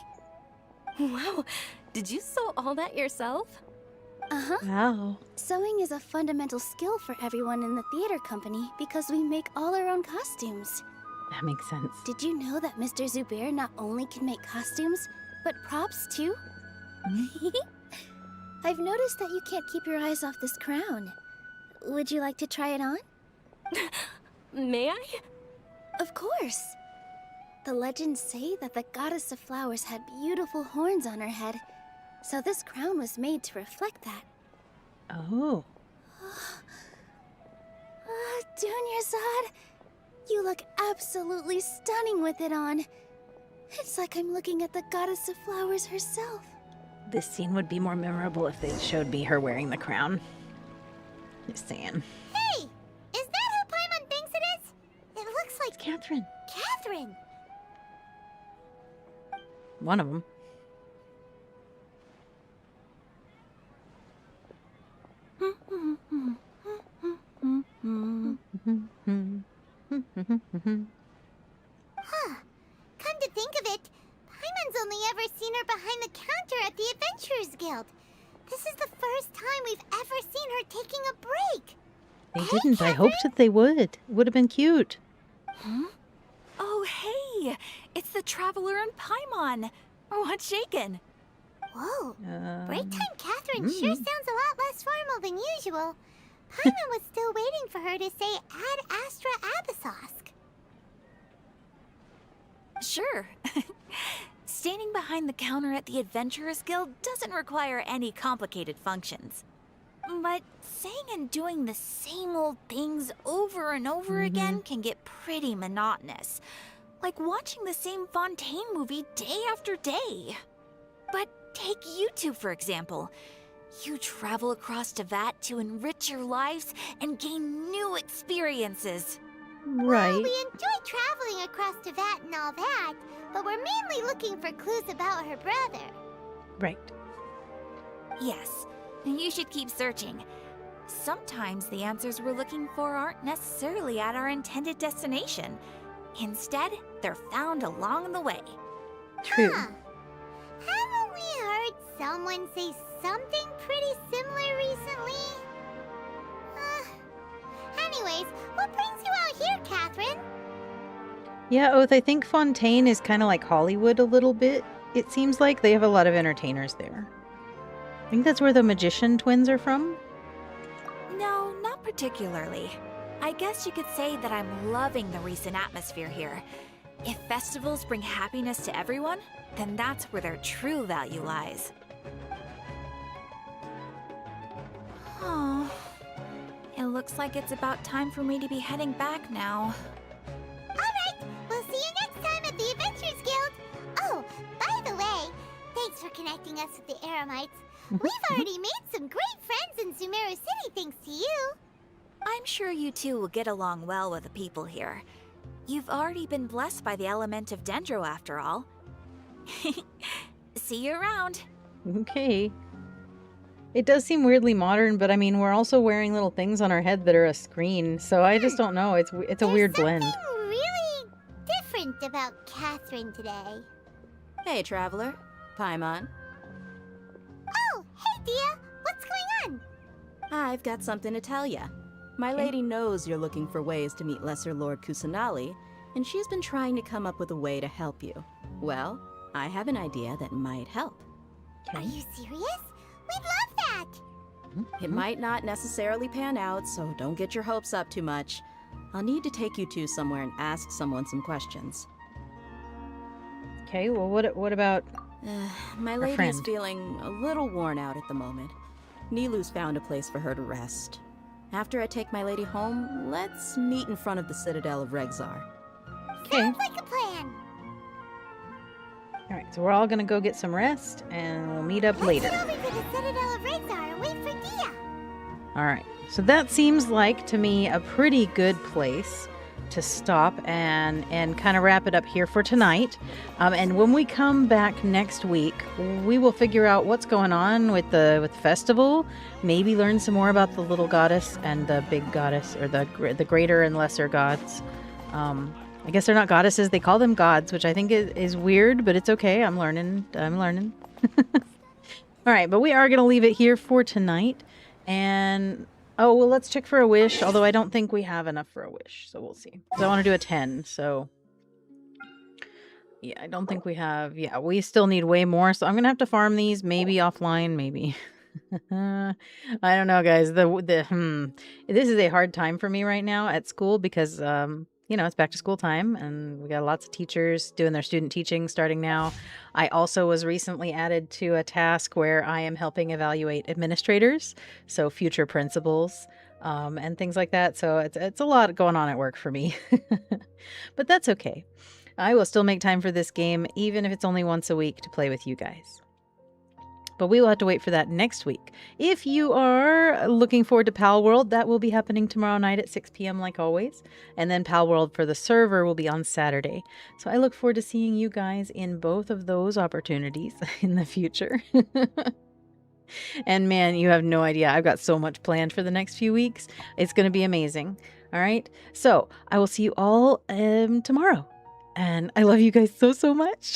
Wow, did you sew all that yourself? Uh-huh. Wow. Sewing is a fundamental skill for everyone in the theater company because we make all our own costumes. That makes sense. Did you know that Mr. Zubair not only can make costumes, but props too? I've noticed that you can't keep your eyes off this crown. Would you like to try it on? May I? Of course. The legends say that the goddess of flowers had beautiful horns on her head, so this crown was made to reflect that. Oh. Dunyarzad, you look absolutely stunning with it on. It's like I'm looking at the goddess of flowers herself. This scene would be more memorable if they showed me her wearing the crown. Just saying. Hey! Is that who Paimon thinks it is? It looks like... Catherine. Catherine! One of them. Huh. Come to think of it, Paimon's only ever seen her behind the counter at the Adventurers Guild. This is the first time we've ever seen her taking a break. They didn't. I hoped that they would. It would have been cute. Huh? Oh, hey! It's the Traveler and Paimon. What's shaken? Whoa. Break time Catherine sure sounds a lot less formal than usual. Paimon was still waiting for her to say Ad Astra Abyssosque. Sure. Standing behind the counter at the Adventurers Guild doesn't require any complicated functions. But saying and doing the same old things over and over again can get pretty monotonous. Like watching the same Fontaine movie day after day. But take you two, for example. You travel across Tevat to enrich your lives and gain new experiences. Right. Well, we enjoy traveling across Tevat and all that, but we're mainly looking for clues about her brother. Right. Yes, you should keep searching. Sometimes the answers we're looking for aren't necessarily at our intended destination. Instead, they're found along the way. True. Huh. Haven't we heard someone say something pretty similar recently? Anyways, what brings you out here, Catherine? Yeah, Oath, I think Fontaine is kind of like Hollywood a little bit. It seems like they have a lot of entertainers there. I think that's where the magician twins are from. No, not particularly. I guess you could say that I'm loving the recent atmosphere here. If festivals bring happiness to everyone, then that's where their true value lies. Oh, it looks like it's about time for me to be heading back now. Alright, we'll see you next time at the Adventurers Guild. Oh, by the way, thanks for connecting us with the Eremites. We've already made some great friends in Sumeru City thanks to you. I'm sure you two will get along well with the people here. You've already been blessed by the element of Dendro after all. See you around. Okay. It does seem weirdly modern, but I mean, we're also wearing little things on our head that are a screen, so I just don't know. It's a weird blend. Something really different about Catherine today. Hey, Traveler. Paimon. Oh, hey, Dia. What's going on? I've got something to tell ya. My lady knows you're looking for ways to meet Lesser Lord Kusanali, and she's been trying to come up with a way to help you. Well, I have an idea that might help. Are you serious? We'd love that! It might not necessarily pan out, so don't get your hopes up too much. I'll need to take you two somewhere and ask someone some questions. Okay, well, what about my lady's feeling a little worn out at the moment. Nilu's found a place for her to rest. After I take my lady home, let's meet in front of the Citadel of Regzar. Sounds like a plan! Alright, so we're all gonna go get some rest, and we'll meet up later. Let's head over to the Citadel of Regzar and wait for Dia! Alright, so that seems like, to me, a pretty good place to stop and kind of wrap it up here for tonight. And when we come back next week, we will figure out what's going on with the festival, maybe learn some more about the little goddess and the big goddess, or the greater and lesser gods. I guess they're not goddesses, they call them gods, which I think is weird, but it's okay. I'm learning. All right, but we are going to leave it here for tonight. And oh, well, let's check for a wish, although I don't think we have enough for a wish, so we'll see. So I want to do a 10, so yeah, I don't think we have. Yeah, we still need way more, so I'm going to have to farm these, maybe offline, maybe. I don't know, guys. This is a hard time for me right now at school because you know, it's back to school time and we got lots of teachers doing their student teaching starting now. I also was recently added to a task where I am helping evaluate administrators, so future principals, and things like that. So it's a lot going on at work for me, but that's okay. I will still make time for this game, even if it's only once a week, to play with you guys. But we will have to wait for that next week. If you are looking forward to Pal World, that will be happening tomorrow night at 6 p.m. like always. And then Pal World for the server will be on Saturday. So I look forward to seeing you guys in both of those opportunities in the future. And man, you have no idea. I've got so much planned for the next few weeks. It's going to be amazing. All right. So I will see you all tomorrow. And I love you guys so, so much.